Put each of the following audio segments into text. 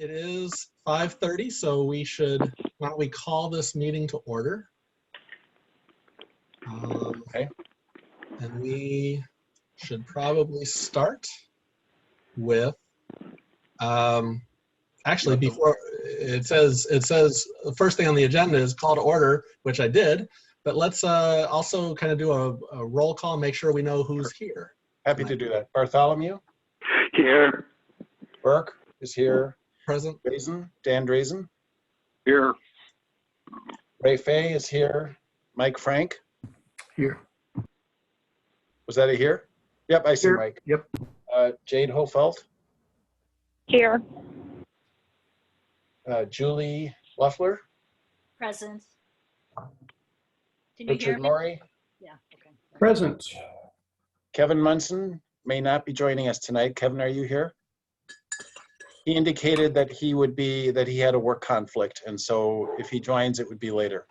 it is 5:30, so why don't we call this meeting to order? Okay. And we should probably start with, actually before, it says the first thing on the agenda is call to order, which I did, but let's also kind of do a roll call, make sure we know who's here. Happy to do that. Bartholomew? Here. Burke is here. Present. Dan Drazen? Here. Ray Fay is here. Mike Frank? Here. Was that a here? Yep, I see Here. Mike. Yep. Jade Hofelt? Here. Julie Luffler? Present. Can you hear Richard me? Maury? Yeah, okay. Present. Kevin Munson may not be joining us tonight. Kevin, are you here? He indicated that he had a work conflict, and so if he joins, it would be later.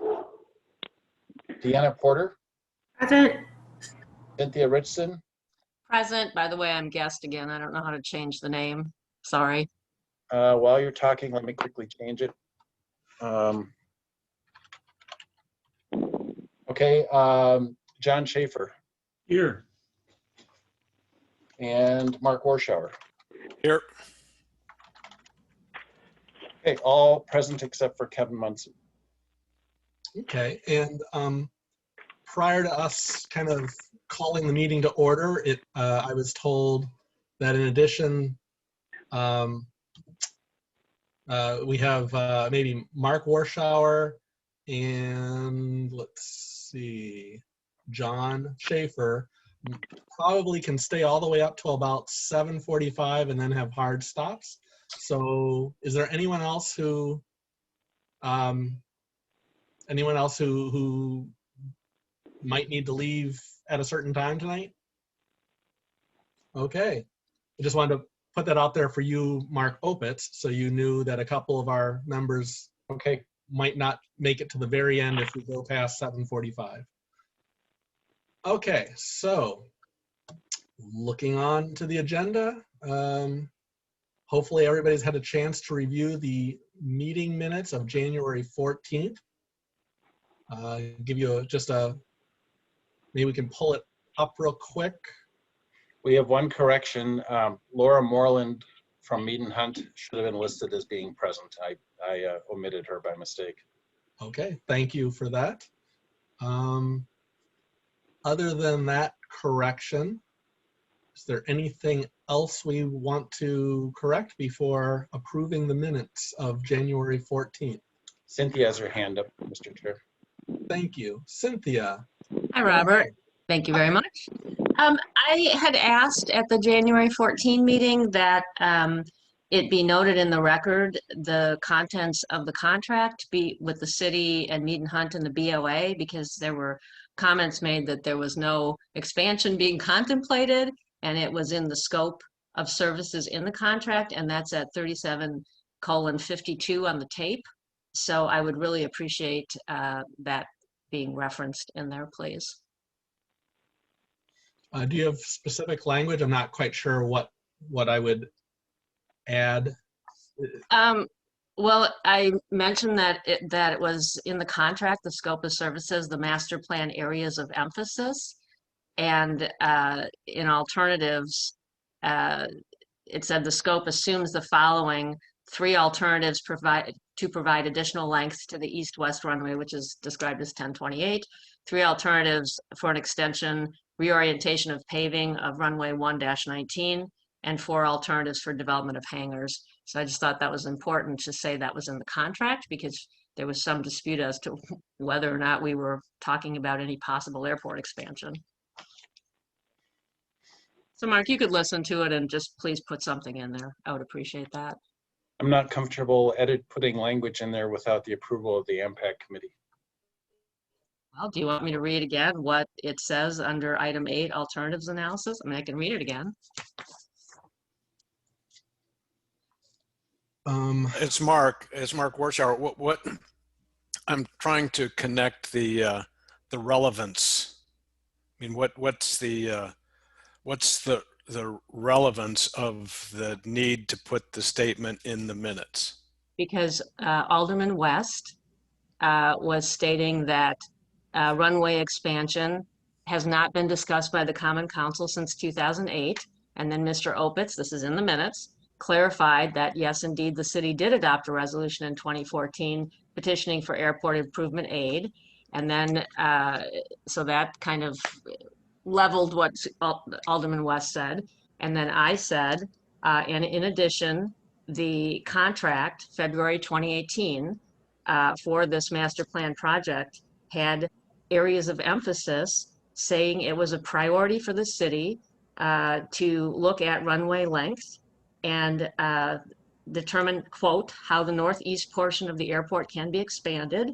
Deanna Porter? Present. Cynthia Richardson? Present. By the way, I'm guest again. I don't know how to change the name. Sorry. While you're talking, let me quickly change it. Okay, John Schaefer Here. and Mark Warschauer. Here. Okay, all present except for Kevin Munson. Okay, and prior to us kind of calling the meeting to order, I was told that in addition, we have maybe Mark Warschauer and let's see, John Schaefer probably can stay all the way up till about 7:45 and then have hard stops. So is there anyone else who might need to leave at a certain time tonight? Okay, I just wanted to put that out there for you, Mark Opitz, so you knew that a couple of our members might not make it to the very end if we go past 7:45. Okay, so looking on to the agenda, hopefully everybody's had a chance to review the meeting minutes of January 14th. Give you maybe we can pull it up real quick. We have one correction. Laura Moreland from Mead and Hunt should have been listed as being present. I omitted her by mistake. Okay, thank you for that. Other than that correction, is there anything else we want to correct before approving the minutes of January 14th? Cynthia has her hand up, Mr. Chair. Thank you. Cynthia. Hi, Robert. Thank you very much. I had asked at the January 14 meeting that it be noted in the record the contents of the contract be with the city and Mead and Hunt and the BOA, because there were comments made that there was no expansion being contemplated and it was in the scope of services in the contract, and that's at 37:52 on the tape. So I would really appreciate that being referenced in there, please. Do you have specific language? I'm not quite sure what I would add. Well, I mentioned that it was in the contract, the scope of services, the master plan areas of emphasis, and in alternatives, it said the scope assumes the following: 3 alternatives to provide additional length to the east-west runway, which is described as 1028, 3 alternatives for an extension, reorientation of paving of runway 1-19, and 4 alternatives for development of hangars. So I just thought that was important to say that was in the contract, because there was some dispute as to whether or not we were talking about any possible airport expansion. So Mark, you could listen to it and just please put something in there. I would appreciate that. I'm not comfortable putting language in there without the approval of the AMPAC committee. Well, do you want me to read again what it says under item 8, alternatives analysis? I mean, I can read it again. It's Mark Warschauer. What I'm trying to connect the relevance. I mean, what's the the relevance of the need to put the statement in the minutes? Because Alderman West was stating that runway expansion has not been discussed by the Common Council since 2008. And then Mr. Opitz, this is in the minutes, clarified that yes, indeed, the city did adopt a resolution in 2014 petitioning for airport improvement aid. And then, so that kind of leveled what Alderman West said. And then I said, and in addition, the contract, February 2018, for this master plan project had areas of emphasis saying it was a priority for the city to look at runway length and determine, quote, how the northeast portion of the airport can be expanded.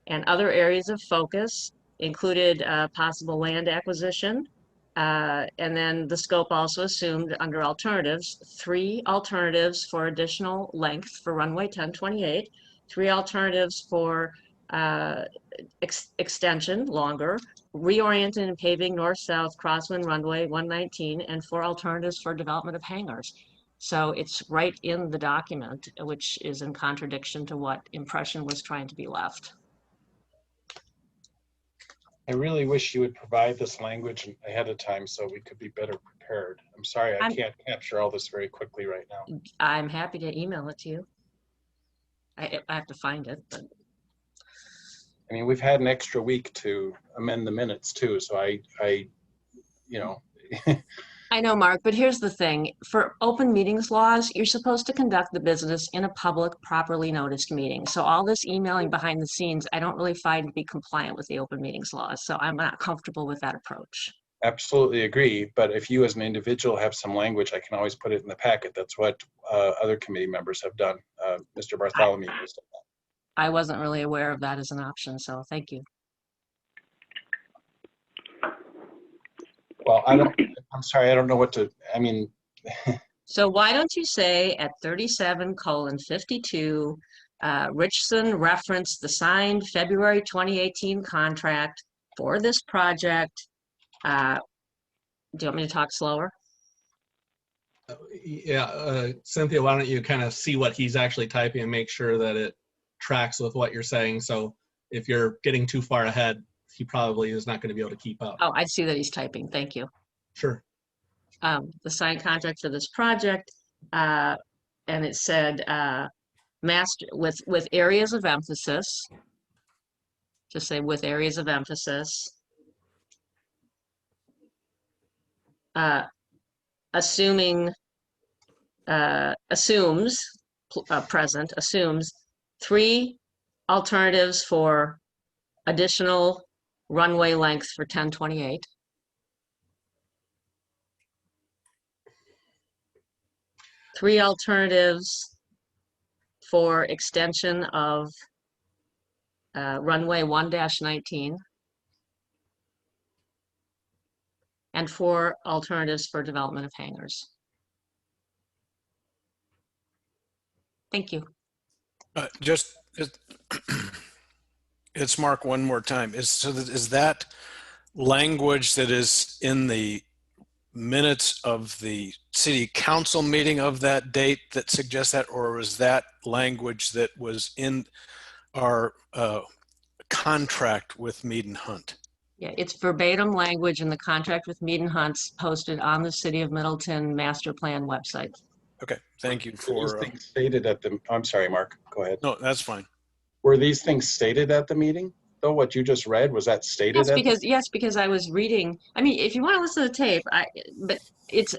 And other areas of focus included possible land acquisition. And then the scope also assumed under alternatives, 3 alternatives for additional length for runway 1028, 3 alternatives for extension, longer, reorienting and paving north-south crosswind runway 119, and 4 alternatives for development of hangars. So it's right in the document, which is in contradiction to what impression was trying to be left. I really wish you would provide this language ahead of time so we could be better prepared. I'm sorry, I can't capture all this very quickly right now. I'm happy to email it to you. I have to find it, but. I mean, we've had an extra week to amend the minutes too, so I you know. I know, Mark, but here's the thing. For open meetings laws, you're supposed to conduct the business in a public, properly noticed meeting. So all this emailing behind the scenes, I don't really find to be compliant with the open meetings laws. So I'm not comfortable with that approach. Absolutely agree, but if you as an individual have some language, I can always put it in the packet. That's what other committee members have done. Mr. Bartholomew has done that. I wasn't really aware of that as an option, so thank you. Well, I'm sorry, I don't know what to, I mean. So why don't you say at 37:52, Richardson referenced the signed February 2018 contract for this project. Do you want me to talk slower? Yeah, Cynthia, why don't you kind of see what he's actually typing and make sure that it tracks with what you're saying. So if you're getting too far ahead, he probably is not going to be able to keep up. Oh, I see that he's typing. Thank you. Sure. The signed contract for this project, and it said master with areas of emphasis. Just say with areas of emphasis. Assumes 3 alternatives for additional runway length for 1028. Three alternatives for extension of runway 1-19. And 4 alternatives for development of hangars. Thank you. It's Mark one more time. Is that language that is in the minutes of the city council meeting of that date that suggests that, or was that language that was in our contract with Mead and Hunt? Yeah, it's verbatim language in the contract with Mead and Hunt's posted on the City of Middleton master plan website. Okay, thank you These for. things stated at the, I'm sorry, Mark, go ahead. No, that's fine. Were these things stated at the meeting, though? What you just read, was that stated? Yes, because I was reading. I mean, if you want to listen to the tape,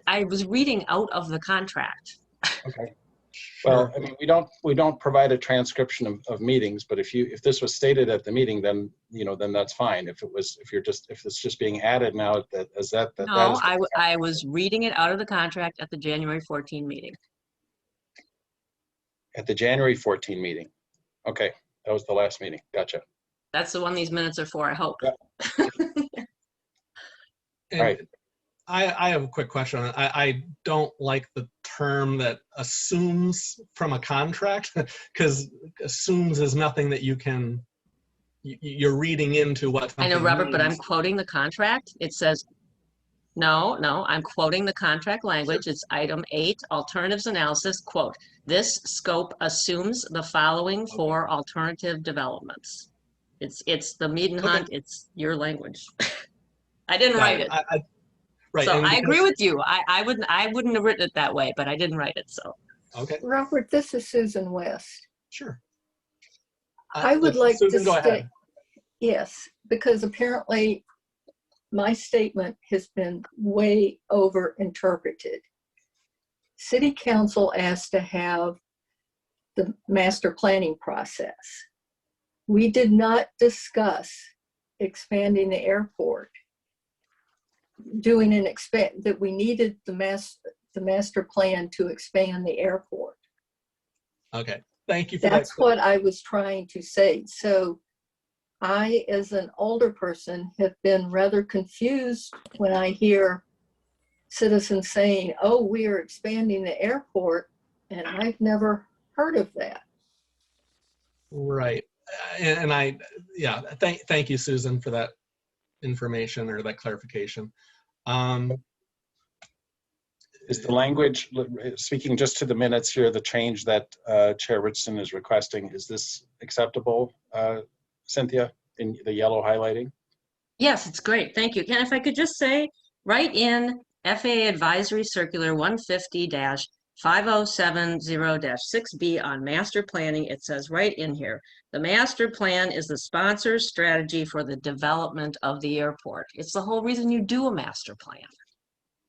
I was reading out of the contract. Okay. Sure. Well, I mean, we don't provide a transcription of meetings, but if this was stated at the meeting, then then that's fine. If it's just being added now, No, I was reading it out of the contract at the January 14 meeting. At the January 14 meeting. Okay, that was the last meeting. Gotcha. That's the one these minutes are for, I hope. Yep. And right. I have a quick question. I don't like the term that assumes from a contract, because assumes is nothing that you're reading into what. I know, Robert, but I'm quoting the contract. It says, No, I'm quoting the contract language. It's item 8, alternatives analysis, quote, "This scope assumes the following for alternative developments." It's the meet and Okay. hunt, it's your language. I didn't Got write it. it. Right. So and I agree because- with you. I wouldn't have written it that way, but I didn't write it, so. Okay, Robert, this is Susan West. sure. I would like Susan, to go state, ahead. yes, because apparently my statement has been way over interpreted. City Council asked to have the master planning process. We did not discuss expanding the airport, doing an that we needed the master plan to expand the airport. Okay, thank you for that. That's what I was trying to say. So I, as an older person, have been rather confused when I hear citizens saying, oh, we are expanding the airport, and I've never heard of that. Right. Yeah, thank you, Susan, for that information or that clarification. Is the language, speaking just to the minutes here, the change that Chair Richardson is requesting, is this acceptable, Cynthia, in the yellow highlighting? Yes, it's great. Thank you. And if I could just say, right in FAA Advisory Circular 150-5070-6B on master planning, it says right in here, the master plan is the sponsor's strategy for the development of the airport. It's the whole reason you do a master plan.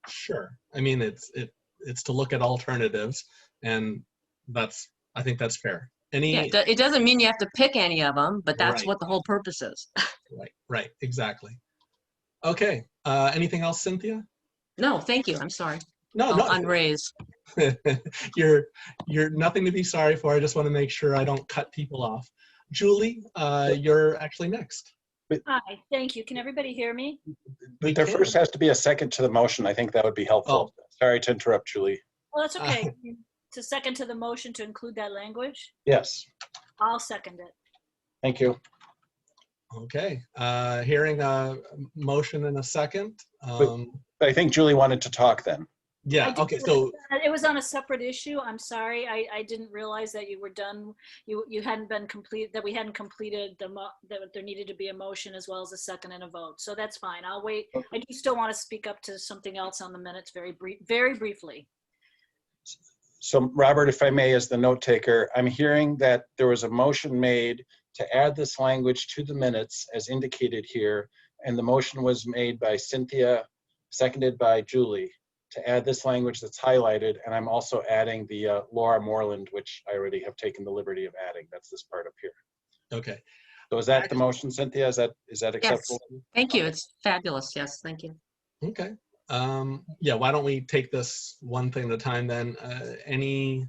Sure. I mean, it's to look at alternatives, and I think that's fair. Yeah, it doesn't mean you have to pick any of them, but that's Right. what the whole purpose is. Right, exactly. Okay, anything else, Cynthia? No, thank you. I'm sorry. No, I'll unraise. you're nothing to be sorry for. I just want to make sure I don't cut people off. Julie, you're actually next. Hi, thank you. Can everybody hear me? There first has to be a second to the motion. I think that would be helpful. Sorry to interrupt, Julie. Well, that's okay. To second to the motion to include that language? Yes, I'll second it. thank you. Okay, hearing a motion in a second. I think Julie wanted to talk then. Yeah, okay, so It was on a separate issue. I'm sorry. I didn't realize that you were done. You hadn't been complete, that we hadn't completed that there needed to be a motion as well as a second and a vote. So that's fine. I'll wait. I do still want to speak up to something else on the minutes very briefly. So Robert, if I may, as the note taker, I'm hearing that there was a motion made to add this language to the minutes as indicated here. And the motion was made by Cynthia, seconded by Julie, to add this language that's highlighted. And I'm also adding the Laura Moreland, which I already have taken the liberty of adding. That's this part up here. okay. So is that the motion, Cynthia? Is that acceptable? Yes. Thank you. It's fabulous. Yes, thank you. Okay. Yeah, why don't we take this one thing at a time then? We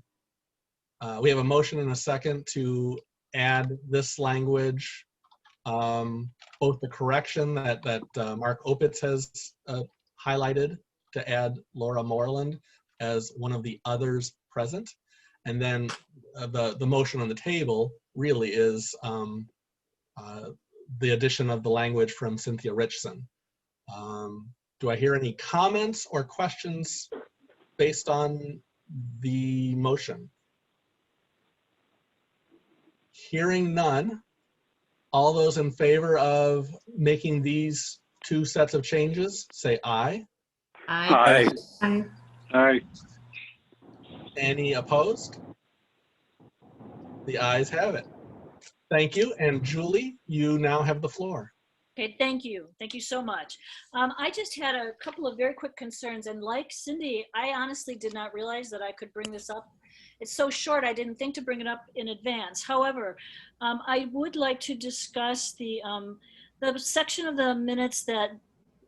have a motion and a second to add this language, both the correction that Mark Opitz has highlighted to add Laura Moreland as one of the others present. And then the motion on the table really is the addition of the language from Cynthia Richardson. Do I hear any comments or questions based on the motion? Hearing none, all those in favor of making these two sets of changes, say aye. Aye. Aye. Any opposed? The ayes have it. Thank you. And Julie, you now have the floor. Okay, thank you. Thank you so much. I just had a couple of very quick concerns, and like Cindy, I honestly did not realize that I could bring this up. It's so short, I didn't think to bring it up in advance. However, I would like to discuss the section of the minutes that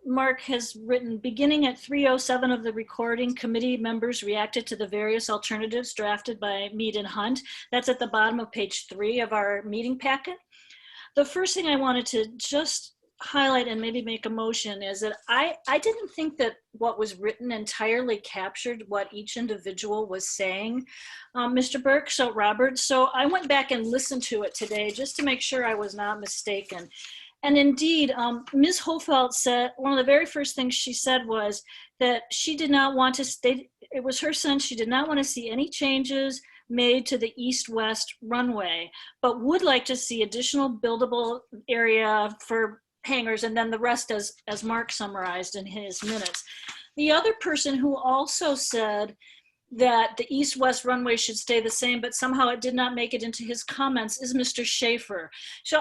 Mark has written. Beginning at 3:07 of the recording, committee members reacted to the various alternatives drafted by Mead and Hunt. That's at the bottom of page 3 of our meeting packet. The first thing I wanted to just highlight and maybe make a motion is that I didn't think that what was written entirely captured what each individual was saying, Mr. Burke, so Robert. So I went back and listened to it today just to make sure I was not mistaken. And indeed, Ms. Hofeld said, one of the very first things she said was that she did not want to stay, it was her sense she did not want to see any changes made to the east-west runway, but would like to see additional buildable area for hangars, and then the rest as Mark summarized in his minutes. The other person who also said that the east-west runway should stay the same, but somehow it did not make it into his comments, is Mr. Schaefer. So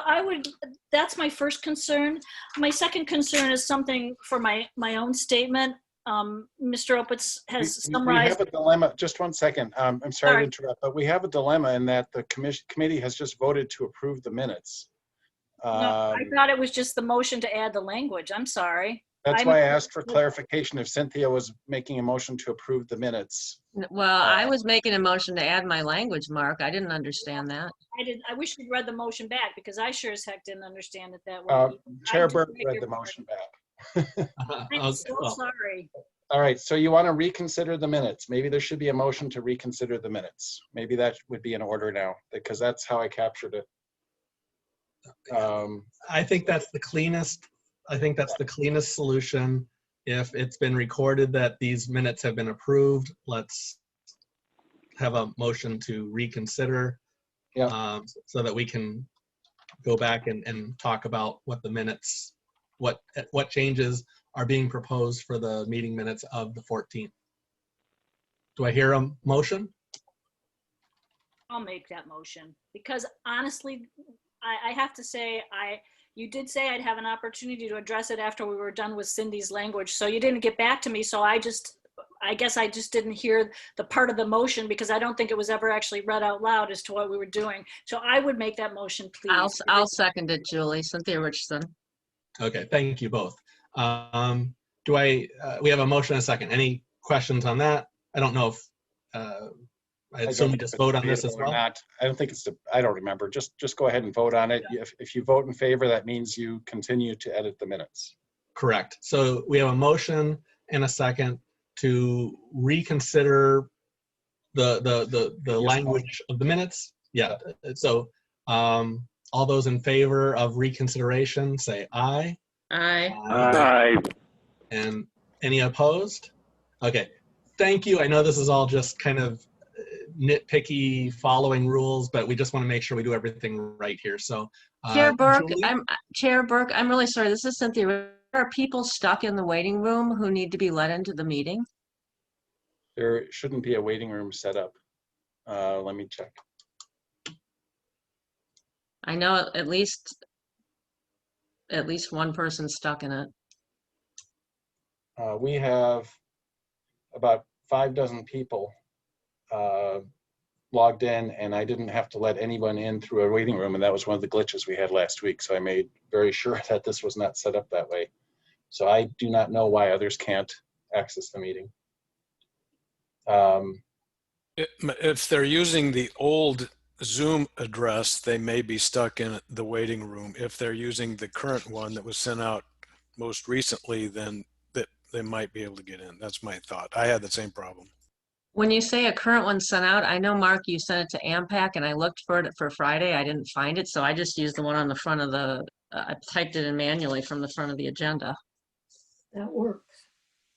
that's my first concern. My second concern is something for my own statement. Mr. Opitz has summarized. We have a dilemma. Just one second. I'm sorry to interrupt, but we have a dilemma in that the committee has just voted to approve the minutes. No, I thought it was just the motion to add the language. I'm sorry. That's why I asked for clarification if Cynthia was making a motion to approve the minutes. Well, I was making a motion to add my language, Mark. I didn't understand that. I wish you'd read the motion back, because I sure as heck didn't understand it that way. Chair Burke read the motion back. I'm so sorry. All right, so you want to reconsider the minutes. Maybe there should be a motion to reconsider the minutes. Maybe that would be in order now, because that's how I captured it. I think that's the cleanest. I think that's the cleanest solution. If it's been recorded that these minutes have been approved, let's have a motion to reconsider. Yeah. So that we can go back and talk about what the minutes, what changes are being proposed for the meeting minutes of the 14th. Do I hear a motion? I'll make that motion, because honestly, I have to say, you did say I'd have an opportunity to address it after we were done with Cindy's language. So you didn't get back to me. So I guess I just didn't hear the part of the motion, because I don't think it was ever actually read out loud as to what we were doing. So I would make that motion, please. I'll second it, Julie. Cynthia Richardson. Okay, thank you both. We have a motion and a second. Any questions on that? I don't know if, I assume we just vote on this as well? Not. I don't think I don't remember. Just go ahead and vote on it. If you vote in favor, that means you continue to edit the minutes. Correct. So we have a motion and a second to reconsider the language of the minutes. Yeah. So all those in favor of reconsideration, say aye. Aye. Aye. And any opposed? Okay. Thank you. I know this is all just kind of nitpicky following rules, but we just want to make sure we do everything right here. So Chair Burke, Julie? I'm really sorry. This is Cynthia. There are people stuck in the waiting room who need to be let into the meeting? There shouldn't be a waiting room set up. Let me check. I know at least one person stuck in it. We have about 6 people logged in, and I didn't have to let anyone in through a waiting room, and that was one of the glitches we had last week. So I made very sure that this was not set up that way. So I do not know why others can't access the meeting. If they're using the old Zoom address, they may be stuck in the waiting room. If they're using the current one that was sent out most recently, then they might be able to get in. That's my thought. I had the same problem. When you say a current one sent out, I know, Mark, you sent it to AMPAC, and I looked for it for Friday. I didn't find it, so I just used the one on the front of the, I typed it in manually from the front of the agenda. That works.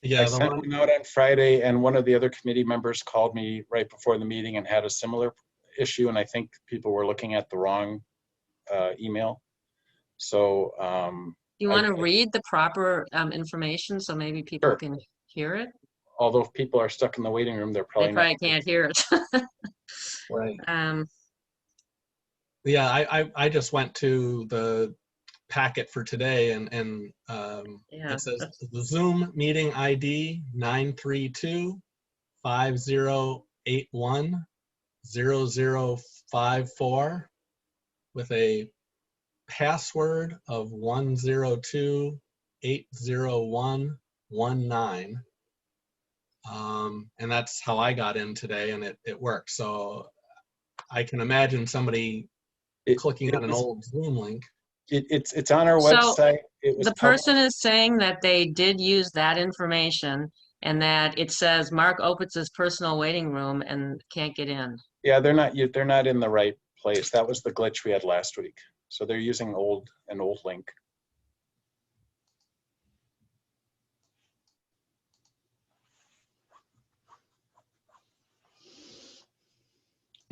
Yeah, I sent one out on Friday, and one of the other committee members called me right before the meeting and had a similar issue, and I think people were looking at the wrong email. So You want to read the proper information so maybe people Sure. can hear it? Although if people are stuck in the waiting room, they're probably They probably not. can't hear it. right. Um, Yeah, I just went to the packet for today, and Yeah, it says the Zoom meeting ID 932-5081-0054 with a password of 102-801-19. And that's how I got in today, and it worked. So I can imagine somebody clicking on an old Zoom link. It's on our So, website. It was the person is saying that they did use that information and that it says Mark Opitz's personal waiting room and can't get in. Yeah, they're not in the right place. That was the glitch we had last week. So they're using an old link.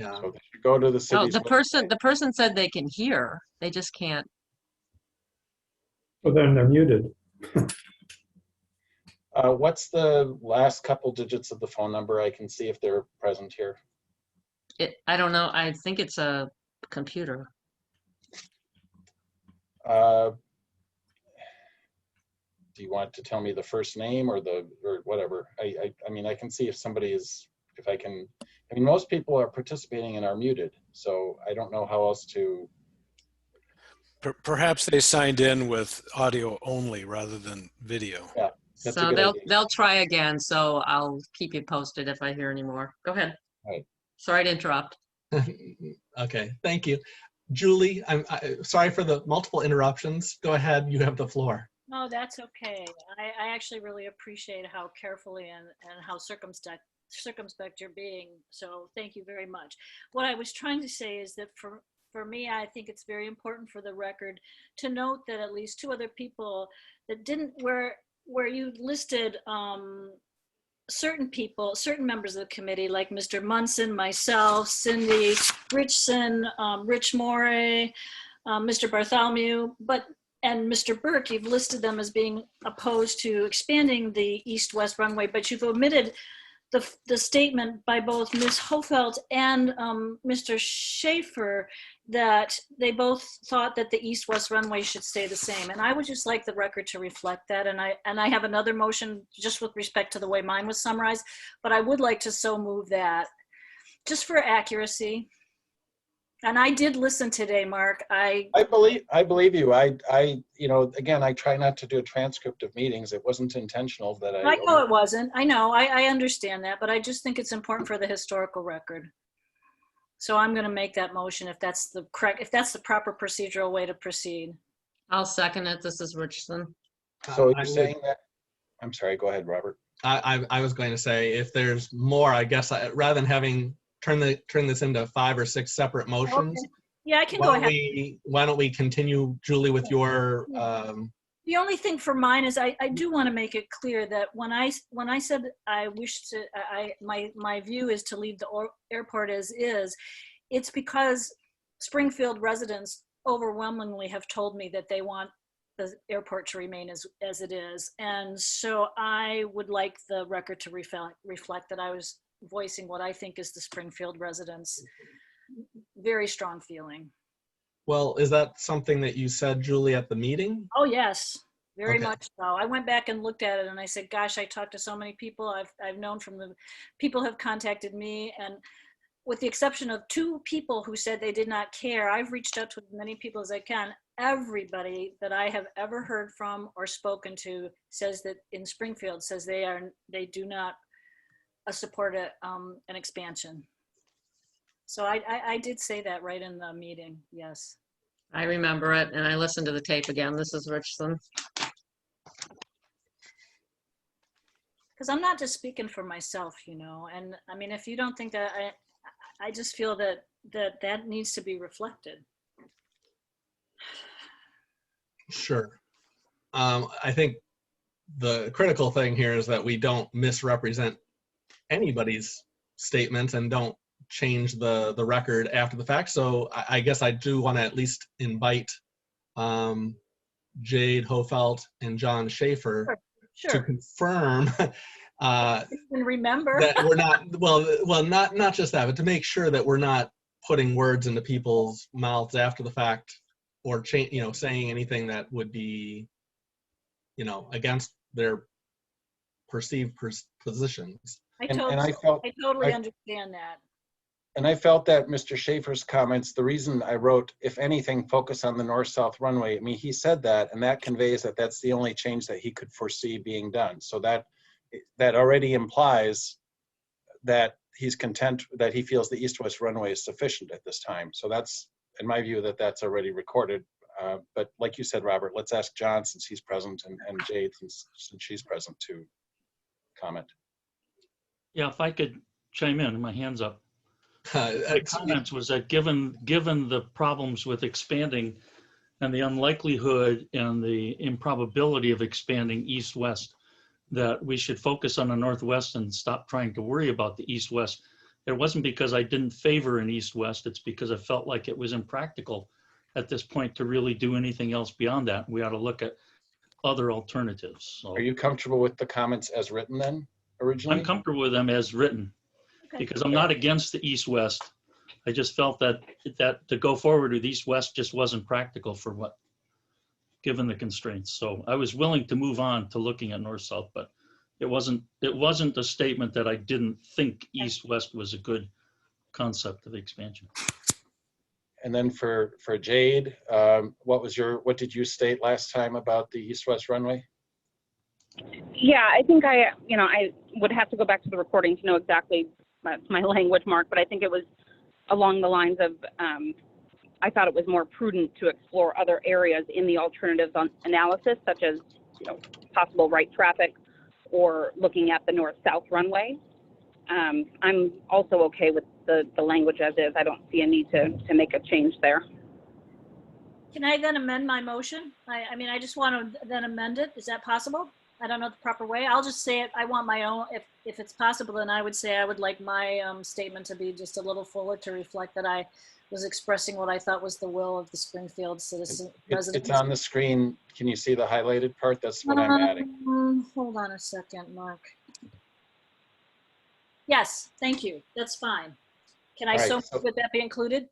Yeah. So they should go to the Oh, city's. the person said they can hear. They just can't. Well, then they're muted. What's the last couple digits of the phone number? I can see if they're present here. I don't know. I think it's a computer. Do you want to tell me the first name or whatever? I mean, I can see if somebody is, if I can, I mean, most people are participating and are muted, so I don't know how else to. Perhaps they signed in with audio only rather than video. Yeah, that's a So good idea. they'll try again. So I'll keep you posted if I hear any more. Go ahead. Right. Sorry to interrupt. Okay, thank you. Julie, I'm sorry for the multiple interruptions. Go ahead, you have the floor. No, that's okay. I actually really appreciate how carefully and how circumspect you're being. So thank you very much. What I was trying to say is that for me, I think it's very important for the record to note that at least two other people that didn't, where you listed certain people, certain members of the committee, like Mr. Munson, myself, Cindy, Richson, Rich Morey, Mr. Bartholomew, and Mr. Burke, you've listed them as being opposed to expanding the east-west runway, but you've omitted the statement by both Ms. Hofelt and Mr. Schaefer that they both thought that the east-west runway should stay the same. And I would just like the record to reflect that. And I have another motion just with respect to the way mine was summarized, but I would like to so move that just for accuracy. And I did listen today, Mark. I believe you. You know, again, I try not to do a transcript of meetings. It wasn't intentional that I know it wasn't. I know. I understand that, but I just think it's important for the historical record. So I'm going to make that motion if that's the proper procedural way to proceed. I'll second it. This is Richardson. So you're saying that? I'm sorry. Go ahead, Robert. I was going to say, if there's more, I guess rather than having turn this into 5 or 6 separate motions. Okay. Yeah, I can go ahead. Why don't we continue, Julie, with your? The only thing for mine is I do want to make it clear that when I said I wish to, my view is to leave the airport as is, it's because Springfield residents overwhelmingly have told me that they want the airport to remain as it is. And so I would like the record to reflect that I was voicing what I think is the Springfield residents' very strong feeling. Well, is that something that you said, Julie, at the meeting? Oh, yes, very Okay. much so. I went back and looked at it and I said, gosh, I talked to so many people. I've known from the people have contacted me, and with the exception of 2 people who said they did not care, I've reached out to as many people as I can. Everybody that I have ever heard from or spoken to says that in Springfield says they do not support an expansion. So I did say that right in the meeting, yes. I remember it, and I listened to the tape again. This is Richardson. Because I'm not just speaking for myself, you know, and I mean, if you don't think that, I just feel that needs to be reflected. Sure. I think the critical thing here is that we don't misrepresent anybody's statements and don't change the record after the fact. So I guess I do want to at least invite Jade Hofelt and John Schaefer Sure. to confirm And remember. that we're not, well, not just that, but to make sure that we're not putting words into people's mouths after the fact or saying anything that would be, against their perceived positions. I I totally understand that. And I felt that Mr. Schaefer's comments, the reason I wrote, if anything, focus on the north-south runway, I mean, he said that, and that conveys that that's the only change that he could foresee being done. So that already implies that he's content, that he feels the east-west runway is sufficient at this time. So that's, in my view, that's already recorded. But like you said, Robert, let's ask John, since he's present, and Jade, since she's present, to comment. Yeah, if I could chime in, my hand's up. My comments was that given the problems with expanding and the unlikelihood and the improbability of expanding east-west, that we should focus on the northwest and stop trying to worry about the east-west, It wasn't because I didn't favor an east-west. It's because I felt like it was impractical at this point to really do anything else beyond that. We ought to look at other alternatives. So Are you comfortable with the comments as written then, originally? I'm comfortable with them as written Okay. because I'm not against the east-west. I just felt that to go forward with east-west just wasn't practical for what, given the constraints. So I was willing to move on to looking at north-south, but it wasn't a statement that I didn't think east-west was a good concept of expansion. And then for Jade, what did you state last time about the east-west runway? Yeah, I think I would have to go back to the recording to know exactly my language, Mark, but I think it was along the lines of, I thought it was more prudent to explore other areas in the alternatives on analysis, such as, possible right traffic or looking at the north-south runway. I'm also okay with the language as is. I don't see a need to make a change there. Can I then amend my motion? I mean, I just want to then amend it. Is that possible? I don't know the proper way. I'll just say it. I want my own, if it's possible, then I would say I would like my statement to be just a little fuller to reflect that I was expressing what I thought was the will of the Springfield citizen residents. It's on the screen. Can you see the highlighted part? That's what I'm adding. Hold on a second, Mark. Yes, thank you. That's fine. Can I would that be included?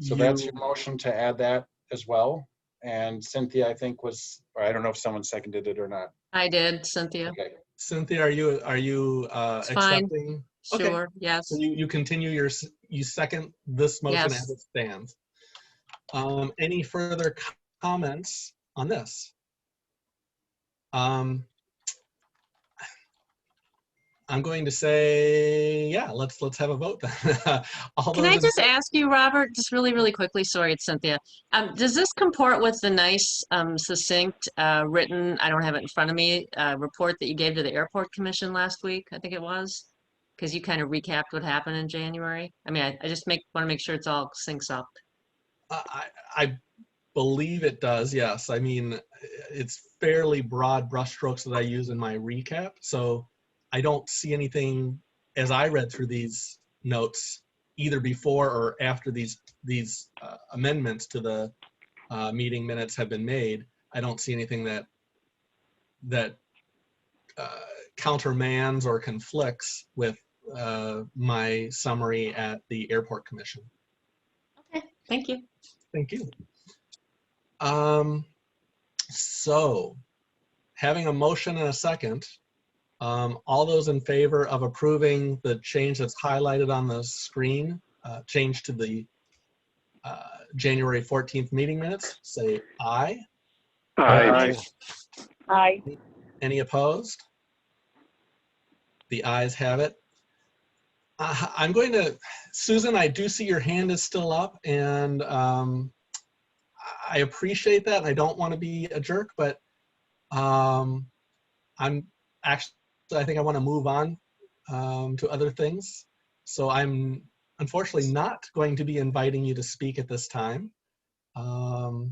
So that's your motion to add that as well. And Cynthia, I think or I don't know if someone seconded it or not. I did, Cynthia. Okay. Cynthia, are you It's fine. accepting? Sure, Okay. yes. So you continue you second this motion Yes. as it stands. Any further comments on this? I'm going to say, yeah, let's have a vote then. Can I just ask you, Robert, just really, really quickly, sorry, it's Cynthia. Does this comport with the nice, succinct, written, I don't have it in front of me, report that you gave to the Airport Commission last week, I think it was? Because you kind of recapped what happened in January. I mean, I just want to make sure it's all syncs up. I believe it does, yes. I mean, it's fairly broad brushstrokes that I use in my recap, so I don't see anything as I read through these notes, either before or after these amendments to the meeting minutes have been made. I don't see anything that countermands or conflicts with my summary at the Airport Commission. Okay, thank you. Thank you. So, having a motion and a second, all those in favor of approving the change that's highlighted on the screen, change to the January 14th meeting minutes, say aye. Aye. Aye. Any opposed? The ayes have it. I'm going to, Susan, I do see your hand is still up, and I appreciate that. I don't want to be a jerk, but I'm actually, I think I want to move on to other things. So I'm unfortunately not going to be inviting you to speak at this time. Robert,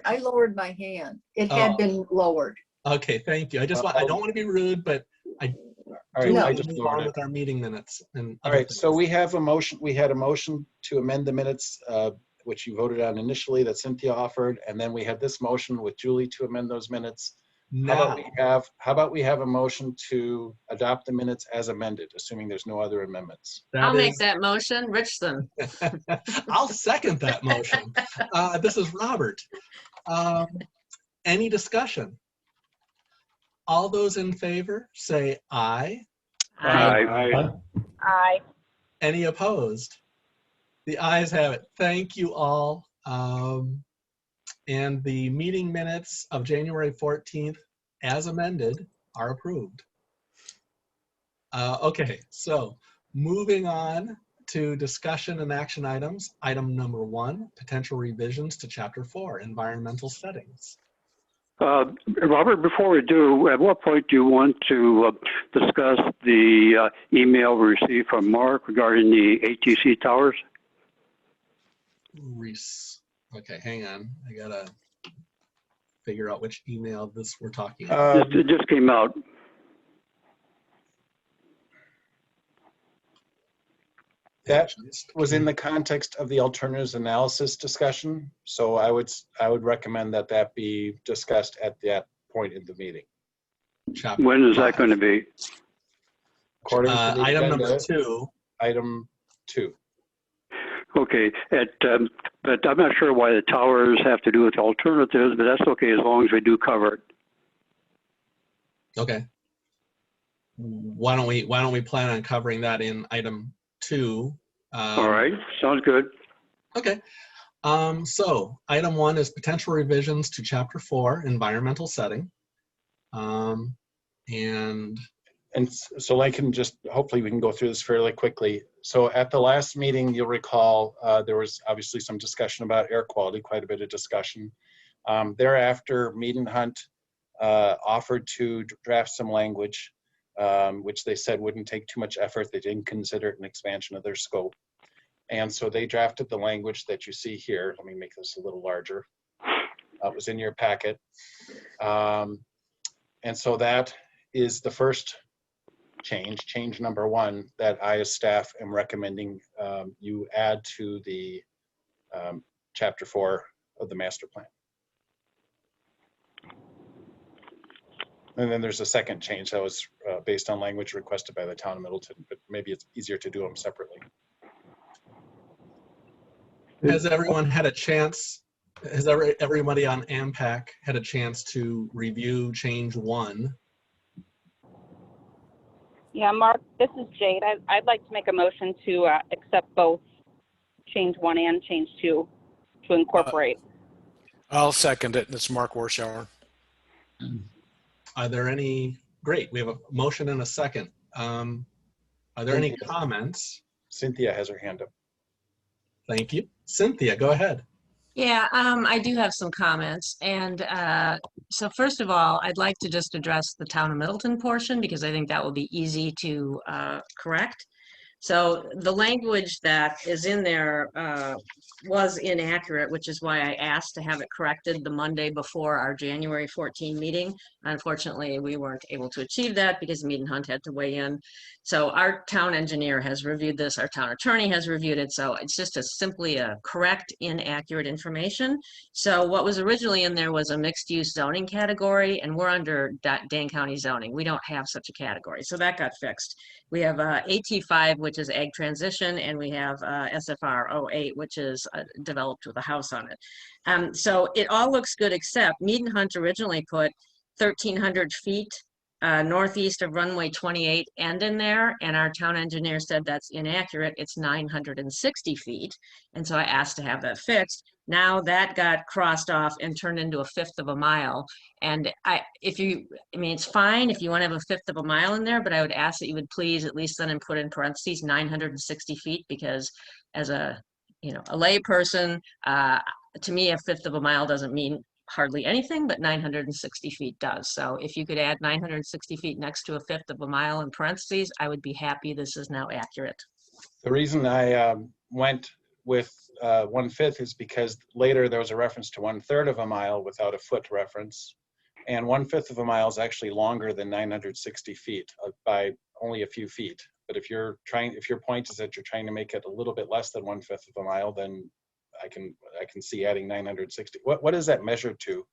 I lowered my hand. It had been lowered. Okay, thank you. I don't want to be rude, but I just move on with our meeting minutes. All right, so we have a motion. We had a motion to amend the minutes, which you voted on initially, that Cynthia offered, and then we have this motion with Julie to amend those minutes. Now, how about we have a motion to adopt the minutes as amended, assuming there's no other amendments? I'll make that motion, Richardson. I'll second that motion. This is Robert. Any discussion? All those in favor say aye. Aye. Aye. Any opposed? The ayes have it. Thank you all. And the meeting minutes of January 14th, as amended, are approved. Okay, so moving on to discussion and action items. Item number 1, potential revisions to Chapter 4, environmental settings. Robert, before we do, at what point do you want to discuss the email we received from Mark regarding the ATC towers? Okay, hang on. I gotta figure out which email we're talking about. It just came out. That was in the context of the alternatives analysis discussion. So I would recommend that that be discussed at that point in the meeting. Chapter When is that 5. going to be? According to the Item agenda, number 2. Item 2. Okay, but I'm not sure why the towers have to do with alternatives, but that's okay as long as we do cover it. Okay. Why don't we plan on covering that in item 2? All right, sounds good. Okay. So item 1 is potential revisions to chapter 4, environmental setting. And so I can just, hopefully we can go through this fairly quickly. So at the last meeting, you'll recall, there was obviously some discussion about air quality, quite a bit of discussion. Thereafter, Mead and Hunt offered to draft some language, which they said wouldn't take too much effort. They didn't consider it an expansion of their scope. And so they drafted the language that you see here. Let me make this a little larger. It was in your packet. And so that is the first change number 1, that I as staff am recommending you add to the chapter 4 of the master plan. And then there's a second change that was based on language requested by the town of Middleton, but maybe it's easier to do them separately. Has everyone had a chance? Has everybody on AMPAC had a chance to review change 1? Yeah, Mark, this is Jade. I'd like to make a motion to accept both change 1 and change 2 to incorporate. I'll second it. It's Mark Warschauer. Are there any? Great. We have a motion and a second. Are there any comments? Cynthia has her hand up. Thank you. Cynthia, go ahead. Yeah, I do have some comments. And so first of all, I'd like to just address the town of Middleton portion because I think that will be easy to correct. So the language that is in there was inaccurate, which is why I asked to have it corrected the Monday before our January 14 meeting. Unfortunately, we weren't able to achieve that because Mead and Hunt had to weigh in. So our town engineer has reviewed this, our town attorney has reviewed it. So it's just simply a correct inaccurate information. So what was originally in there was a mixed use zoning category, and we're under Dane County zoning. We don't have such a category. So that got fixed. We have AT5, which is ag transition, and we have SFR 08, which is developed with a house on it. So it all looks good, except Mead and Hunt originally put 1,300 feet northeast of runway 28 end in there, and our town engineer said that's inaccurate. It's 960 feet, and so I asked to have that fixed. Now that got crossed off and turned into 1/5 of a mile. And I mean, it's fine if you want to have 1/5 of a mile in there, but I would ask that you would please at least then put in parentheses 960 feet, because as a lay person, to me, 1/5 of a mile doesn't mean hardly anything, but 960 feet does. So if you could add 960 feet next to 1/5 of a mile in parentheses, I would be happy. This is now accurate. The reason I went with 1/5 is because later there was a reference to 1/3 of a mile without a foot reference. And 1/5 of a mile is actually longer than 960 feet by only a few feet. But if your point is that you're trying to make it a little bit less than 1/5 of a mile, then I can see adding 960. What is that measured to?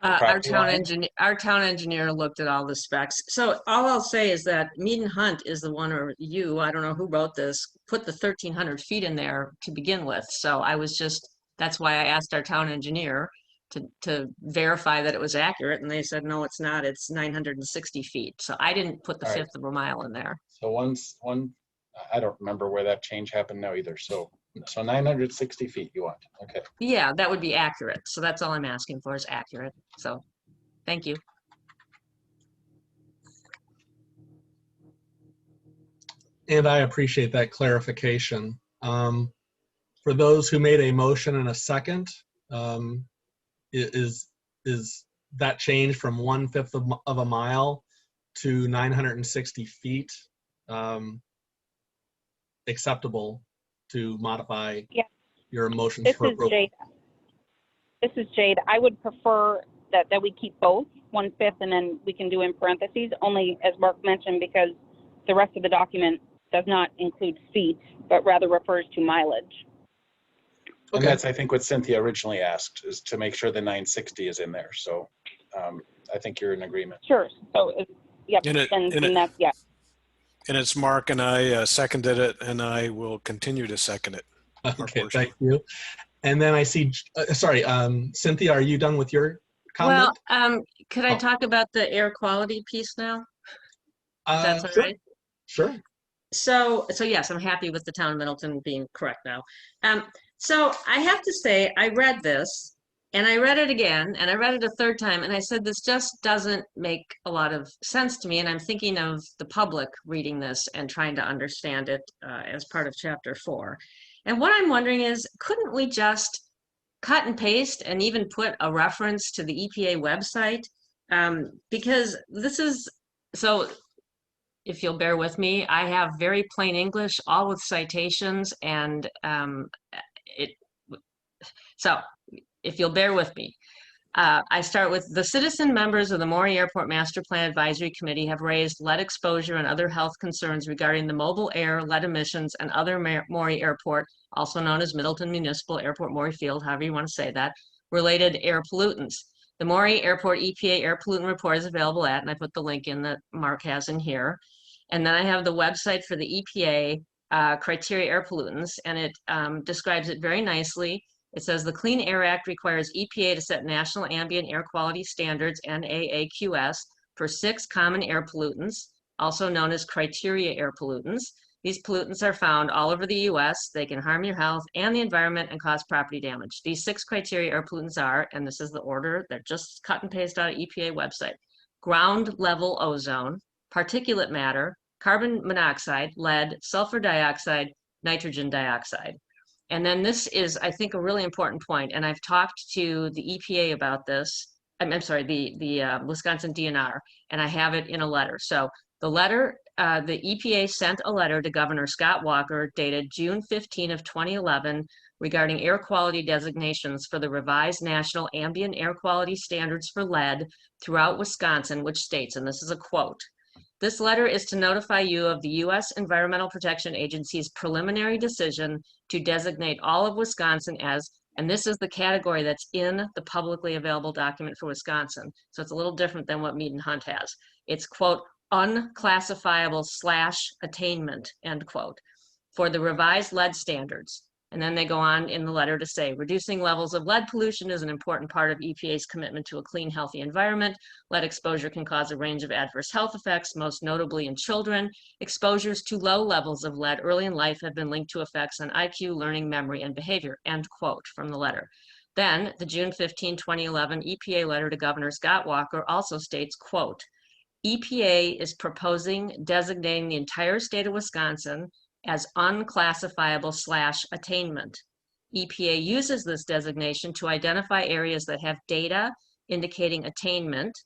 Our town engineer looked at all the specs. So all I'll say is that Mead and Hunt is the one, or you, I don't know who wrote this, put the 1,300 feet in there to begin with. So that's why I asked our town engineer to verify that it was accurate, and they said, no, it's not, it's 960 feet. So I didn't put the 1/5 of a mile in there. So I don't remember where that change happened now either. So 960 feet you want, okay. Yeah, that would be accurate. So that's all I'm asking for is accurate. So thank you. And I appreciate that clarification. For those who made a motion and a second, is that change from 1/5 of a mile to 960 feet acceptable to modify your motions for approval? This is Jade. I would prefer that we keep both 1/5 and then we can do in parentheses, only as Mark mentioned, because the rest of the document does not include feet, but rather refers to mileage. And Okay. that's, I think, what Cynthia originally asked, is to make sure the 960 is in there. So I think you're in agreement. Sure. So, yep. And That's, yeah. And it's Mark, and I seconded it, and I will continue to second it. Okay, thank you. And then I see, sorry, Cynthia, are you done with your comment? Well, could I Oh. talk about the air quality piece now? If that's all Sure. right. Sure. So yes, I'm happy with the town of Middleton being correct now. So I have to say, I read this and I read it again and I read it a third time and I said, this just doesn't make a lot of sense to me. And I'm thinking of the public reading this and trying to understand it as part of chapter 4. And what I'm wondering is, couldn't we just cut and paste and even put a reference to the EPA website? Because this is, so if you'll bear with me, I have very plain English, all with citations, and so if you'll bear with me, I start with the citizen members of the Maury Airport Master Plan Advisory Committee have raised lead exposure and other health concerns regarding the mobile air, lead emissions, and other Maury Airport, also known as Middleton Municipal Airport Maury Field, however you want to say that, related air pollutants. The Maury Airport EPA Air Pollutant Report is available at, and I put the link in that Mark has in here. And then I have the website for the EPA criteria air pollutants, and it describes it very nicely. It says the Clean Air Act requires EPA to set national ambient air quality standards, NAAQS, for 6 common air pollutants, also known as criteria air pollutants. These pollutants are found all over the US. They can harm your health and the environment and cause property damage. These 6 criteria air pollutants are, and this is the order, they're just cut and paste out of EPA website: ground level ozone, particulate matter, carbon monoxide, lead, sulfur dioxide, nitrogen dioxide. And then this is, I think, a really important point, and I've talked to the EPA about this. I'm sorry, the Wisconsin DNR, and I have it in a letter. So the letter, the EPA sent a letter to Governor Scott Walker dated June 15 of 2011 regarding air quality designations for the revised national ambient air quality standards for lead throughout Wisconsin, which states, and this is a quote, "This letter is to notify you of the U.S. Environmental Protection Agency's preliminary decision to designate all of Wisconsin as," and this is the category that's in the publicly available document for Wisconsin. So it's a little different than what Mead and Hunt has. It's, quote, "unclassifiable / attainment," end quote, for the revised lead standards. And then they go on in the letter to say, reducing levels of lead pollution is an important part of EPA's commitment to a clean, healthy environment. Lead exposure can cause a range of adverse health effects, most notably in children. Exposures to low levels of lead early in life have been linked to effects on IQ, learning, memory, and behavior, end quote, from the letter. Then the June 15, 2011 EPA letter to Governor Scott Walker also states, quote, "EPA is proposing designating the entire state of Wisconsin as unclassifiable / attainment. EPA uses this designation to identify areas that have data indicating attainment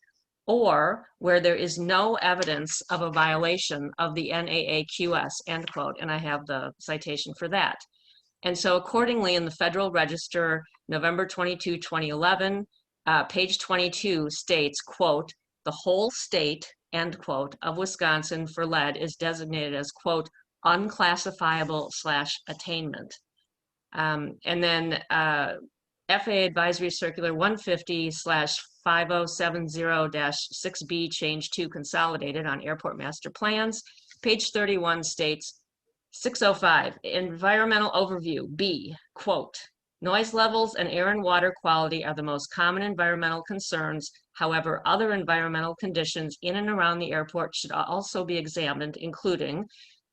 or where there is no evidence of a violation of the NAAQS," end quote, and I have the citation for that. And so accordingly, in the Federal Register, November 22, 2011, page 22 states, quote, "The whole state," end quote, "of Wisconsin for lead is designated as, quote, unclassifiable / attainment." And then FAA Advisory Circular 150/5070-6B Change 2 Consolidated on Airport Master Plans, page 31 states, 605, Environmental Overview, B, quote, "Noise levels and air and water quality are the most common environmental concerns. However, other environmental conditions in and around the airport should also be examined, including,"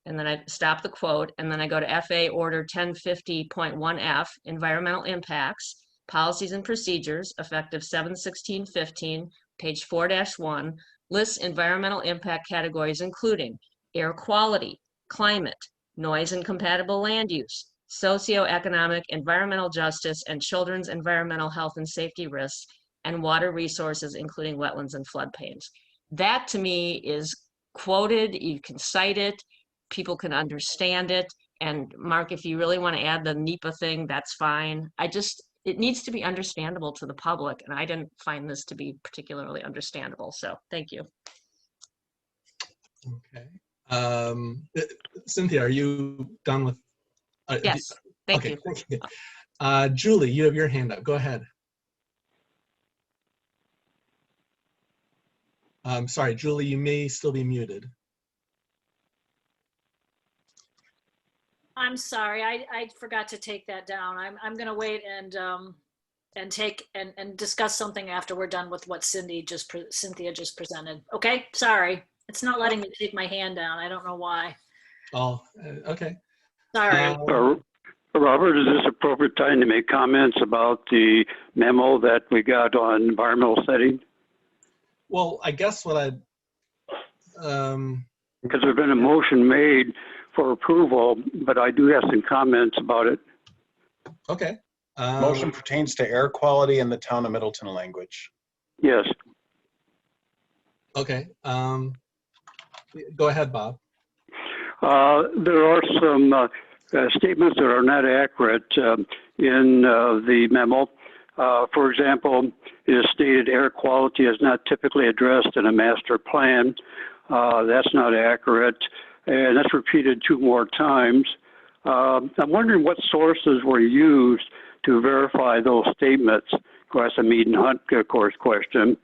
and then I stop the quote, and then I go to FAA Order 1050.1F, Environmental Impacts, Policies and Procedures, effective 7/16/15, page 4-1, lists environmental impact categories including air quality, climate, noise and compatible land use, socioeconomic, environmental justice, and children's environmental health and safety risks, and water resources, including wetlands and floodplains. That to me is quoted, you can cite it, people can understand it. And Mark, if you really want to add the NEPA thing, that's fine. It needs to be understandable to the public, and I didn't find this to be particularly understandable. So thank you. Okay. Cynthia, are you done with? Yes, thank Okay, you. thank you. Julie, you have your hand up. Go ahead. Sorry, Julie, you may still be muted. I'm sorry, I forgot to take that down. I'm gonna wait and discuss something after we're done with what Cynthia just presented. Okay, sorry. It's not letting me take my hand down. I don't know why. Oh, okay. Sorry. Robert, is this appropriate time to make comments about the memo that we got on environmental setting? Well, I guess what I'd because there's been a motion made for approval, but I do have some comments about it. okay. Motion pertains to air quality in the town of Middleton language. Yes. Okay. Go ahead, Bob. There are some statements that are not accurate in the memo. For example, it is stated air quality is not typically addressed in a master plan. That's not accurate, and that's repeated 2 more times. I'm wondering what sources were used to verify those statements. Of course, a Mead and Hunt, of course, question.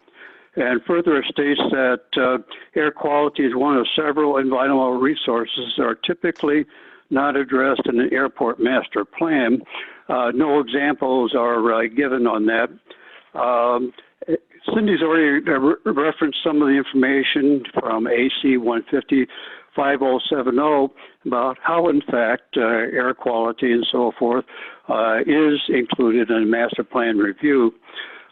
And further, it states that air quality is one of several environmental resources that are typically not addressed in an airport master plan. No examples are given on that. Cindy's already referenced some of the information from AC 150-5070 about how, in fact, air quality and so forth is included in a master plan review.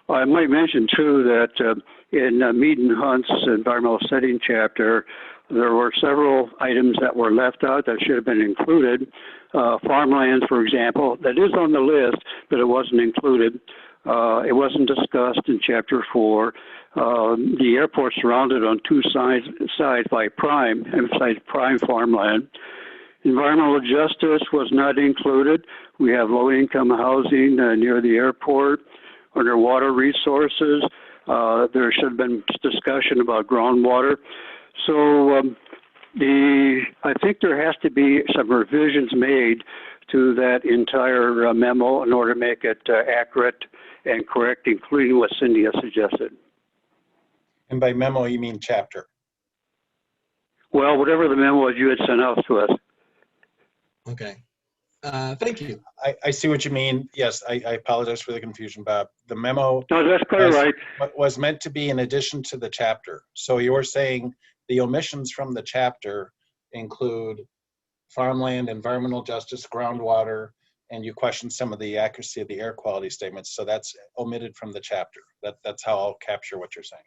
I might mention, too, that in Mead and Hunt's environmental setting chapter, there were several items that were left out that should have been included. Farmlands, for example, that is on the list, but it wasn't included. It wasn't discussed in Chapter 4. The airport surrounded on 2 sides by prime, emphasize prime farmland. Environmental justice was not included. We have low-income housing near the airport. Under water resources, there should have been discussion about groundwater. So I think there has to be some revisions made to that entire memo in order to make it accurate and correct, including what Cindy has suggested. And by memo, you mean chapter? Well, whatever the memo was you had sent out to us. Okay. Thank you. I see what you mean. Yes, I apologize for the confusion, Bob. The memo No, that's quite right. was meant to be in addition to the chapter. So you're saying the omissions from the chapter include farmland, environmental justice, groundwater, and you question some of the accuracy of the air quality statements. So that's omitted from the chapter. That's how I'll capture what you're saying.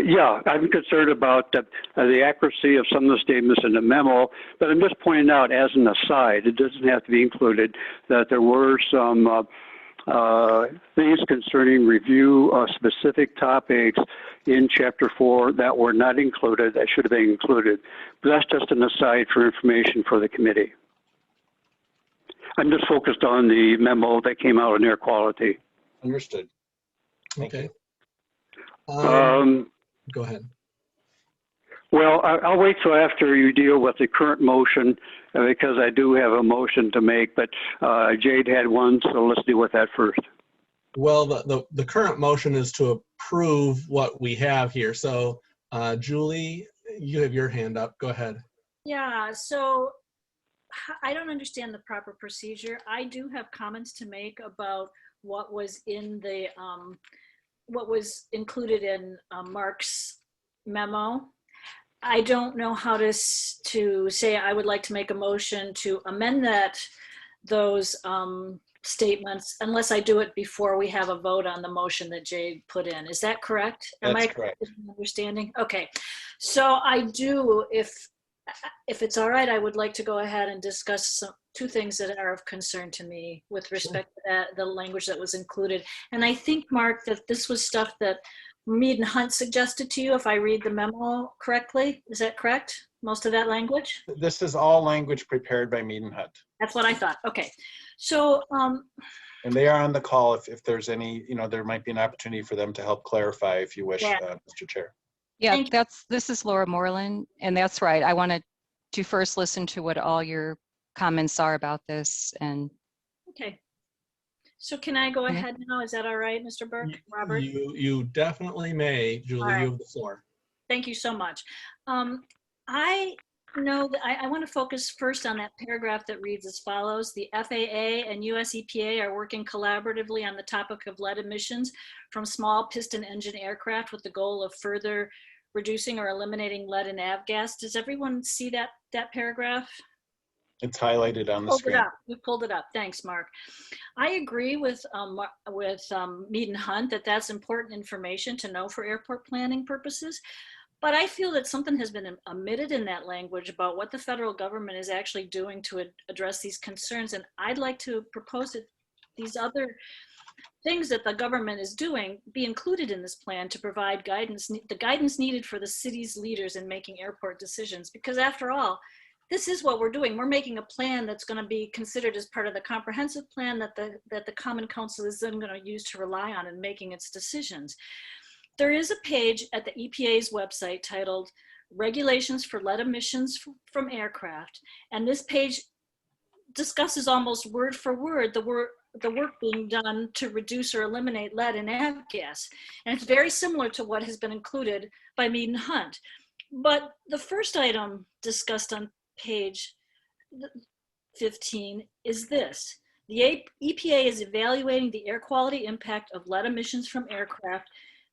Yeah, I'm concerned about the accuracy of some of the statements in the memo, but I'm just pointing out as an aside, it doesn't have to be included, that there were some things concerning review of specific topics in Chapter 4 that were not included, that should have been included. But that's just an aside for information for the committee. I'm just focused on the memo that came out on air quality. Understood. Thank Okay. you. Go ahead. Well, I'll wait till after you deal with the current motion because I do have a motion to make, but Jade had one, so let's deal with that first. Well, the current motion is to approve what we have here. So Julie, you have your hand up. Go ahead. Yeah, so I don't understand the proper procedure. I do have comments to make about what was in the what was included in Mark's memo. I don't know how to say I would like to make a motion to amend those statements unless I do it before we have a vote on the motion that Jade put in. Is that correct? That's Am I correct. understanding? Okay. So I do, if it's all right, I would like to go ahead and discuss 2 things that are of concern to me with respect to the language that was included. And I think, Mark, that this was stuff that Mead and Hunt suggested to you, if I read the memo correctly. Is that correct? Most of that language? This is all language prepared by Mead and Hunt. That's what I thought. Okay. So, and they are on the call if there's any, there might be an opportunity for them to help clarify if you wish, Yeah. Mr. Chair. Yeah, Thank you. this is Laura Moreland, and that's right. I wanted to first listen to what all your comments are about this, and Okay. So can I go Okay. ahead now? Is that all right, Mr. Burke, Robert? You definitely may, All Julie, right. you have the floor. Thank you so much. I know that I want to focus first on that paragraph that reads as follows. The FAA and US EPA are working collaboratively on the topic of lead emissions from small piston engine aircraft with the goal of further reducing or eliminating lead in avgas. Does everyone see that paragraph? It's highlighted on the Pulled it screen. up. You pulled it up. Thanks, Mark. I agree with Mead and Hunt that that's important information to know for airport planning purposes. But I feel that something has been omitted in that language about what the federal government is actually doing to address these concerns. And I'd like to propose that these other things that the government is doing be included in this plan to provide guidance, the guidance needed for the city's leaders in making airport decisions. Because after all, this is what we're doing. We're making a plan that's going to be considered as part of the comprehensive plan that the Common Council is then going to use to rely on in making its decisions. There is a page at the EPA's website titled Regulations for Lead Emissions from Aircraft. And this page discusses almost word for word the work being done to reduce or eliminate lead in avgas. And it's very similar to what has been included by Mead and Hunt. But the first item discussed on page 15 is this. The EPA is evaluating the air quality impact of lead emissions from aircraft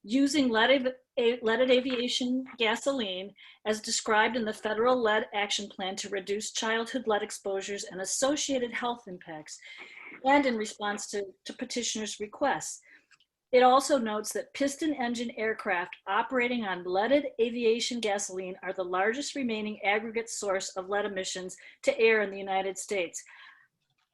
using leaded aviation gasoline as described in the Federal Lead Action Plan to reduce childhood lead exposures and associated health impacts, and in response to petitioners' requests. It also notes that piston engine aircraft operating on leaded aviation gasoline are the largest remaining aggregate source of lead emissions to air in the United States.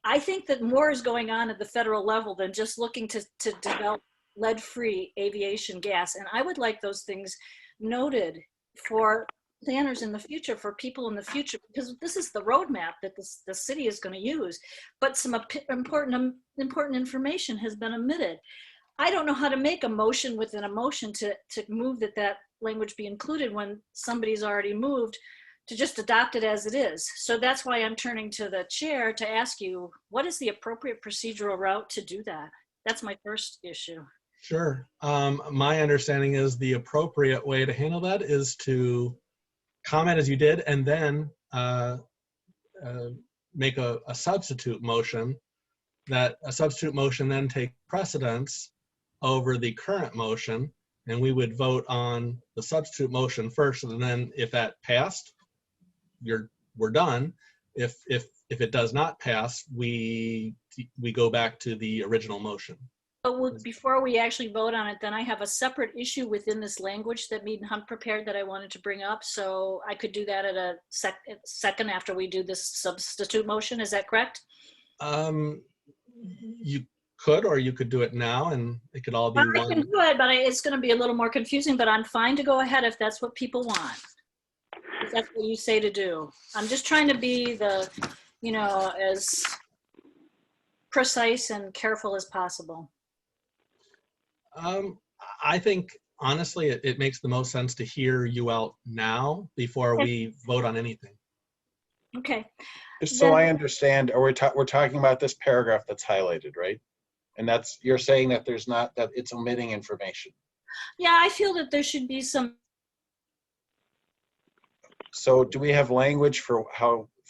I think that more is going on at the federal level than just looking to develop lead-free aviation gas. And I would like those things noted for planners in the future, for people in the future, because this is the roadmap that the city is going to use. But some important information has been omitted. I don't know how to make a motion within a motion to move that language be included when somebody's already moved to just adopt it as it is. So that's why I'm turning to the chair to ask you, what is the appropriate procedural route to do that? That's my first issue. Sure. My understanding is the appropriate way to handle that is to comment as you did and then make a substitute motion. That a substitute motion then take precedence over the current motion, and we would vote on the substitute motion first, and then if that passed, we're done. If it does not pass, we go back to the original motion. But before we actually vote on it, then I have a separate issue within this language that Mead and Hunt prepared that I wanted to bring up. So I could do that at a second after we do this substitute motion. Is that correct? You could, or you could do it now, and it could all be I one. can do it, but it's going to be a little more confusing. But I'm fine to go ahead if that's what people want. If that's what you say to do. I'm just trying to be as precise and careful as possible. I think, honestly, it makes the most sense to hear you out now before we vote on anything. Okay. Just so I understand, we're talking about this paragraph that's highlighted, right? And you're saying that there's not, that it's omitting information. Yeah, I feel that there should be some. So do we have language for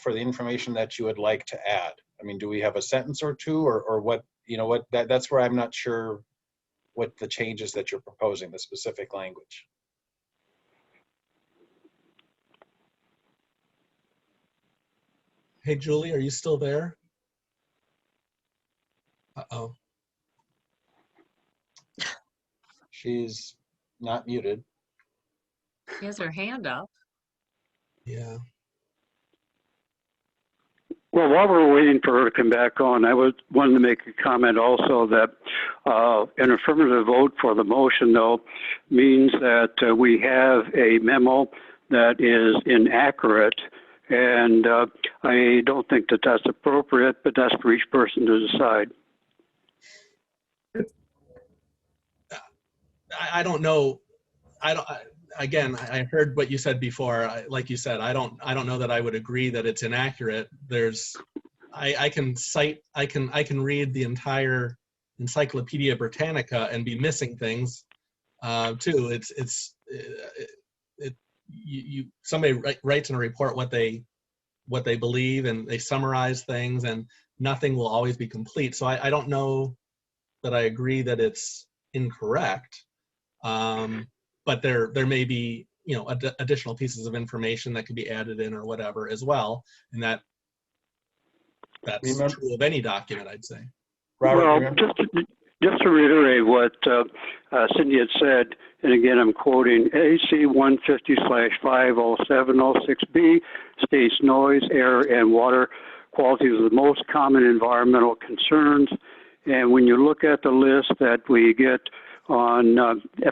the information that you would like to add? I mean, do we have a sentence or two, or what, that's where I'm not sure what the changes that you're proposing, the specific language. Hey, Julie, are you still there? Uh-oh. She's not muted. She has her hand up. Yeah. Well, while we're waiting for her to come back on, I wanted to make a comment also that an affirmative vote for the motion, though, means that we have a memo that is inaccurate, and I don't think that that's appropriate, but that's for each person to decide. I don't know. again, I heard what you said before. Like you said, I don't know that I would agree that it's inaccurate. I can read the entire Encyclopedia Britannica and be missing things too. Somebody writes in a report what they believe, and they summarize things, and nothing will always be complete. So I don't know that I agree that it's incorrect, but there may be, you know, additional pieces of information that could be added in or whatever as well, and that's true of any document, I'd say. Robert, well, just to reiterate what Cindy had said, and again I'm quoting, AC 150/507006B states noise, air, and water quality are the most common environmental concerns. And when you look at the list that we get on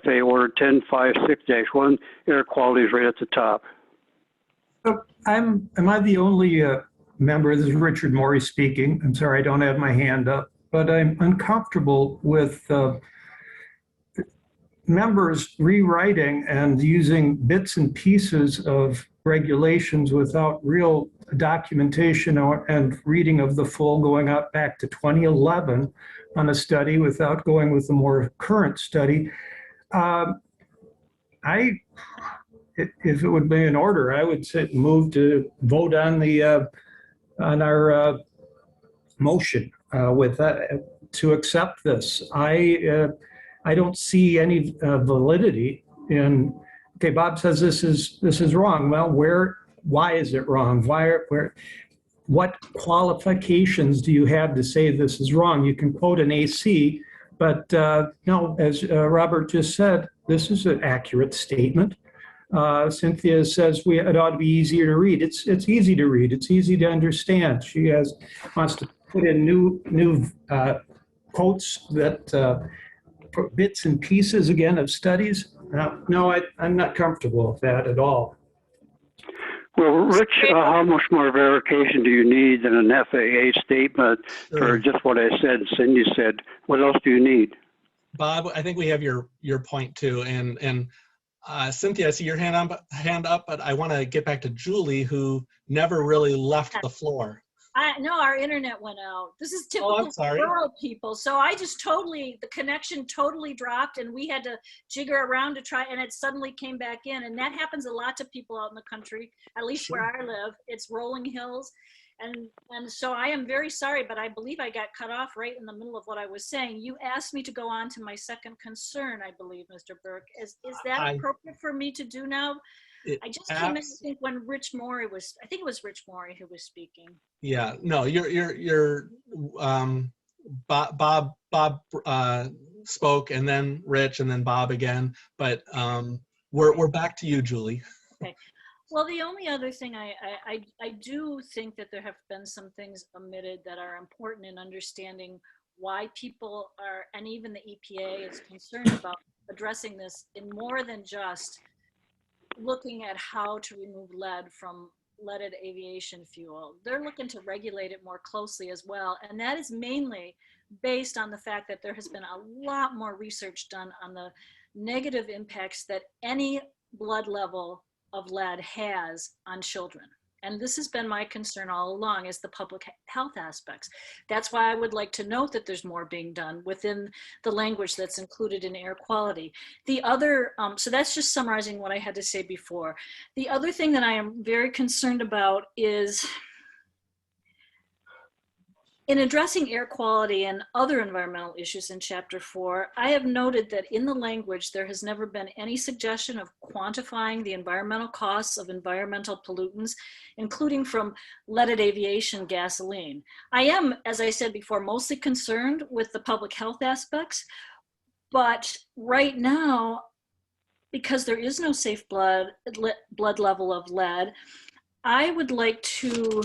FAA Order 1056-1, air quality is right at the top. Am I the only member? This is Richard Morey speaking. I'm sorry I don't have my hand up, but I'm uncomfortable with members rewriting and using bits and pieces of regulations without real documentation and reading of the full, going out back to 2011 on a study without going with a more current study. If it would be in order, I would move to vote on our motion with that to accept this. I don't see any validity in. Okay, Bob says this is wrong. Well, why is it wrong? What qualifications do you have to say this is wrong? You can quote an AC, but no, as Robert just said, this is an accurate statement. Cynthia says it ought to be easier to read. It's easy to read. It's easy to understand. She wants to put in new quotes that bits and pieces again of studies. No, I'm not comfortable with that at all. Well, Rich, how much more verification do you need than an FAA statement for just what I said, Cindy said? What else do you need? Bob, I think we have your point too. And Cynthia, I see your hand up, but I want to get back to Julie, who never really left the floor. No, our internet went out. This is typical rural people. So I just the connection totally dropped, and we had to jigger around to try, and it suddenly came back in. And that happens a lot to people out in the country, at least where I live. It's rolling hills. And so I am very sorry, but I believe I got cut off right in the middle of what I was saying. You asked me to go on to my second concern, I believe, Mr. Burke. Is that appropriate for me to do now? I just came in, I think, when Rich Morey was, I think it was Rich Morey who was speaking. Yeah, no, you're Bob spoke, and then Rich, and then Bob again, but we're back to you, Julie. Okay. Well, the only other thing I do think that there have been some things omitted that are important in understanding why people are, and even the EPA is concerned about addressing this in more than just looking at how to remove lead from leaded aviation fuel. They're looking to regulate it more closely as well. And that is mainly based on the fact that there has been a lot more research done on the negative impacts that any blood level of lead has on children. And this has been my concern all along, is the public health aspects. That's why I would like to note that there's more being done within the language that's included in air quality. The other, so that's just summarizing what I had to say before. The other thing that I am very concerned about is in addressing air quality and other environmental issues in Chapter 4, I have noted that in the language, there has never been any suggestion of quantifying the environmental costs of environmental pollutants, including from leaded aviation gasoline. I am, as I said before, mostly concerned with the public health aspects, but right now, because there is no safe blood level of lead, I would like to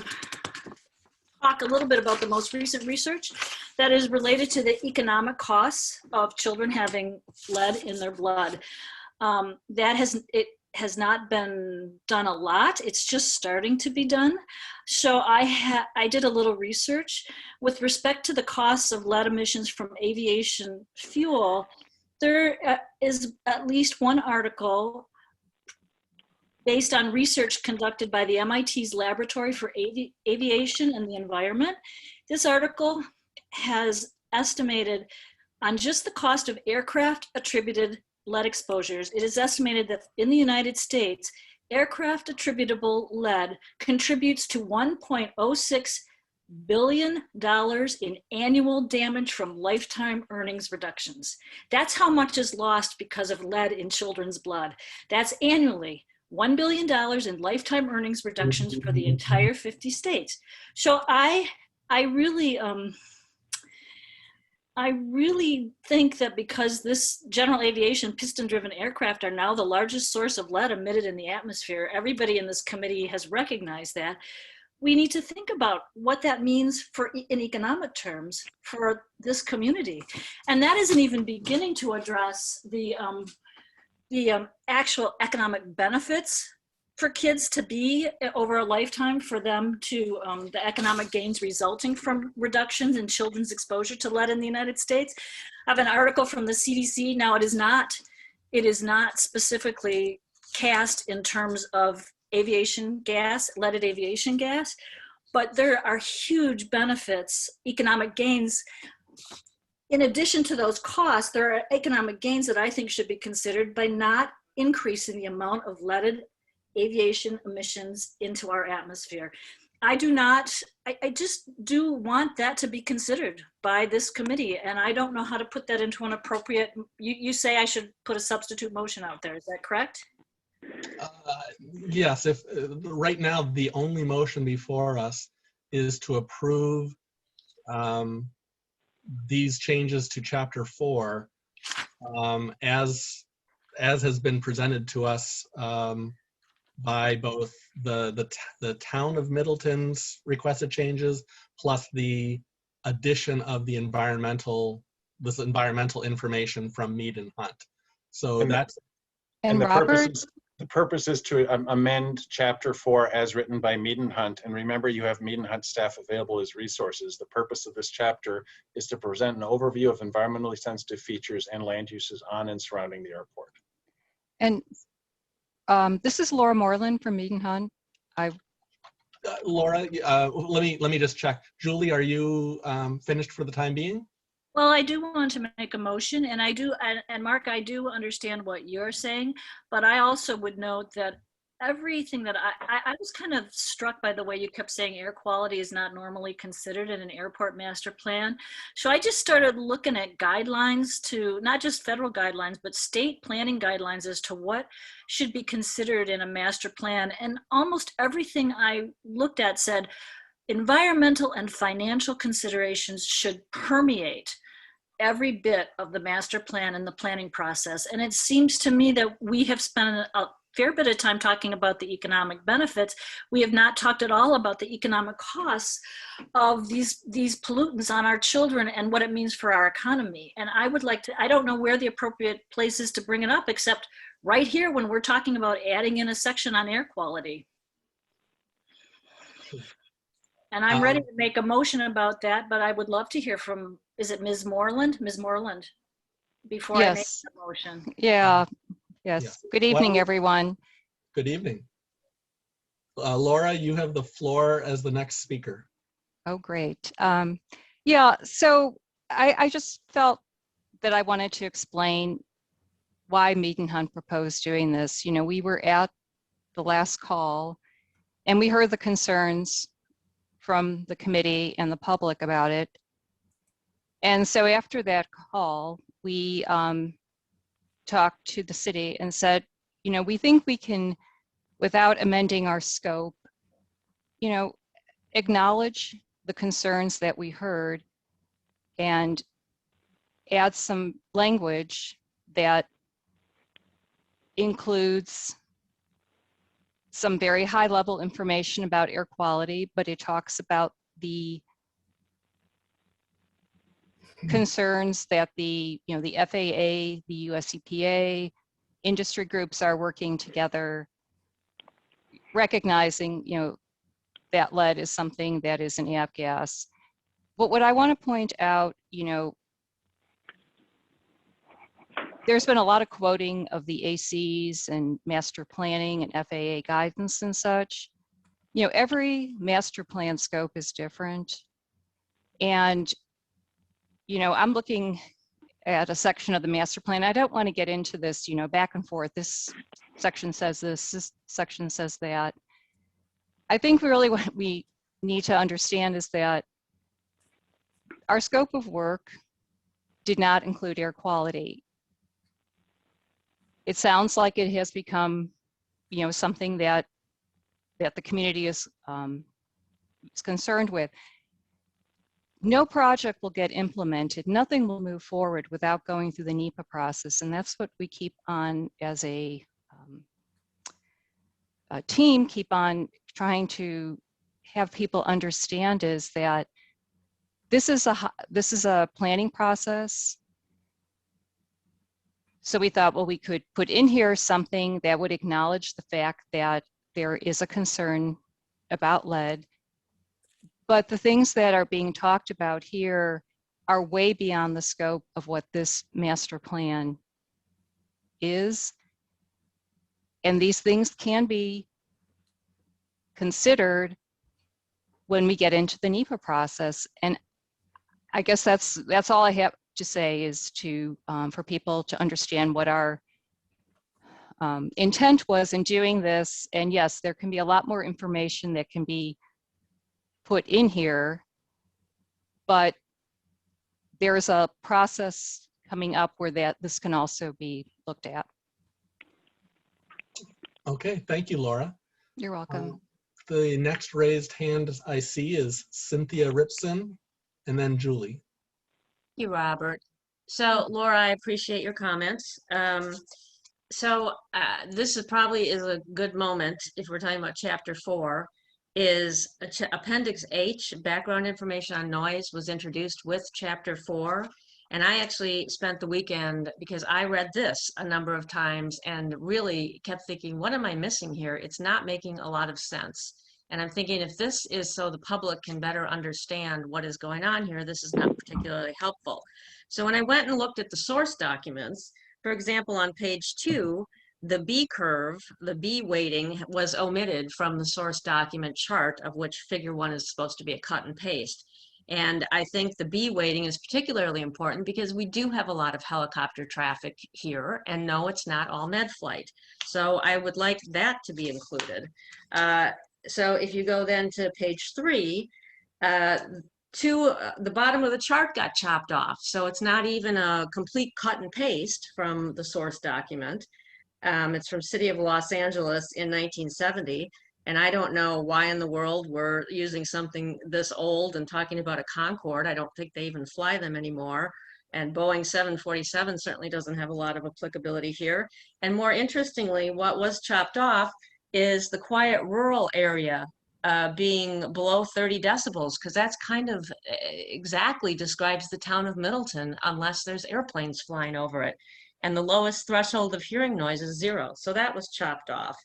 talk a little bit about the most recent research that is related to the economic costs of children having lead in their blood. It has not been done a lot. It's just starting to be done. So I did a little research with respect to the costs of lead emissions from aviation fuel. There is at least one article based on research conducted by the MIT's Laboratory for Aviation and the Environment. This article has estimated on just the cost of aircraft attributed lead exposures. It is estimated that in the United States, aircraft attributable lead contributes to $1.06 billion in annual damage from lifetime earnings reductions. That's how much is lost because of lead in children's blood. That's annually $1 billion in lifetime earnings reductions for the entire 50 states. So I really think that because this general aviation piston-driven aircraft are now the largest source of lead emitted in the atmosphere, everybody in this committee has recognized that. We need to think about what that means in economic terms for this community. And that isn't even beginning to address the actual economic benefits for kids to be over a lifetime, for them to, the economic gains resulting from reductions in children's exposure to lead in the United States. I have an article from the CDC. Now, it is not specifically cast in terms of aviation gas, leaded aviation gas, but there are huge benefits, economic gains. In addition to those costs, there are economic gains that I think should be considered by not increasing the amount of leaded aviation emissions into our atmosphere. I just do want that to be considered by this committee, and I don't know how to put that into an appropriate, you say I should put a substitute motion out there, is that correct? Yes, if right now the only motion before us is to approve these changes to Chapter 4 as has been presented to us by both the town of Middleton's requested changes plus the addition of the environmental information from Mead and Hunt. So that's And the Robert? The purpose is to amend Chapter 4 as written by Mead and Hunt. And remember, you have Mead and Hunt staff available as resources. The purpose of this chapter is to present an overview of environmentally sensitive features and land uses on and surrounding the airport. And this is Laura Moreland from Mead and Hunt. Laura, let me just check. Julie, are you finished for the time being? Well, I do want to make a motion, and and Mark, I do understand what you're saying, but I also would note that everything that I was kind of struck by the way you kept saying air quality is not normally considered in an airport master plan. So I just started looking at guidelines, to not just federal guidelines, but state planning guidelines as to what should be considered in a master plan. And almost everything I looked at said environmental and financial considerations should permeate every bit of the master plan and the planning process. And it seems to me that we have spent a fair bit of time talking about the economic benefits. We have not talked at all about the economic costs of these pollutants on our children and what it means for our economy. And I would like to, I don't know where the appropriate place is to bring it up, except right here when we're talking about adding in a section on air quality. And I'm ready to make a motion about that, but I would love to hear from, is it Ms. Moreland? Ms. Moreland, before I make the motion. Yeah. Yes. Yeah. Good evening, Well, everyone. Good evening. Laura, you have the floor as the next speaker. Oh, great. Yeah, so I just felt that I wanted to explain why Mead and Hunt proposed doing this. You know, we were at the last call and we heard the concerns from the committee and the public about it. And so after that call, we talked to the city and said, you know, we think we can, without amending our scope, you know, acknowledge the concerns that we heard and add some language that includes some very high level information about air quality, but it talks about the concerns that the FAA, the US EPA, industry groups are working together, recognizing, you know, that lead is something that is an avgas. But what I want to point out, you know, there's been a lot of quoting of the ACs and master planning and FAA guidance and such. You know, every master plan scope is different. And, you know, I'm looking at a section of the master plan. I don't want to get into this, you know, back and forth. This section says this section says that. I think really what we need to understand is that our scope of work did not include air quality. It sounds like it has become, you know, something that the community is concerned with. No project will get implemented. Nothing will move forward without going through the NEPA process, and that's what we keep on as a team, keep on trying to have people understand is that this is a planning process. So we thought, well, we could put in here something that would acknowledge the fact that there is a concern about lead, but the things that are being talked about here are way beyond the scope of what this master plan is. And these things can be considered when we get into the NEPA process. And I guess that's all I have to say is to for people to understand what our intent was in doing this. And yes, there can be a lot more information that can be put in here, but there's a process coming up where this can also be looked at. Okay, thank you, Laura. You're welcome. The next raised hand I see is Cynthia Ripson, and then Julie. Thank you, Robert. So Laura, I appreciate your comments. This is probably a good moment if we're talking about chapter 4, is Appendix H, background information on noise, was introduced with chapter 4. And I actually spent the weekend, because I read this a number of times and really kept thinking, what am I missing here? It's not making a lot of sense. And I'm thinking, if this is so the public can better understand what is going on here, this is not particularly helpful. So when I went and looked at the source documents, for example, on page 2, the B curve, the B weighting was omitted from the source document chart, of which figure 1 is supposed to be a cut and paste. And I think the B weighting is particularly important because we do have a lot of helicopter traffic here, and no, it's not all med flight. So I would like that to be included. So if you go then to page 3, the bottom of the chart got chopped off. So it's not even a complete cut and paste from the source document. It's from City of Los Angeles in 1970. And I don't know why in the world we're using something this old and talking about a Concorde. I don't think they even fly them anymore. And Boeing 747 certainly doesn't have a lot of applicability here. And more interestingly, what was chopped off is the quiet rural area being below 30 decibels, because that's kind of exactly describes the town of Middleton, unless there's airplanes flying over it. And the lowest threshold of hearing noise is 0. So that was chopped off.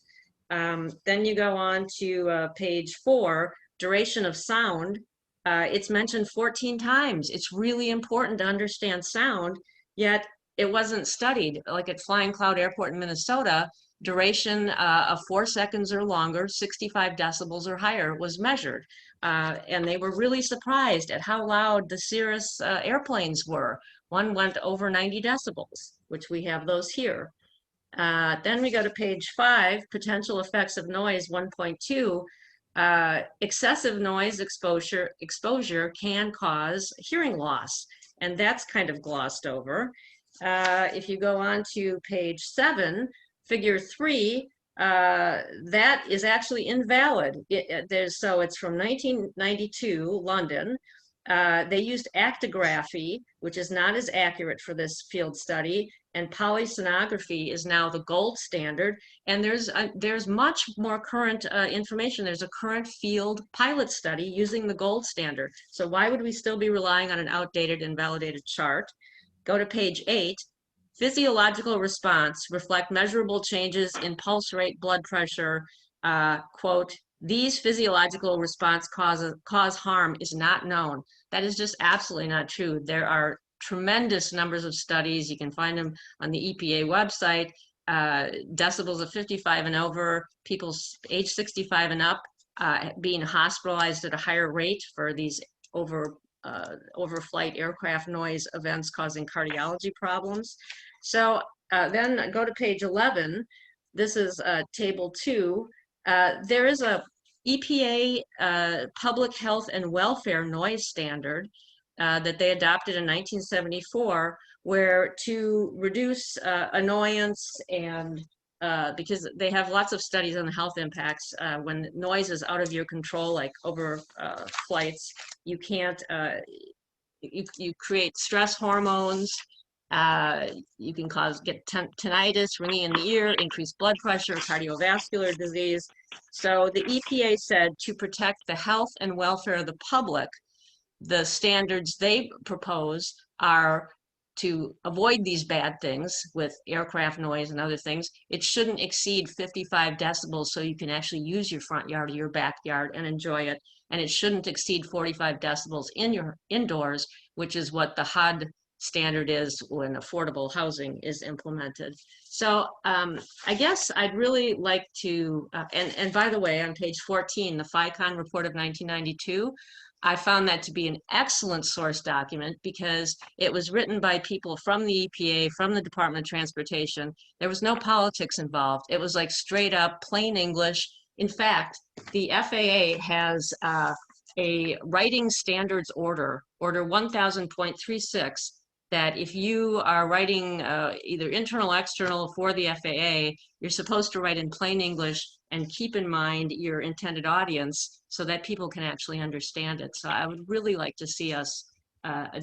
Then you go on to page 4, duration of sound. It's mentioned 14 times. It's really important to understand sound, yet it wasn't studied. Like at Flying Cloud Airport in Minnesota, duration of 4 seconds or longer, 65 decibels or higher was measured. And they were really surprised at how loud the Cirrus airplanes were. One went over 90 decibels, which we have those here. Then we go to page 5, potential effects of noise 1.2. Excessive noise exposure can cause hearing loss, and that's kind of glossed over. If you go on to page 7, figure 3, that is actually invalid. So it's from 1992, London. They used actigraphy, which is not as accurate for this field study, and polysonography is now the gold standard. And there's much more current information. There's a current field pilot study using the gold standard. So why would we still be relying on an outdated, invalidated chart? Go to page 8. Physiological response reflect measurable changes in pulse rate, blood pressure. Quote, these physiological response cause harm is not known. That is just absolutely not true. There are tremendous numbers of studies. You can find them on the EPA website. Decibels of 55 and over, people age 65 and up being hospitalized at a higher rate for these overflight aircraft noise events causing cardiology problems. So then go to page 11. This is table 2. There is a EPA public health and welfare noise standard that they adopted in 1974, where to reduce annoyance and because they have lots of studies on the health impacts. When noise is out of your control, like over flights, you can't, you create stress hormones. You can get tinnitus, ringing in the ear, increased blood pressure, cardiovascular disease. So the EPA said to protect the health and welfare of the public, the standards they propose are to avoid these bad things with aircraft noise and other things. It shouldn't exceed 55 decibels so you can actually use your front yard or your backyard and enjoy it. And it shouldn't exceed 45 decibels in your indoors, which is what the HUD standard is when affordable housing is implemented. So I guess I'd really like to, and by the way, on page 14, the FICON report of 1992, I found that to be an excellent source document because it was written by people from the EPA, from the Department of Transportation. There was no politics involved. It was like straight up plain English. In fact, the FAA has a writing standards order 1000.36, that if you are writing either internal or external for the FAA, you're supposed to write in plain English and keep in mind your intended audience so that people can actually understand it. So I would really like to see us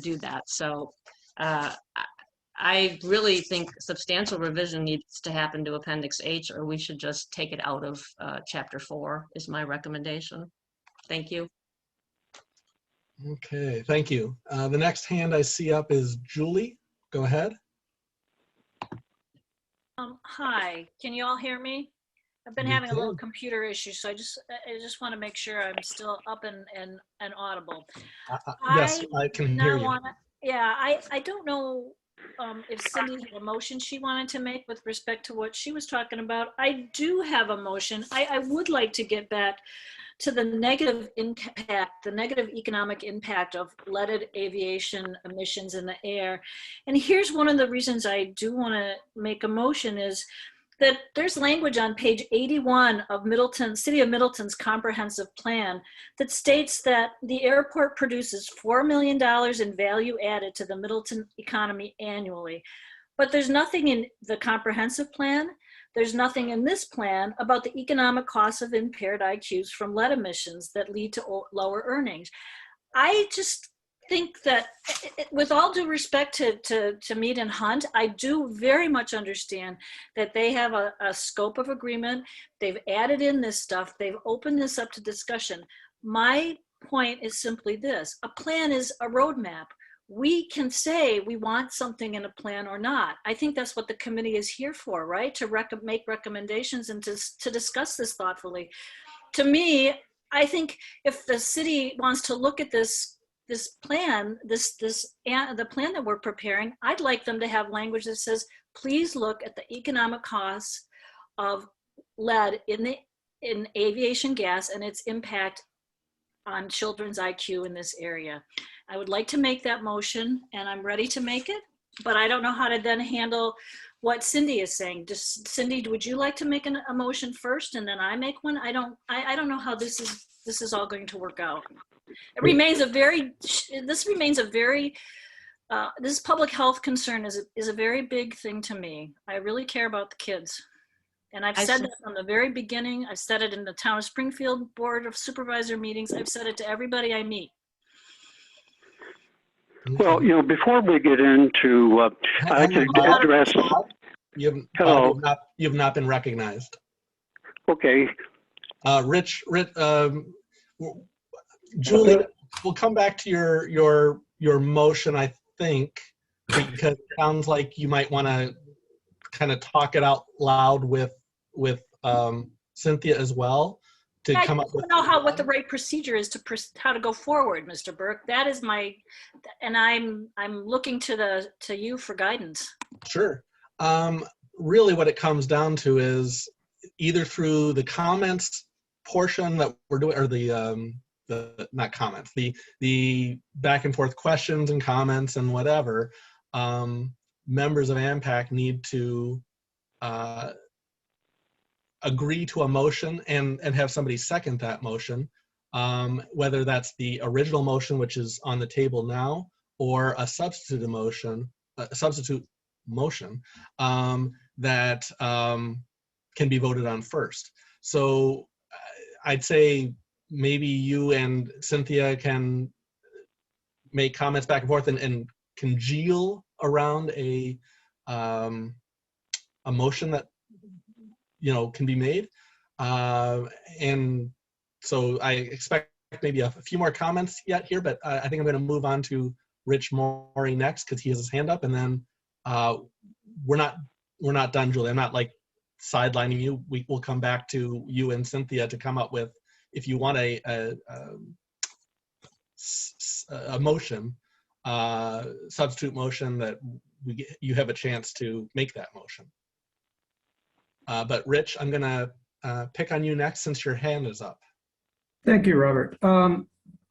do that. So I really think substantial revision needs to happen to Appendix H, or we should just take it out of Chapter 4 is my recommendation. Thank you. Okay, thank you. The next hand I see up is Julie. Go ahead. Hi, can you all hear me? I've been having a little computer issue, so I just want to make sure I'm still up and audible. Yes, I can hear you. Yeah, I don't know if Cindy had a motion she wanted to make with respect to what she was talking about. I do have a motion. I would like to get back to the negative impact, the negative economic impact of leaded aviation emissions in the air. And here's one of the reasons I do want to make a motion is that there's language on page 81 of City of Middleton's comprehensive plan that states that the airport produces $4 million in value added to the Middleton economy annually. But there's nothing in the comprehensive plan, there's nothing in this plan about the economic costs of impaired IQs from lead emissions that lead to lower earnings. I just think that, with all due respect to Mead and Hunt, I do very much understand that they have a scope of agreement. They've added in this stuff. They've opened this up to discussion. My point is simply this: a plan is a roadmap. We can say we want something in a plan or not. I think that's what the committee is here for, right? To make recommendations and to discuss this thoughtfully. To me, I think if the city wants to look at this plan, the plan that we're preparing, I'd like them to have language that says, please look at the economic costs of lead in aviation gas and its impact on children's IQ in this area. I would like to make that motion, and I'm ready to make it, but I don't know how to then handle what Cindy is saying. Just, Cindy, would you like to make a motion first and then I make one? I don't know how this is all going to work out. It remains this public health concern is a very big thing to me. I really care about the kids. And I've said that from the very beginning. I've said it in the Town of Springfield Board of Supervisor meetings. I've said it to everybody I meet. Well, before we get into, I can address. Hello. You've not been recognized. Okay. Rich, Julie, we'll come back to your motion, I think, because it sounds like you might want to kind of talk it out loud with Cynthia as well Yeah, come I up just with. want to know what the right procedure is how to go forward, Mr. Burke. That is and I'm looking to you for guidance. Sure. Really what it comes down to is either through the comments portion that we're doing, or the not comments, the back and forth questions and comments and whatever, members of AMPAC need to agree to a motion and have somebody second that motion, whether that's the original motion, which is on the table now, or a substitute motion, that can be voted on first. So I'd say maybe you and Cynthia can make comments back and forth and congeal around a motion that can be made. And so I expect maybe a few more comments yet here, but I think I'm going to move on to Rich Morey next because he has his hand up, and then we're not done, Julie. I'm not like sidelining you. We'll come back to you and Cynthia to come up with, if you want a motion, substitute motion, that you have a chance to make that motion. But Rich, I'm gonna pick on you next since your hand is up. Thank you, Robert.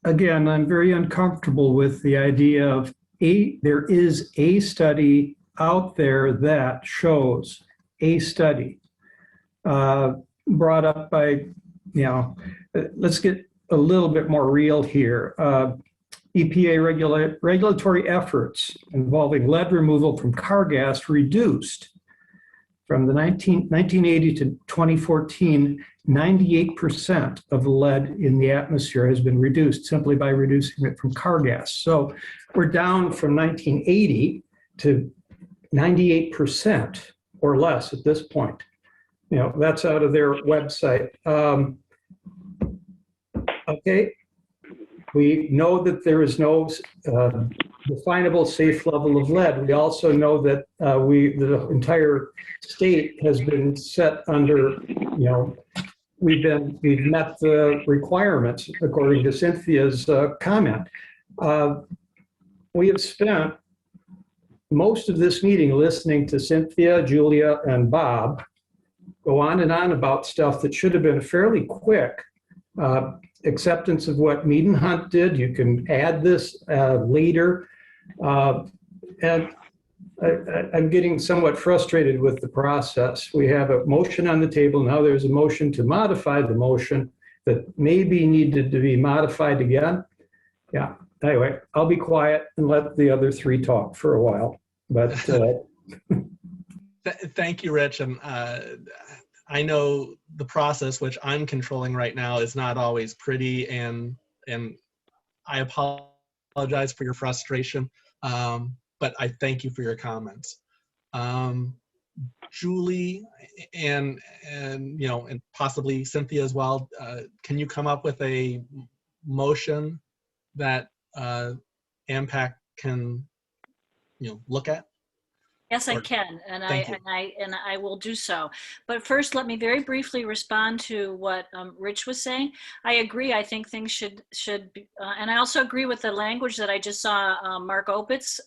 Again, I'm very uncomfortable with the idea of there is a study out there that shows a study brought up by, let's get a little bit more real here. EPA regulatory efforts involving lead removal from car gas reduced from the 1980 to 2014, 98% of the lead in the atmosphere has been reduced simply by reducing it from car gas. So we're down from 1980 to 98% or less at this point. That's out of their website. Okay, we know that there is no definable safe level of lead. We also know that the entire state has been set under, we've met the requirements according to Cynthia's comment. We have spent most of this meeting listening to Cynthia, Julia, and Bob go on and on about stuff that should have been fairly quick. Acceptance of what Mead and Hunt did. You can add this later. And I'm getting somewhat frustrated with the process. We have a motion on the table. Now there's a motion to modify the motion that maybe needed to be modified again. Yeah, anyway, I'll be quiet and let the other three talk for a while. But thank you, Rich. And I know the process, which I'm controlling right now, is not always pretty, and I apologize for your frustration, but I thank you for your comments. Julie and possibly Cynthia as well, can you come up with a motion that AMPAC can look at? Yes, I can, and I will do so. But first, let me very briefly respond to what Rich was saying. I agree. I think things should be, and I also agree with the language that I just saw Mark Opitz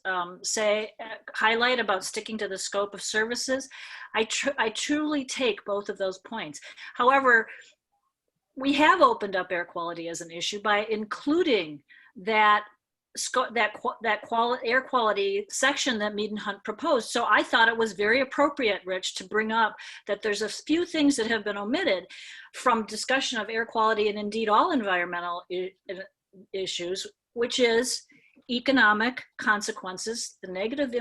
highlight about sticking to the scope of services. I truly take both of those points. However, we have opened up air quality as an issue by including that air quality section that Mead and Hunt proposed. So I thought it was very appropriate, Rich, to bring up that there's a few things that have been omitted from discussion of air quality and indeed all environmental issues, which is economic consequences, the negative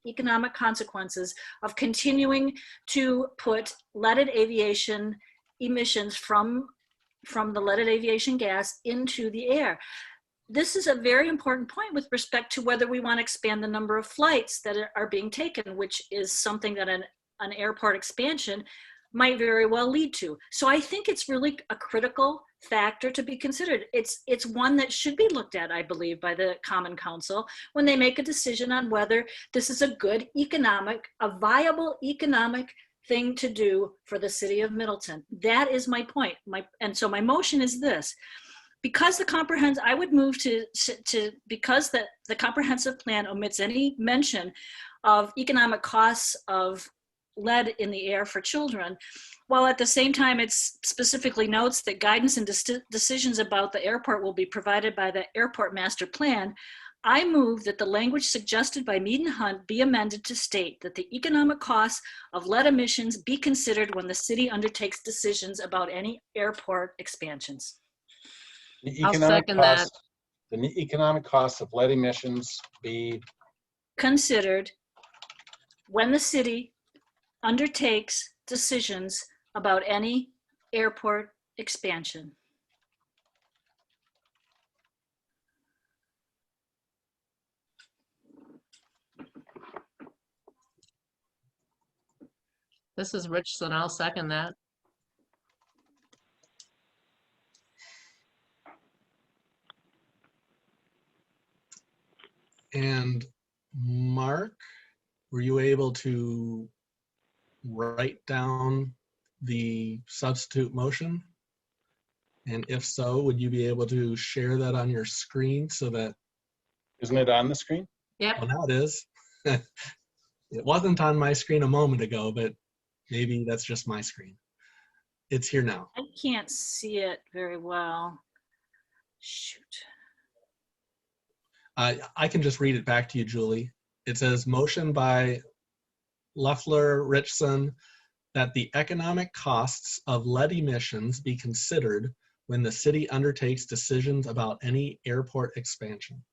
economic consequences of continuing to put leaded aviation emissions from the leaded aviation gas into the air. This is a very important point with respect to whether we want to expand the number of flights that are being taken, which is something that an airport expansion might very well lead to. So I think it's really a critical factor to be considered. It's one that should be looked at, I believe, by the Common Council when they make a decision on whether this is a viable economic thing to do for the city of Middleton. That is my point. And so my motion is this. Because I would move because the comprehensive plan omits any mention of economic costs of lead in the air for children, while at the same time it specifically notes that guidance and decisions about the airport will be provided by the airport master plan. I move that the language suggested by Mead and Hunt be amended to state that the economic costs of lead emissions be considered when the city undertakes decisions about any airport expansions. I'll second that. The economic costs of lead emissions be considered when the city undertakes decisions about any airport expansion. This is Richardson. I'll second that. And Mark, were you able to write down the substitute motion? And if so, would you be able to share that on your screen so that... Isn't it on the screen? Yep. Well, now it is. It wasn't on my screen a moment ago, but maybe that's just my screen. It's here now. I can't see it very well. Shoot. I can just read it back to you, Julie. It says, motion by Loeffler Richson that the economic costs of lead emissions be considered when the city undertakes decisions about any airport expansion.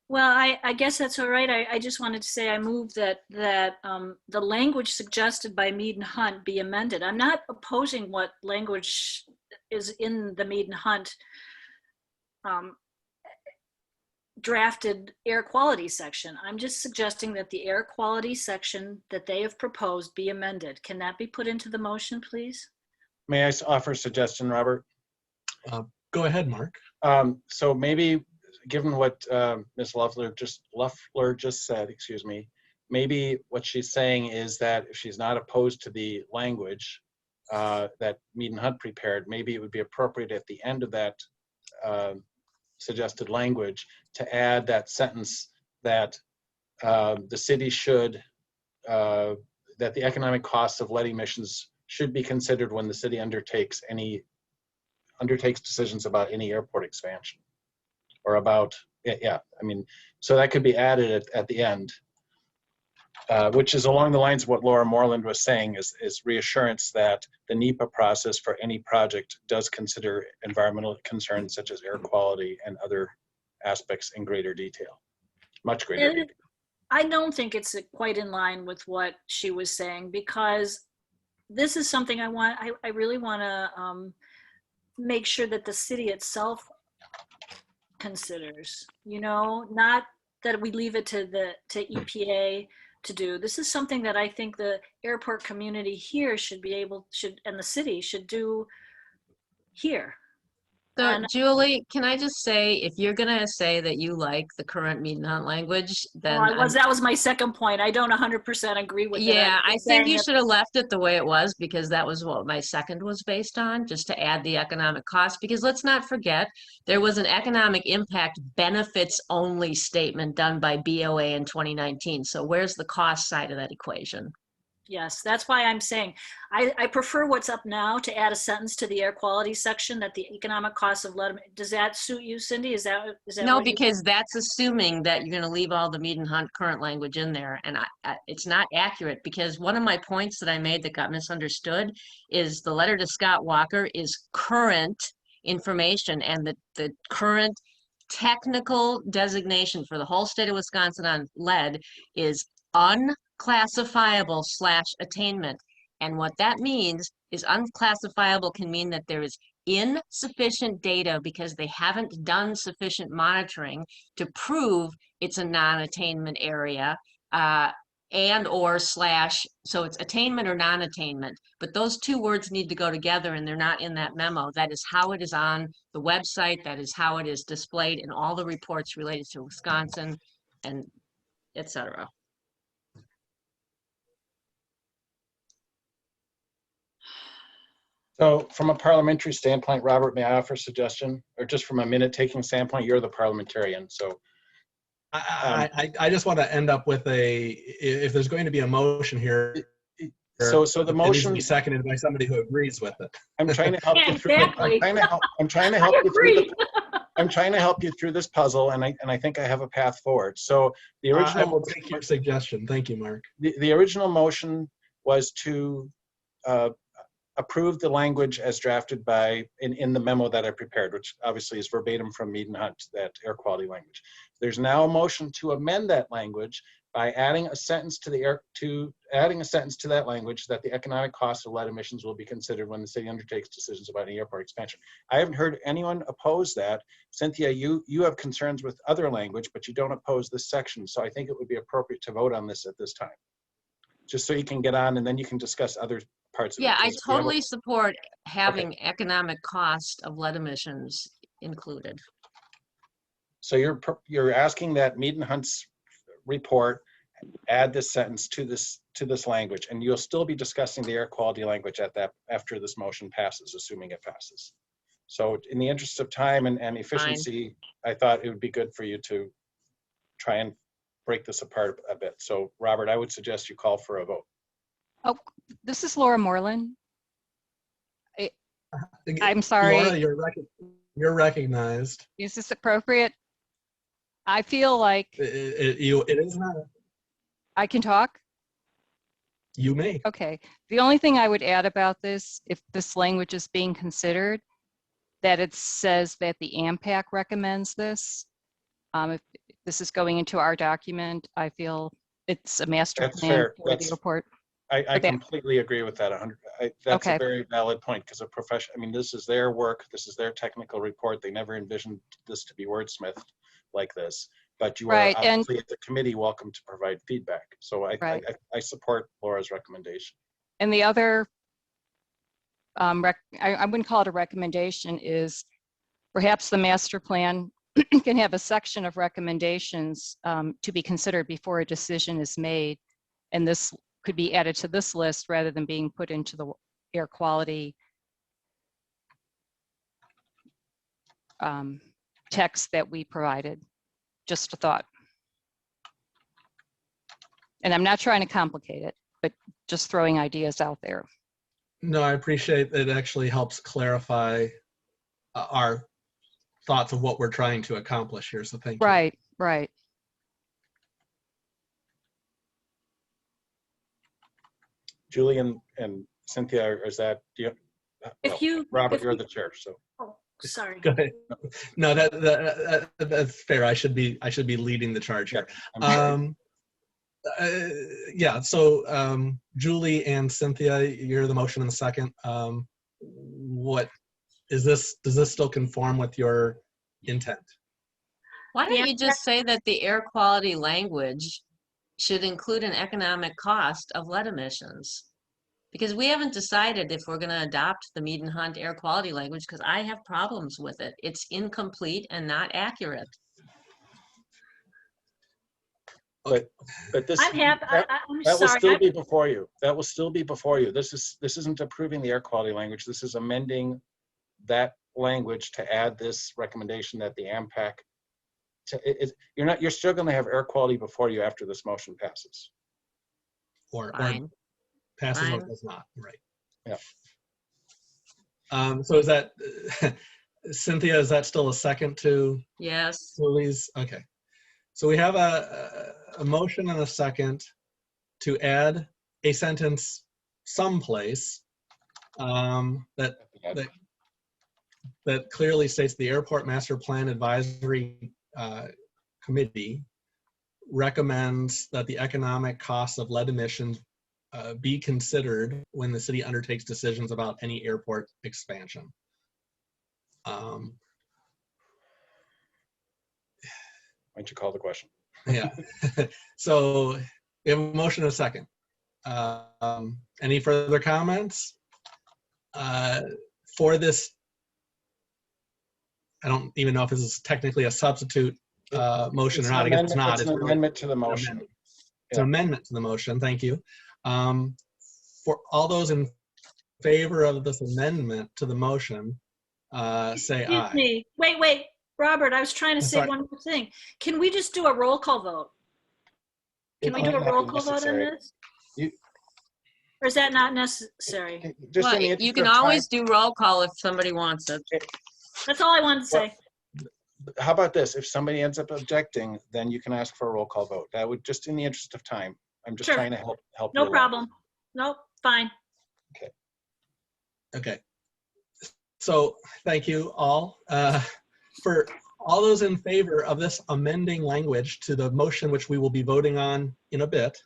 Well, I guess that's all right. I just wanted to say I move that the language suggested by Mead and Hunt be amended. I'm not opposing what language is in the Mead and Hunt drafted air quality section. I'm just suggesting that the air quality section that they have proposed be amended. Can that be put into the motion, please? May I offer a suggestion, Robert? Go ahead, Mark. So maybe, given what Ms. Loeffler just said, maybe what she's saying is that if she's not opposed to the language that Mead and Hunt prepared, maybe it would be appropriate at the end of that suggested language to add that sentence that the city should, that the economic costs of lead emissions should be considered when the city undertakes decisions about any airport expansion, or about, yeah, I mean, so that could be added at the end, which is along the lines of what Laura Moreland was saying, is reassurance that the NEPA process for any project does consider environmental concerns such as air quality and other aspects in greater detail, much greater detail. I don't think it's quite in line with what she was saying, because this is something I really want to make sure that the city itself considers, not that we leave it to EPA to do. This is something that I think the airport community here and the city should do here. So Julie, can I just say, if you're gonna say that you like the current Mead and Hunt language, then that was my second point. I don't 100% agree with that. Yeah, I think you should have left it the way it was, because that was what my second was based on, just to add the economic cost. Because let's not forget, there was an economic impact benefits only statement done by BOA in 2019. So where's the cost side of that equation? Yes, that's why I'm saying I prefer what's up now to add a sentence to the air quality section that the economic costs of lead. Does that suit you, Cindy? Is that no? Because that's assuming that you're going to leave all the Mead and Hunt current language in there, and it's not accurate. Because one of my points that I made that got misunderstood is the letter to Scott Walker is current information, and the current technical designation for the whole state of Wisconsin on lead is unclassifiable / attainment. And what that means is unclassifiable can mean that there is insufficient data because they haven't done sufficient monitoring to prove it's a non-attainment area, and or / so it's attainment or non-attainment. But those two words need to go together, and they're not in that memo. That is how it is on the website. That is how it is displayed in all the reports related to Wisconsin, and etc. So from a parliamentary standpoint, Robert, may I offer a suggestion? Or just from a minute-taking standpoint, you're the parliamentarian, so. I just want to end up with if there's going to be a motion here, So the it needs to motion, be seconded by somebody who agrees with it. I'm trying to help Yeah, you through. exactly. I'm trying to help I you through agree. I'm trying to help you through this puzzle, and I think I have a path forward. So the I original will take your suggestion. Thank you, Mark. the original motion was to approve the language as drafted in the memo that I prepared, which obviously is verbatim from Mead and Hunt, that air quality language. There's now a motion to amend that language by adding a sentence to that language that the economic cost of lead emissions will be considered when the city undertakes decisions about any airport expansion. I haven't heard anyone oppose that. Cynthia, you have concerns with other language, but you don't oppose this section. So I think it would be appropriate to vote on this at this time, just so you can get on and then you can discuss other parts of it. Yeah, I 'Cause we have a- totally support having economic cost of lead emissions included. So you're asking that Mead and Hunt's report add this sentence to this language, and you'll still be discussing the air quality language after this motion passes, assuming it passes. So in the interest of time and efficiency, I thought it would be good for you to try and break this apart a bit. So Robert, I would suggest you call for a vote. Oh, this is Laura Moreland. I'm sorry. Laura, you're recognized. Is this appropriate? I feel like It is not. I can talk. You may. Okay. The only thing I would add about this, if this language is being considered, that it says that the AMPAC recommends this. If this is going into our document, I feel it's a master That's plan fair. for the airport. I completely agree with that. That's Okay. a very valid point, because a profession, I mean, this is their work, this is their technical report. They never envisioned this to be wordsmithed like this, but you are Right, and- obviously at the committee welcome to provide feedback. So Right. I support Laura's recommendation. And the other, I wouldn't call it a recommendation, is perhaps the master plan can have a section of recommendations to be considered before a decision is made. And this could be added to this list rather than being put into the air quality text that we provided. Just a thought. And I'm not trying to complicate it, but just throwing ideas out there. No, I appreciate that. It actually helps clarify our thoughts of what we're trying to accomplish here. So thank you. Right, right. Julie and Cynthia, is that, Robert, you're the chair, so. Oh, sorry. Go ahead. No, that's fair. I should be leading the charge here. I'm sorry. Yeah. So Julie and Cynthia, you're the motion in the second. What is this? Does this still conform with your intent? Why don't you just say that the air quality language should include an economic cost of lead emissions? Because we haven't decided if we're going to adopt the Mead and Hunt air quality language, because I have problems with it. It's incomplete and not accurate. But this, I'm happy. I'm that will sorry. still be before you. That will still be before you. This isn't approving the air quality language. This is amending that language to add this recommendation that the AMPAC. You're still going to have air quality before you after this motion passes. Or Fine. passes or Fine. does not, right? Yeah. So is that Cynthia? Is that still a second to Yes. Julie's? Okay. So we have a motion and a second to add a sentence someplace that clearly states the Airport Master Plan Advisory Committee recommends that the economic costs of lead emissions be considered when the city undertakes decisions about any airport expansion. Why don't you call the question? Yeah. So we have a motion and a second. Any further comments? For this, I don't even know if this is technically a substitute motion or not. I guess it's not. It's an amendment to the motion. It's an amendment to the motion. Thank you. For all those in favor of this amendment to the motion, say Excuse aye. me. Wait, Robert, I was trying to I'm say sorry. one more thing. Can we just do a roll call vote? Can we do a might not roll be call vote on necessary. this? You- Or is that not necessary? Just Well, in the you interest can of time, always do roll call if somebody wants it. That's all I wanted to say. how about this? If somebody ends up objecting, then you can ask for a roll call vote. That would, just in the interest of time. I'm just Sure. trying to help you No along. problem. Nope, fine. Okay. So thank you all. For all those in favor of this amending language to the motion, which we will be voting on in a bit,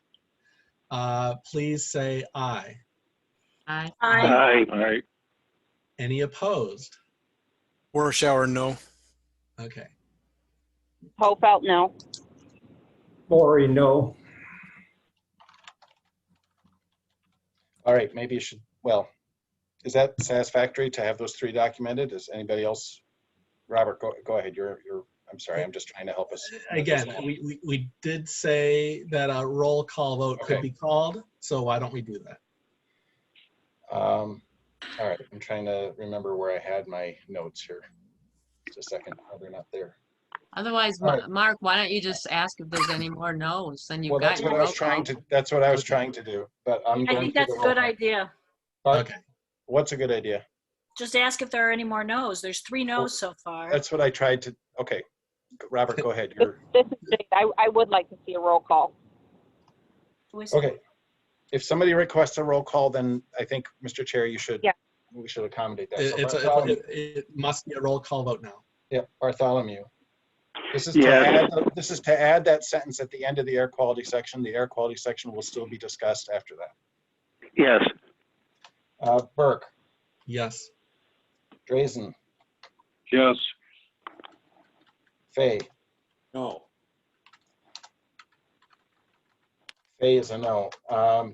please say aye. Aye. Aye. Aye. Any opposed? Horshower, no. Okay. Hopefelt, no. Lori, no. All right, maybe you should, well, is that satisfactory to have those three documented? Is anybody else? Robert, go ahead. I'm sorry, I'm just trying to help us. Again, we did say that a roll call vote could Okay. be called, so why don't we do that? All right, I'm trying to remember where I had my notes here. Just a second. Oh, they're not there. Otherwise, All right. Mark, why don't you just ask if there's any more no's? Then you've Well, got that's your what I roll was trying call. to, that's what I was trying to do, but I'm I going think through that's the a good roll call. idea. But Okay. what's a good idea? Just ask if there are any more no's. There's 3 no's so far. That's what I tried to, okay. Robert, go ahead. This is Jade. I would like to see a roll call. Who is it? Okay. If somebody requests a roll call, then I think, Mr. Chair, we should accommodate that. So It must be a roll call vote now. Yeah, Bartholomew. This is Yes. to add that sentence at the end of the air quality section. The air quality section will still be discussed after that. Yes. Burke, Yes. Drazen, Yes. Fay. No. Fay is a no.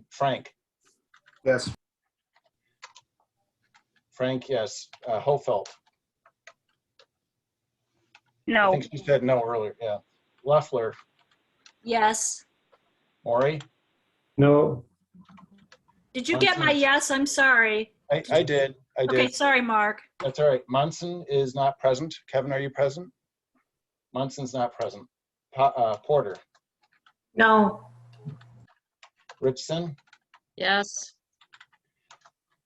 Frank. Yes. Frank, yes. Hofelt. I No. think she said no earlier. Yeah. Loeffler. Yes. Maury. No. Did you get my yes? I'm sorry. I did. Okay, sorry, Mark. That's all right. Munson is not present. Kevin, are you present? Munson's not present. Porter. No. Richardson. Yes.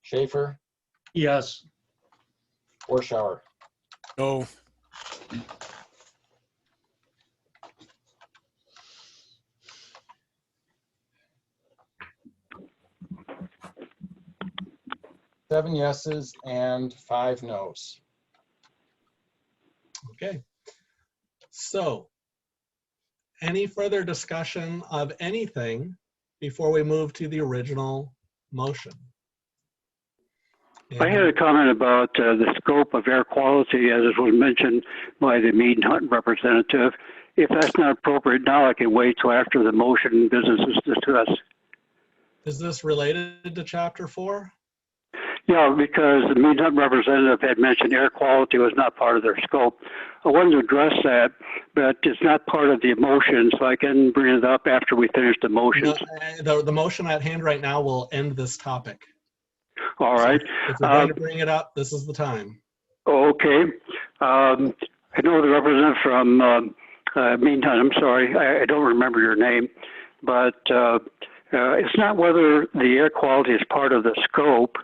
Schaefer. Yes. Horshower. No. Seven yeses and 5 noes. Okay. So, any further discussion of anything before we move to the original motion? I had a comment about the scope of air quality as it was mentioned by the Mead and Hunt representative. If that's not appropriate now, I can wait till after the motion business is discussed. Is this related to chapter 4? Yeah, because the Mead and Hunt representative had mentioned air quality was not part of their scope. I wanted to address that, but it's not part of the motion, so I can bring it up after we finish the motions. No, the motion at hand right now will end this topic. All right. If you're going to bring it up, this is the time. Okay. I know the representative from Mead and Hunt. I'm sorry, I don't remember your name, but it's not whether the air quality is part of the scope.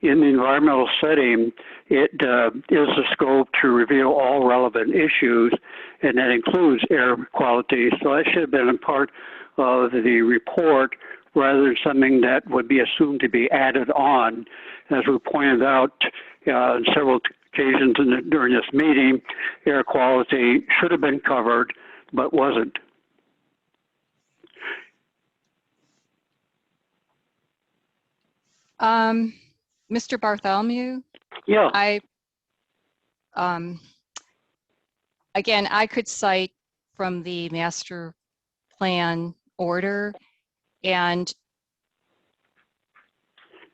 In the environmental setting, it is the scope to review all relevant issues, and that includes air quality. So that should have been a part of the report rather than something that would be assumed to be added on. As we pointed out on several occasions during this meeting, air quality should have been covered, but wasn't. Mr. Bartholomew, Yeah. Again, I could cite from the master plan order, and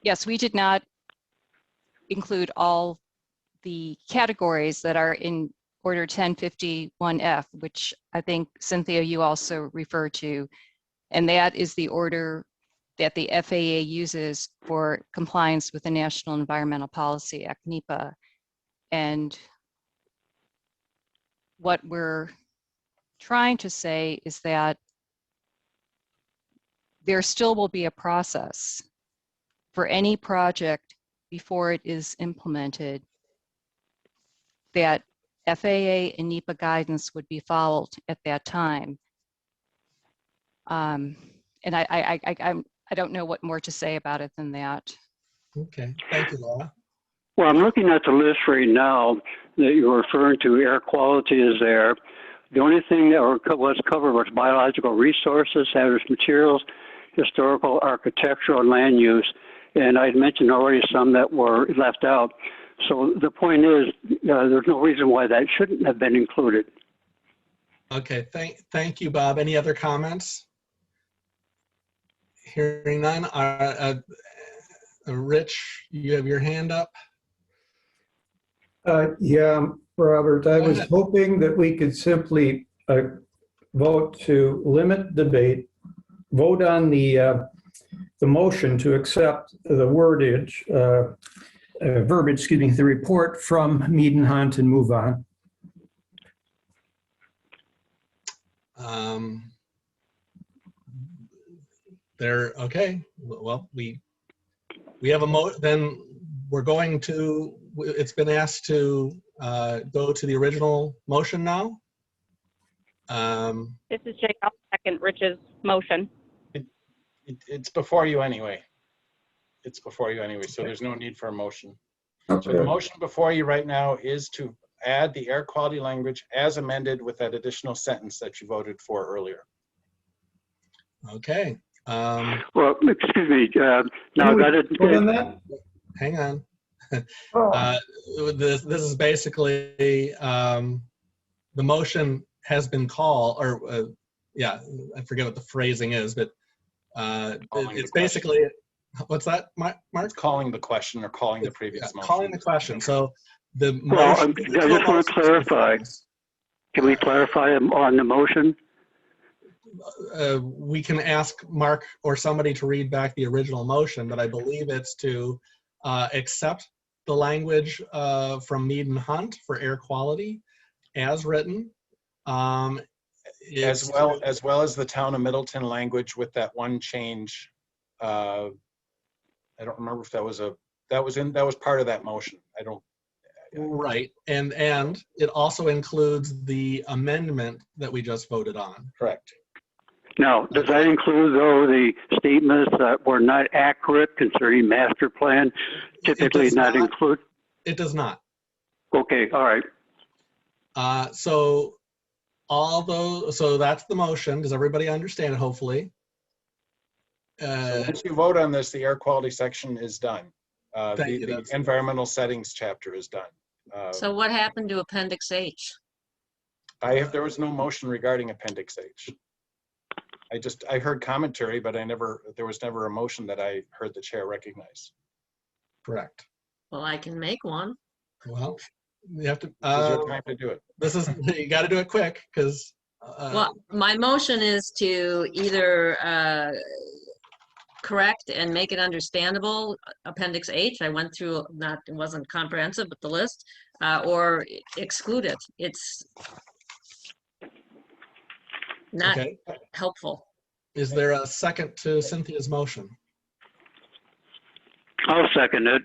yes, we did not include all the categories that are in order 1051F, which I think, Cynthia, you also refer to, and that is the order that the FAA uses for compliance with the National Environmental Policy Act, NEPA. And what we're trying to say is that there still will be a process for any project before it is implemented, that FAA and NEPA guidance would be followed at that time. And I don't know what more to say about it than that. Okay, thank you, Laura. Well, I'm looking at the list right now that you're referring to. Air quality is there. The only thing that was covered was biological resources, hazardous materials, historical, architectural, and land use. And I'd mentioned already some that were left out. So the point is, there's no reason why that shouldn't have been included. Okay, thank you, Bob. Any other comments? Hearing none. Rich, you have your hand up. Yeah, Robert, I Go was ahead. hoping that we could simply vote to limit debate, vote on the motion to accept the wordage, verbiage, excuse me, the report from Mead and Hunt and move on. Okay. Well, we have a then we're going to, it's been asked to go to the original motion now. This is Jake. I'll second Rich's motion. It's before you anyway. It's before you anyway, so there's no need for a motion. Okay. So the motion before you right now is to add the air quality language as amended with that additional sentence that you voted for earlier. Okay. Well, excuse me. Now Vote on that? Hang on. Oh. This is basically the motion has been called, or yeah, I forget what the phrasing is, but it's basically, what's that, Mark? It's calling the question or calling the previous motion. Calling the question. So the Well, motion, I just want to clarify. Can we clarify on the motion? We can ask Mark or somebody to read back the original motion, but I believe it's to accept the language from Mead and Hunt for air quality as written. As well as the town of Middleton language with that one change. I don't remember if that was part of that motion. I don't. Right, and it also includes the amendment that we just voted on. Correct. Now, does that include, though, the statements that were not accurate concerning master plan? Typically not include? It does not. Okay, all right. So that's the motion. Does everybody understand it, hopefully? So once you vote on this, the air quality section is done. The environmental settings chapter is done. So what happened to Appendix H? There was no motion regarding Appendix H. I heard commentary, but there was never a motion that I heard the chair recognize. Correct. Well, I can make one. Well, you have to. This is your time to do it. You got to do it quick because. Well, my motion is to either correct and make it understandable, Appendix H. I went through, it wasn't comprehensive, but the list, or exclude it. It's not helpful. Is there a second to Cynthia's motion? I'll second it.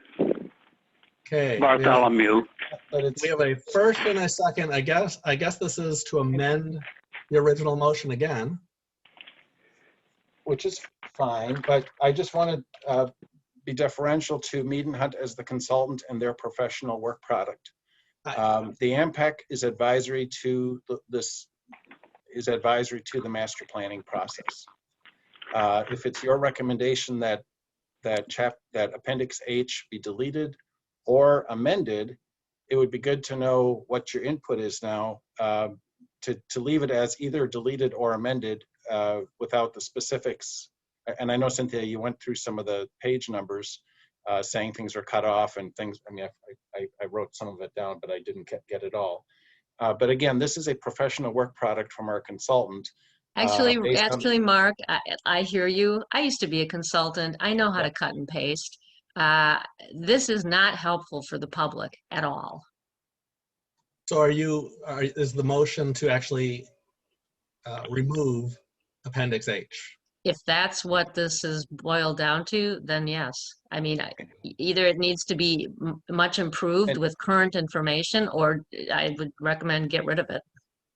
Okay. Bartholomew. We have a first and a second. I guess this is to amend the original motion again. Which is fine, but I just want to be deferential to Mead and Hunt as the consultant and their professional work product. The AMPEC is advisory to the master planning process. If it's your recommendation that Appendix H be deleted or amended, it would be good to know what your input is now to leave it as either deleted or amended without the specifics. And I know, Cynthia, you went through some of the page numbers saying things are cut off and things. I mean, I wrote some of it down, but I didn't get it all. But again, this is a professional work product from our consultant. Actually, based on- actually, Mark, I hear you. I used to be a consultant. I know how to cut and paste. This is not helpful for the public at all. So is the motion to actually remove Appendix H? If that's what this is boiled down to, then yes. I mean, either it needs to be much improved with current information, or I would recommend get rid of it.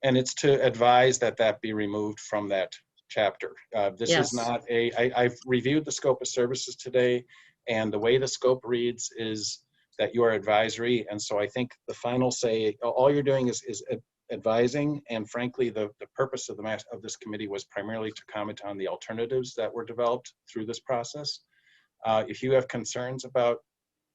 And it's to advise that that be removed from that chapter. This Yes. is not I've reviewed the scope of services today, and the way the scope reads is that you are advisory. And so I think the final say, all you're doing is advising. And frankly, the purpose of this committee was primarily to comment on the alternatives that were developed through this process. If you have concerns about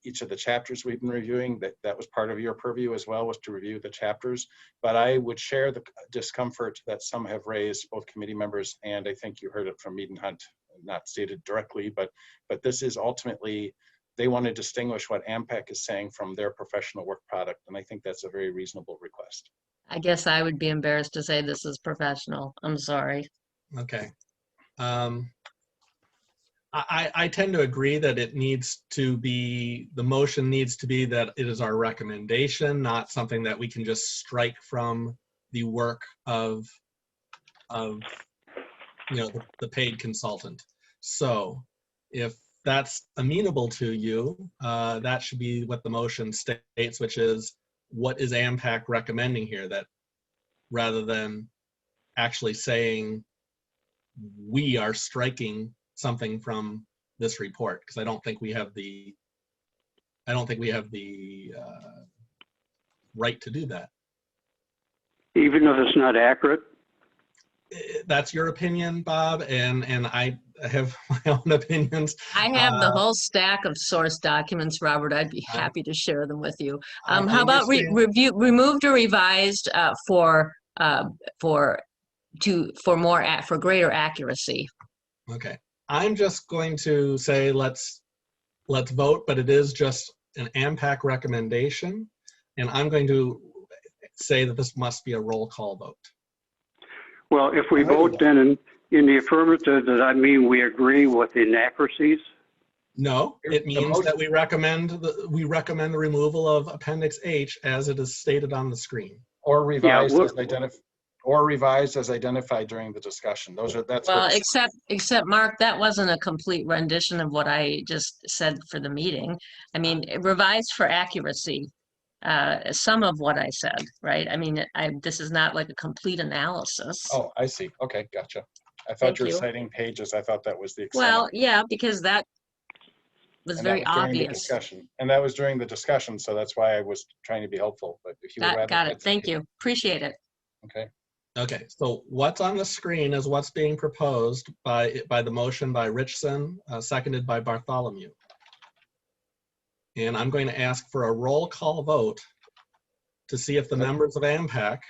each of the chapters we've been reviewing, that was part of your purview as well, was to review the chapters. But I would share the discomfort that some have raised, both committee members, and I think you heard it from Mead and Hunt, not stated directly, but this is ultimately, they want to distinguish what AMPAC is saying from their professional work product. And I think that's a very reasonable request. I guess I would be embarrassed to say this is professional. I'm sorry. Okay. I tend to agree that it needs to be, the motion needs to be that it is our recommendation, not something that we can just strike from the work of the paid consultant. So if that's amenable to you, that should be what the motion states, which is, what is AMPAC recommending here? That rather than actually saying we are striking something from this report, because I don't think we have the right to do that. Even if it's not accurate? That's your opinion, Bob, and I have my own opinions. I have the whole stack of source documents, Robert. I'd be happy to share them with you. How about removed or revised for greater accuracy? Okay, I'm just going to say let's vote, but it is just an AMPAC recommendation, and I'm going to say that this must be a roll call vote. Well, if we vote then in the affirmative, does that mean we agree with inaccuracies? No, it means that we recommend the removal of Appendix H as it is stated on the screen. Or revised as identified during the discussion. Except Mark, that wasn't a complete rendition of what I just said for the meeting. I mean, revised for accuracy. Some of what I said, right? I mean, this is not like a complete analysis. Oh, I see. Okay, gotcha. I thought you were citing pages. I thought that was the extent. Well, yeah, because that was very obvious. Discussion. And that was during the discussion, so that's why I was trying to be helpful. But if you would rather, got it. Thank you. Appreciate it. Okay. Okay, so what's on the screen is what's being proposed by the motion by Richson, seconded by Bartholomew. And I'm going to ask for a roll call vote to see if the members of AMPAC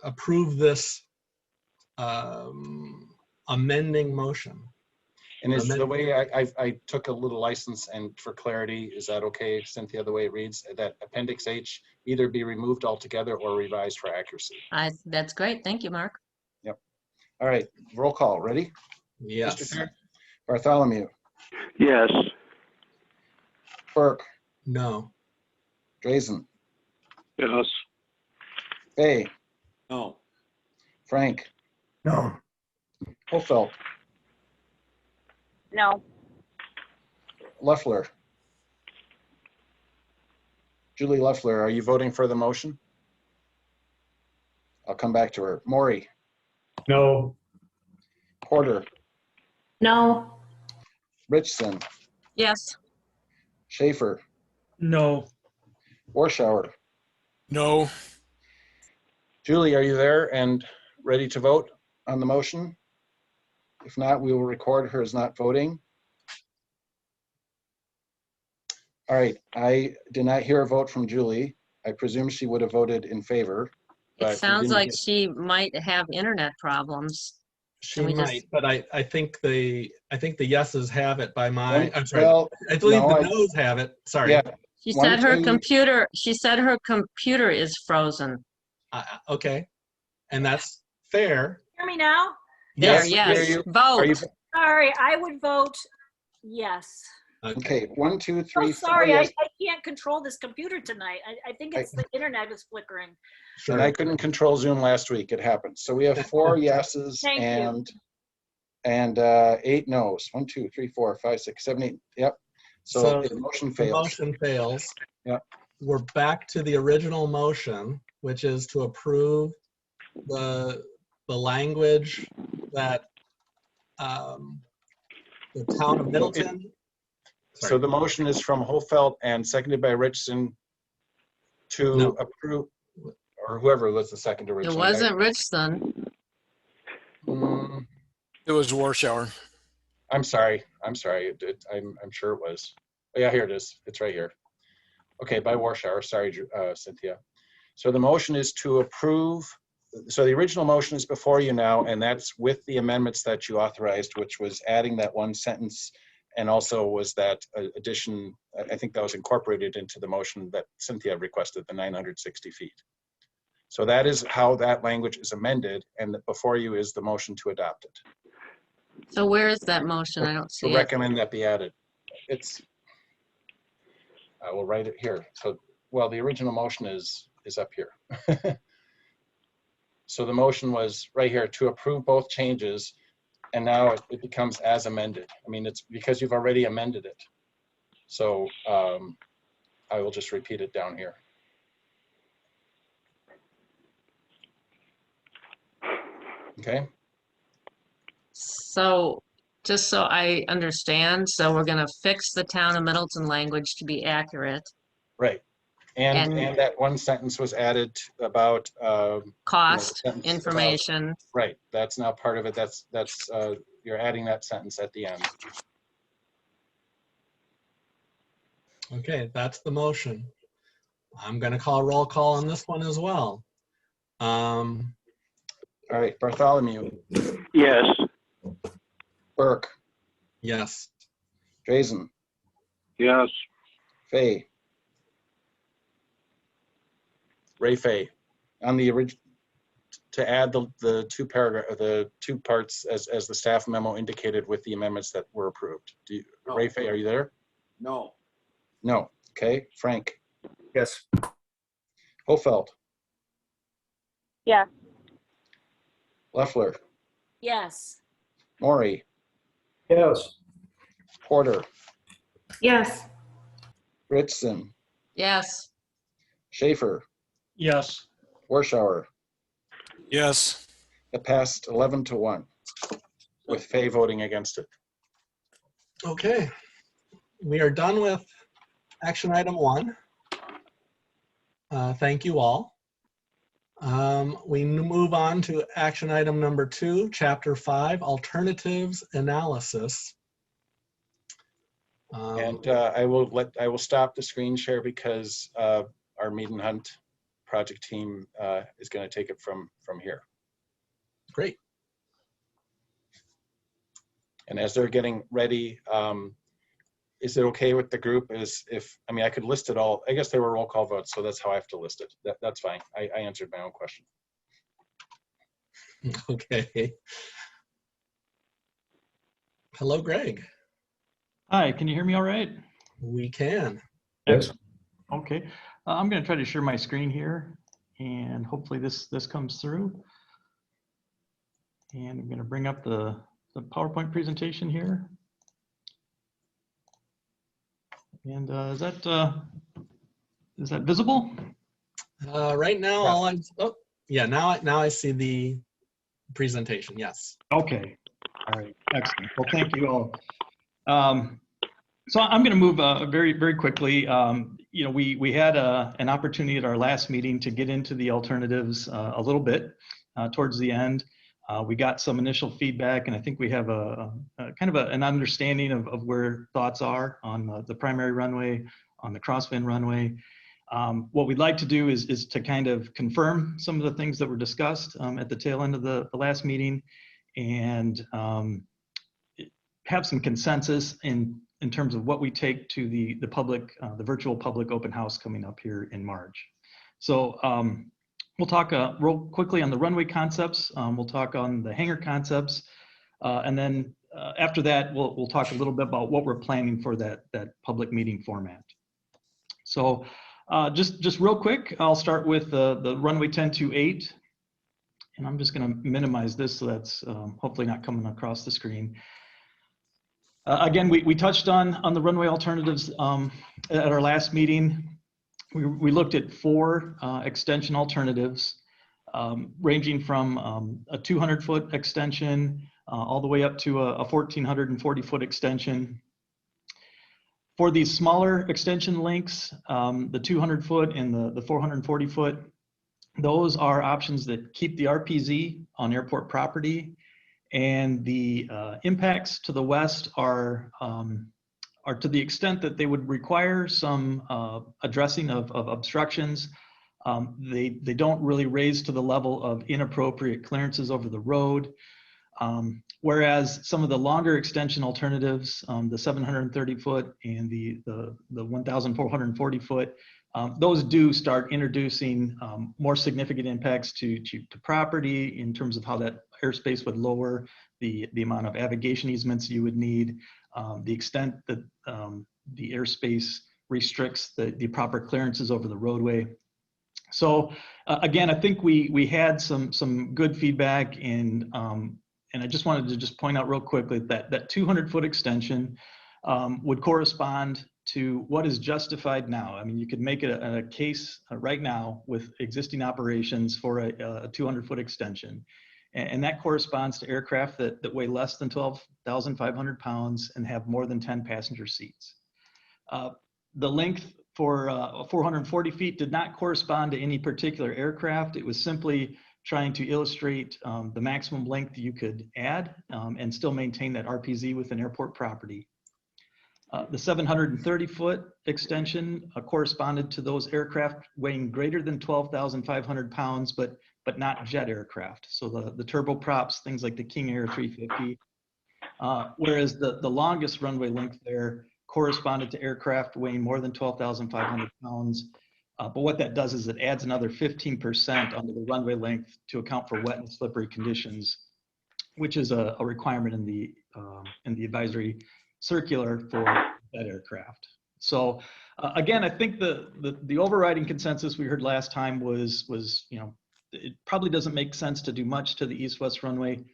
approve this amending motion. And is the way I took a little license, and for clarity, is that okay, Cynthia, the way it reads, that Appendix H either be removed altogether or revised for accuracy? That's great. Thank you, Mark. Yep. All right, roll call. Ready? Yes. Mr. Chair? Bartholomew. Yes. Burke. No. Drazen. Yes. Fay. No. Frank. No. Hofeld. No. Loeffler. Julie Loeffler, are you voting for the motion? I'll come back to her. Maury. No. Porter. No. Richson. Yes. Schaefer. No. Warschauer. No. Julie, are you there and ready to vote on the motion? If not, we will record her as not voting. All right, I did not hear a vote from Julie. I presume she would have voted in favor. It sounds like she might have internet problems. She might, but I think the yeses have it by my. I'm sorry. Well, I believe the noes have it. Sorry. Yeah. She said her computer is frozen. Okay, and that's fair. Hear me now? There, Yes. Hear yes. you. Vote. Are you, Sorry, I would vote yes. okay, 1, 2, 3, Oh, 4 sorry, yes. I can't control this computer tonight. I think it's the internet is flickering. And I couldn't control Zoom last week. It happened. So we have 4 yeses Thank you. and 8 no's. 1, 2, 3, 4, 5, 6, 7, 8. Yep. So the motion The fails. motion fails. Yep. We're back to the original motion, which is to approve the language that the town of Middleton. So the motion is from Hofeld and seconded by Richardson to approve, or whoever was the second It originally. wasn't Richardson. It was Warschauer. I'm sorry. I'm sure it was. Oh, yeah, here it is. It's right here. Okay, by Warschauer. Sorry, Cynthia. So the motion is to approve. So the original motion is before you now, and that's with the amendments that you authorized, which was adding that one sentence, and also was that addition. I think that was incorporated into the motion that Cynthia requested, the 960 feet. So that is how that language is amended, and before you is the motion to adopt it. So where is that motion? I don't see To it. recommend that be added. I will write it here. So, well, the original motion is up here. So the motion was right here to approve both changes, and now it becomes as amended. I mean, it's because you've already amended it. So I will just repeat it down here. Okay. So just so I understand, so we're going to fix the town of Middleton language to be accurate. Right. And And- that one sentence was added about Cost, the sentence information. about, right. That's now part of it. That's you're adding that sentence at the end. Okay, that's the motion. I'm going to call roll call on this one as well. All right, Bartholomew. Yes. Burke. Yes. Drazen. Yes. Fay. Ray Fay. On the original, to add the two parts as the staff memo indicated with the amendments that were approved. Ray Fay, are you there? No. No. Okay. Frank. Yes. Hofeld. Yeah. Leffler. Yes. Maury. Yes. Porter. Yes. Richardson. Yes. Schaefer. Yes. Warschauer. Yes. It passed 11-1 with Fay voting against it. Okay. We are done with action item 1. Thank you all. We move on to action item number 2, chapter 5, alternatives analysis. And I will stop the screen share because our Mead and Hunt project team is going to take it from here. Great. And as they're getting ready, is it okay with the group? I mean, I could list it all. I guess they were roll call votes, so that's how I have to list it. That's fine. I answered my own question. Okay. Hello, Greg. Hi, can you hear me all right? We can. Yes. Okay, I'm going to try to share my screen here, and hopefully this comes through. And I'm going to bring up the PowerPoint presentation here. And is that visible? Right now, now I see the presentation. Yes. Okay. All right. Excellent. Well, thank you all. So I'm going to move very, very quickly. We had an opportunity at our last meeting to get into the alternatives a little bit towards the end. We got some initial feedback, and I think we have a kind of an understanding of where thoughts are on the primary runway, on the crosswind runway. What we'd like to do is to kind of confirm some of the things that were discussed at the tail end of the last meeting, and have some consensus in terms of what we take to the public, the virtual public open house coming up here in March. So We'll talk real quickly on the runway concepts. We'll talk on the hangar concepts. And then after that, we'll talk a little bit about what we're planning for that public meeting format. So just real quick, I'll start with the runway 10-8. And I'm just going to minimize this so that's hopefully not coming across the screen. Again, we touched on the runway alternatives at our last meeting. We looked at 4 extension alternatives, ranging from a 200-foot extension all the way up to a 1,440-foot extension. For these smaller extension lengths, the 200-foot and the 440-foot, those are options that keep the RPZ on airport property, and the impacts to the west are to the extent that they would require some addressing of obstructions. They don't really raise to the level of inappropriate clearances over the road. Whereas some of the longer extension alternatives, the 730-foot and the 1,440-foot, those do start introducing more significant impacts to property in terms of how that airspace would lower the amount of navigation easements you would need, the extent that the airspace restricts the proper clearances over the roadway. So again, I think we had some good feedback, and I just wanted to just point out real quickly that 200-foot extension would correspond to what is justified now. I mean, you could make a case right now with existing operations for a 200-foot extension. And that corresponds to aircraft that weigh less than 12,500 pounds and have more than 10 passenger seats. The length for 440 feet did not correspond to any particular aircraft. It was simply trying to illustrate the maximum length you could add and still maintain that RPZ within airport property. The 730-foot extension corresponded to those aircraft weighing greater than 12,500 pounds, but not jet aircraft. So the turboprops, things like the King Air 350, whereas the longest runway length there corresponded to aircraft weighing more than 12,500 pounds. But what that does is it adds another 15% onto the runway length to account for wet and slippery conditions, which is a requirement in the advisory circular for that aircraft. So again, I think the overriding consensus we heard last time was it probably doesn't make sense to do much to the east-west runway.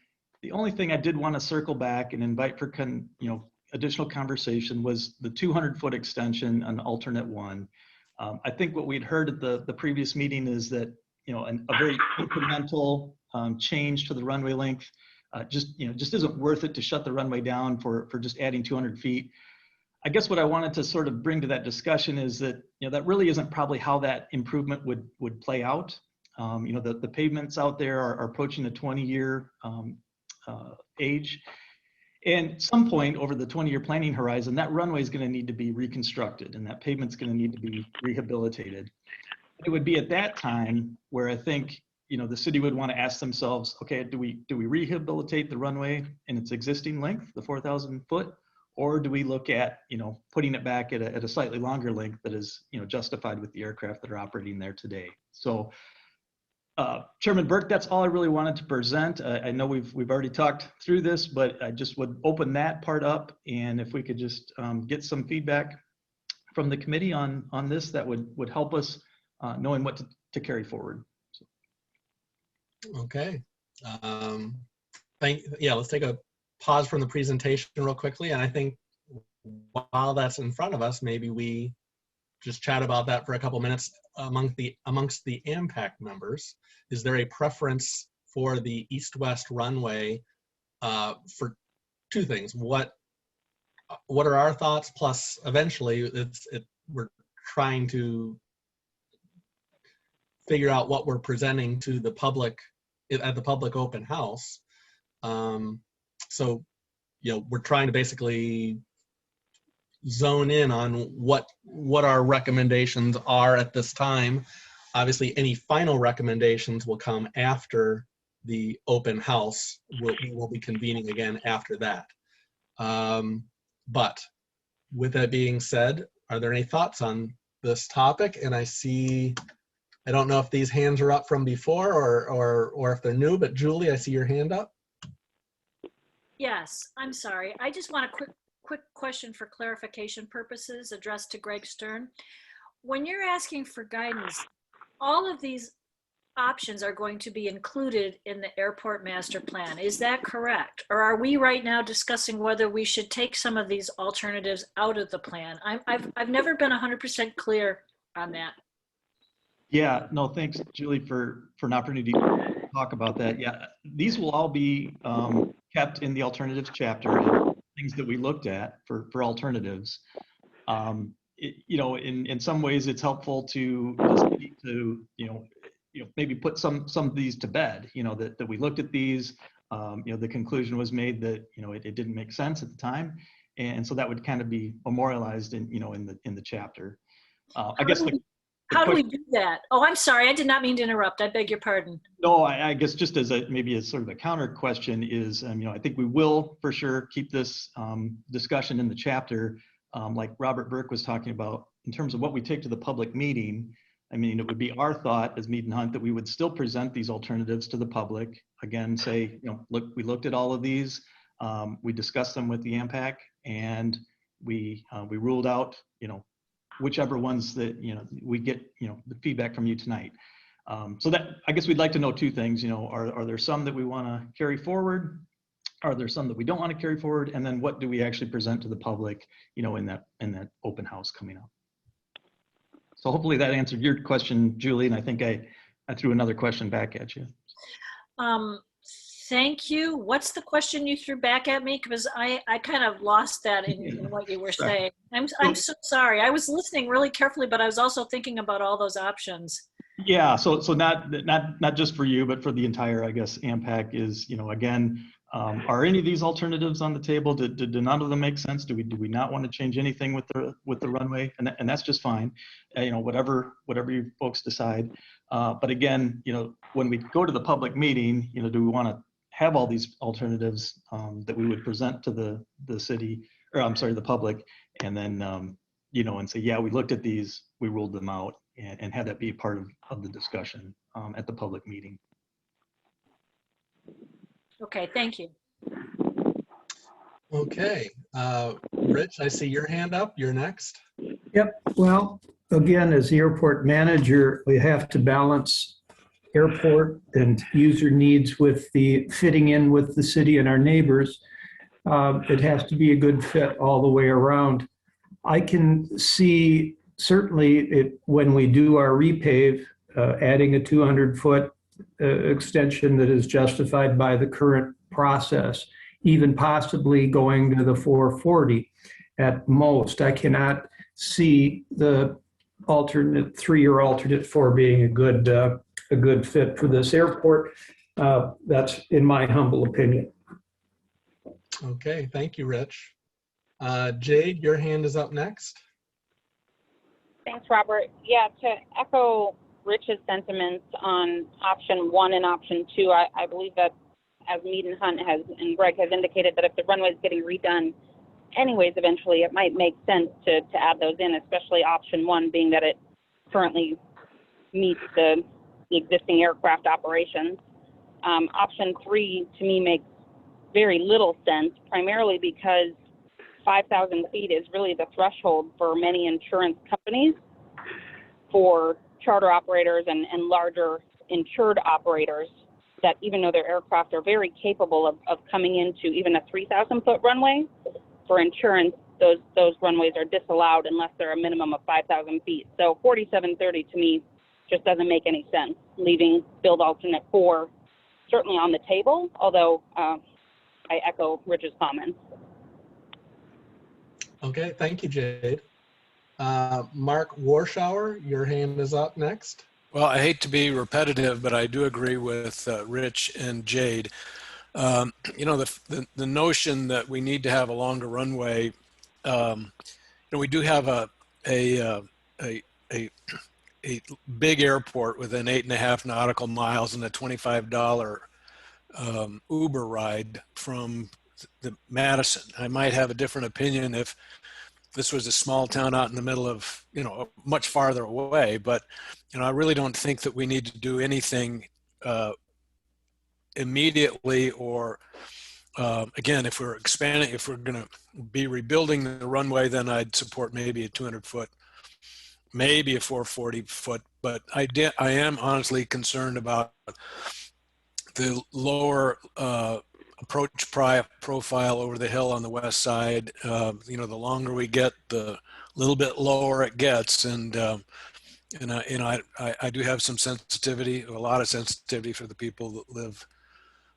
The only thing I did want to circle back and invite for additional conversation was the 200-foot extension, an alternate one. I think what we'd heard at the previous meeting is that a very incremental change to the runway length just isn't worth it to shut the runway down for just adding 200 feet. I guess what I wanted to sort of bring to that discussion is that that really isn't probably how that improvement would play out. The pavements out there are approaching the 20-year age. And at some point over the 20-year planning horizon, that runway is going to need to be reconstructed, and that pavement's going to need to be rehabilitated. It would be at that time where I think the city would want to ask themselves, okay, do we rehabilitate the runway in its existing length, the 4,000 foot, or do we look at putting it back at a slightly longer length that is justified with the aircraft that are operating there today? So. Chairman Burke, that's all I really wanted to present. I know we've already talked through this, but I just would open that part up, and if we could just get some feedback from the committee on this, that would help us knowing what to carry forward. So. Okay. Let's take a pause from the presentation real quickly, and I think while that's in front of us, maybe we just chat about that for a couple minutes amongst the impact members. Is there a preference for the east-west runway for two things? What are our thoughts? Plus, eventually, we're trying to figure out what we're presenting to the public at the public open house. So, we're trying to basically zone in on what our recommendations are at this time. Obviously, any final recommendations will come after the open house. We will be convening again after that. But with that being said, are there any thoughts on this topic? And I see I don't know if these hands are up from before or if they're new, but Julie, I see your hand up. Yes, I'm sorry. I just want a quick question for clarification purposes addressed to Greg Stern. When you're asking for guidance, all of these options are going to be included in the airport master plan. Is that correct? Or are we right now discussing whether we should take some of these alternatives out of the plan? I've never been 100% clear on that. Yeah, no, thanks, Julie, for an opportunity to talk about that. Yeah, these will all be kept in the alternatives chapter, things that we looked at for alternatives. In some ways, it's helpful to maybe put some of these to bed. That we looked at these. The conclusion was made that it didn't make sense at the time, and so that would kind of be memorialized in the chapter. I guess. How do we do that? Oh, I'm sorry. I did not mean to interrupt. I beg your pardon. No, I guess just as maybe as sort of a counter question is, I think we will for sure keep this discussion in the chapter, like Robert Burke was talking about, in terms of what we take to the public meeting. I mean, it would be our thought as Mead and Hunt that we would still present these alternatives to the public. Again, say, look, we looked at all of these. We discussed them with the AMPAC, and we ruled out, whichever ones that we get the feedback from you tonight. So that, I guess we'd like to know two things. Are there some that we want to carry forward? Are there some that we don't want to carry forward? And then what do we actually present to the public in that open house coming up? So hopefully that answered your question, Julie, and I think I threw another question back at you. Thank you. What's the question you threw back at me? Because I kind of lost that in what you were saying. I'm so sorry. I was listening really carefully, but I was also thinking about all those options. Yeah. So not just for you, but for the entire, I guess, AMPAC is, again, are any of these alternatives on the table? Did none of them make sense? Do we not want to change anything with the runway? And that's just fine. Whatever you folks decide. But again, when we go to the public meeting, do we want to have all these alternatives that we would present to the city, or I'm sorry, the public, and then and say, yeah, we looked at these, we ruled them out, and have that be part of the discussion at the public meeting. Okay, thank you. Okay, Rich, I see your hand up. You're next. Yep. Well, again, as the airport manager, we have to balance airport and user needs with the fitting in with the city and our neighbors. It has to be a good fit all the way around. I can see certainly when we do our repave, adding a 200-foot extension that is justified by the current process, even possibly going to the 440 at most. I cannot see the alternate 3 or alternate 4 being a good fit for this airport. That's in my humble opinion. Okay, thank you, Rich. Jade, your hand is up next. Thanks, Robert. Yeah, to echo Rich's sentiments on option 1 and option 2, I believe that as Mead and Hunt and Greg has indicated, that if the runway is getting redone anyways eventually, it might make sense to add those in, especially option 1 being that it currently meets the existing aircraft operations. Option 3 to me makes very little sense, primarily because 5,000 feet is really the threshold for many insurance companies for charter operators and larger insured operators, that even though their aircraft are very capable of coming into even a 3,000-foot runway, for insurance, those runways are disallowed unless they're a minimum of 5,000 feet. So 4730 to me just doesn't make any sense, leaving build alternate 4 certainly on the table, although I echo Rich's comments. Okay, thank you, Jade. Mark Warschauer, your hand is up next. Well, I hate to be repetitive, but I do agree with Rich and Jade. The notion that we need to have a longer runway, we do have a big airport within 8.5 nautical miles and a $25 Uber ride from the Madison. I might have a different opinion if this was a small town out in the middle of, much farther away, but I really don't think that we need to do anything immediately, or again, if we're expanding, if we're going to be rebuilding the runway, then I'd support maybe a 200-foot, maybe a 440-foot. But I am honestly concerned about the lower approach profile over the hill on the west side. You know, the longer we get, the little bit lower it gets, and I do have some sensitivity, a lot of sensitivity for the people that live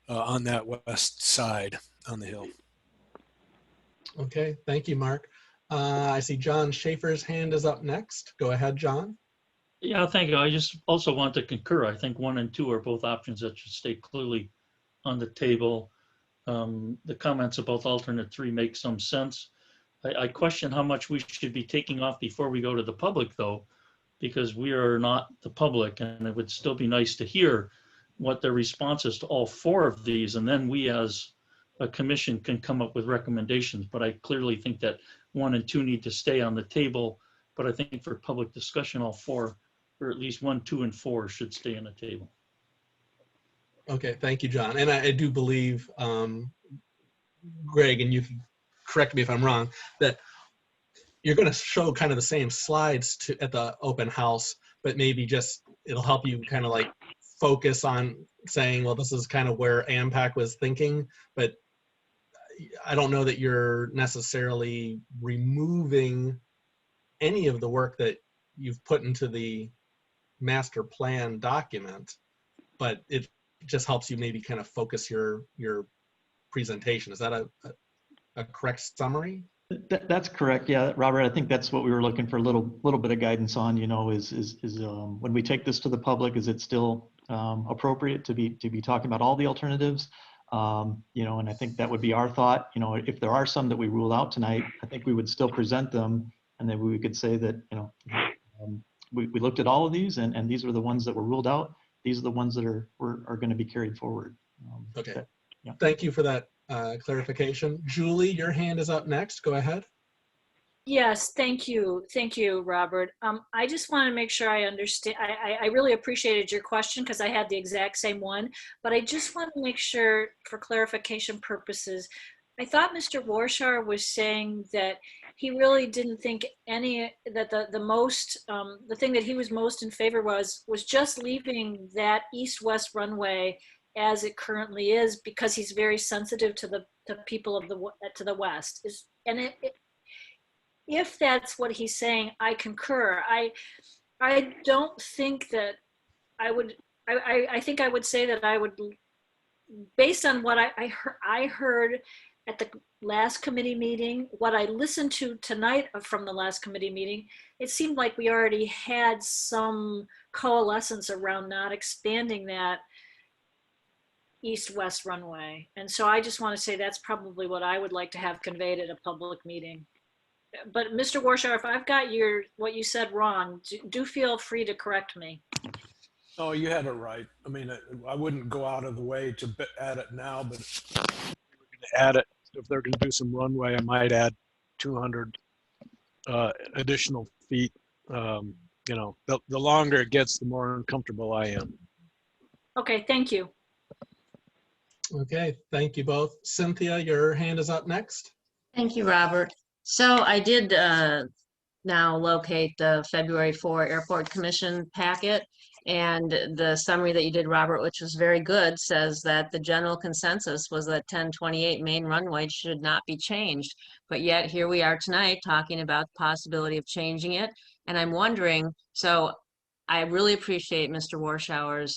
on that west side on the hill. Okay, thank you, Mark. I see John Schaefer's hand is up next. Go ahead, John. Yeah, thank you. I just also want to concur. I think 1 and 2 are both options that should stay clearly on the table. The comments about alternate 3 make some sense. I question how much we should be taking off before we go to the public, though, because we are not the public, and it would still be nice to hear what their response is to all 4 of these, and then we as a commission can come up with recommendations. But I clearly think that 1 and 2 need to stay on the table, but I think for public discussion, all 4, or at least 1, 2, and 4 should stay on the table. Okay, thank you, John. And I do believe, Greg, and you can correct me if I'm wrong, that you're going to show kind of the same slides at the open house, but maybe just it'll help you kind of like focus on saying, well, this is kind of where AMPAC was thinking, but I don't know that you're necessarily removing any of the work that you've put into the master plan document, but it just helps you maybe kind of focus your presentation. Is that a correct summary? That's correct. Yeah, Robert, I think that's what we were looking for, a little bit of guidance on, you know, is when we take this to the public, is it still appropriate to be talking about all the alternatives? You know, and I think that would be our thought. You know, if there are some that we rule out tonight, I think we would still present them, and then we could say that, you know, we looked at all of these, and these are the ones that were ruled out. These are the ones that are going to be carried forward. Okay. Yeah. Thank you for that clarification. Julie, your hand is up next. Go ahead. Yes, thank you. Thank you, Robert. I just want to make sure I understand. I really appreciated your question because I had the exact same one, but I just want to make sure for clarification purposes. I thought Mr. Warshauer was saying that he really didn't think that the thing that he was most in favor was just leaving that east-west runway as it currently is, because he's very sensitive to the people of the west. If that's what he's saying, I concur. I don't think that I would. I think I would say that I would, based on what I heard at the last committee meeting, what I listened to tonight from the last committee meeting, it seemed like we already had some coalescence around not expanding that east-west runway. And so I just want to say that's probably what I would like to have conveyed at a public meeting. But Mr. Warshauer, if I've got what you said wrong, do feel free to correct me. Oh, you have it right. I mean, I wouldn't go out of the way to add it now, but if we're going to add it, if they're going to do some runway, I might add 200 additional feet. You know, the longer it gets, the more uncomfortable I am. Okay, thank you. Okay, thank you both. Cynthia, your hand is up next. Thank you, Robert. So I did now locate the February 4 Airport Commission packet, and the summary that you did, Robert, which was very good, says that the general consensus was that 1028 main runway should not be changed. But yet here we are tonight talking about the possibility of changing it. And I'm wondering, so I really appreciate Mr. Warshauer's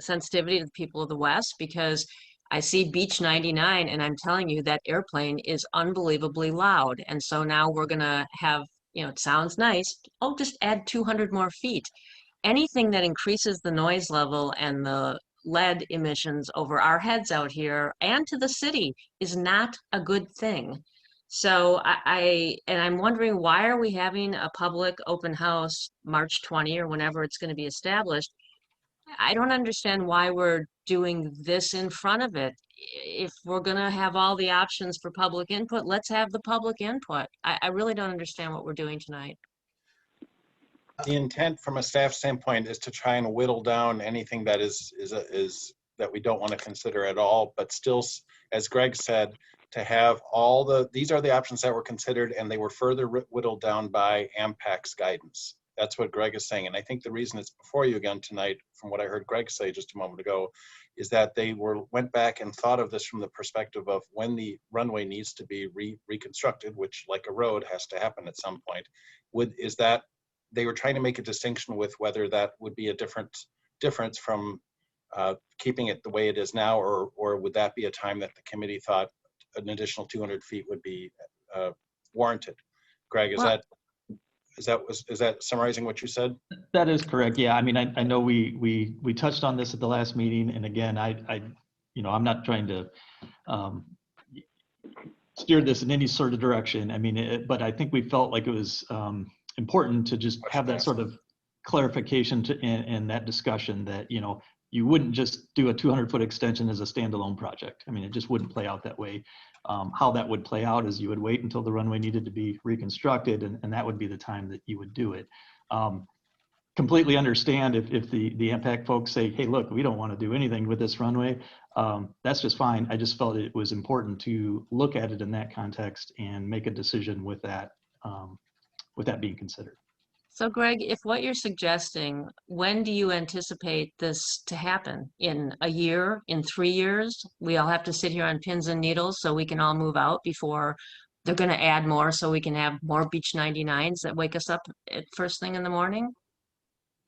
sensitivity to the people of the West, because I see Beach 99 and I'm telling you that airplane is unbelievably loud. And so now we're gonna have, you know, it sounds nice. Oh, just add 200 more feet. Anything that increases the noise level and the lead emissions over our heads out here and to the city is not a good thing. So I'm wondering, why are we having a public open house March 20 or whenever it's going to be established? I don't understand why we're doing this in front of it. If we're going to have all the options for public input, let's have the public input. I really don't understand what we're doing tonight. The intent from a staff standpoint is to try and whittle down anything that is that we don't want to consider at all, but still, as Greg said, to have these are the options that were considered, and they were further whittled down by AMPAC's guidance. That's what Greg is saying. And I think the reason it's before you again tonight, from what I heard Greg say just a moment ago, is that they went back and thought of this from the perspective of when the runway needs to be reconstructed, which, like a road, has to happen at some point. Is that they were trying to make a distinction with whether that would be a difference from keeping it the way it is now, or would that be a time that the committee thought an additional 200 feet would be warranted? Greg, is that summarizing what you said? That is correct. Yeah, I mean, I know we touched on this at the last meeting, and again, I'm not trying to steer this in any sort of direction. I mean, but I think we felt like it was important to just have that sort of clarification in that discussion that, you wouldn't just do a 200-foot extension as a standalone project. I mean, it just wouldn't play out that way. How that would play out is you would wait until the runway needed to be reconstructed, and that would be the time that you would do it. Completely understand if the impact folks say, hey, look, we don't want to do anything with this runway. That's just fine. I just felt it was important to look at it in that context and make a decision with that being considered. So Greg, if what you're suggesting, when do you anticipate this to happen? In a year, in 3 years? We all have to sit here on pins and needles so we can all move out before they're going to add more so we can have more Beach 99s that wake us up at first thing in the morning?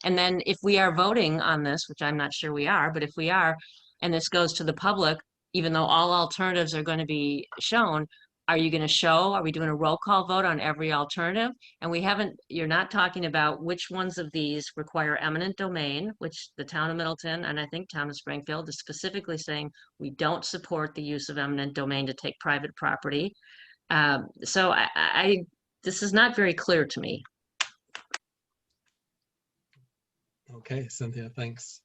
And then if we are voting on this, which I'm not sure we are, but if we are, and this goes to the public, even though all alternatives are going to be shown, are you going to show, are we doing a roll call vote on every alternative? And you're not talking about which ones of these require eminent domain, which the town of Middleton, and I think town of Springfield is specifically saying, we don't support the use of eminent domain to take private property. So this is not very clear to me. Okay, Cynthia, thanks.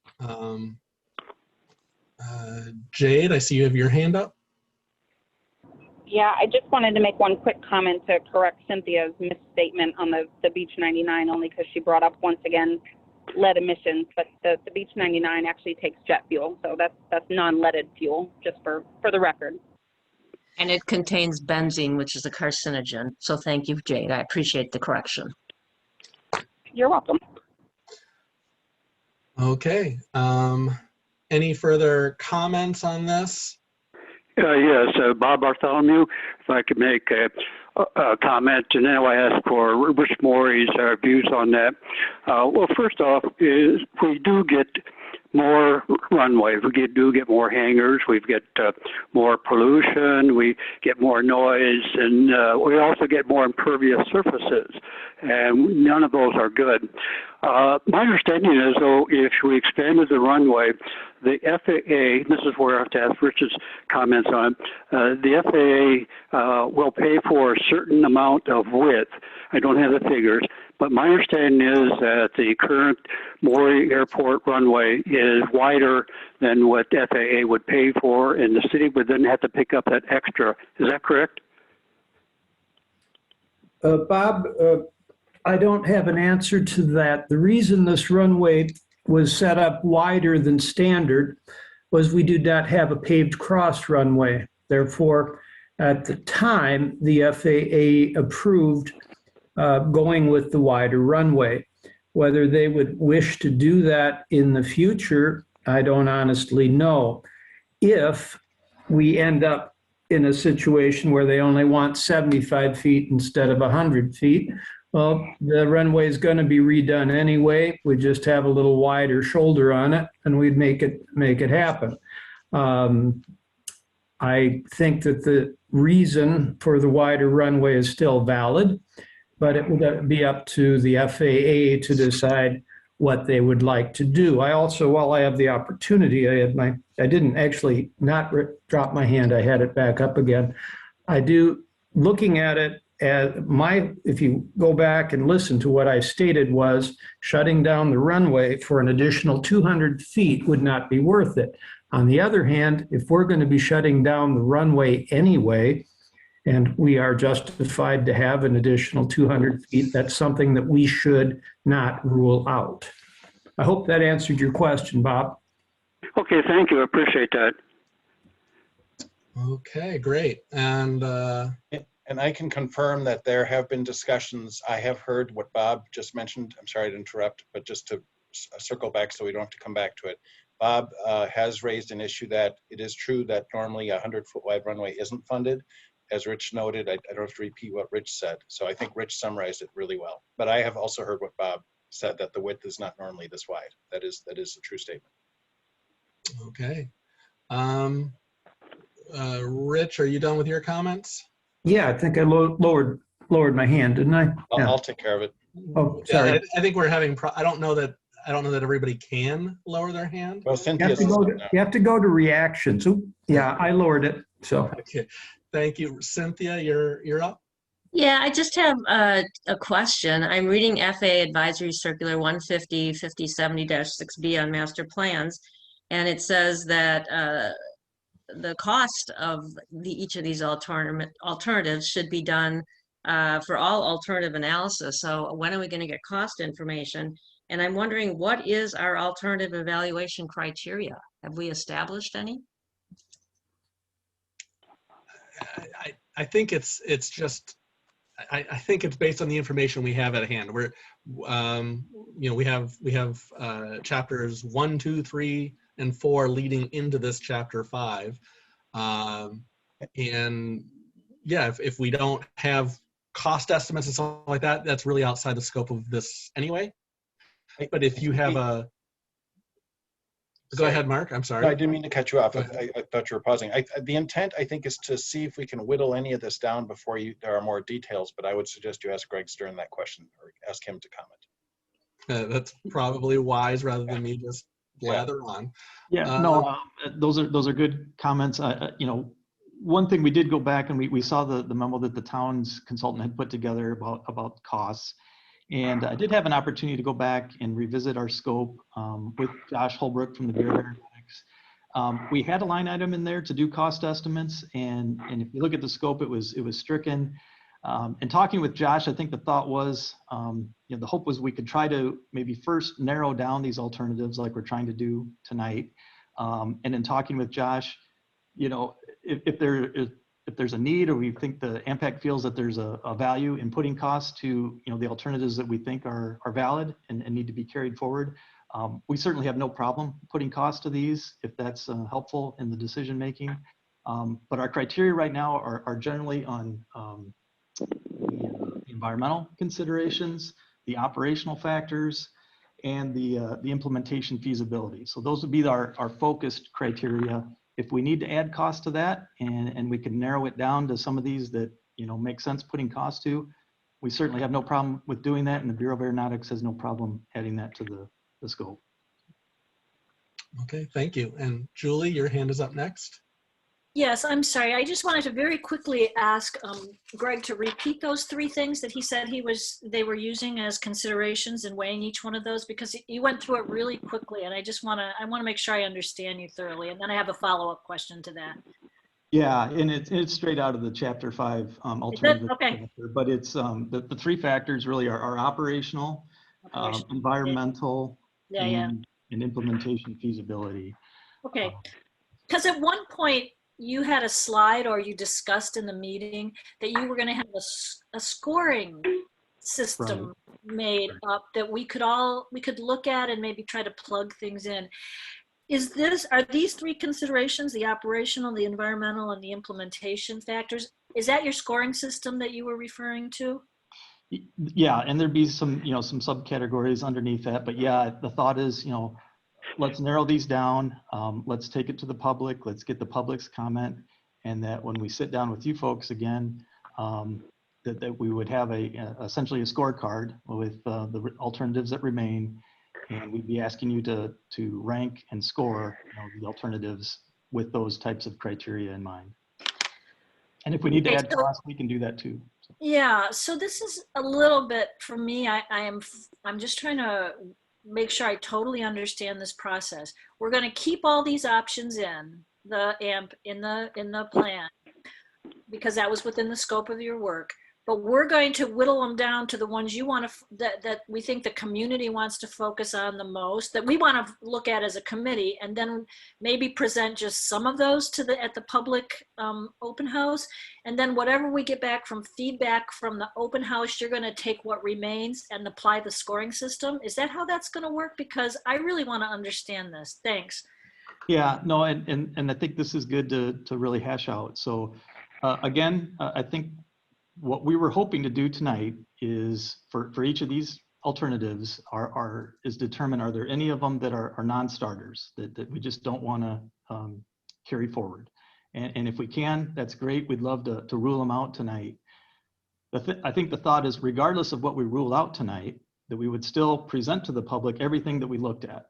Jade, I see you have your hand up. Yeah, I just wanted to make one quick comment to correct Cynthia's misstatement on the Beach 99, only because she brought up once again lead emissions, but the Beach 99 actually takes jet fuel, so that's non-leaded fuel, just for the record. And it contains benzene, which is a carcinogen. So thank you, Jade. I appreciate the correction. You're welcome. Okay. Any further comments on this? Yes, Bob Bartholomew, if I could make a comment, and now I ask for Rich Morey's views on that. Well, first off, is we do get more runway. We do get more hangars. We get more pollution. We get more noise, and we also get more impervious surfaces. And none of those are good. My understanding is, though, if we expanded the runway, the FAA, this is where I have to ask Rich's comments on, the FAA will pay for a certain amount of width. I don't have the figures, but my understanding is that the current Morey Airport runway is wider than what FAA would pay for, and the city would then have to pick up that extra. Is that correct? Bob, I don't have an answer to that. The reason this runway was set up wider than standard was we did not have a paved cross runway. Therefore, at the time, the FAA approved going with the wider runway. Whether they would wish to do that in the future, I don't honestly know. If we end up in a situation where they only want 75 feet instead of 100 feet, well, the runway is going to be redone anyway. We just have a little wider shoulder on it, and we'd make it happen. I think that the reason for the wider runway is still valid, but it would be up to the FAA to decide what they would like to do. I also, while I have the opportunity, I didn't actually not drop my hand. I had it back up again. I do, looking at it, if you go back and listen to what I stated, was shutting down the runway for an additional 200 feet would not be worth it. On the other hand, if we're going to be shutting down the runway anyway, and we are justified to have an additional 200 feet, that's something that we should not rule out. I hope that answered your question, Bob. Okay, thank you. I appreciate that. Okay, great. And And I can confirm that there have been discussions. I have heard what Bob just mentioned. I'm sorry to interrupt, but just to circle back so we don't have to come back to it. Bob has raised an issue that it is true that normally a 100-foot wide runway isn't funded. As Rich noted, I don't have to repeat what Rich said. So I think Rich summarized it really well. But I have also heard what Bob said, that the width is not normally this wide. That is a true statement. okay. Rich, are you done with your comments? Yeah, I think I lowered my hand, didn't I? Yeah. I'll take care of it. Oh, sorry. Yeah, I think we're having, I don't know that everybody can lower their hand. Well, You Cynthia's have to go to reactions. Oop, yeah, I lowered it, so. Okay, thank you. Cynthia, you're up. Yeah, I just have a question. I'm reading FAA Advisory Circular 150-5070-6B on master plans, and it says that the cost of each of these alternatives should be done for all alternative analysis. So when are we going to get cost information? And I'm wondering, what is our alternative evaluation criteria? Have we established any? I think it's just, I think it's based on the information we have at hand. We're, we have chapters 1, 2, 3, and 4 leading into this chapter 5. And yeah, if we don't have cost estimates and something like that, that's really outside the scope of this anyway. But if you have a, go ahead, Mark, I'm sorry. No, I didn't mean to cut you off. I thought you were pausing. The intent, I think, is to see if we can whittle any of this down before there are more details, but I would suggest you ask Greg Stern that question or ask him to comment. That's probably wise rather than me just blather on. Yeah, no, those are good comments. One thing we did go back and we saw the memo that the town's consultant had put together about costs. And I did have an opportunity to go back and revisit our scope with Josh Holbrook from the Bureau of Aeronautics. We had a line item in there to do cost estimates, and if you look at the scope, it was stricken. And talking with Josh, I think the thought was, the hope was we could try to maybe first narrow down these alternatives like we're trying to do tonight. And in talking with Josh, if there's a need, or we think the AMPAC feels that there's a value in putting costs to the alternatives that we think are valid and need to be carried forward, we certainly have no problem putting costs to these if that's helpful in the decision making. But our criteria right now are generally on the environmental considerations, the operational factors, and the implementation feasibility. So those would be our focused criteria. If we need to add cost to that, and we can narrow it down to some of these that make sense putting cost to, we certainly have no problem with doing that, and the Bureau of Aeronautics has no problem adding that to the scope. Okay, thank you. And Julie, your hand is up next. Yes, I'm sorry. I just wanted to very quickly ask Greg to repeat those 3 things that he said they were using as considerations and weighing each one of those, because you went through it really quickly, and I want to make sure I understand you thoroughly, and then I have a follow-up question to that. Yeah, and it's straight out of the Chapter 5 alternative. Okay. Chapter, but it's the 3 factors really are operational, environmental, and implementation feasibility. Okay, because at one point you had a slide, or you discussed in the meeting, that you were going to have a scoring system made up that we could look at and maybe try to plug things in. Are these 3 considerations, the operational, the environmental, and the implementation factors, is that your scoring system that you were referring to? Yeah, and there'd be some some subcategories underneath that, but yeah, the thought is let's narrow these down. Let's take it to the public. Let's get the public's comment, and that when we sit down with you folks again, that we would have essentially a scorecard with the alternatives that remain, and we'd be asking you to rank and score the alternatives with those types of criteria in mind. And if we need to add cost, we can do that too. So. Yeah. So this is a little bit for me. I'm just trying to make sure I totally understand this process. We're going to keep all these options in the plan, because that was within the scope of your work. But we're going to whittle them down to the ones you want to, that we think the community wants to focus on the most, that we want to look at as a committee, and then maybe present just some of those to at the public open house. And then whatever we get back from feedback from the open house, you're going to take what remains and apply the scoring system. Is that how that's going to work? Because I really want to understand this. Thanks. Yeah, no, and I think this is good to really hash out. So again, I think what we were hoping to do tonight is for each of these alternatives is determine, are there any of them that are non-starters that we just don't want to carry forward? And if we can, that's great. We'd love to rule them out tonight. I think the thought is, regardless of what we rule out tonight, that we would still present to the public everything that we looked at.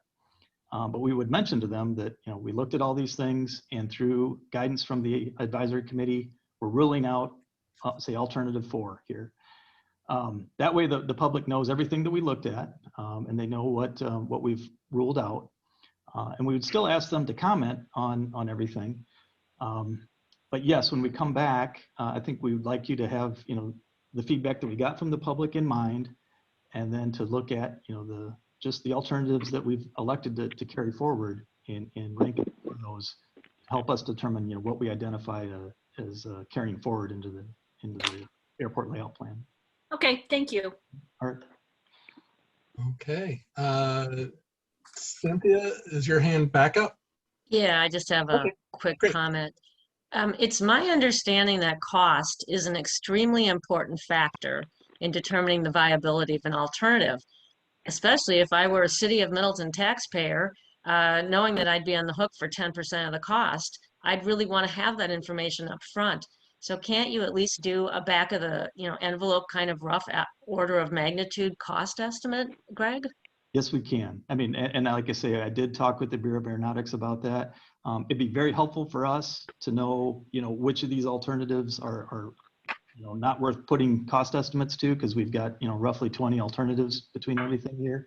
But we would mention to them that, you know, we looked at all these things, and through guidance from the advisory committee, we're ruling out, say, alternative 4 here. That way the public knows everything that we looked at, and they know what we've ruled out. And we would still ask them to comment on everything. But yes, when we come back, I think we would like you to have, you know, the feedback that we got from the public in mind, and then to look at, you know, just the alternatives that we've elected to carry forward and rank those, help us determine, you know, what we identify as carrying forward into the airport layout plan. Okay, thank you. All right. Okay. Cynthia, is your hand back up? Yeah, I just have a quick comment. It's my understanding that cost is an extremely important factor in determining the viability of an alternative, especially if I were a City of Middleton taxpayer, knowing that I'd be on the hook for 10% of the cost. I'd really want to have that information up front. So can't you at least do a back of the, you know, envelope kind of rough order of magnitude cost estimate, Greg? Yes, we can. I mean, and like I say, I did talk with the Bureau of Aeronautics about that. It'd be very helpful for us to know, you know, which of these alternatives are you know, not worth putting cost estimates to, because we've got, you know, roughly 20 alternatives between everything here.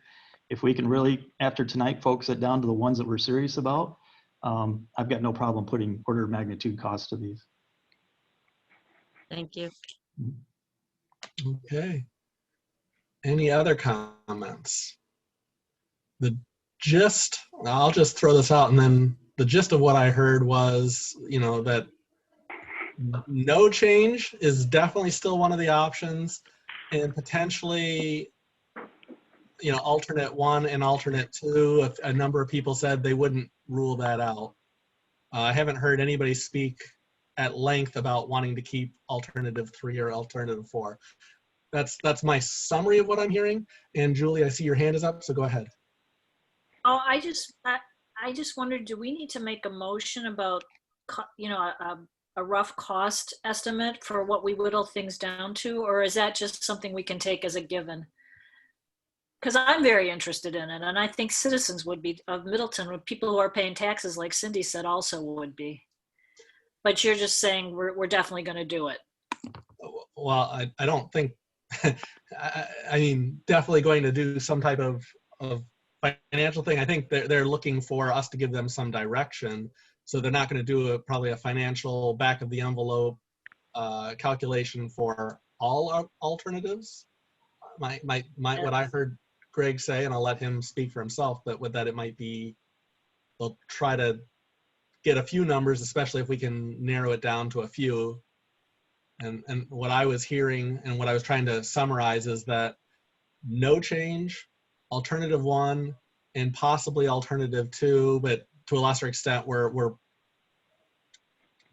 If we can really, after tonight, focus it down to the ones that we're serious about, I've got no problem putting order of magnitude cost to these. Thank you. Okay. Any other comments? The gist, I'll just throw this out, and then the gist of what I heard was, you know, that no change is definitely still one of the options, and potentially, you know, alternate 1 and alternate 2. A number of people said they wouldn't rule that out. I haven't heard anybody speak at length about wanting to keep alternative 3 or alternative 4. That's my summary of what I'm hearing. And Julie, I see your hand is up, so go ahead. Oh, I just wondered, do we need to make a motion about, you know, a rough cost estimate for what we whittle things down to, or is that just something we can take as a given? Because I'm very interested in it, and I think citizens would be, of Middleton, people who are paying taxes, like Cindy said, also would be. But you're just saying we're definitely going to do it. Well, I don't think, I mean, definitely going to do some type of financial thing. I think they're looking for us to give them some direction. So they're not going to do probably a financial back of the envelope calculation for all alternatives. What I heard Greg say, and I'll let him speak for himself, but with that, it might be, they'll try to get a few numbers, especially if we can narrow it down to a few. And what I was hearing and what I was trying to summarize is that no change, alternative 1, and possibly alternative 2, but to a lesser extent were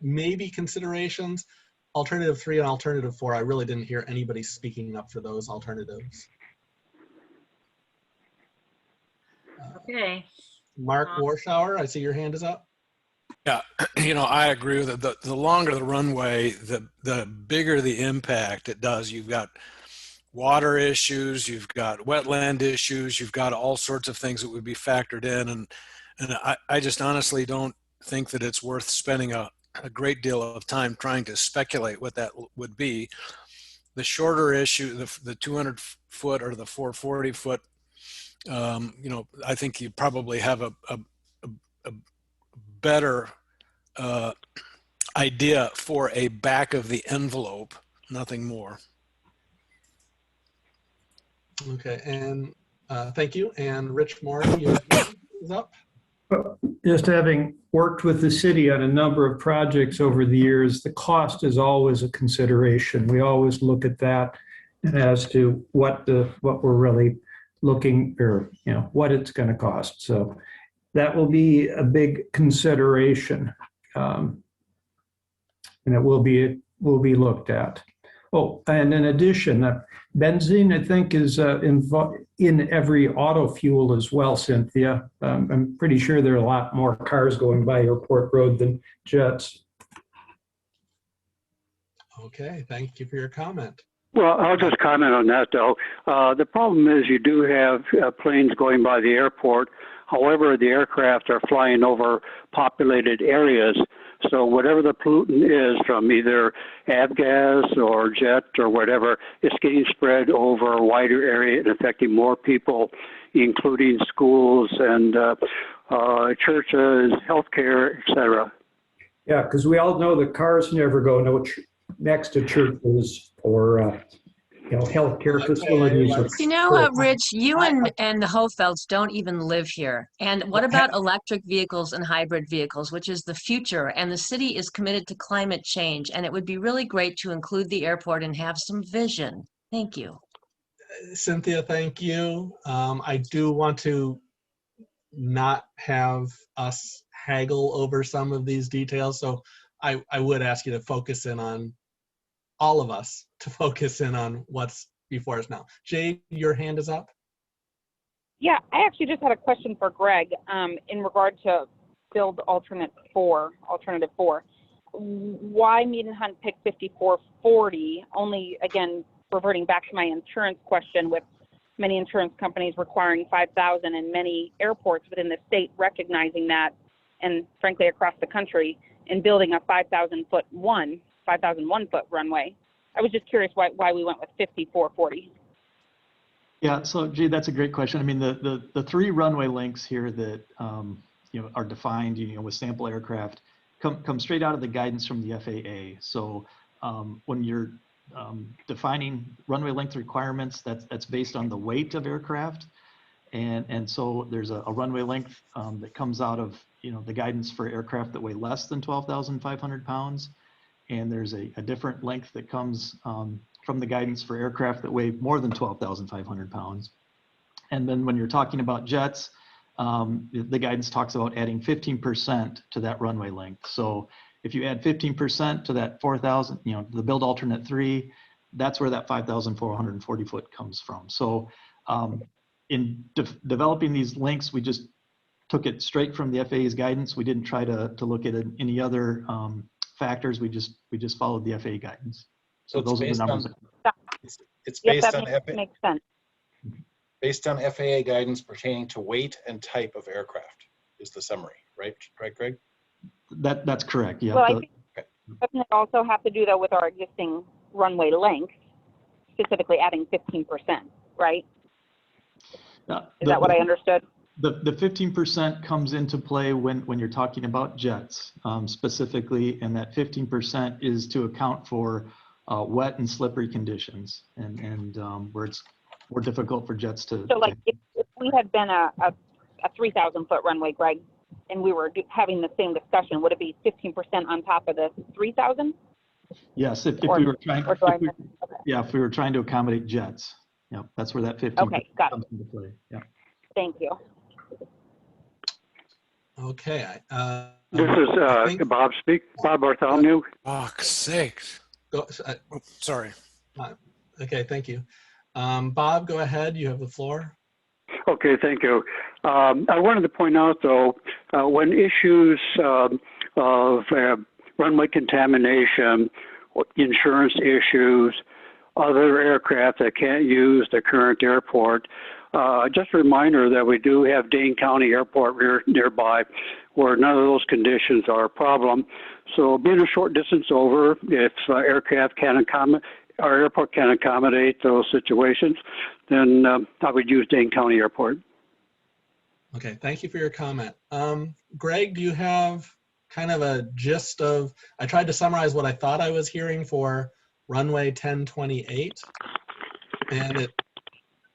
maybe considerations. Alternative 3 and alternative 4, I really didn't hear anybody speaking up for those alternatives. Okay. Mark Warschauer, I see your hand is up. Yeah, you know, I agree with it. The longer the runway, the bigger the impact it does. You've got water issues, you've got wetland issues, you've got all sorts of things that would be factored in. And I just honestly don't think that it's worth spending a great deal of time trying to speculate what that would be. The shorter issue, the 200 foot or the 440 foot, you know, I think you probably have a better idea for a back of the envelope, nothing more. Okay, and thank you. And Rich Moore, your hand is up. Just having worked with the city on a number of projects over the years, the cost is always a consideration. We always look at that and as to what we're really looking, or what it's going to cost. So that will be a big consideration, and it will be looked at. Oh, and in addition, benzene, I think, is in every auto fuel as well, Cynthia. I'm pretty sure there are a lot more cars going by Airport Road than jets. Okay, thank you for your comment. Well, I'll just comment on that, though. The problem is you do have planes going by the airport. However, the aircraft are flying over populated areas. So whatever the pollutant is from either avgas or jet or whatever, it's getting spread over a wider area and affecting more people, including schools and churches, healthcare, etc. Yeah, because we all know that cars never go next to churches or healthcare facilities. You know, Rich, you and the Hofelds don't even live here. And what about electric vehicles and hybrid vehicles, which is the future? And the city is committed to climate change. And it would be really great to include the airport and have some vision. Thank you. Cynthia, thank you. I do want to not have us haggle over some of these details. So I would ask you to focus in on all of us to focus in on what's before us now. Jade, your hand is up. Yeah, I actually just had a question for Greg in regard to build alternative 4. Why Mead and Hunt picked 5440? Only, again, reverting back to my insurance question, with many insurance companies requiring 5,000 and many airports within the state recognizing that, and frankly across the country, in building a 5,001 foot runway. I was just curious why we went with 5440. Yeah, so gee, that's a great question. I mean, the 3 runway lengths here that are defined, with sample aircraft, come straight out of the guidance from the FAA. So when you're defining runway length requirements, that's based on the weight of aircraft, and so there's a runway length that comes out of the guidance for aircraft that weigh less than 12,500 pounds. And there's a different length that comes from the guidance for aircraft that weigh more than 12,500 pounds. And then when you're talking about jets, the guidance talks about adding 15% to that runway length. So if you add 15% to that 4,000, the build alternate 3, that's where that 5,440 foot comes from. So in developing these links, we just took it straight from the FAA's guidance. We didn't try to look at any other factors. We just followed the FAA guidance. So those are the numbers. It's based on makes sense. Based on FAA guidance pertaining to weight and type of aircraft is the summary, right? Right, Greg? That's correct. Yeah. Well, I think doesn't it also have to do though with our existing runway length, specifically adding 15%, right? Is that what I understood? The 15% comes into play when you're talking about jets specifically, and that 15% is to account for wet and slippery conditions, and where it's more difficult for jets to. So, like, if we had been a 3,000 foot runway, Greg, and we were having the same discussion, would it be 15% on top of the 3,000? Yes, if we were trying. If we were trying to accommodate jets, yeah, that's where that 15% comes into play. Yeah. Thank you. Okay. This is Bob Bartholomew. Fuck's sakes. Sorry. Okay, thank you. Bob, go ahead. You have the floor. Okay, thank you. I wanted to point out, though, when issues of runway contamination, insurance issues, other aircraft that can't use the current airport, just a reminder that we do have Dane County Airport nearby where none of those conditions are a problem. So being a short distance over, if our airport can accommodate those situations, then I would use Dane County Airport. Okay, thank you for your comment. Greg, do you have kind of a gist of, I tried to summarize what I thought I was hearing for runway 1028. And it,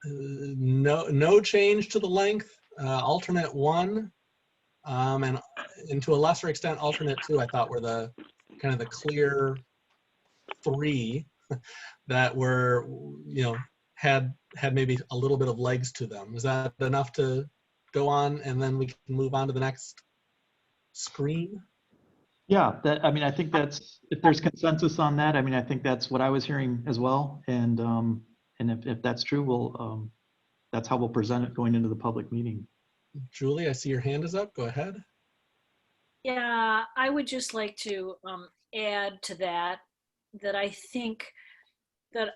no change to the length, alternate 1, and to a lesser extent, alternate 2, I thought were the kind of the clear 3 that were, had maybe a little bit of legs to them. Is that enough to go on, and then we can move on to the next screen? Yeah, I think that's, if there's consensus on that, I think that's what I was hearing as well. And if that's true, that's how we'll present it going into the public meeting. Julie, I see your hand is up. Go ahead. Yeah, I would just like to add to that I think that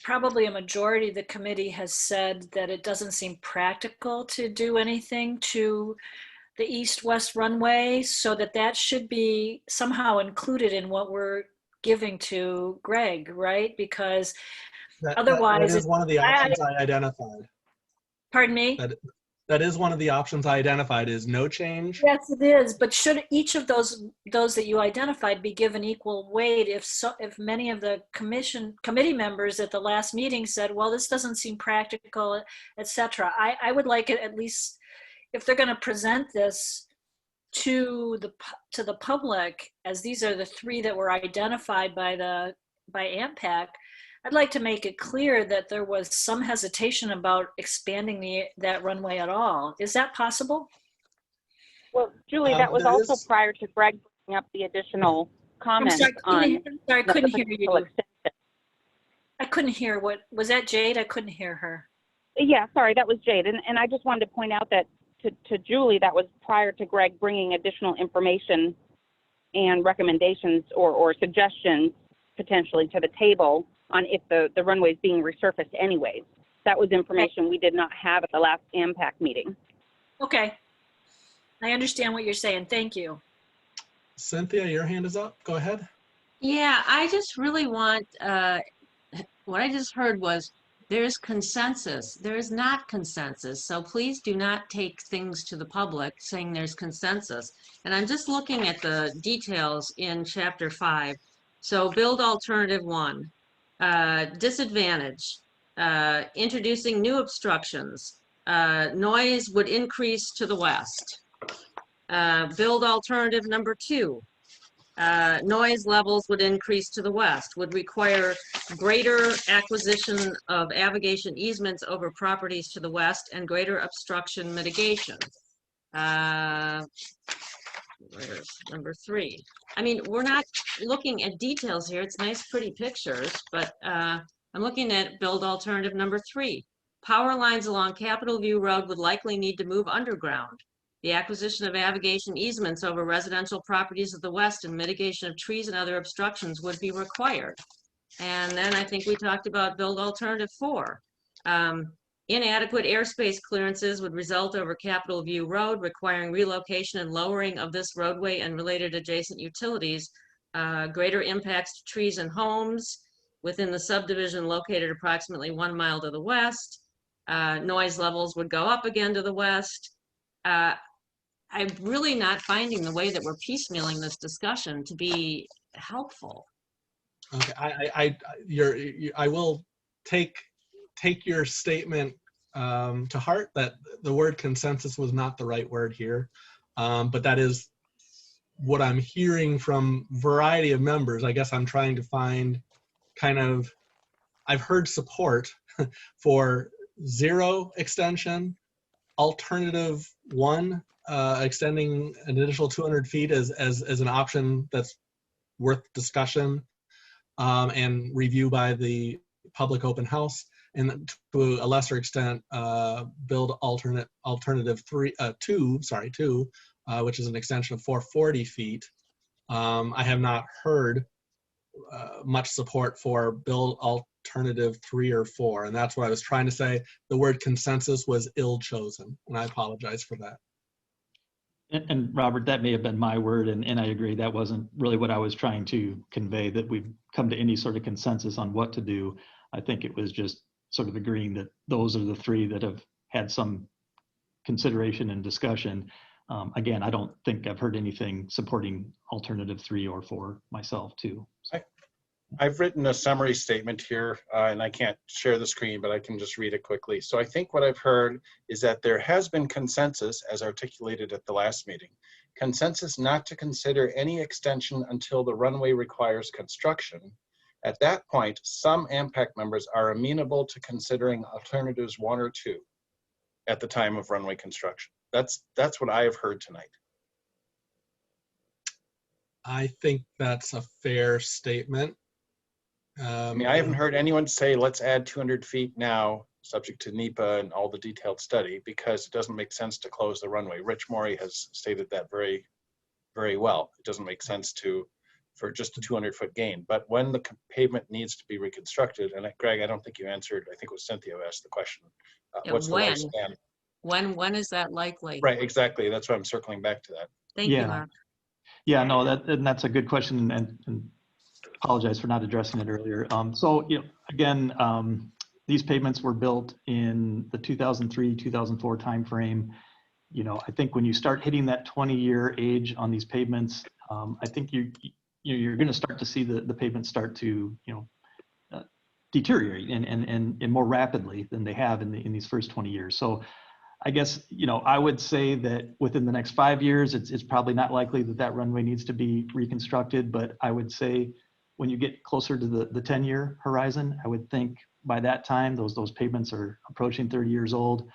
probably a majority of the committee has said that it doesn't seem practical to do anything to the east-west runway, so that should be somehow included in what we're giving to Greg, right? Because otherwise, that is one of the options I identified. Pardon me? That is one of the options I identified, is no change. Yes, it is. But should each of those that you identified be given equal weight? If many of the committee members at the last meeting said, well, this doesn't seem practical, etc. I would like it, at least if they're going to present this to the public, as these are the 3 that were identified by AMPAC, I'd like to make it clear that there was some hesitation about expanding that runway at all. Is that possible? Well, Julie, that was also prior to Greg bringing up the additional comments. I'm sorry, I couldn't hear you. Extension. I couldn't hear. What was that, Jade? I couldn't hear her. Yeah, sorry, that was Jade. And I just wanted to point out that to Julie, that was prior to Greg bringing additional information and recommendations or suggestions potentially to the table on if the runway is being resurfaced anyways. That was information we did not have at the last AMPAC meeting. Okay. I understand what you're saying. Thank you. Cynthia, your hand is up. Go ahead. Yeah, I just really want, what I just heard was there's consensus. There is not consensus. So please do not take things to the public saying there's consensus. And I'm just looking at the details in Chapter 5. So build alternative 1. Disadvantage, introducing new obstructions, noise would increase to the west. Build alternative number 2, noise levels would increase to the west, would require greater acquisition of avigation easements over properties to the west and greater obstruction mitigation. Where's number 3? I mean, we're not looking at details here. It's nice, pretty pictures, but I'm looking at build alternative number 3. Power lines along Capitol View Road would likely need to move underground. The acquisition of avigation easements over residential properties of the west and mitigation of trees and other obstructions would be required. And then I think we talked about build alternative 4. Inadequate airspace clearances would result over Capitol View Road, requiring relocation and lowering of this roadway and related adjacent utilities. Greater impacts to trees and homes within the subdivision located approximately 1 mile to the west. Noise levels would go up again to the west. I'm really not finding the way that we're piecemealing this discussion to be helpful. Okay, I will take your statement to heart that the word consensus was not the right word here, but that is what I'm hearing from a variety of members. I guess I'm trying to find I've heard support for 0 extension, alternative 1, extending an additional 200 feet as an option that's worth discussion and review by the public open house, and to a lesser extent, build alternative 2, which is an extension of 440 feet. I have not heard much support for build alternative 3 or 4, and that's what I was trying to say. The word consensus was ill chosen, and I apologize for that. And Robert, that may have been my word, and I agree, that wasn't really what I was trying to convey, that we've come to any sort of consensus on what to do. I think it was just sort of agreeing that those are the 3 that have had some consideration and discussion. Again, I don't think I've heard anything supporting alternative 3 or 4 myself too. I've written a summary statement here, and I can't share the screen, but I can just read it quickly. So I think what I've heard is that there has been consensus, as articulated at the last meeting, consensus not to consider any extension until the runway requires construction. At that point, some AMPAC members are amenable to considering alternatives 1 or 2 at the time of runway construction. That's what I have heard tonight. I think that's a fair statement. I mean, I haven't heard anyone say, let's add 200 feet now, subject to NEPA and all the detailed study, because it doesn't make sense to close the runway. Rich Morey has stated that very, very well. It doesn't make sense for just a 200-foot gain. But when the pavement needs to be reconstructed, and Greg, I don't think you answered, I think it was Cynthia who asked the question, what's the lifespan? When is that likely? Right, exactly. That's why I'm circling back to that. Thank you, Mark. Yeah, no, that's a good question, and apologize for not addressing it earlier. So, again, these pavements were built in the 2003, 2004 timeframe. I think when you start hitting that 20-year age on these pavements, I think you're going to start to see the pavements start to, deteriorate and more rapidly than they have in these first 20 years. So I guess, I would say that within the next 5 years, it's probably not likely that runway needs to be reconstructed, but I would say when you get closer to the 10-year horizon, I would think by that time, those pavements are approaching 30 years old.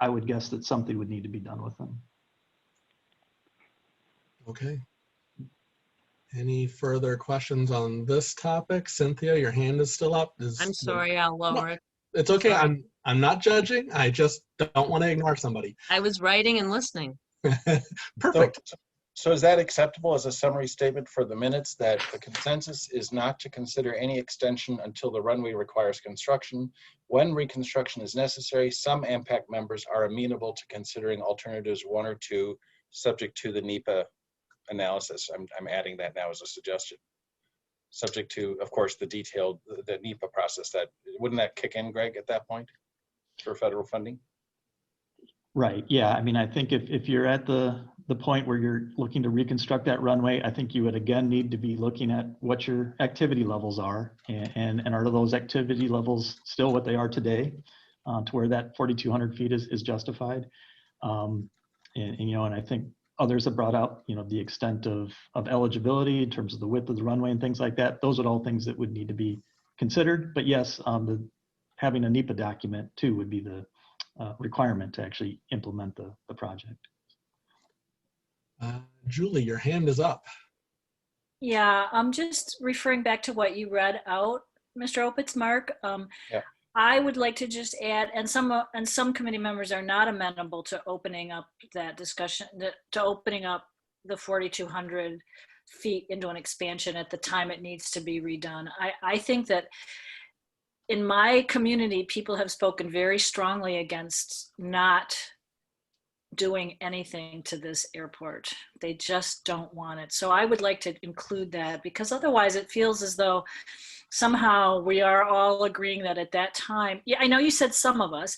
I would guess that something would need to be done with them. Okay. Any further questions on this topic? Cynthia, your hand is still up. I'm sorry, I'll lower it. It's okay. I'm not judging. I just don't want to ignore somebody. I was writing and listening. Perfect. So is that acceptable as a summary statement for the minutes, that the consensus is not to consider any extension until the runway requires construction? When reconstruction is necessary, some AMPAC members are amenable to considering alternatives 1 or 2, subject to the NEPA analysis. I'm adding that now as a suggestion. Subject to, of course, the NEPA process. Wouldn't that kick in, Greg, at that point for federal funding? Right. Yeah. I mean, I think if you're at the point where you're looking to reconstruct that runway, I think you would again need to be looking at what your activity levels are, and are those activity levels still what they are today, to where that 4,200 feet is justified. And I think others have brought out, the extent of eligibility in terms of the width of the runway and things like that. Those are all things that would need to be considered. But yes, having a NEPA document too would be the requirement to actually implement the project. Julie, your hand is up. Yeah, I'm just referring back to what you read out, Mr. Opitz, Mark. Yeah. I would like to just add, and some committee members are not amenable to opening up that discussion, to opening up the 4,200 feet into an expansion at the time it needs to be redone. I think that in my community, people have spoken very strongly against not doing anything to this airport. They just don't want it. So I would like to include that, because otherwise it feels as though somehow we are all agreeing that at that time, yeah, I know you said some of us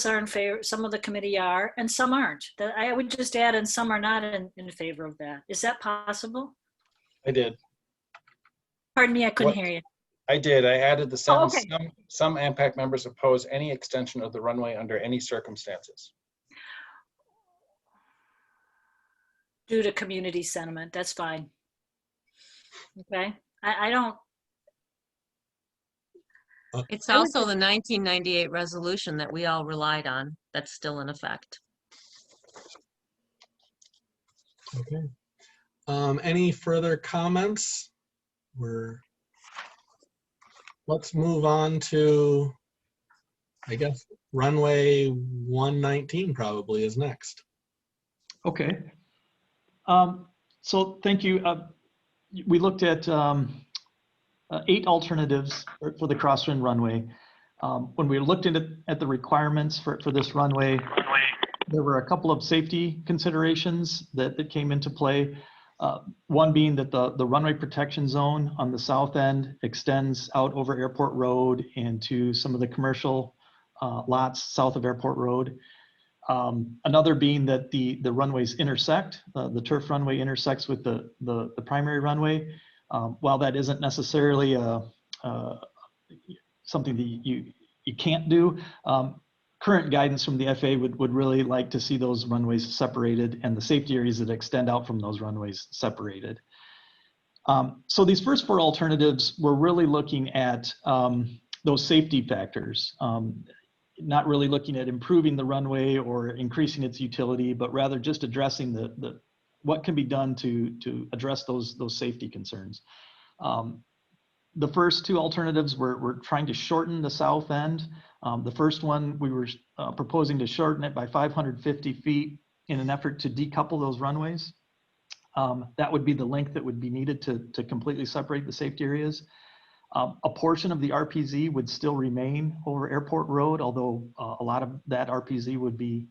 are in favor, some of the committee are, and some aren't. That I would just add, and some are not in favor of that. Is that possible? I did. Pardon me, I couldn't hear you. I did. I added the sentence, okay. Some AMPAC members oppose any extension of the runway under any circumstances. Due to community sentiment, that's fine. Okay, I don't. It's also the 1998 resolution that we all relied on that's still in effect. Okay. Any further comments? Let's move on to, I guess, runway 119 probably is next. Okay. So thank you. We looked at 8 alternatives for the crosswind runway. When we looked at the requirements for this runway, there were a couple of safety considerations that came into play. One being that the runway protection zone on the south end extends out over Airport Road and to some of the commercial lots south of Airport Road. Another being that the runways intersect, the turf runway intersects with the primary runway. While that isn't necessarily something that you can't do, current guidance from the FAA would really like to see those runways separated and the safety areas that extend out from those runways separated. So these first four alternatives, we're really looking at those safety factors, not really looking at improving the runway or increasing its utility, but rather just addressing what can be done to address those safety concerns. The first two alternatives, we're trying to shorten the south end. The first one, we were proposing to shorten it by 550 feet in an effort to decouple those runways. That would be the length that would be needed to completely separate the safety areas. A portion of the RPZ would still remain over Airport Road, although a lot of that RPZ would be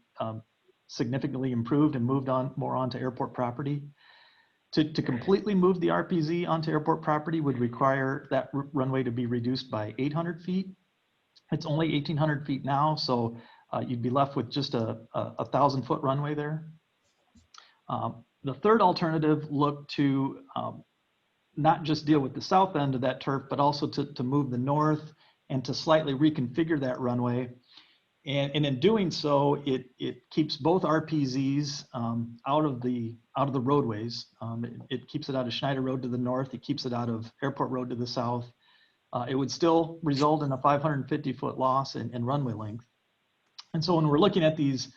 significantly improved and moved on more onto airport property. To completely move the RPZ onto airport property would require that runway to be reduced by 800 feet. It's only 1,800 feet now, so you'd be left with just a 1,000-foot runway there. The third alternative looked to not just deal with the south end of that turf, but also to move the north and to slightly reconfigure that runway. And in doing so, it keeps both RPZs out of the roadways. It keeps it out of Schneider Road to the north. It keeps it out of Airport Road to the south. It would still result in a 550-foot loss in runway length. And so when we're looking at these,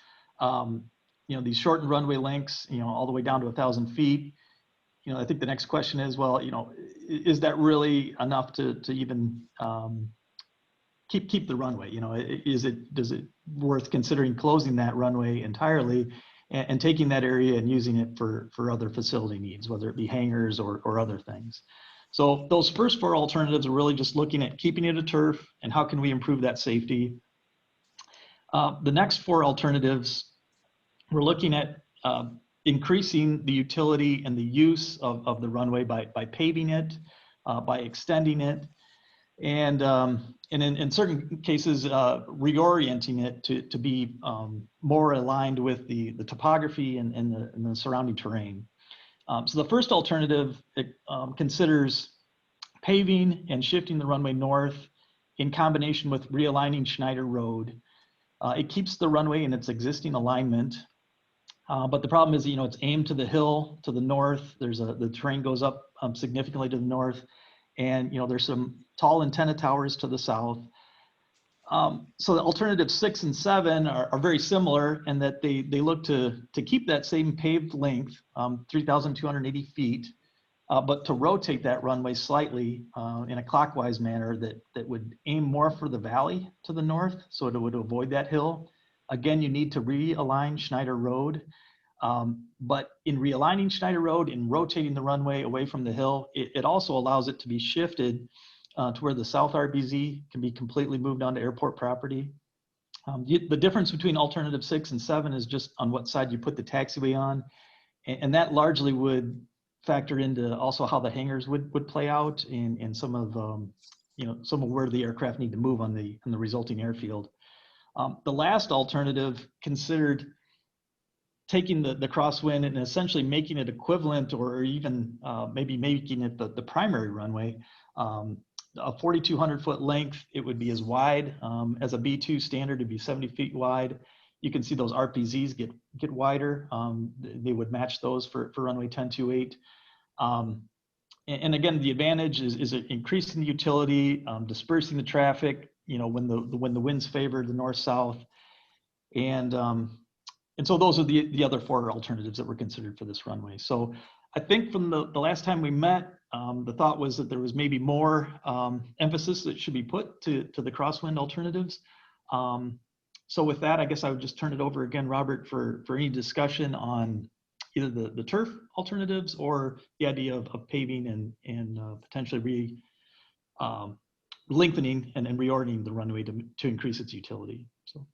these shortened runway lengths, all the way down to 1,000 feet, I think the next question is, well, is that really enough to even keep the runway? Does it worth considering closing that runway entirely and taking that area and using it for other facility needs, whether it be hangars or other things? So those first four alternatives are really just looking at keeping it a turf and how can we improve that safety. The next four alternatives, we're looking at increasing the utility and the use of the runway by paving it, by extending it, and in certain cases, reorienting it to be more aligned with the topography and the surrounding terrain. So the first alternative considers paving and shifting the runway north in combination with realigning Schneider Road. It keeps the runway in its existing alignment, but the problem is, it's aimed to the hill to the north. The terrain goes up significantly to the north, and there's some tall antenna towers to the south. So the alternatives 6 and 7 are very similar in that they look to keep that same paved length, 3,280 feet, but to rotate that runway slightly in a clockwise manner that would aim more for the valley to the north, so it would avoid that hill. Again, you need to realign Schneider Road, but in realigning Schneider Road and rotating the runway away from the hill, it also allows it to be shifted to where the south RBZ can be completely moved onto airport property. The difference between alternative 6 and 7 is just on what side you put the taxiway on, and that largely would factor into also how the hangars would play out and some of where the aircraft need to move on the resulting airfield. The last alternative considered taking the crosswind and essentially making it equivalent or even maybe making it the primary runway. A 4,200-foot length, it would be as wide as a B2 standard, it'd be 70 feet wide. You can see those RPZs get wider. They would match those for runway 1028. And again, the advantage is increasing the utility, dispersing the traffic, when the winds favor the north-south. And so those are the other four alternatives that were considered for this runway. So I think from the last time we met, the thought was that there was maybe more emphasis that should be put to the crosswind alternatives. So with that, I guess I would just turn it over again, Robert, for any discussion on either the turf alternatives or the idea of paving and potentially lengthening and reordering the runway to increase its utility. So,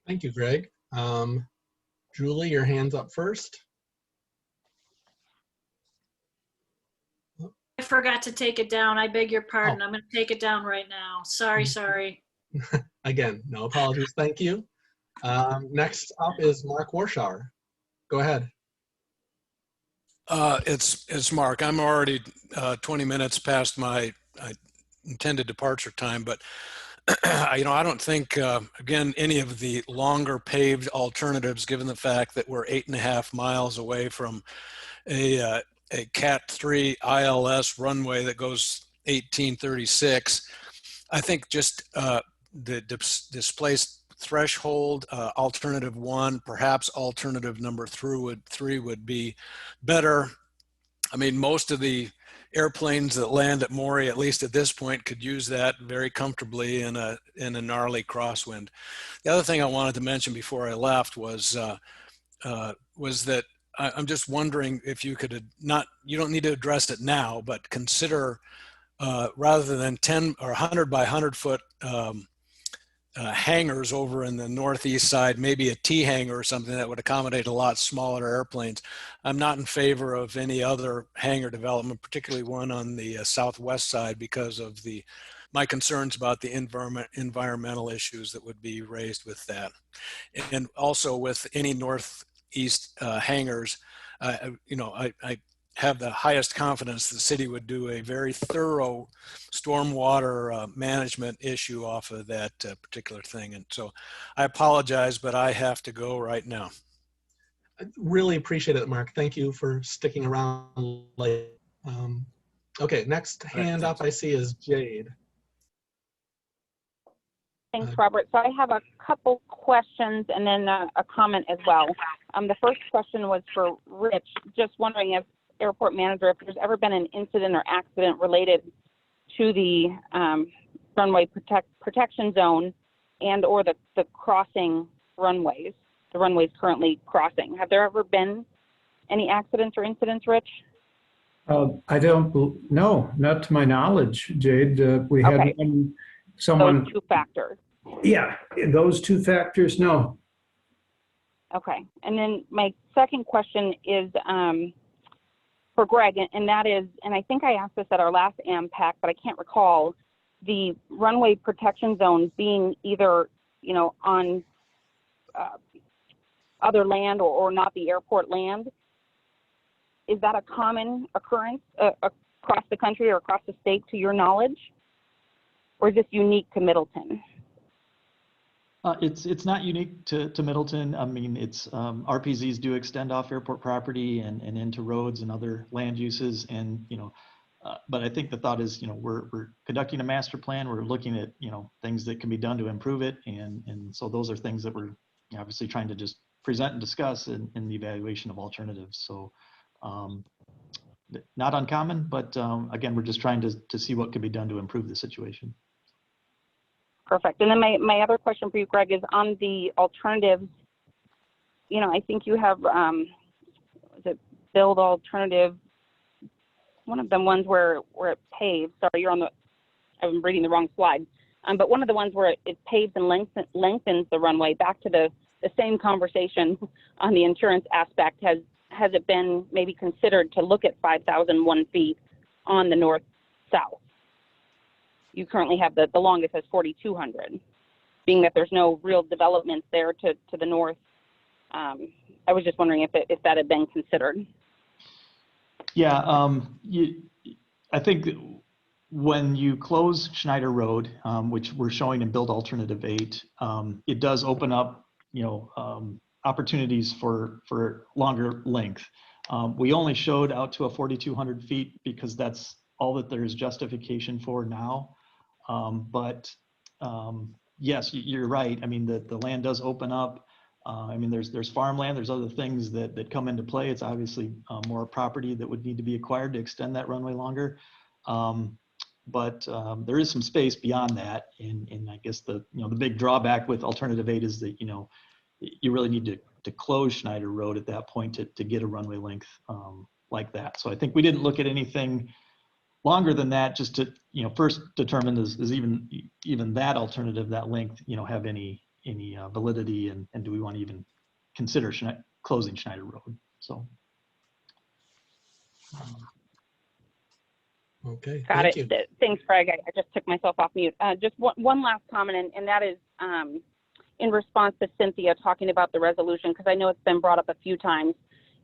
thank you, Greg. Julie, your hand's up first. I forgot to take it down. I beg your pardon. I'm going to take it down right now. Sorry. Again, no apologies. Thank you. Next up is Mark Warschauer. Go ahead. It's Mark. I'm already 20 minutes past my intended departure time, but I don't think, again, any of the longer paved alternatives, given the fact that we're 8.5 miles away from a Cat 3 ILS runway that goes 1836, I think just the displaced threshold, alternative 1, perhaps alternative number 3 would be better. I mean, most of the airplanes that land at Maury, at least at this point, could use that very comfortably in a gnarly crosswind. The other thing I wanted to mention before I left was that I'm just wondering if you could you don't need to address it now, but consider rather than 10 or 100 by 100 foot hangars over in the northeast side, maybe a T hangar or something that would accommodate a lot smaller airplanes. I'm not in favor of any other hangar development, particularly one on the southwest side, because of my concerns about the environmental issues that would be raised with that. And also with any northeast hangars, I have the highest confidence the city would do a very thorough stormwater management issue off of that particular thing. And so I apologize, but I have to go right now. I really appreciate it, Mark. Thank you for sticking around late. Okay, next hand up I see is Jade. Thanks, Robert. So I have a couple questions and then a comment as well. The first question was for Rich. Just wondering if airport manager, if there's ever been an incident or accident related to the runway protection zone and or the crossing runways, the runways currently crossing. Have there ever been any accidents or incidents, Rich? I don't know, not to my knowledge, Jade. We had someone. Those two factors. Yeah, those two factors, no. Okay, and then my second question is for Greg, and that is, and I think I asked this at our last AMPAC, but I can't recall, the runway protection zone being either, on other land or not the airport land. Is that a common occurrence across the country or across the state to your knowledge? Or is this unique to Middleton? It's not unique to Middleton. I mean, it's RPZs do extend off airport property and into roads and other land uses. And, but I think the thought is, we're conducting a master plan. We're looking at, things that can be done to improve it. And so those are things that we're obviously trying to just present and discuss in the evaluation of alternatives. So not uncommon, but again, we're just trying to see what can be done to improve the situation. Perfect. And then my other question for you, Greg, is on the alternatives. I think you have, is it build alternative, one of the ones where it paves. Sorry, I'm reading the wrong slide. But one of the ones where it paves and lengthens the runway. Back to the same conversation on the insurance aspect. Has it been maybe considered to look at 5,001 feet on the north-south? You currently have the longest as 4,200, being that there's no real developments there to the north. I was just wondering if that had been considered. Yeah, I think when you close Schneider Road, which we're showing in Build Alternative 8, it does open up, opportunities for longer length. We only showed out to a 4,200 feet because that's all that there is justification for now. But yes, you're right. I mean, the land does open up. I mean, there's farmland, there's other things that come into play. It's obviously more property that would need to be acquired to extend that runway longer. But there is some space beyond that. And I guess the big drawback with Alternative 8 is that, you really need to close Schneider Road at that point to get a runway length like that. So I think we didn't look at anything longer than that, just to first determine is even that alternative, that length, have any validity, and do we want to even consider closing Schneider Road? So. Okay. Got it. Thanks, Greg. I just took myself off mute. Just one last comment, and that is, in response to Cynthia talking about the resolution, because I know it's been brought up a few times.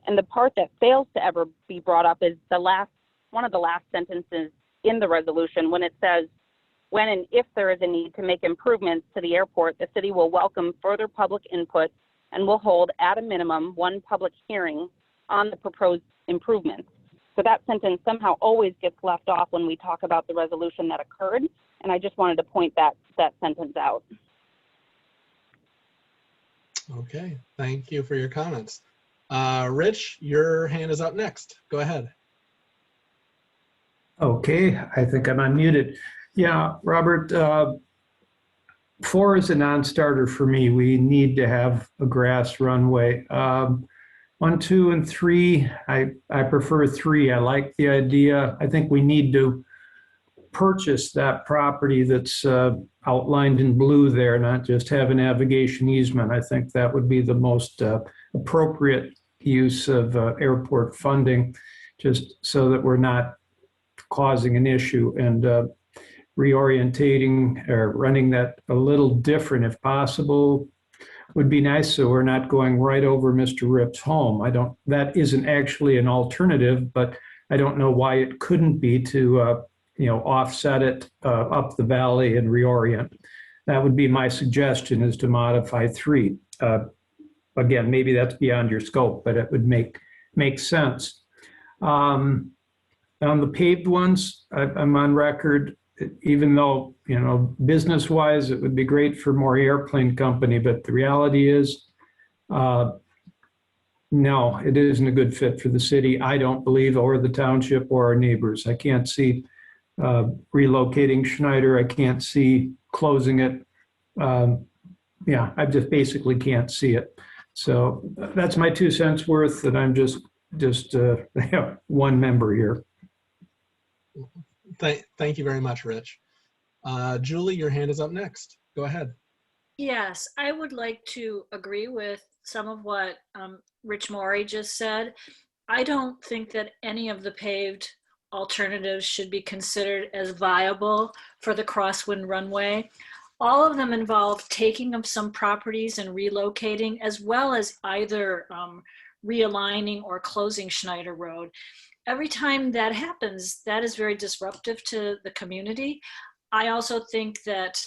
And the part that fails to ever be brought up is one of the last sentences in the resolution, when it says, when and if there is a need to make improvements to the airport, the city will welcome further public input and will hold at a minimum one public hearing on the proposed improvements. So that sentence somehow always gets left off when we talk about the resolution that occurred. And I just wanted to point that sentence out. Okay, thank you for your comments. Rich, your hand is up next. Go ahead. Okay, I think I'm unmuted. Yeah, Robert, 4 is a non-starter for me. We need to have a grass runway. 1, 2, and 3, I prefer 3. I like the idea. I think we need to purchase that property that's outlined in blue there, not just have a navigation easement. I think that would be the most appropriate use of airport funding, just so that we're not causing an issue, and reorientating or running that a little different if possible would be nice, so we're not going right over Mr. Rip's home. That isn't actually an alternative, but I don't know why it couldn't be to offset it up the valley and reorient. That would be my suggestion, is to modify 3. Again, maybe that's beyond your scope, but it would make sense. On the paved ones, I'm on record, even though, business-wise, it would be great for more airplane company, but the reality is, no, it isn't a good fit for the city, I don't believe, or the township or our neighbors. I can't see relocating Schneider. I can't see closing it. I just basically can't see it. So that's my 2 cents worth, and I'm just one member here. Thank you very much, Rich. Julie, your hand is up next. Go ahead. Yes, I would like to agree with some of what Rich Morey just said. I don't think that any of the paved alternatives should be considered as viable for the crosswind runway. All of them involve taking of some properties and relocating, as well as either realigning or closing Schneider Road. Every time that happens, that is very disruptive to the community. I also think that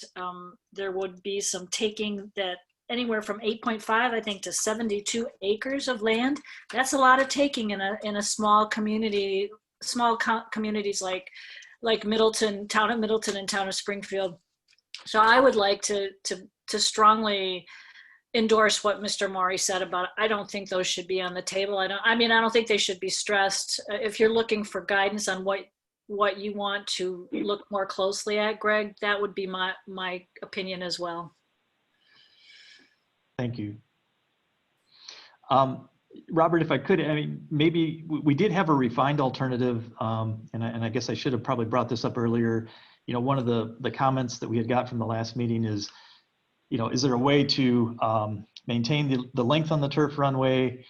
there would be some taking that anywhere from 8.5, I think, to 72 acres of land. That's a lot of taking in a small community, communities like Middleton, town of Middleton and town of Springfield. So I would like to strongly endorse what Mr. Morey said about it. I don't think those should be on the table. I don't think they should be stressed. If you're looking for guidance on what you want to look more closely at, Greg, that would be my opinion as well. Thank you. Robert, if I could, maybe we did have a refined alternative, and I guess I should have probably brought this up earlier. One of the comments that we had got from the last meeting is, is there a way to maintain the length on the turf runway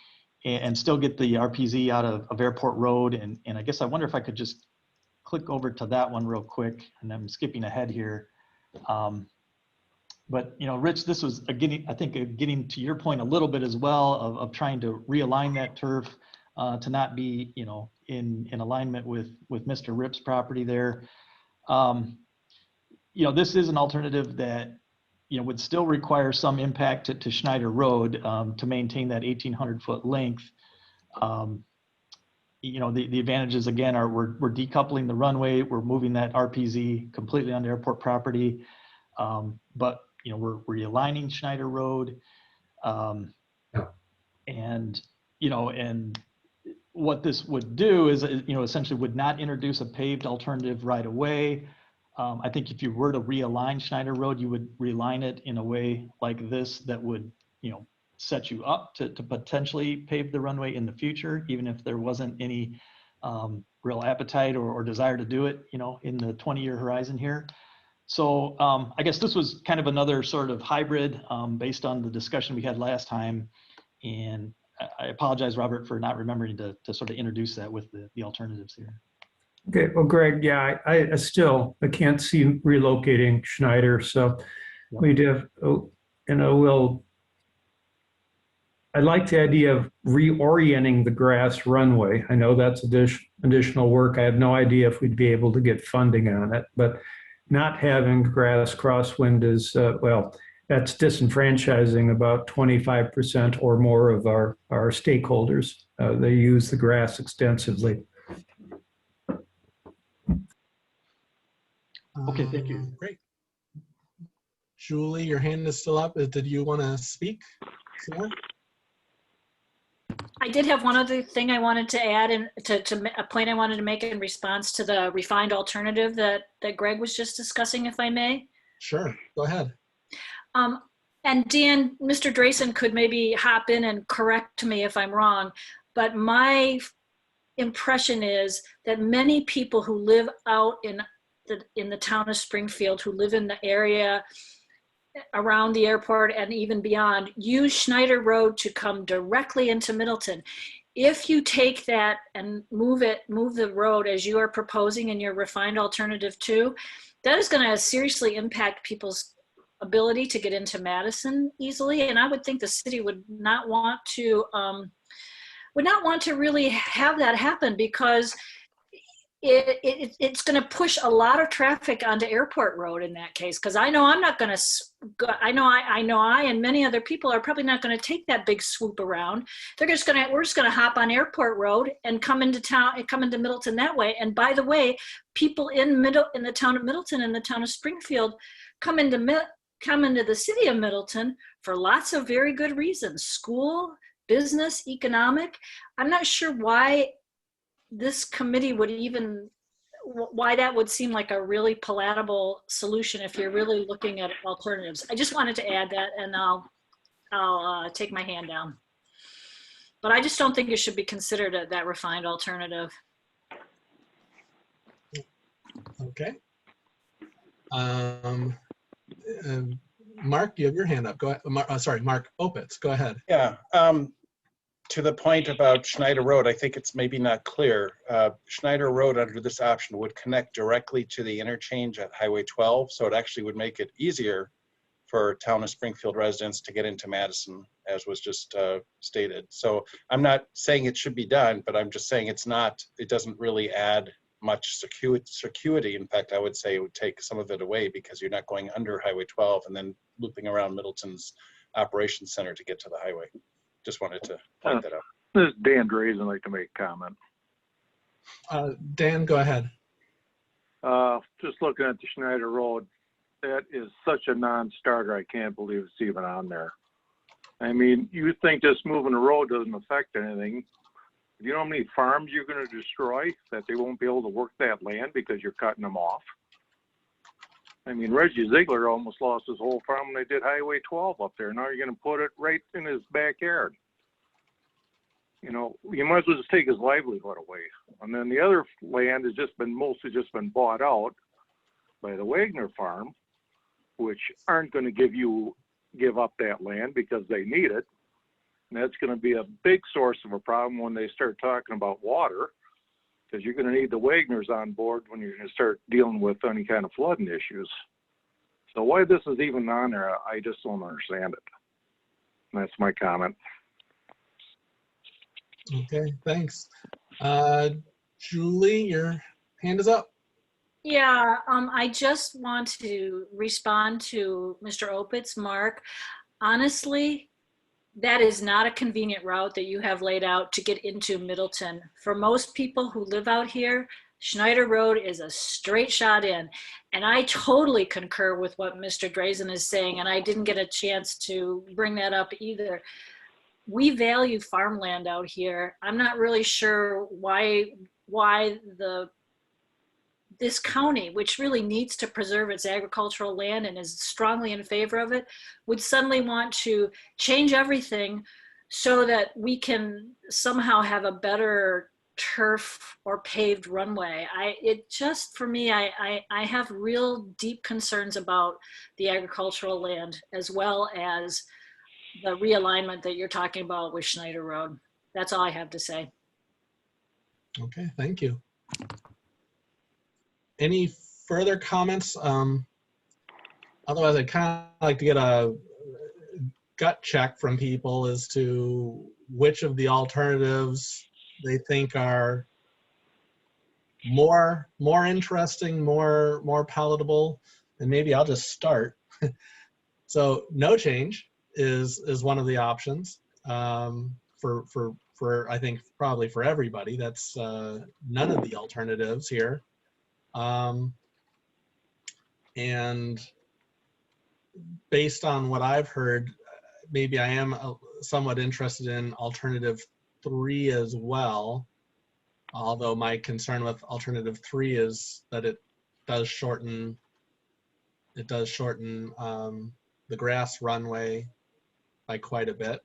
and still get the RPZ out of Airport Road? And I guess I wonder if I could just click over to that one real quick, and I'm skipping ahead here. But Rich, this was getting to your point a little bit as well of trying to realign that turf to not be in alignment with Mr. Rip's property there. This is an alternative that would still require some impact to Schneider Road to maintain that 1,800-foot length. The advantages again are we're decoupling the runway, we're moving that RPZ completely onto airport property, but we're realigning Schneider Road, and what this would do is essentially would not introduce a paved alternative right away. I think if you were to realign Schneider Road, you would realign it in a way like this that would set you up to potentially pave the runway in the future, even if there wasn't any real appetite or desire to do it in the 20-year horizon here. So I guess this was kind of another sort of hybrid based on the discussion we had last time. And I apologize, Robert, for not remembering to sort of introduce that with the alternatives here. Okay, well, Greg, yeah, I can't see relocating Schneider. So we'd have I like the idea of reorienting the grass runway. I know that's additional work. I have no idea if we'd be able to get funding on it, but not having grass crosswind is, well, that's disenfranchising about 25% or more of our stakeholders. They use the grass extensively. Okay, thank you. Great. Julie, your hand is still up. Did you want to speak? Sure. I did have one other thing I wanted to add, and to a point I wanted to make in response to the refined alternative that Greg was just discussing, if I may. Sure, go ahead. And Dan, Mr. Drayson could maybe hop in and correct me if I'm wrong, but my impression is that many people who live out in the town of Springfield, who live in the area around the airport and even beyond, use Schneider Road to come directly into Middleton. If you take that and move the road as you are proposing in your refined alternative 2, that is going to seriously impact people's ability to get into Madison easily. And I would think the city would not want to really have that happen, because it's going to push a lot of traffic onto Airport Road in that case. Because I know I'm not going to. I and many other people are probably not going to take that big swoop around. We're just going to hop on Airport Road and come into town and come into Middleton that way. And by the way, people in the town of Middleton and the town of Springfield come into the city of Middleton for lots of very good reasons: school, business, economic. I'm not sure why this committee why that would seem like a really palatable solution if you're really looking at alternatives. I just wanted to add that, and I'll take my hand down. But I just don't think it should be considered that refined alternative. Okay. Mark, you have your hand up. Go ahead. Sorry, Mark Opitz, go ahead. Yeah. To the point about Schneider Road, I think it's maybe not clear. Schneider Road under this option would connect directly to the interchange at Highway 12, so it actually would make it easier for town of Springfield residents to get into Madison, as was just stated. So I'm not saying it should be done, but I'm just saying it doesn't really add much circuity. In fact, I would say it would take some of it away, because you're not going under Highway 12 and then looping around Middleton's operations center to get to the highway. Just wanted to point that out. This is Dan Drazen. I'd like to make a comment. Dan, go ahead. Just looking at the Schneider Road, that is such a non-starter. I can't believe it's even on there. I mean, you think just moving the road doesn't affect anything. You know how many farms you're going to destroy, that they won't be able to work that land because you're cutting them off? I mean, Reggie Ziegler almost lost his whole farm when they did Highway 12 up there. Now you're going to put it right in his backyard. You know, you might as well just take his livelihood away. And then the other land has mostly been bought out by the Wagner farm, which aren't going to give up that land because they need it. And that's going to be a big source of a problem when they start talking about water, because you're going to need the Wagners on board when you're going to start dealing with any kind of flooding issues. So why this is even on there, I just don't understand it. And that's my comment. Okay, thanks. Julie, your hand is up. Yeah, I just want to respond to Mr. Opitz. Mark, honestly, that is not a convenient route that you have laid out to get into Middleton. For most people who live out here, Schneider Road is a straight shot in. And I totally concur with what Mr. Drazen is saying, and I didn't get a chance to bring that up either. We value farmland out here. I'm not really sure why this county, which really needs to preserve its agricultural land and is strongly in favor of it, would suddenly want to change everything so that we can somehow have a better turf or paved runway. For me, I have real deep concerns about the agricultural land, as well as the realignment that you're talking about with Schneider Road. That's all I have to say. Okay, thank you. Any further comments? Otherwise, I'd kind of like to get gut check from people as to which of the alternatives they think are more interesting, more palatable, and maybe I'll just start. So no change is one of the options for I think probably for everybody. That's none of the alternatives here, and based on what I've heard, maybe I am somewhat interested in alternative 3 as well. Although my concern with alternative 3 is that it does shorten the grass runway by quite a bit,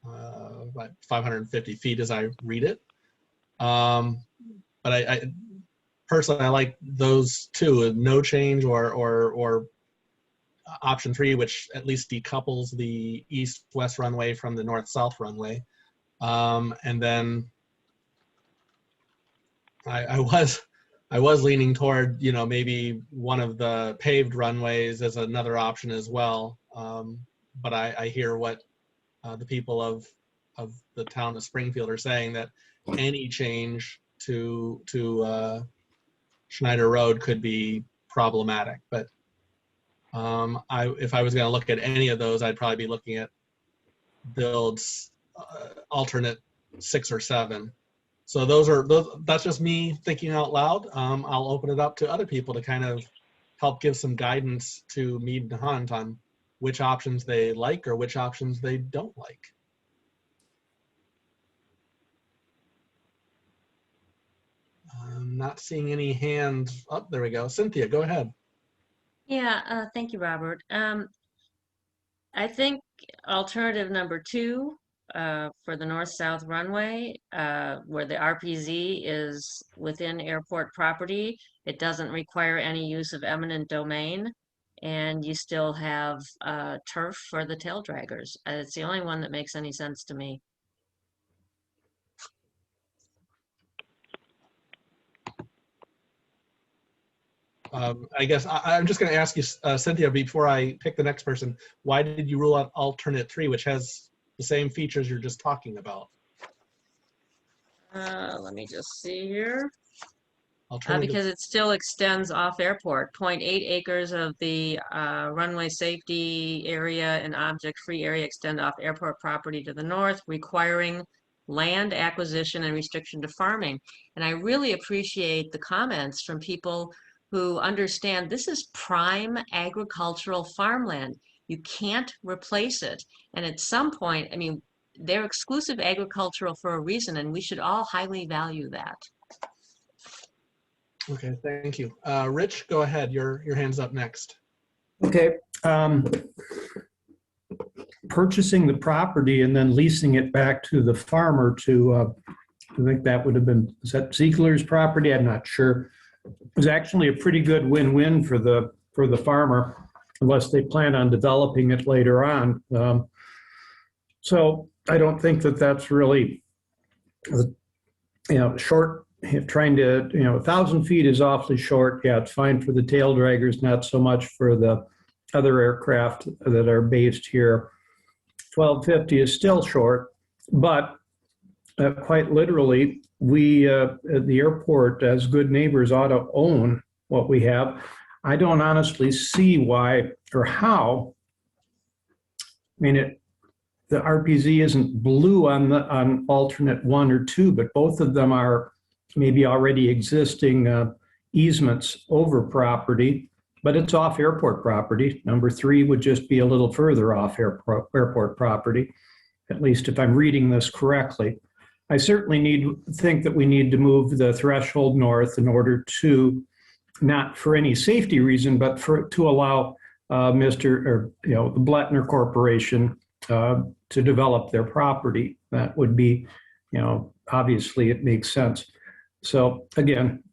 about 550 feet as I read it. But I personally, I like those two, no change or option 3, which at least decouples the east-west runway from the north-south runway. And then I was leaning toward, maybe one of the paved runways as another option as well. But I hear what the people of the town of Springfield are saying, that any change to Schneider Road could be problematic. But if I was going to look at any of those, I'd probably be looking at builds alternate 6 or 7. So that's just me thinking out loud. I'll open it up to other people to kind of help give some guidance to Mead and Hunt on which options they like or which options they don't like. I'm not seeing any hands up. There we go. Cynthia, go ahead. Yeah, thank you, Robert. I think alternative number 2 for the north-south runway, where the RPZ is within airport property, it doesn't require any use of eminent domain, and you still have turf for the tail draggers. It's the only one that makes any sense to me. I guess I'm just going to ask you, Cynthia, before I pick the next person, why did you rule out alternate 3, which has the same features you're just talking about? Let me just see here. Alternative. Because it still extends off airport. 0.8 acres of the runway safety area and object-free area extend off airport property to the north, requiring land acquisition and restriction to farming. And I really appreciate the comments from people who understand this is prime agricultural farmland. You can't replace it. And at some point, I mean, they're exclusive agricultural for a reason, and we should all highly value that. Okay, thank you. Rich, go ahead. Your hand's up next. Okay. Purchasing the property and then leasing it back to the farmer to, I think that would have been, is that Ziegler's property? I'm not sure. It was actually a pretty good win-win for the farmer, unless they plan on developing it later on. So I don't think that that's really, short. Trying to, 1,000 feet is awfully short. Yeah, it's fine for the tail draggers, not so much for the other aircraft that are based here. 1,250 is still short, but quite literally, we at the airport, as good neighbors, ought to own what we have. I don't honestly see why or how. I mean, the RPZ isn't blue on alternate 1 or 2, but both of them are maybe already existing easements over property, but it's off airport property. Number 3 would just be a little further off airport property, at least if I'm reading this correctly. I certainly think that we need to move the threshold north in order to, not for any safety reason, but to allow the Blettner Corporation to develop their property. That would be, obviously it makes sense. So again,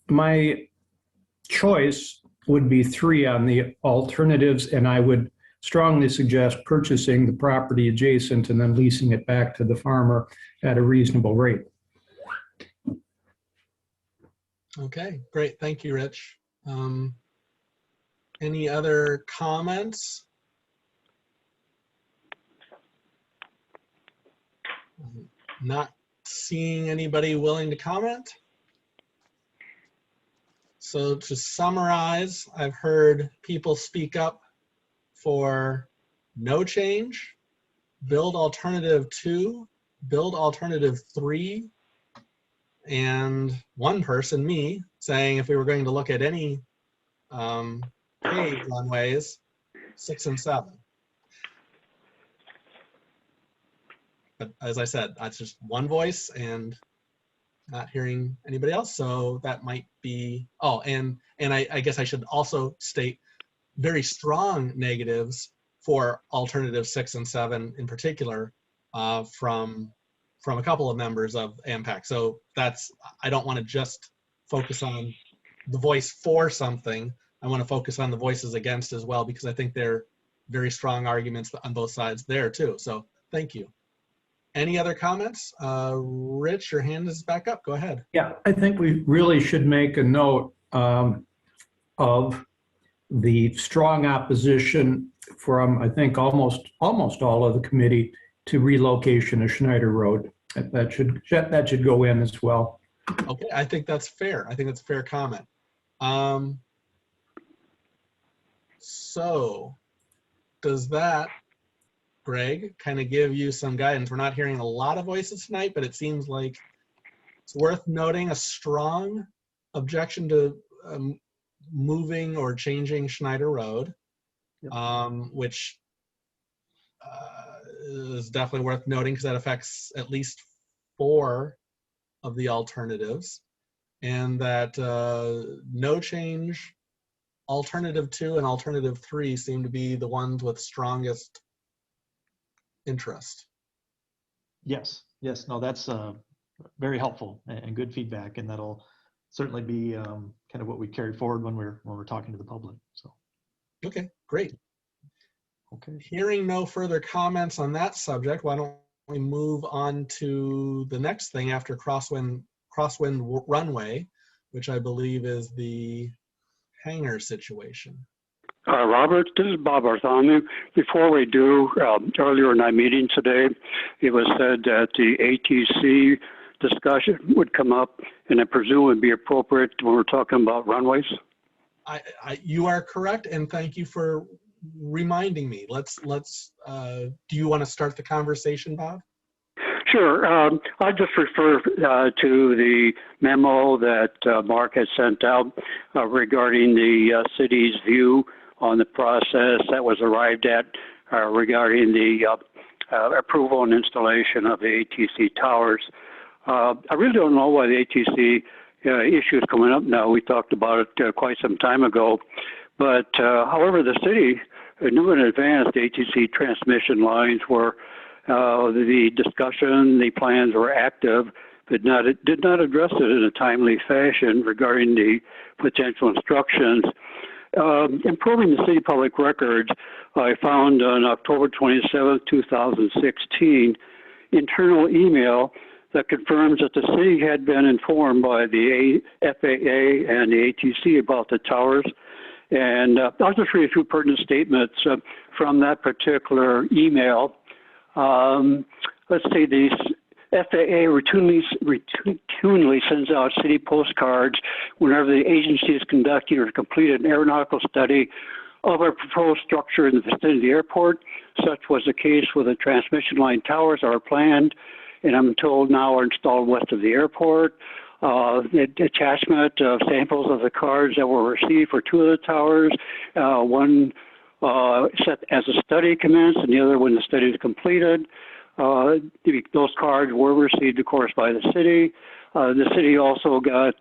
my choice would be 3 on the alternatives, and I would strongly suggest purchasing the property adjacent and then leasing it back to the farmer at a reasonable rate. Okay, great. Thank you, Rich. Any other comments? Not seeing anybody willing to comment. So to summarize, I've heard people speak up for no change, build alternative 2, build alternative 3, and one person, me, saying if we were going to look at any paved runways, 6 and 7. But as I said, that's just one voice and not hearing anybody else. So that might be, oh, and I guess I should also state very strong negatives for alternative 6 and 7 in particular from a couple of members of AMPAC. So that's, I don't want to just focus on the voice for something. I want to focus on the voices against as well, because I think they're very strong arguments on both sides there too. So thank you. Any other comments? Rich, your hand is back up. Go ahead. Yeah, I think we really should make a note of the strong opposition from, I think, almost all of the committee to relocation of Schneider Road. That should go in as well. Okay, I think that's fair. I think that's a fair comment. So does that, Greg, kind of give you some guidance? We're not hearing a lot of voices tonight, but it seems like it's worth noting a strong objection to moving or changing Schneider Road, which is definitely worth noting because that affects at least 4 of the alternatives, and that no change, alternative 2 and alternative 3 seem to be the ones with strongest interest. Yes, no, that's very helpful and good feedback, and that'll certainly be kind of what we carry forward when we're talking to the public. So. Okay, great. Okay. Hearing no further comments on that subject, why don't we move on to the next thing after crosswind runway, which I believe is the hangar situation. Robert, this is Bob Arthanu. Before we do, earlier in our meeting today, it was said that the ATC discussion would come up, and I presume would be appropriate when we're talking about runways. You are correct, and thank you for reminding me. Let's. Do you want to start the conversation, Bob? Sure. I'll just refer to the memo that Mark had sent out regarding the city's view on the process that was arrived at regarding the approval and installation of the ATC towers. I really don't know why the ATC issue is coming up now. We talked about it quite some time ago. But however, the city knew in advance the ATC transmission lines were the discussion, the plans were active, but did not address it in a timely fashion regarding the potential instructions. Improving the city public records, I found on October 27, 2016, internal email that confirms that the city had been informed by the FAA and the ATC about the towers. And I'll just read a few pertinent statements from that particular email. Let's see, the FAA routinely sends out city postcards whenever the agency is conducting or completed an aeronautical study of a proposed structure in the vicinity of the airport. Such was the case with the transmission line towers are planned, and I'm told now are installed west of the airport. The attachment of samples of the cards that were received for 2 of the towers, one set as a study commenced and the other when the study is completed. Those cards were received, of course, by the city. The city also got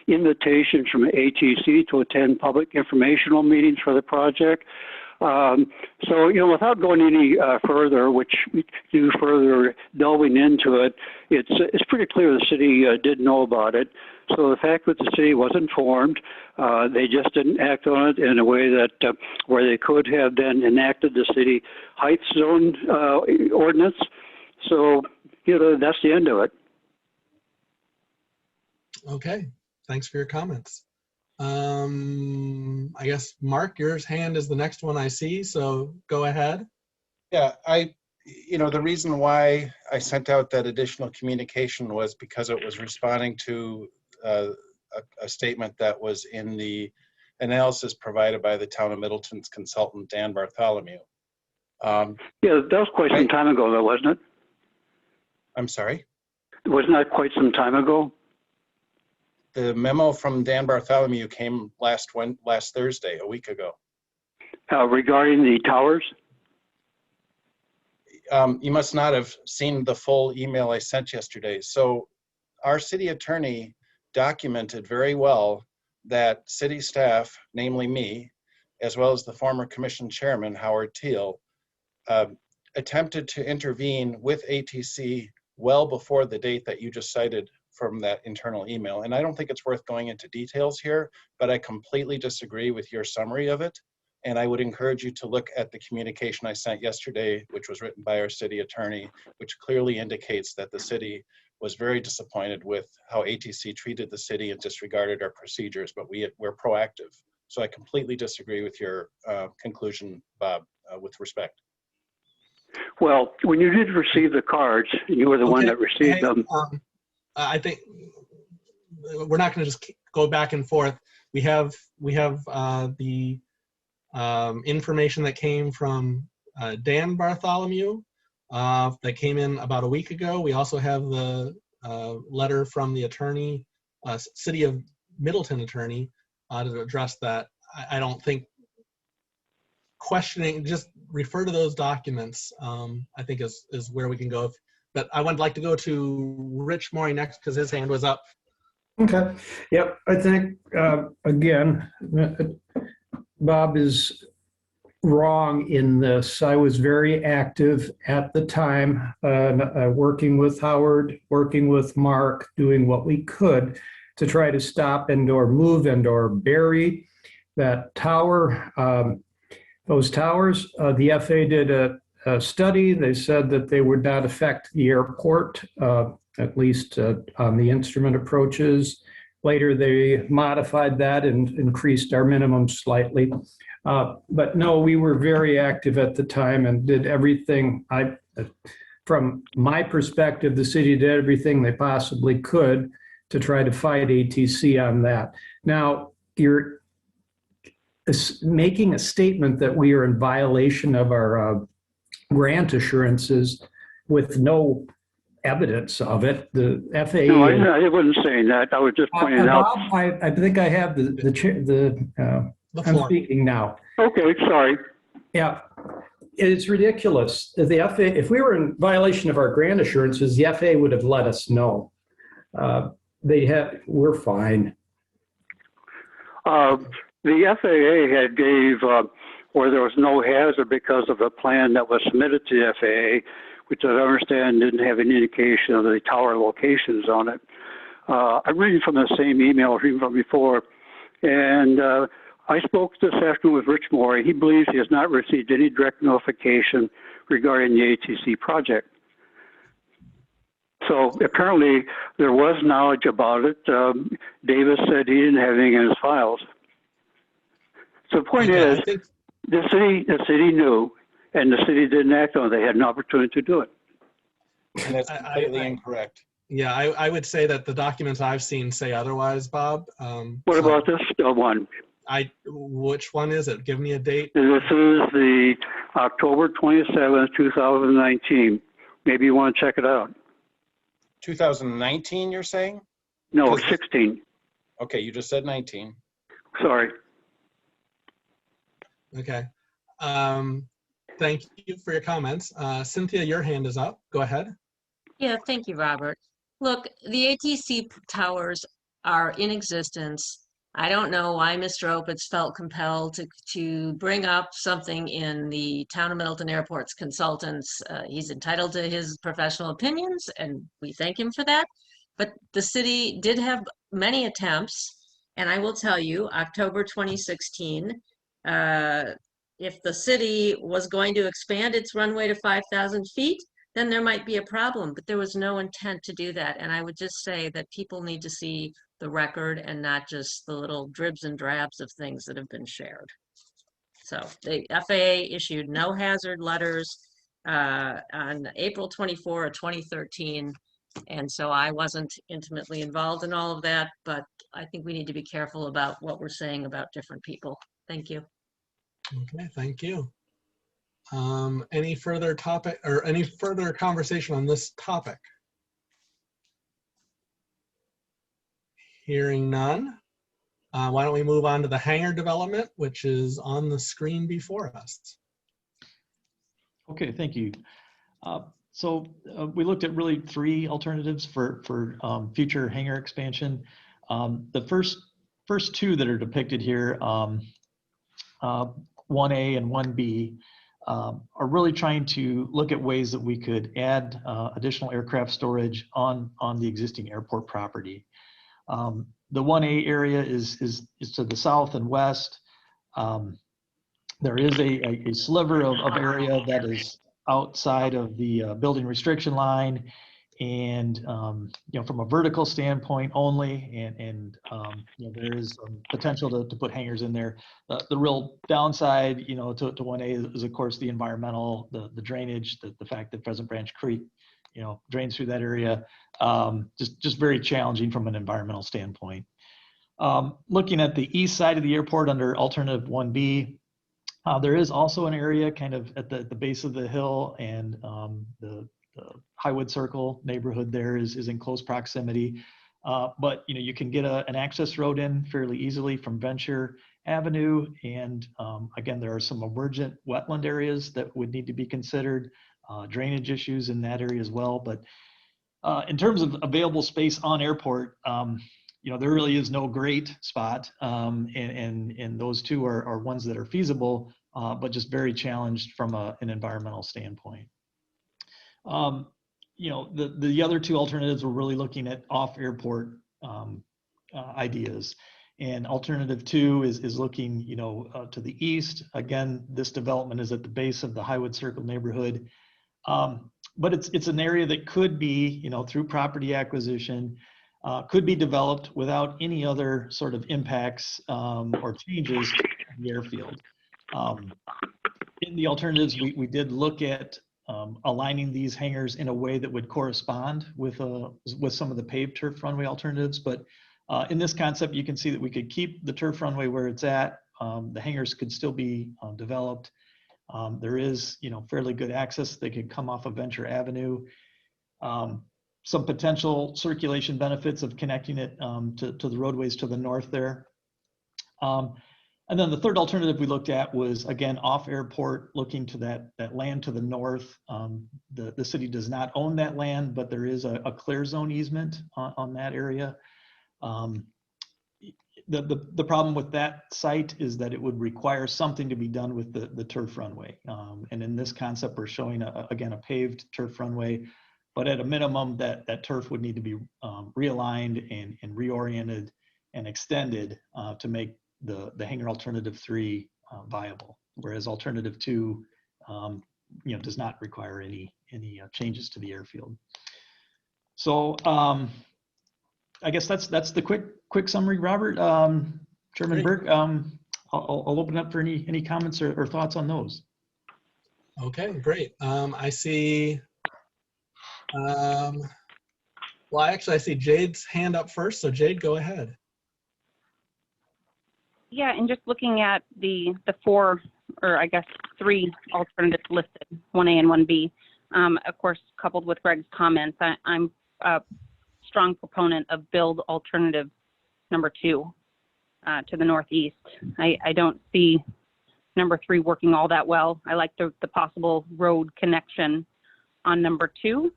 invitations from ATC to attend public informational meetings for the project. So, without going any further, which we do further delving into it, it's pretty clear the city did know about it. So the fact that the city was informed, they just didn't act on it in a way that where they could have then enacted the city height zone ordinance. So, that's the end of it. Okay, thanks for your comments. I guess, Mark, your hand is the next one I see, so go ahead. Yeah, I You know, the reason why I sent out that additional communication was because it was responding to a statement that was in the analysis provided by the town of Middleton's consultant, Dan Bartholomew. Yeah, that was quite some time ago, though, wasn't it? I'm sorry? Wasn't that quite some time ago? The memo from Dan Bartholomew came last Thursday, a week ago. Regarding the towers? You must not have seen the full email I sent yesterday. So our city attorney documented very well that city staff, namely me, as well as the former commission chairman, Howard Teal, attempted to intervene with ATC well before the date that you just cited from that internal email. And I don't think it's worth going into details here, but I completely disagree with your summary of it. And I would encourage you to look at the communication I sent yesterday, which was written by our city attorney, which clearly indicates that the city was very disappointed with how ATC treated the city and disregarded our procedures, but we're proactive. So I completely disagree with your conclusion, Bob, with respect. Well, when you did receive the cards, you were the one that received them. I think we're not going to just go back and forth. We have the information that came from Dan Bartholomew that came in about a week ago. We also have the letter from the attorney, City of Middleton attorney, to address that. I don't think questioning, just refer to those documents, I think is where we can go. But I would like to go to Rich Morey next because his hand was up. Okay. Yep. I think, again, Bob is wrong in this. I was very active at the time, working with Howard, working with Mark, doing what we could to try to stop and or move and or bury that tower. Those towers, the FAA did a study. They said that they would not affect the airport, at least on the instrument approaches. Later, they modified that and increased our minimum slightly. But no, we were very active at the time and did everything. From my perspective, the city did everything they possibly could to try to fight ATC on that. Now, you're making a statement that we are in violation of our grant assurances with no evidence of it. The FAA. No, I wasn't saying that. I was just pointing out. Bob, I think I have I'm speaking now. Okay, sorry. Yeah, it's ridiculous. The FAA, if we were in violation of our grant assurances, the FAA would have let us know. We're fine. The FAA had gave where there was no hazard because of a plan that was submitted to the FAA, which I understand didn't have any indication of the tower locations on it. I'm reading from the same email reading from before, and I spoke this afternoon with Rich Morey. He believes he has not received any direct notification regarding the ATC project. So apparently there was knowledge about it. Davis said he didn't have anything in his files. So the point is, the city knew, and the city didn't act on it. They had an opportunity to do it. And that's completely incorrect. Yeah, I would say that the documents I've seen say otherwise, Bob. What about this one? Which one is it? Give me a date. This is the October 27th, 2019. Maybe you want to check it out. 2019, you're saying? No, 16. Okay, you just said 19. Sorry. Okay. Thank you for your comments. Cynthia, your hand is up. Go ahead. Yeah, thank you, Robert. Look, the ATC towers are in existence. I don't know why Mr. Opitz felt compelled to bring up something in the Town of Middleton Airport's consultants. He's entitled to his professional opinions, and we thank him for that. But the city did have many attempts, and I will tell you, October 2016, if the city was going to expand its runway to 5,000 feet, then there might be a problem, but there was no intent to do that. And I would just say that people need to see the record and not just the little dribs and drabs of things that have been shared. So the FAA issued no hazard letters. on April 24 of 2013. And so I wasn't intimately involved in all of that, but I think we need to be careful about what we're saying about different people. Thank you. Okay, thank you. Any further topic or any further conversation on this topic? Hearing none. Why don't we move on to the hangar development, which is on the screen before us. Okay, thank you. So we looked at really three alternatives for future hangar expansion. The first two that are depicted here, 1A and 1B, are really trying to look at ways that we could add additional aircraft storage on the existing airport property. The 1A area is to the south and west. There is a sliver of area that is outside of the building restriction line, and from a vertical standpoint only, and there is potential to put hangars in there. The real downside, to 1A is of course the environmental, the drainage, the fact that Pheasant Branch Creek, drains through that area. Just very challenging from an environmental standpoint. Looking at the east side of the airport under alternative 1B, there is also an area kind of at the base of the hill, and the Highwood Circle neighborhood there is in close proximity. But you can get an access road in fairly easily from Venture Avenue, and again, there are some emergent wetland areas that would need to be considered, drainage issues in that area as well. But in terms of available space on airport, there really is no great spot, and those two are ones that are feasible, but just very challenged from an environmental standpoint. The other two alternatives, we're really looking at off-airport ideas. And alternative 2 is looking, to the east. Again, this development is at the base of the Highwood Circle neighborhood, but it's an area that could be, through property acquisition, could be developed without any other sort of impacts or changes to the airfield. In the alternatives, we did look at aligning these hangars in a way that would correspond with some of the paved turf runway alternatives. But in this concept, you can see that we could keep the turf runway where it's at. The hangars could still be developed. There is, fairly good access. They could come off of Venture Avenue. Some potential circulation benefits of connecting it to the roadways to the north there. And then the third alternative we looked at was, again, off airport, looking to that land to the north. The city does not own that land, but there is a clear zone easement on that area. The problem with that site is that it would require something to be done with the turf runway. And in this concept, we're showing, again, a paved turf runway, but at a minimum, that turf would need to be realigned and reoriented and extended to make the hangar alternative 3 viable, whereas alternative 2 does not require any changes to the airfield. So I guess that's the quick summary, Robert. Chairman Burke, I'll open up for any comments or thoughts on those. Okay, great. I see, well, actually I see Jade's hand up first, so Jade, go ahead. Yeah, and just looking at the 4, or I guess 3 alternatives listed, 1A and 1B, of course, coupled with Greg's comments, I'm a strong proponent of build alternative number 2 to the northeast. I don't see number 3 working all that well. I like the possible road connection on number 2.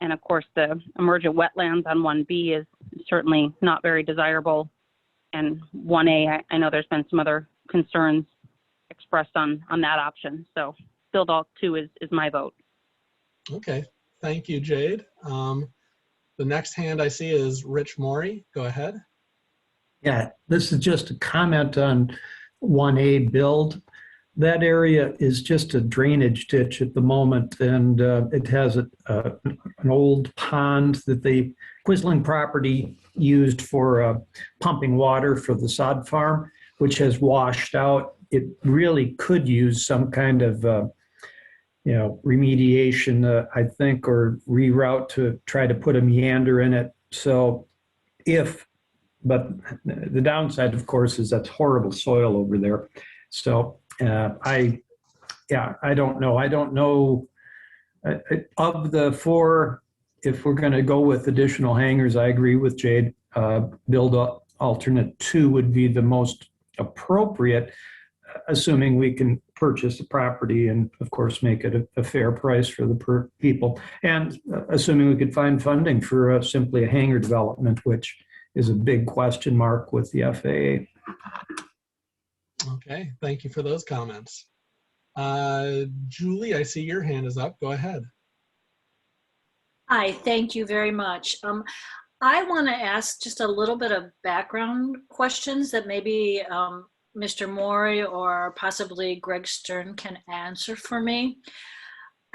And of course, the emergent wetlands on 1B is certainly not very desirable. And 1A, I know there's been some other concerns expressed on that option. So build alt 2 is my vote. Okay, thank you, Jade. The next hand I see is Rich Morey. Go ahead. Yeah, this is just a comment on 1A build. That area is just a drainage ditch at the moment, and it has an old pond that the Quisling property used for pumping water for the sod farm, which has washed out. It really could use some kind of remediation, I think, or reroute to try to put a meander in it. So but the downside, of course, is that's horrible soil over there. So I don't know. I don't know of the four, if we're going to go with additional hangars, I agree with Jade. Build alternate 2 would be the most appropriate, assuming we can purchase the property and, of course, make it a fair price for the people. And assuming we could find funding for simply a hangar development, which is a big question mark with the FAA. Okay, thank you for those comments. Julie, I see your hand is up. Go ahead. Hi, thank you very much. I want to ask just a little bit of background questions that maybe Mr. Morey or possibly Greg Stern can answer for me.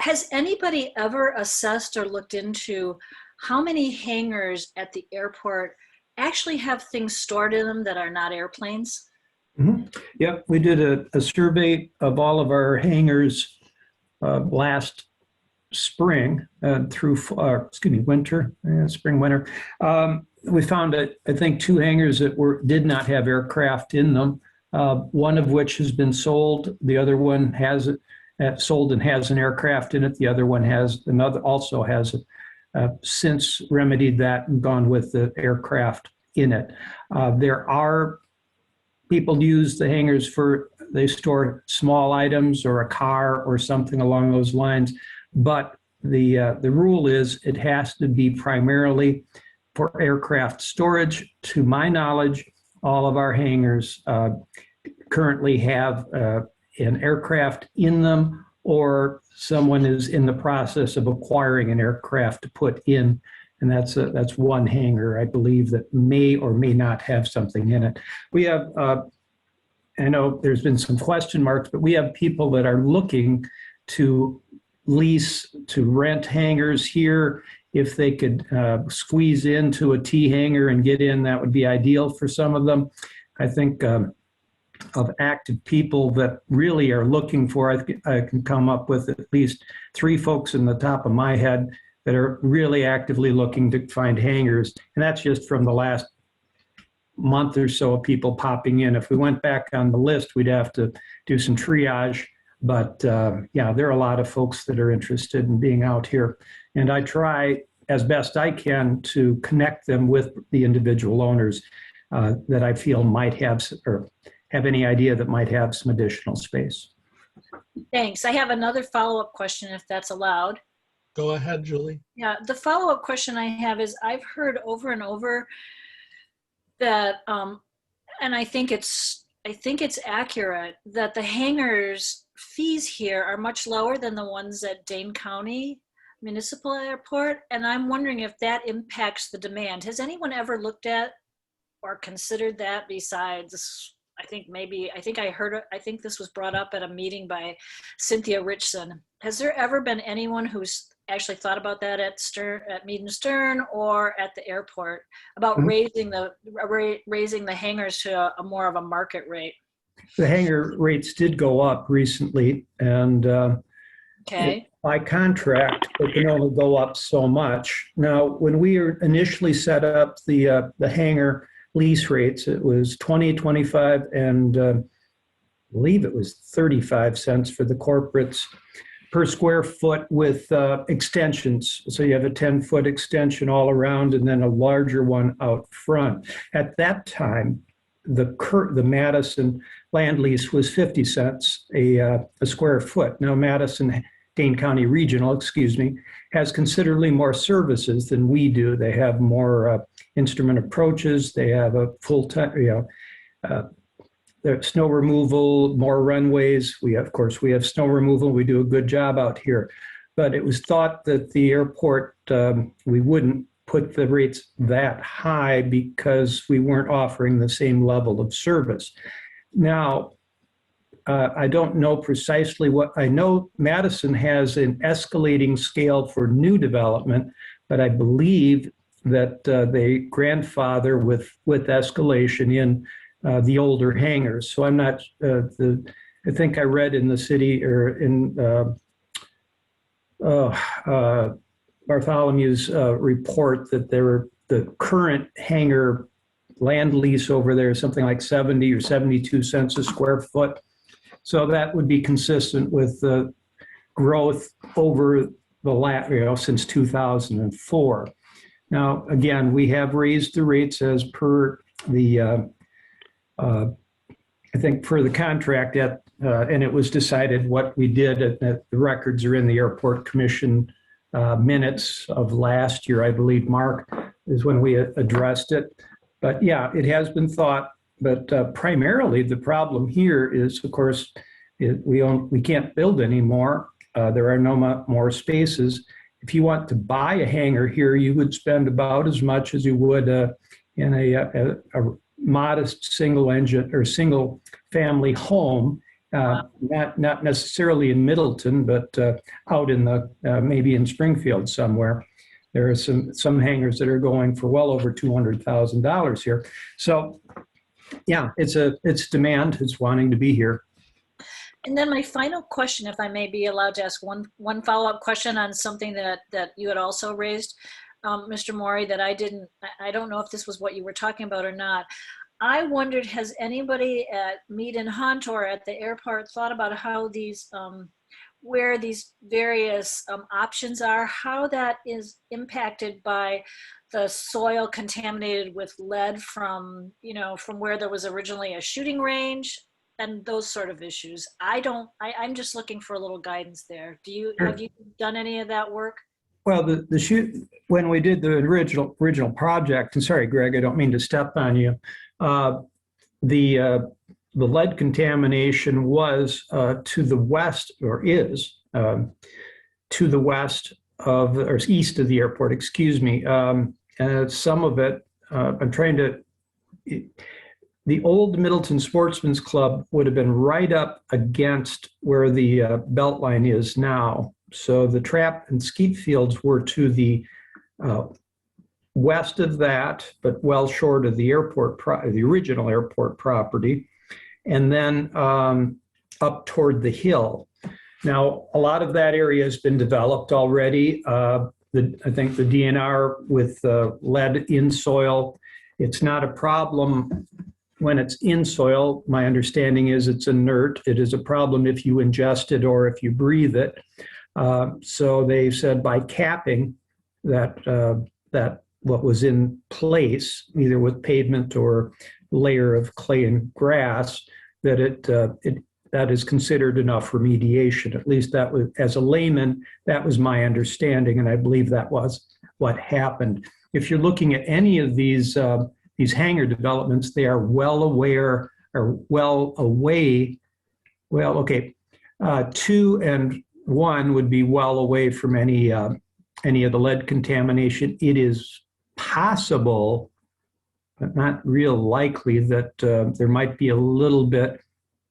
Has anybody ever assessed or looked into how many hangars at the airport actually have things stored in them that are not airplanes? Mm-hmm. Yep, we did a survey of all of our hangars last spring through, winter, spring, winter. We found that I think 2 hangars that did not have aircraft in them. One of which has been sold. The other one has sold and has an aircraft in it. The other one also has since remedied that and gone with the aircraft in it. There are people use the hangars they store small items or a car or something along those lines. But the rule is it has to be primarily for aircraft storage. To my knowledge, all of our hangars currently have an aircraft in them, or someone is in the process of acquiring an aircraft to put in, and that's one hangar, I believe, that may or may not have something in it. We have, I know there's been some question marks, but we have people that are looking to rent hangars here. If they could squeeze into a T hangar and get in, that would be ideal for some of them. I think of active people that really are looking for, I can come up with at least 3 folks in the top of my head that are really actively looking to find hangars. And that's just from the last month or so of people popping in. If we went back on the list, we'd have to do some triage. But yeah, there are a lot of folks that are interested in being out here. And I try as best I can to connect them with the individual owners that I feel might have, or have any idea that might have some additional space. Thanks. I have another follow-up question, if that's allowed. Go ahead, Julie. Yeah, the follow-up question I have is, I've heard over and over that, and I think it's accurate, that the hangars fees here are much lower than the ones at Dane County Municipal Airport, and I'm wondering if that impacts the demand. Has anyone ever looked at or considered that? Besides, I think this was brought up at a meeting by Cynthia Richson. Has there ever been anyone who's actually thought about that at Mead and Stern or at the airport about raising the hangars to a more of a market rate? The hangar rates did go up recently, and okay. By contract, it can only go up so much. Now, when we initially set up the hangar lease rates, it was 20, 25, and I believe it was 35 cents for the corporates per square foot with extensions. So you have a 10-foot extension all around and then a larger one out front. At that time, the Madison land lease was 50 cents a square foot. Now Madison, Dane County Regional, has considerably more services than we do. They have more instrument approaches. They have a full-time, snow removal, more runways. Of course, we have snow removal. We do a good job out here. But it was thought that the airport, we wouldn't put the rates that high because we weren't offering the same level of service. Now, I don't know precisely what, I know Madison has an escalating scale for new development, but I believe that they grandfather with escalation in the older hangars. So I'm not, I think I read in the city or in Bartholomew's report that the current hangar land lease over there is something like 70 or 72 cents a square foot. So that would be consistent with the growth over the last, since 2004. Now, again, we have raised the rates as per the, I think per the contract and it was decided what we did the records are in the Airport Commission minutes of last year, I believe, Mark, is when we addressed it. But yeah, it has been thought, but primarily the problem here is, of course, we can't build anymore. There are no more spaces. If you want to buy a hangar here, you would spend about as much as you would in a modest single engine or single family home, not necessarily in Middleton, but out in the maybe in Springfield somewhere. There are some hangars that are going for well over $200,000 here. So yeah, it's demand, it's wanting to be here. And then my final question, if I may be allowed to ask one follow-up question on something that you had also raised, Mr. Morey, that I don't know if this was what you were talking about or not. I wondered, has anybody at Mead and Hunt or at the airport thought about how these, where these various options are, how that is impacted by the soil contaminated with lead from, from where there was originally a shooting range and those sort of issues? I'm just looking for a little guidance there. Have you done any of that work? Well, when we did the original project, and sorry, Greg, I don't mean to step on you. The lead contamination was to the west, or is to the west of, or east of the airport, excuse me. And some of it, I'm trying to, the old Middleton Sportsman's Club would have been right up against where the Beltline is now. So the trap and skeet fields were to the west of that, but well short of the airport, the original airport property, and then up toward the hill. Now, a lot of that area has been developed already. I think the DNR with lead in soil, it's not a problem when it's in soil. My understanding is it's inert. It is a problem if you ingest it or if you breathe it. So they said by capping that what was in place, either with pavement or layer of clay and grass, that that is considered enough remediation. At least that was, as a layman, that was my understanding, and I believe that was what happened. If you're looking at any of these hangar developments, they are well aware or well away. Well, okay, 2 and 1 would be well away from any of the lead contamination. It is possible, but not real likely, that there might be a little bit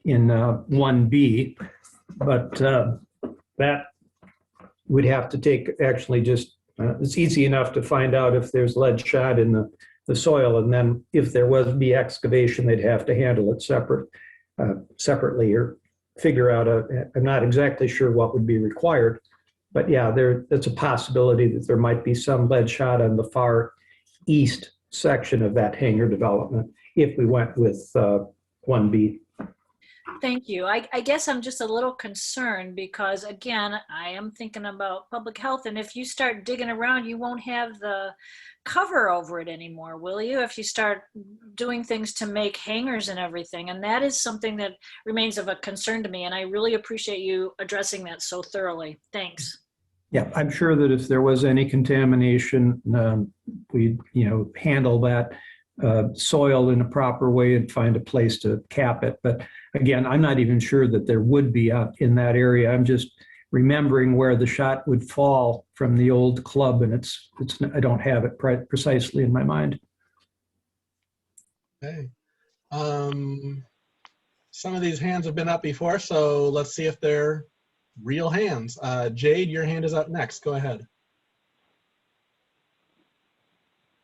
in 1B, but that would have to take actually just, it's easy enough to find out if there's lead shot in the soil, and then if there was be excavation, they'd have to handle it separately or figure out I'm not exactly sure what would be required, but yeah, that's a possibility that there might be some lead shot on the far east section of that hangar development if we went with 1B. Thank you. I guess I'm just a little concerned because, again, I am thinking about public health, and if you start digging around, you won't have the cover over it anymore, will you? If you start doing things to make hangars and everything, and that is something that remains of a concern to me, and I really appreciate you addressing that so thoroughly. Thanks. Yeah, I'm sure that if there was any contamination, we'd handle that soil in a proper way and find a place to cap it. But again, I'm not even sure that there would be out in that area. I'm just remembering where the shot would fall from the old club, and it's I don't have it precisely in my mind. Okay. Some of these hands have been up before, so let's see if they're real hands. Jade, your hand is up next. Go ahead.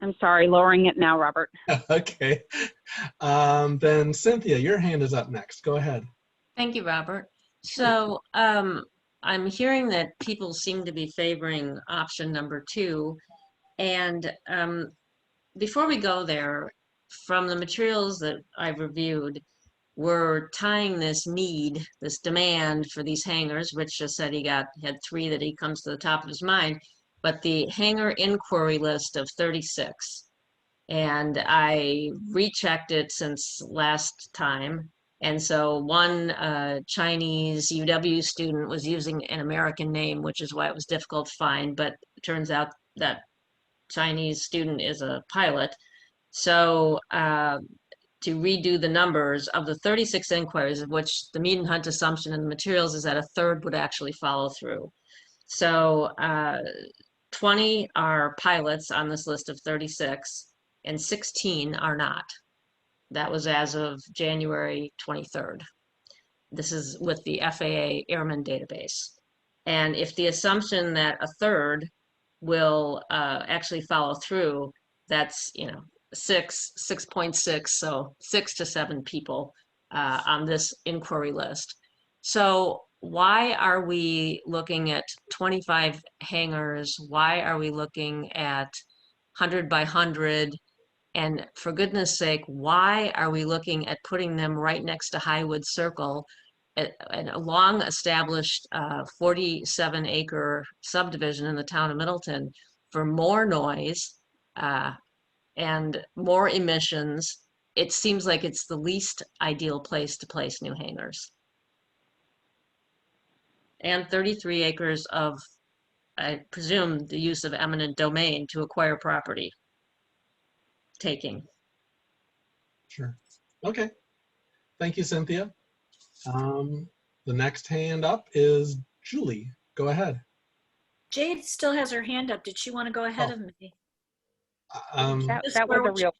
I'm sorry, lowering it now, Robert. Okay. Then Cynthia, your hand is up next. Go ahead. Thank you, Robert. So I'm hearing that people seem to be favoring option number 2. And before we go there, from the materials that I've reviewed, we're tying this need, this demand for these hangars. Rich just said he had 3 that he comes to the top of his mind, but the hangar inquiry list of 36. And I rechecked it since last time. And so one Chinese UW student was using an American name, which is why it was difficult to find, but it turns out that Chinese student is a pilot. So to redo the numbers of the 36 inquiries, of which the Mead and Hunt assumption in the materials is that a third would actually follow through. So 20 are pilots on this list of 36, and 16 are not. That was as of January 23rd. This is with the FAA Airman database. And if the assumption that a third will actually follow through, that's 6.6, so 6 to 7 people on this inquiry list. So why are we looking at 25 hangars? Why are we looking at 100 by 100? And for goodness sake, why are we looking at putting them right next to Highwood Circle, a long established 47-acre subdivision in the town of Middleton, for more noise and more emissions? It seems like it's the least ideal place to place new hangars. And 33 acres of, I presume, the use of eminent domain to acquire property. Taking. Sure. Okay. Thank you, Cynthia. The next hand up is Julie. Go ahead. Jade still has her hand up. Did she want to go ahead of me? That was a real,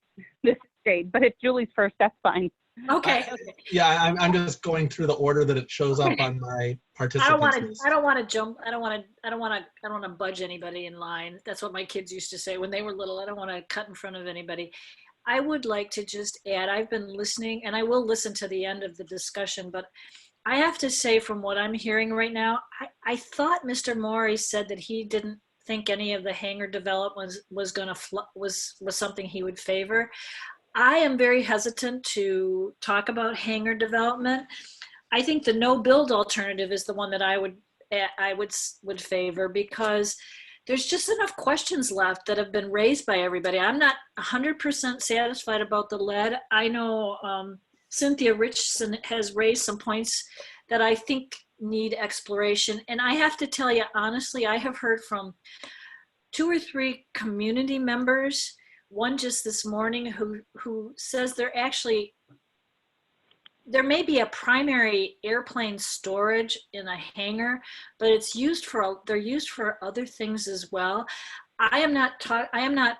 this is Jade, but if Julie's first, that's fine. Okay. Yeah, I'm just going through the order that it shows up on my participants list. I don't want to jump. I don't want to budge anybody in line. That's what my kids used to say when they were little. I don't want to cut in front of anybody. I would like to just add, I've been listening, and I will listen to the end of the discussion, but I have to say, from what I'm hearing right now, I thought Mr. Morey said that he didn't think any of the hangar development was something he would favor. I am very hesitant to talk about hangar development. I think the no build alternative is the one that I would favor, because there's just enough questions left that have been raised by everybody. I'm not 100% satisfied about the lead. I know Cynthia Richardson has raised some points that I think need exploration. And I have to tell you, honestly, I have heard from 2 or 3 community members, one just this morning, who says there may be a primary airplane storage in a hangar, but they're used for other things as well. I am not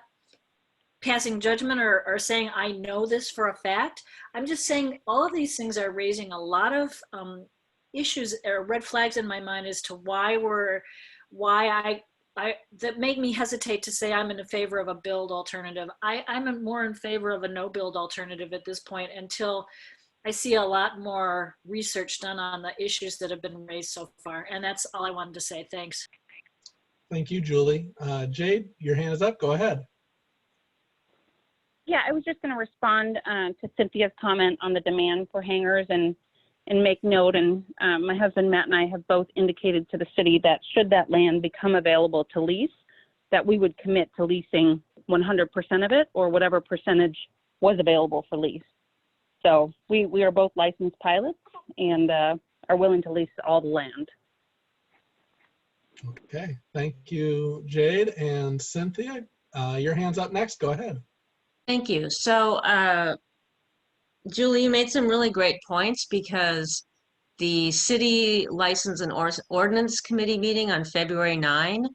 passing judgment or saying I know this for a fact. I'm just saying all of these things are raising a lot of issues or red flags in my mind as to that make me hesitate to say I'm in favor of a build alternative. I'm more in favor of a no build alternative at this point, until I see a lot more research done on the issues that have been raised so far. And that's all I wanted to say. Thanks. Thank you, Julie. Jade, your hand is up. Go ahead. Yeah, I was just going to respond to Cynthia's comment on the demand for hangars and make note. And my husband Matt and I have both indicated to the city that should that land become available to lease, that we would commit to leasing 100% of it, or whatever percentage was available for lease. So we are both licensed pilots and are willing to lease all the land. Okay, thank you, Jade. And Cynthia, your hand's up next. Go ahead. Thank you. So, Julie, you made some really great points, because the City License and Ordinance Committee meeting on February 9,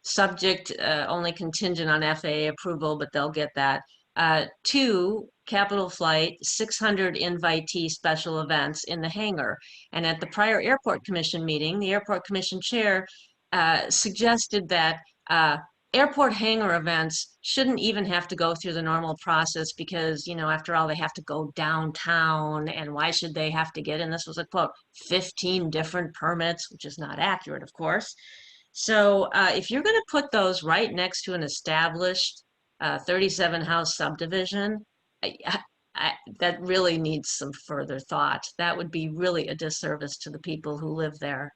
subject only contingent on FAA approval, but they'll get that. 2 Capital Flight 600 invitee special events in the hangar. And at the prior Airport Commission meeting, the Airport Commission chair suggested that airport hangar events shouldn't even have to go through the normal process because, you know, after all, they have to go downtown, and why should they have to get, and this was a quote, 15 different permits, which is not accurate, of course. So if you're going to put those right next to an established 37 house subdivision, that really needs some further thought. That would be really a disservice to the people who live there.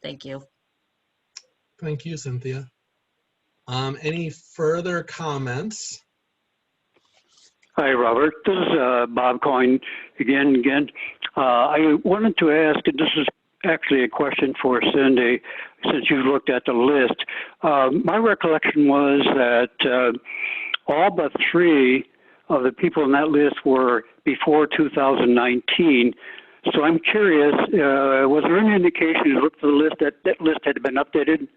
Thank you. Thank you, Cynthia. Any further comments? Hi, Robert. This is Bob Coyne again. I wanted to ask, and this is actually a question for Cindy, since you looked at the list. My recollection was that all but 3 of the people on that list were before 2019. So I'm curious, was there any indication you looked at the list that list had been updated?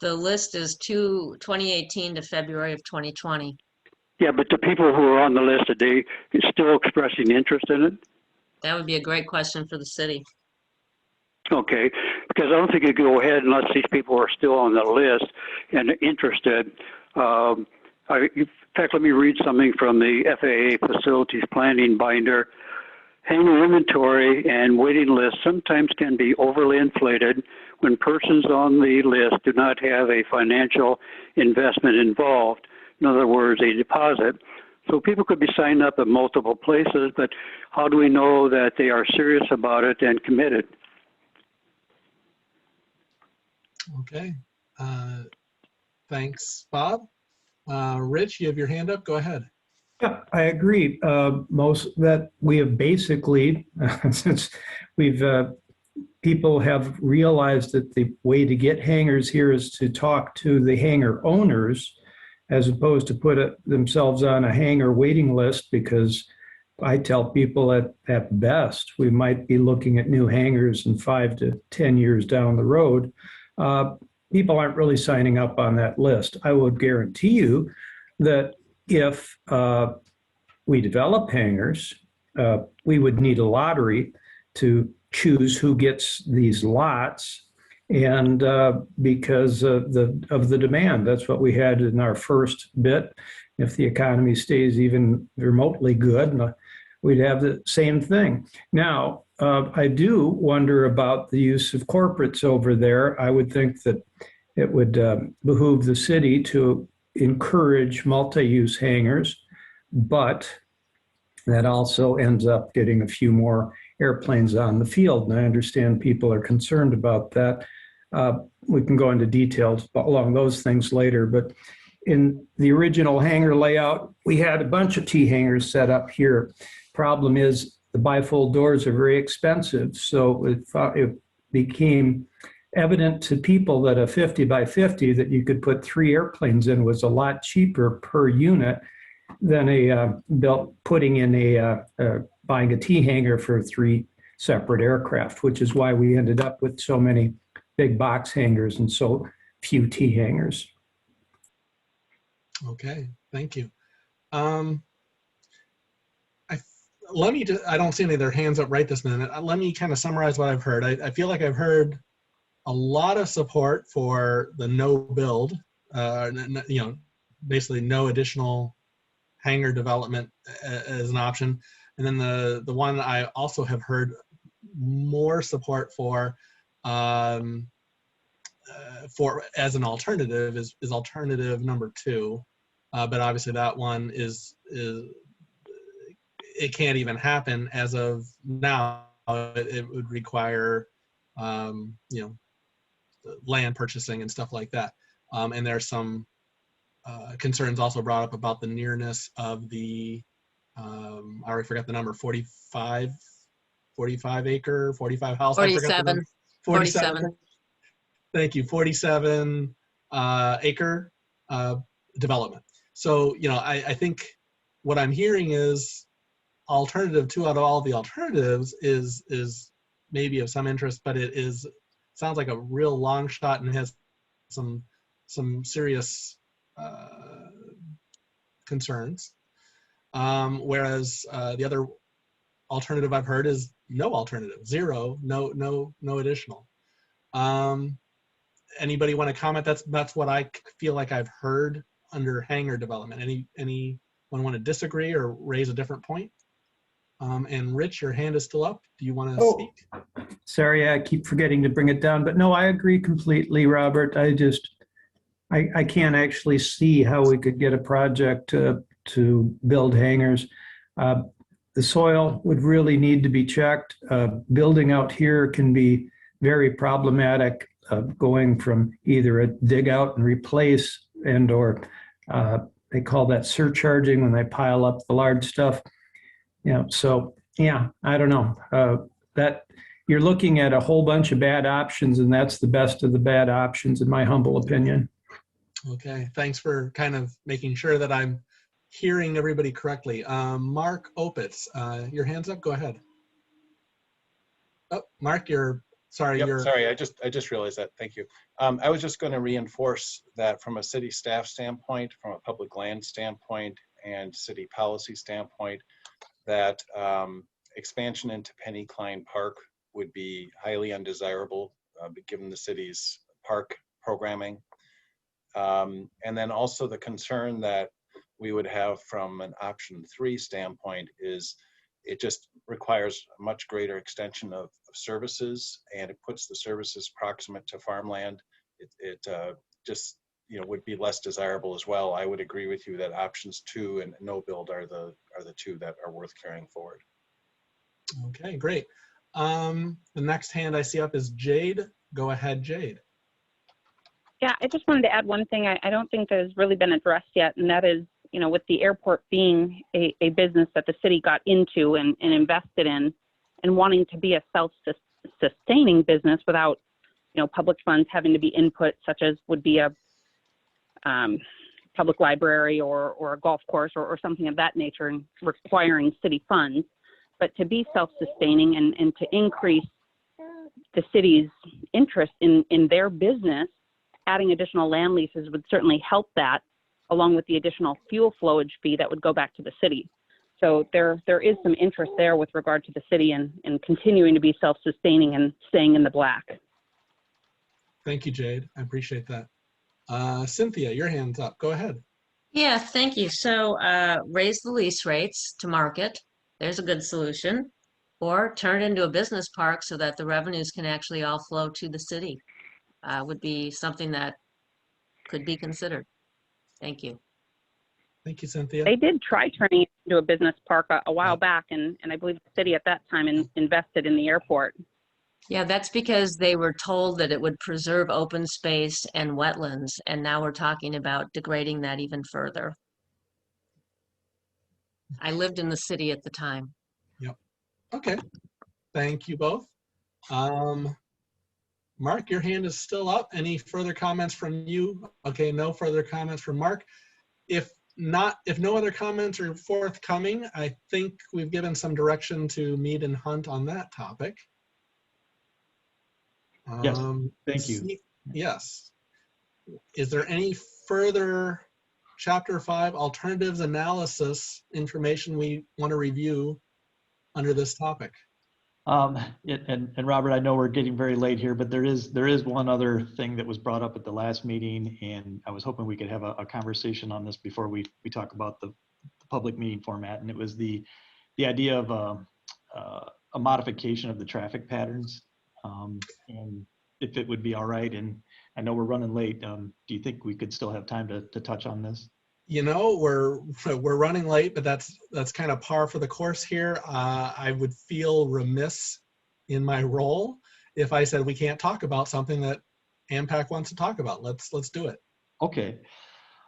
The list is 2018 to February of 2020. Yeah, but the people who are on the list, are they still expressing interest in it? That would be a great question for the city. Okay, because I don't think you go ahead unless these people are still on the list and interested. In fact, let me read something from the FAA Facilities Planning Binder. Hangar inventory and waiting lists sometimes can be overly inflated when persons on the list do not have a financial investment involved. In other words, a deposit. So people could be signed up at multiple places, but how do we know that they are serious about it and committed? Okay. Thanks, Bob. Rich, you have your hand up. Go ahead. Yeah, I agree. Most that we have basically, since we've, people have realized that the way to get hangars here is to talk to the hangar owners as opposed to put themselves on a hangar waiting list, because I tell people at best, we might be looking at new hangars in 5 to 10 years down the road. People aren't really signing up on that list. I would guarantee you that if we develop hangars, we would need a lottery to choose who gets these lots, and because of the demand. That's what we had in our first bit. If the economy stays even remotely good, we'd have the same thing. Now, I do wonder about the use of corporates over there. I would think that it would behoove the city to encourage multi-use hangars, but that also ends up getting a few more airplanes on the field. And I understand people are concerned about that. We can go into details along those things later, but in the original hangar layout, we had a bunch of T hangars set up here. Problem is the bifold doors are very expensive. So it became evident to people that a 50 by 50 that you could put 3 airplanes in was a lot cheaper per unit than buying a T hangar for 3 separate aircraft, which is why we ended up with so many big box hangars and so few T hangars. Okay, thank you. I don't see any of their hands up right this minute. Let me kind of summarize what I've heard. I feel like I've heard a lot of support for the no build, basically no additional hangar development as an option. And then the one I also have heard more support for as an alternative is alternative number 2. But obviously that one is it can't even happen as of now. It would require land purchasing and stuff like that. And there's some concerns also brought up about the nearness of the I already forgot the number, 45 acre, 45 house. 47. 47. Thank you. 47 acre development. So, I think what I'm hearing is alternative 2 out of all the alternatives is maybe of some interest, but sounds like a real long shot and has some serious concerns. Whereas the other alternative I've heard is no alternative, 0, no additional. Anybody want to comment? That's what I feel like I've heard under hangar development. Anyone want to disagree or raise a different point? And Rich, your hand is still up. Do you want to speak? Sorry, I keep forgetting to bring it down, but no, I agree completely, Robert. I can't actually see how we could get a project to build hangars. The soil would really need to be checked. Building out here can be very problematic, going from either a dig out and replace and or they call that surcharging when they pile up the large stuff. So yeah, I don't know. That you're looking at a whole bunch of bad options, and that's the best of the bad options, in my humble opinion. Okay, thanks for kind of making sure that I'm hearing everybody correctly. Mark Opitz, your hand's up. Go ahead. Oh, Mark, sorry. Yep, sorry, I just realized that. Thank you. I was just going to reinforce that from a city staff standpoint, from a public land standpoint, and city policy standpoint, that expansion into Penny Klein Park would be highly undesirable, given the city's park programming. And then also the concern that we would have from an option 3 standpoint is it just requires a much greater extension of services, and it puts the services proximate to farmland. It just would be less desirable as well. I would agree with you that options 2 and no build are the two that are worth carrying forward. Okay, great. The next hand I see up is Jade. Go ahead, Jade. Yeah, I just wanted to add one thing I don't think that has really been addressed yet, and that is, with the airport being a business that the city got into and invested in, and wanting to be a self-sustaining business without, public funds having to be input, such as would be a public library or a golf course or something of that nature, and requiring city funds. But to be self-sustaining and to increase the city's interest in their business, adding additional land leases would certainly help that, along with the additional fuel flowage fee that would go back to the city. So there is some interest there with regard to the city and continuing to be self-sustaining and staying in the black. Thank you, Jade. I appreciate that. Cynthia, your hand's up. Go ahead. Yeah, thank you. So raise the lease rates to market. There's a good solution. Or turn it into a business park so that the revenues can actually all flow to the city. Would be something that could be considered. Thank you. Thank you, Cynthia. They did try turning it into a business park a while back, and I believe the city at that time invested in the airport. Yeah, that's because they were told that it would preserve open space and wetlands, and now we're talking about degrading that even further. I lived in the city at the time. Yep. Okay. Thank you both. Mark, your hand is still up. Any further comments from you? Okay, no further comments from Mark. If no other comments are forthcoming, I think we've given some direction to Mead and Hunt on that topic. Yes, thank you. Yes. Is there any further Chapter 5 alternatives analysis information we want to review under this topic? And Robert, I know we're getting very late here, but there is one other thing that was brought up at the last meeting, and I was hoping we could have a conversation on this before we talk about the public meeting format, and it was the idea of a modification of the traffic patterns, and if it would be all right. And I know we're running late. Do you think we could still have time to touch on this? We're running late, but that's kind of par for the course here. I would feel remiss in my role if I said we can't talk about something that AMPAC wants to talk about. Let's do it. Okay.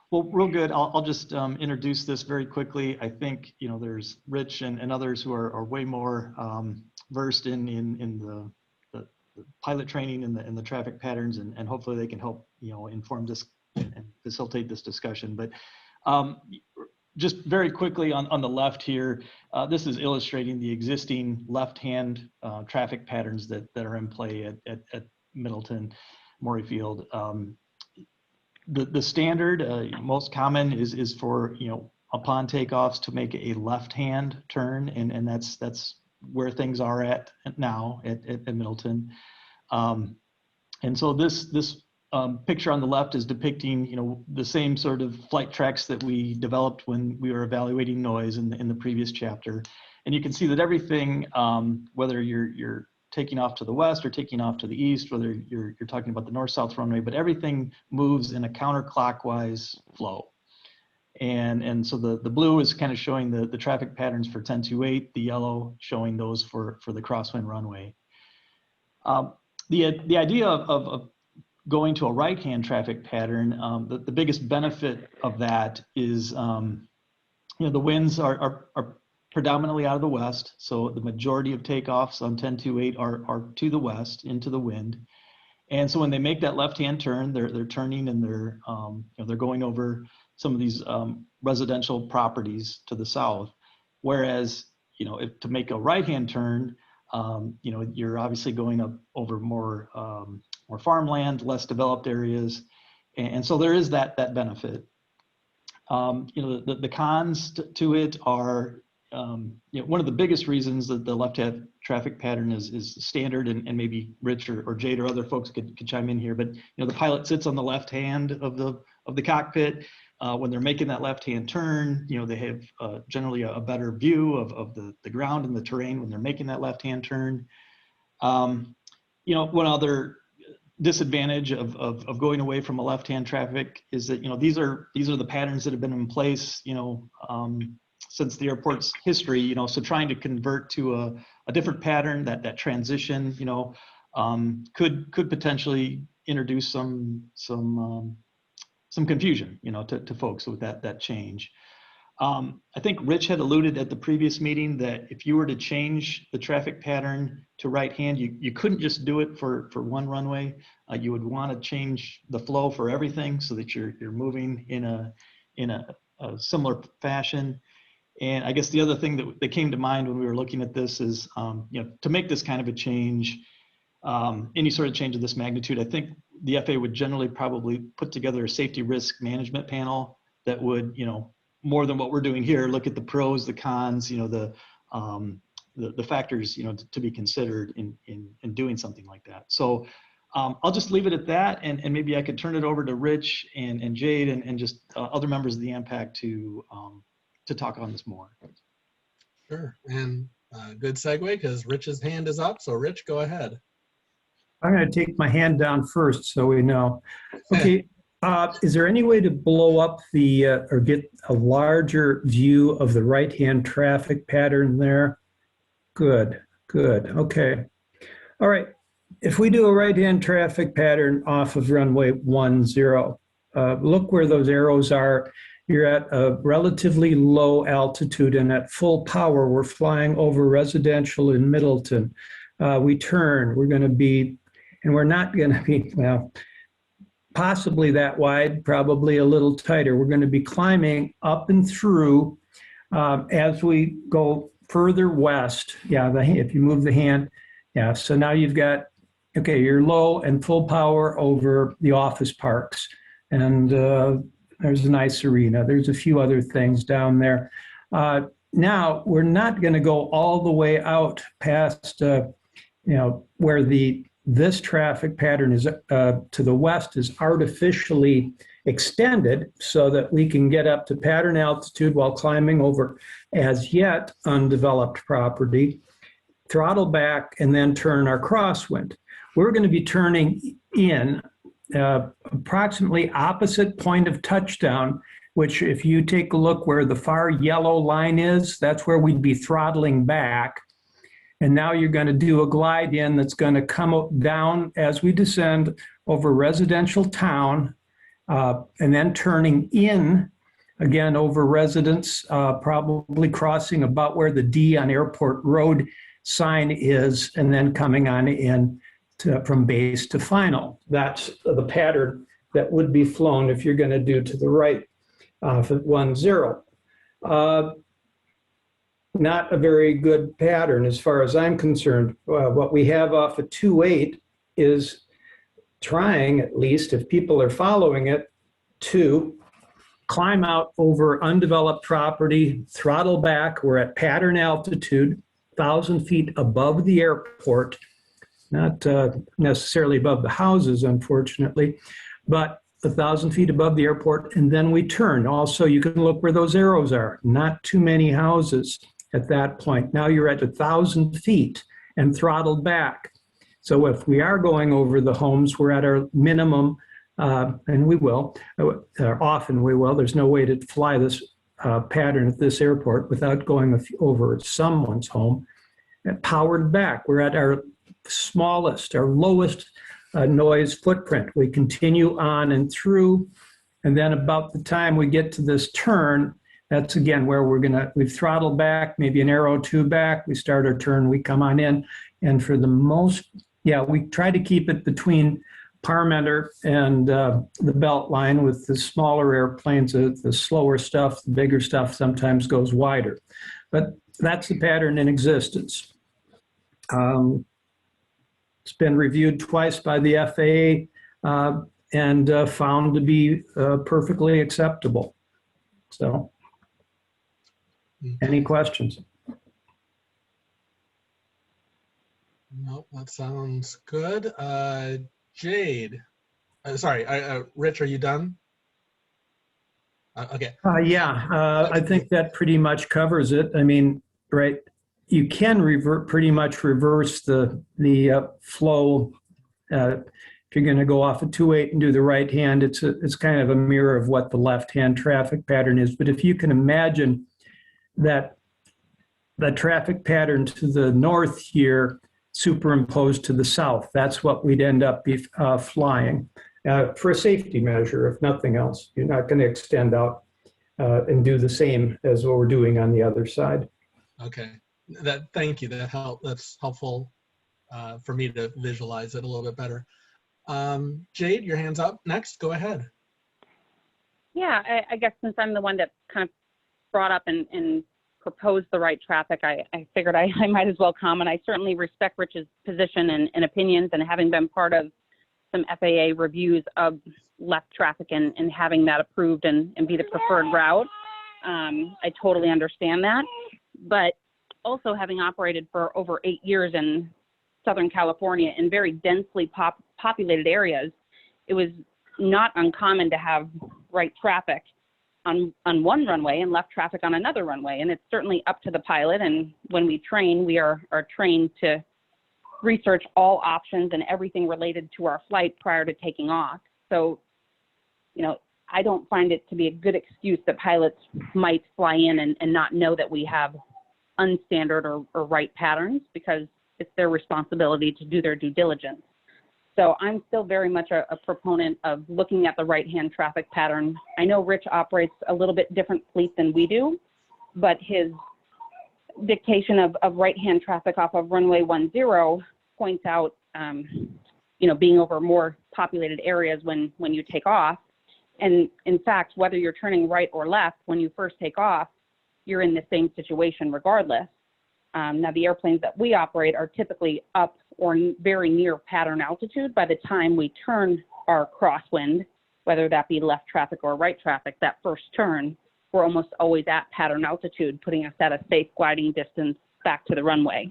Well, real good. I'll just introduce this very quickly. I think there's Rich and others who are way more versed in the pilot training and the traffic patterns, and hopefully they can help inform this and facilitate this discussion. But just very quickly on the left here, this is illustrating the existing left-hand traffic patterns that are in play at Middleton, Murrayfield. The standard, most common is for, upon takeoffs to make a left-hand turn, and that's where things are at now at Middleton. And so this picture on the left is depicting, the same sort of flight tracks that we developed when we were evaluating noise in the previous chapter. And you can see that everything, whether you're taking off to the west or taking off to the east, whether you're talking about the north-south runway, but everything moves in a counterclockwise flow. And so the blue is kind of showing the traffic patterns for 1028, the yellow showing those for the crosswind runway. The idea of going to a right-hand traffic pattern, the biggest benefit of that is, the winds are predominantly out of the west. So the majority of takeoffs on 1028 are to the west, into the wind. And so when they make that left-hand turn, they're turning and they're going over some of these residential properties to the south. Whereas, if to make a right-hand turn, you're obviously going up over more farmland, less developed areas. And so there is that benefit. The cons to it are, one of the biggest reasons that the left-hand traffic pattern is standard, and maybe Rich or Jade or other folks could chime in here, but the pilot sits on the left hand of the cockpit. When they're making that left-hand turn, they have generally a better view of the ground and the terrain when they're making that left-hand turn. One other disadvantage of going away from a left-hand traffic is that these are the patterns that have been in place since the airport's history. So trying to convert to a different pattern, that transition, could potentially introduce some confusion, to folks with that change. I think Rich had alluded at the previous meeting that if you were to change the traffic pattern to right hand, you couldn't just do it for one runway. You would want to change the flow for everything so that you're moving in a similar fashion. And I guess the other thing that came to mind when we were looking at this is, to make this kind of a change, any sort of change of this magnitude, I think the FAA would generally probably put together a safety risk management panel that would, more than what we're doing here, look at the pros, the cons, the factors, to be considered in doing something like that. So I'll just leave it at that, and maybe I could turn it over to Rich and Jade and just other members of the AMPAC to talk on this more. Sure, and good segue because Rich's hand is up. So Rich, go ahead. I'm going to take my hand down first so we know. Okay, is there any way to blow up or get a larger view of the right-hand traffic pattern there? Good, okay. All right, if we do a right-hand traffic pattern off of runway 10, look where those arrows are. You're at a relatively low altitude, and at full power, we're flying over residential in Middleton. We turn, we're going to be, and we're not going to be, well, possibly that wide, probably a little tighter. We're going to be climbing up and through as we go further west. Yeah, if you move the hand, yeah, so now you've got, okay, you're low and full power over the office parks. And there's a nice arena. There's a few other things down there. Now, we're not going to go all the way out past, where this traffic pattern is to the west is artificially extended so that we can get up to pattern altitude while climbing over as yet undeveloped property, throttle back, and then turn our crosswind. We're going to be turning in approximately opposite point of touchdown, which if you take a look where the far yellow line is, that's where we'd be throttling back. And now you're going to do a glide in that's going to come down as we descend over residential town, and then turning in again over residents, probably crossing about where the D on Airport Road sign is, and then coming on in from base to final. That's the pattern that would be flown if you're going to do to the right off at 10. Not a very good pattern as far as I'm concerned. What we have off at 28 is trying, at least if people are following it, to climb out over undeveloped property, throttle back. We're at pattern altitude, 1,000 feet above the airport, not necessarily above the houses, unfortunately, but 1,000 feet above the airport, and then we turn. Also, you can look where those arrows are. Not too many houses at that point. Now you're at 1,000 feet and throttled back. So if we are going over the homes, we're at our minimum, and we will, often we will. There's no way to fly this pattern at this airport without going over someone's home. Powered back, we're at our smallest, our lowest noise footprint. We continue on and through, and then about the time we get to this turn, that's again where we've throttled back, maybe an arrow or two back, we start our turn, we come on in, and for the most, we try to keep it between Parmenter and the belt line with the smaller airplanes, the slower stuff, the bigger stuff sometimes goes wider. But that's the pattern in existence. It's been reviewed twice by the FAA and found to be perfectly acceptable. So, any questions? Nope, that sounds good. Jade, sorry, Rich, are you done? Okay. I think that pretty much covers it. I mean, right, you can pretty much reverse the flow. If you're going to go off of 28 and do the right hand, it's kind of a mirror of what the left-hand traffic pattern is. But if you can imagine that the traffic pattern to the north here superimposed to the south, that's what we'd end up flying for a safety measure, if nothing else. You're not going to extend out and do the same as what we're doing on the other side. Okay, thank you. That's helpful for me to visualize it a little bit better. Jade, your hand's up. Next, go ahead. Yeah, I guess since I'm the one that kind of brought up and proposed the right traffic, I figured I might as well comment. I certainly respect Rich's position and opinions, and having been part of some FAA reviews of left traffic and having that approved and be the preferred route, I totally understand that. But also having operated for over 8 years in Southern California in very densely populated areas, it was not uncommon to have right traffic on one runway and left traffic on another runway. And it's certainly up to the pilot. And when we train, we are trained to research all options and everything related to our flight prior to taking off. So, I don't find it to be a good excuse that pilots might fly in and not know that we have unstandard or right patterns, because it's their responsibility to do their due diligence. So I'm still very much a proponent of looking at the right-hand traffic pattern. I know Rich operates a little bit different fleet than we do, but his dictation of right-hand traffic off of runway 10 points out, being over more populated areas when you take off. And in fact, whether you're turning right or left, when you first take off, you're in the same situation regardless. Now, the airplanes that we operate are typically up or very near pattern altitude. By the time we turn our crosswind, whether that be left traffic or right traffic, that first turn, we're almost always at pattern altitude, putting us at a safe gliding distance back to the runway.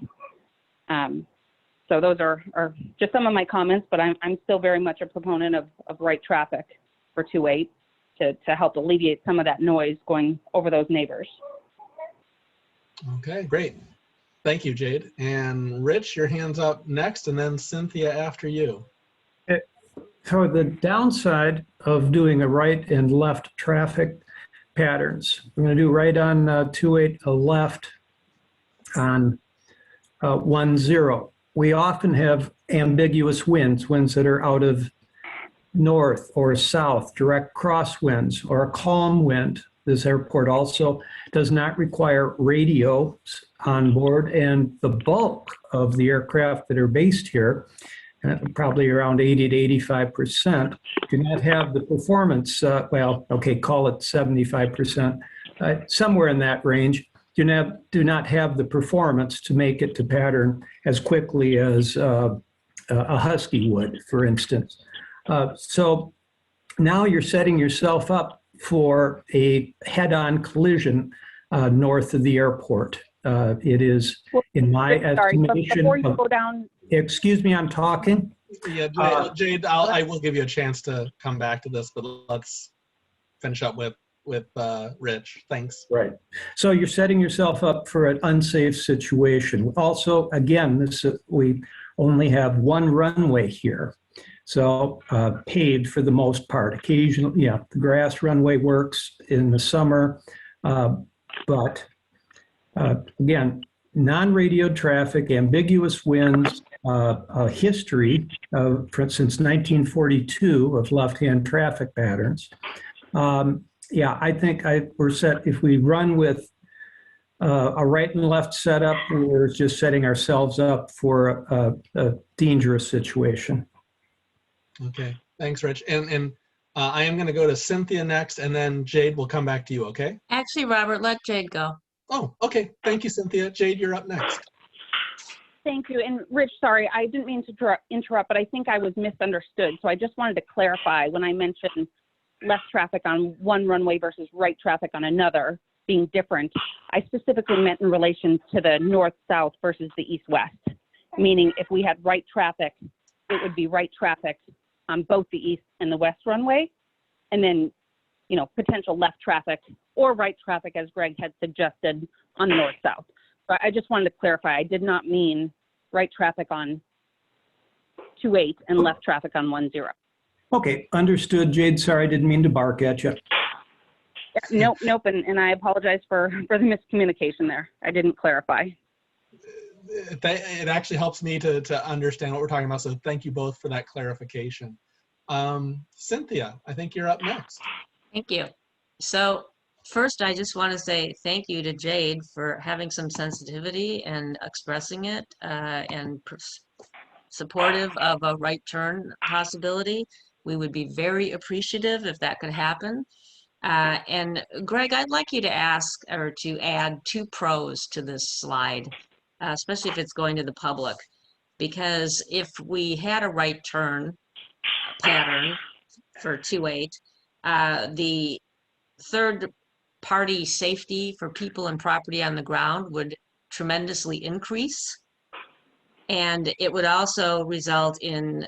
So those are just some of my comments, but I'm still very much a proponent of right traffic for 28 to help alleviate some of that noise going over those neighbors. Okay, great. Thank you, Jade. And Rich, your hand's up next, and then Cynthia after you. So the downside of doing a right and left traffic patterns, we're going to do right on 28, a left on 10. We often have ambiguous winds that are out of north or south, direct crosswinds, or a calm wind. This airport also does not require radios on board, and the bulk of the aircraft that are based here, probably around 80 to 85%, do not have the performance, call it 75%, somewhere in that range, do not have the performance to make it to pattern as quickly as a Husky would, for instance. So now you're setting yourself up for a head-on collision north of the airport. It is, in my Sorry, but estimation, before you go down, excuse me, I'm talking. Yeah, Jade, I will give you a chance to come back to this, but let's finish up with Rich. Thanks. Right. So you're setting yourself up for an unsafe situation. Also, again, we only have one runway here. So paved for the most part. Occasionally, yeah, the grass runway works in the summer. But again, non-radioed traffic, ambiguous winds, a history of, since 1942 of left-hand traffic patterns. Yeah, I think we're set. If we run with a right and left setup, we're just setting ourselves up for a dangerous situation. Okay, thanks, Rich. And I am going to go to Cynthia next, and then Jade will come back to you, okay? Actually, Robert, let Jade go. Oh, okay. Thank you, Cynthia. Jade, you're up next. thank you. And Rich, sorry, I didn't mean to interrupt, but I think I was misunderstood. So I just wanted to clarify when I mentioned left traffic on one runway versus right traffic on another being different. I specifically meant in relation to the north-south versus the east-west, meaning if we had right traffic, it would be right traffic on both the east and the west runway, and then, you know, potential left traffic or right traffic, as Greg had suggested, on north-south. So I just wanted to clarify, I did not mean right traffic on 2-8 and left traffic on 1-0. Okay, understood, Jade. Sorry, I didn't mean to bark at you. Nope, and I apologize for the miscommunication there. I didn't clarify. It actually helps me to understand what we're talking about, so thank you both for that clarification. Cynthia, I think you're up next. Thank you. So first, I just want to say thank you to Jade for having some sensitivity and expressing it and supportive of a right turn possibility. We would be very appreciative if that could happen. And Greg, I'd like you to ask or to add 2 pros to this slide, especially if it's going to the public, because if we had a right turn pattern for 2-8, the third party safety for people and property on the ground would tremendously increase. And it would also result in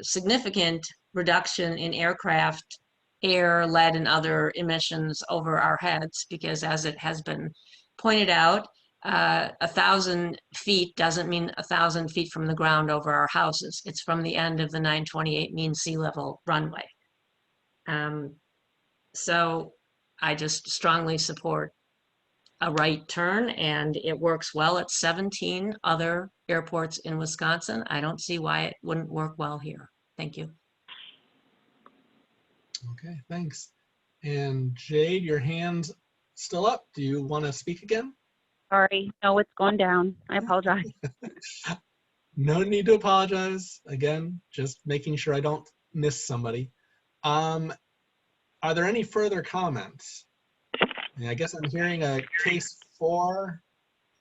significant reduction in aircraft, air, lead, and other emissions over our heads, because as it has been pointed out, 1,000 feet doesn't mean 1,000 feet from the ground over our houses. It's from the end of the 928 mean sea level runway. So I just strongly support a right turn, and it works well at 17 other airports in Wisconsin. I don't see why it wouldn't work well here. Thank you. Okay, thanks. And Jade, your hand's still up. Do you want to speak again? Sorry, no, it's gone down. I apologize. No need to apologize. Again, just making sure I don't miss somebody. Are there any further comments? I guess I'm hearing a case for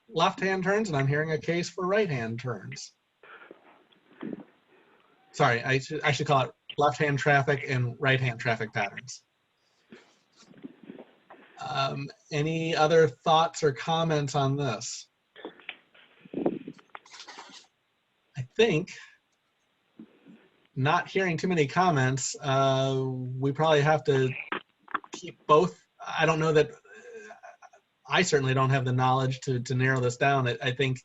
left-hand turns, and I'm hearing a case for right-hand turns. Sorry, I should call it left-hand traffic and right-hand traffic patterns. Any other thoughts or comments on this? I think, not hearing too many comments, we probably have to keep both. I don't know that, I certainly don't have the knowledge to narrow this down. I think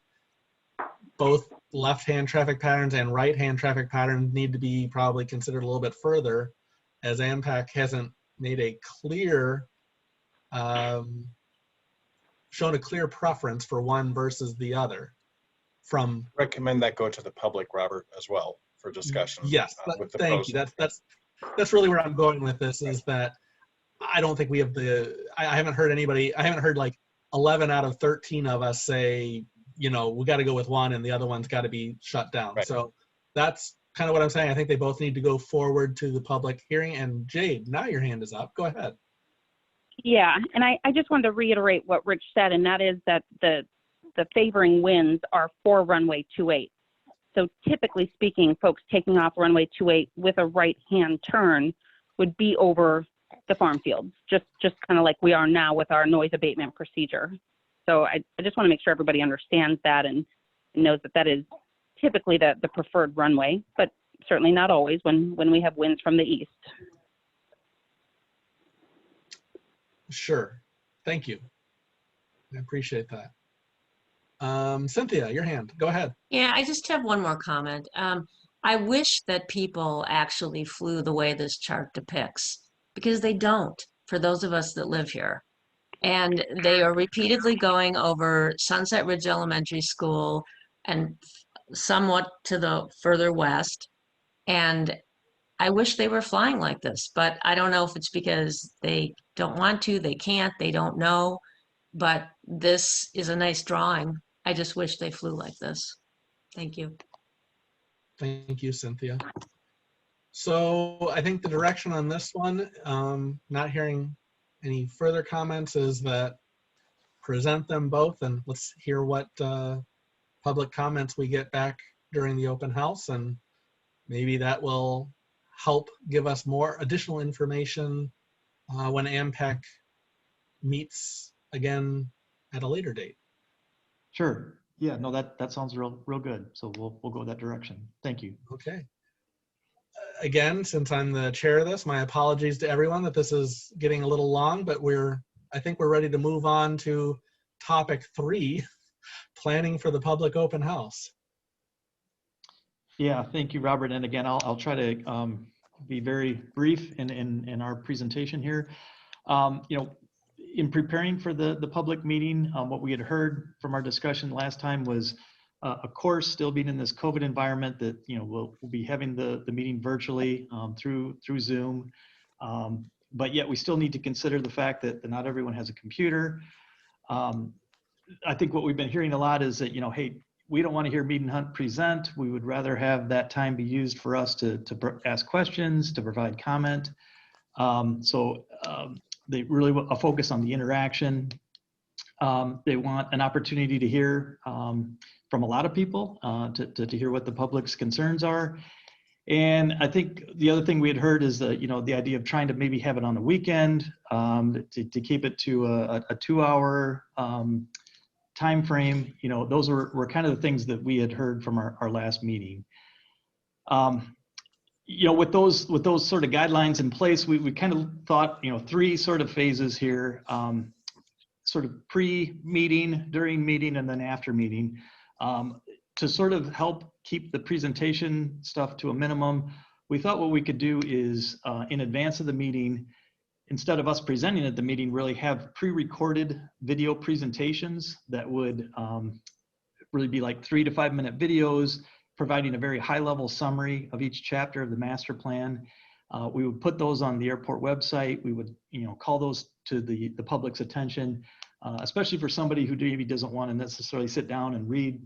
both left-hand traffic patterns and right-hand traffic patterns need to be probably considered a little bit further, as AMPAC hasn't made a clear, shown a clear preference for one versus the other. From recommend that go to the public, Robert, as well for discussion. Yes, thank you. That's really where I'm going with this, is that I don't think we have I haven't heard anybody, I haven't heard like 11 out of 13 of us say, you know, we got to go with one and the other one's got to be shut down. Right. So that's kind of what I'm saying. I think they both need to go forward to the public hearing. And Jade, now your hand is up. Go ahead. Yeah, and I just wanted to reiterate what Rich said, and that is that the favoring winds are for runway 28. So typically speaking, folks taking off runway 28 with a right-hand turn would be over the farm fields, just kind of like we are now with our noise abatement procedure. So I just want to make sure everybody understands that and knows that that is typically the preferred runway, but certainly not always when we have winds from the east. Sure. Thank you. I appreciate that. Cynthia, your hand. Go ahead. Yeah, I just have one more comment. I wish that people actually flew the way this chart depicts, because they don't, for those of us that live here. And they are repeatedly going over Sunset Ridge Elementary School and somewhat to the further west. And I wish they were flying like this, but I don't know if it's because they don't want to, they can't, they don't know. But this is a nice drawing. I just wish they flew like this. Thank you. Thank you, Cynthia. So I think the direction on this one, not hearing any further comments, is that present them both and let's hear what public comments we get back during the open house, and maybe that will help give us more additional information when AMPEC meets again at a later date. Sure. Yeah, no, that sounds real good. So we'll go that direction. Thank you. Okay. Again, since I'm the chair of this, my apologies to everyone that this is getting a little long, but I think we're ready to move on to topic 3, planning for the public open house. Yeah, thank you, Robert. And again, I'll try to be very brief in our presentation here. In preparing for the public meeting, what we had heard from our discussion last time was, of course, still being in this COVID environment, that we'll be having the meeting virtually through Zoom, but yet we still need to consider the fact that not everyone has a computer. I think what we've been hearing a lot is that hey, we don't want to hear Mead and Hunt present. We would rather have that time be used for us to ask questions, to provide comment. They really want a focus on the interaction. They want an opportunity to hear from a lot of people, to hear what the public's concerns are. And I think the other thing we had heard is the idea of trying to maybe have it on a weekend, to keep it to a 2-hour time frame. Those were kind of the things that we had heard from our last meeting. With those sort of guidelines in place, we kind of thought 3 sort of phases here, sort of pre-meeting, during meeting, and then after meeting, to sort of help keep the presentation stuff to a minimum. We thought what we could do is, in advance of the meeting, instead of us presenting at the meeting, really have pre-recorded video presentations that would really be like 3 to 5 minute videos, providing a very high-level summary of each chapter of the master plan. We would put those on the airport website. We would, call those to the public's attention, especially for somebody who maybe doesn't want to necessarily sit down and read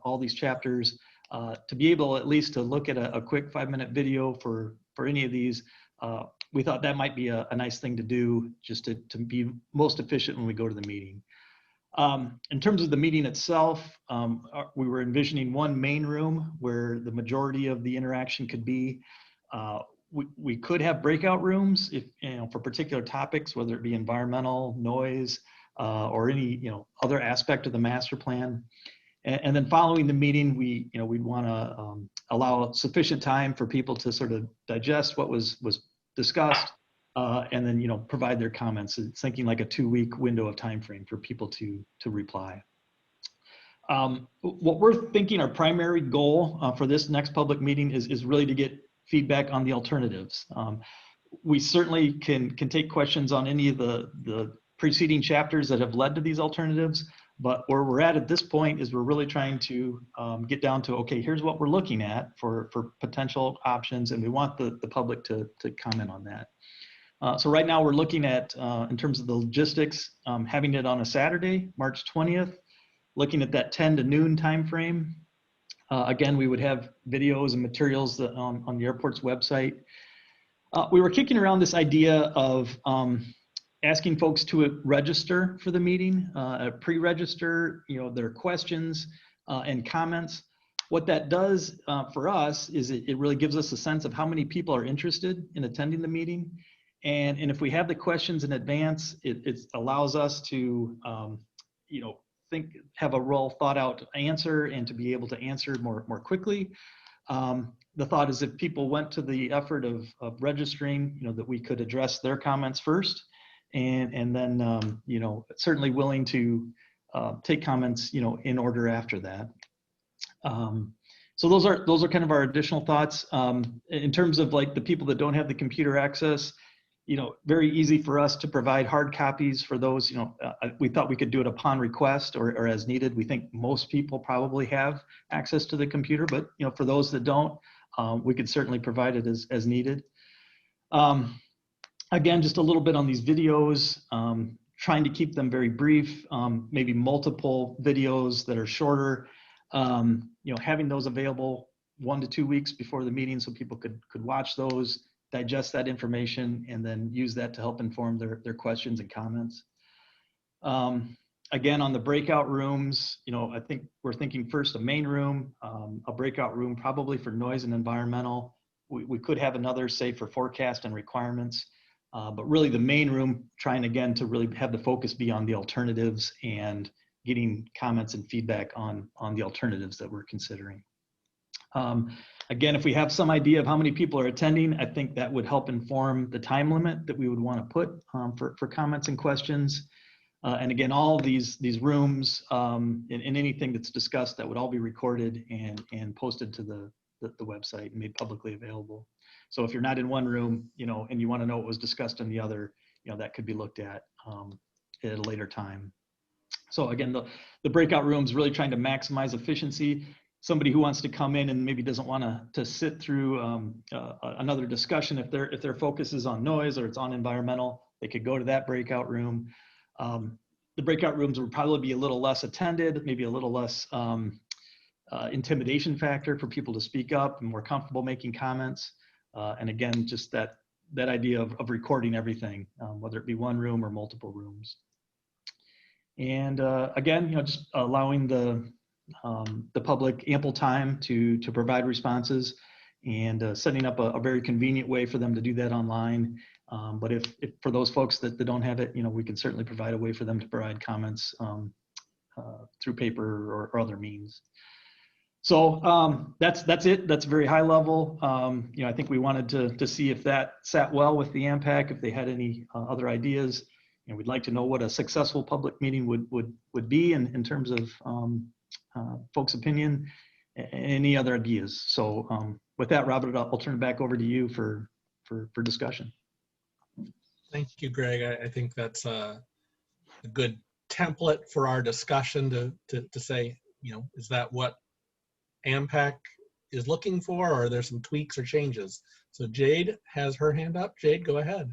all these chapters, to be able at least to look at a quick 5-minute video for any of these. We thought that might be a nice thing to do, just to be most efficient when we go to the meeting. In terms of the meeting itself, we were envisioning one main room where the majority of the interaction could be. We could have breakout rooms if for particular topics, whether it be environmental, noise, or any other aspect of the master plan. And then following the meeting, we'd want to allow sufficient time for people to sort of digest what was discussed, and then provide their comments. It's thinking like a 2-week window of time frame for people to reply. What we're thinking our primary goal for this next public meeting is really to get feedback on the alternatives. We certainly can take questions on any of the preceding chapters that have led to these alternatives, but where we're at this point is we're really trying to get down to, okay, here's what we're looking at for potential options, and we want the public to comment on that. So right now we're looking at, in terms of the logistics, having it on a Saturday, March 20th, looking at that 10 to noon time frame. Again, we would have videos and materials on the airport's website. We were kicking around this idea of asking folks to register for the meeting, pre-register, their questions and comments. What that does for us is it really gives us a sense of how many people are interested in attending the meeting. And if we have the questions in advance, it allows us to, have a well thought out answer and to be able to answer more quickly. The thought is if people went to the effort of registering, that we could address their comments first, and then certainly willing to take comments in order after that. So those are kind of our additional thoughts. In terms of like the people that don't have the computer access, very easy for us to provide hard copies for those. We thought we could do it upon request or as needed. We think most people probably have access to the computer, but for those that don't, we could certainly provide it as needed. Again, just a little bit on these videos, trying to keep them very brief, maybe multiple videos that are shorter. Having those available 1 to 2 weeks before the meeting so people could watch those, digest that information, and then use that to help inform their questions and comments. Again, on the breakout rooms, I think we're thinking first a main room, a breakout room probably for noise and environmental. We could have another, say, for forecast and requirements, but really the main room, trying again to really have the focus be on the alternatives and getting comments and feedback on the alternatives that we're considering. Again, if we have some idea of how many people are attending, I think that would help inform the time limit that we would want to put for comments and questions. And again, all of these rooms and anything that's discussed, that would all be recorded and posted to the website and made publicly available. So if you're not in one room, and you want to know what was discussed in the other, that could be looked at a later time. So again, the breakout rooms really trying to maximize efficiency. Somebody who wants to come in and maybe doesn't want to sit through another discussion, if their focus is on noise or it's on environmental, they could go to that breakout room. The breakout rooms would probably be a little less attended, maybe a little less intimidation factor for people to speak up and more comfortable making comments. And again, just that idea of recording everything, whether it be one room or multiple rooms. And again, just allowing the public ample time to provide responses, and setting up a very convenient way for them to do that online. But if for those folks that don't have it, we can certainly provide a way for them to provide comments through paper or other means. So that's it. That's very high level. I think we wanted to see if that sat well with the AMPAC, if they had any other ideas. We'd like to know what a successful public meeting would be in terms of folks' opinion, any other ideas. So with that, Robert, I'll turn it back over to you for discussion. Thank you, Greg. I think that's a good template for our discussion to say, is that what AMPAC is looking for, or are there some tweaks or changes? So Jade has her hand up. Jade, go ahead.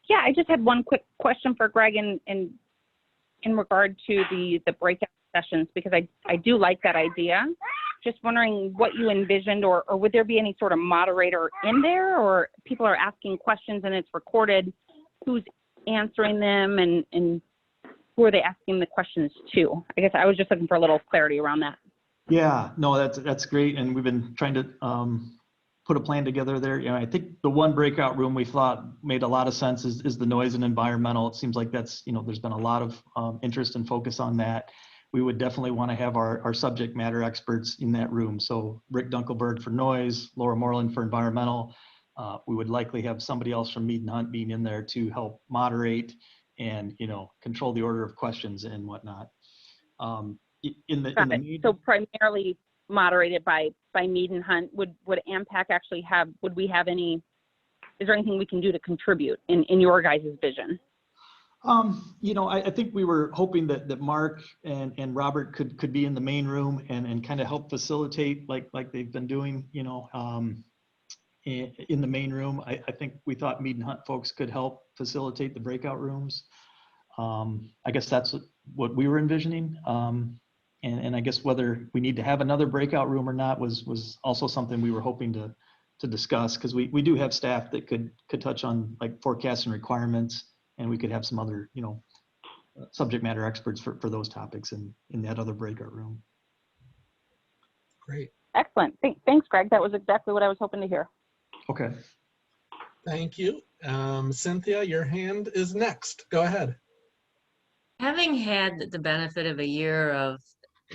Yeah, I just had one quick question for Greg in regard to the breakout sessions, because I do like that idea. Just wondering what you envisioned, or would there be any sort of moderator in there, or people are asking questions and it's recorded, who's answering them, and who are they asking the questions to? I guess I was just looking for a little clarity around that. Yeah, no, that's great. And we've been trying to put a plan together there. I think the one breakout room we thought made a lot of sense is the noise and environmental. It seems like that's, there's been a lot of interest and focus on that. We would definitely want to have our subject matter experts in that room. So Rick Dunkelberg for noise, Laura Moreland for environmental. We would likely have somebody else from Mead and Hunt being in there to help moderate and, control the order of questions and whatnot. So primarily moderated by Mead and Hunt. Would AMPAC actually would we have is there anything we can do to contribute in your guys' vision? I think we were hoping that Mark and Robert could be in the main room and kind of help facilitate like they've been doing, in the main room. I think we thought Mead and Hunt folks could help facilitate the breakout rooms. I guess that's what we were envisioning. And I guess whether we need to have another breakout room or not was also something we were hoping to discuss, because we do have staff that could touch on like forecasts and requirements, and we could have some other, subject matter experts for those topics in that other breakout room. Great. Excellent. Thanks, Greg. That was exactly what I was hoping to hear. Okay. Thank you. Cynthia, your hand is next. Go ahead. Having had the benefit of a year of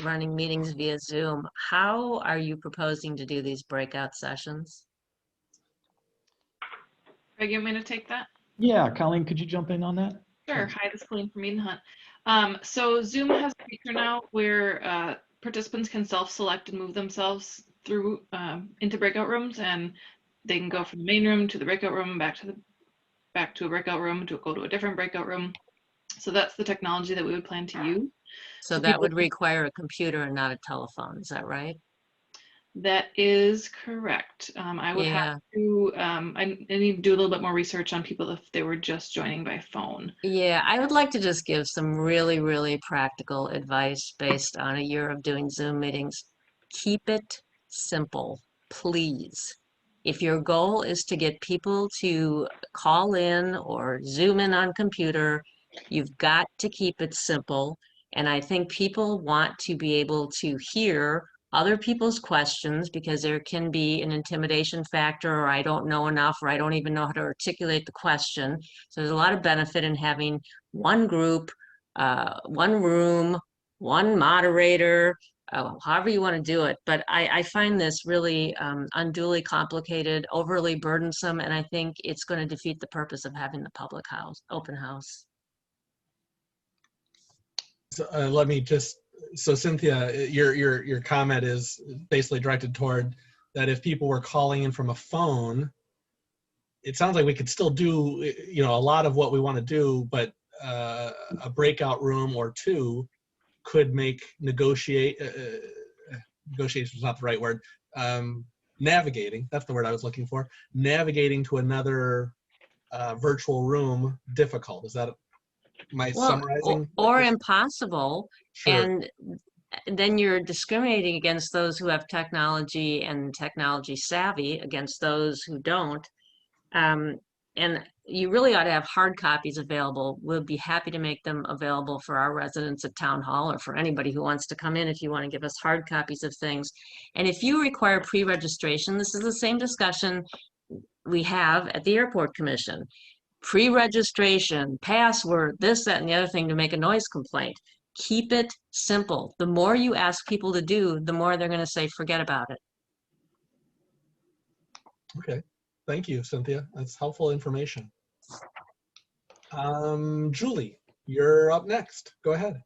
running meetings via Zoom, how are you proposing to do these breakout sessions? Greg, you want me to take that? Yeah, Colleen, could you jump in on that? Sure. Hi, this is Colleen from Meaden Hunt. So Zoom has a feature now where participants can self-select and move themselves through into breakout rooms, and they can go from the main room to the breakout room, back to a breakout room, to go to a different breakout room. So that's the technology that we would plan to use. So that would require a computer and not a telephone, is that right? That is correct. I would have to, I need to do a little bit more research on people if they were just joining by phone. Yeah, I would like to just give some really, really practical advice based on a year of doing Zoom meetings. Keep it simple, please. If your goal is to get people to call in or Zoom in on computer, you've got to keep it simple. And I think people want to be able to hear other people's questions because there can be an intimidation factor, or I don't know enough, or I don't even know how to articulate the question. So there's a lot of benefit in having one group, one room, one moderator, however you want to do it. But I find this really unduly complicated, overly burdensome, and I think it's going to defeat the purpose of having the public house, open house. So, let me just, so Cynthia, your comment is basically directed toward that if people were calling in from a phone, it sounds like we could still do, you know, a lot of what we want to do, but a breakout room or two could make negotiation is not the right word. Navigating, that's the word I was looking for. Navigating to another virtual room difficult. Is that my summarizing? Or impossible. Sure. And then you're discriminating against those who have technology and technology savvy against those who don't. And you really ought to have hard copies available. We'll be happy to make them available for our residents at Town Hall, or for anybody who wants to come in if you want to give us hard copies of things. And if you require pre-registration, this is the same discussion we have at the Airport Commission. Pre-registration, password, this, that, and the other thing to make a noise complaint. Keep it simple. The more you ask people to do, the more they're going to say, forget about it. Okay. Thank you, Cynthia. That's helpful information. Julie, you're up next. Go ahead.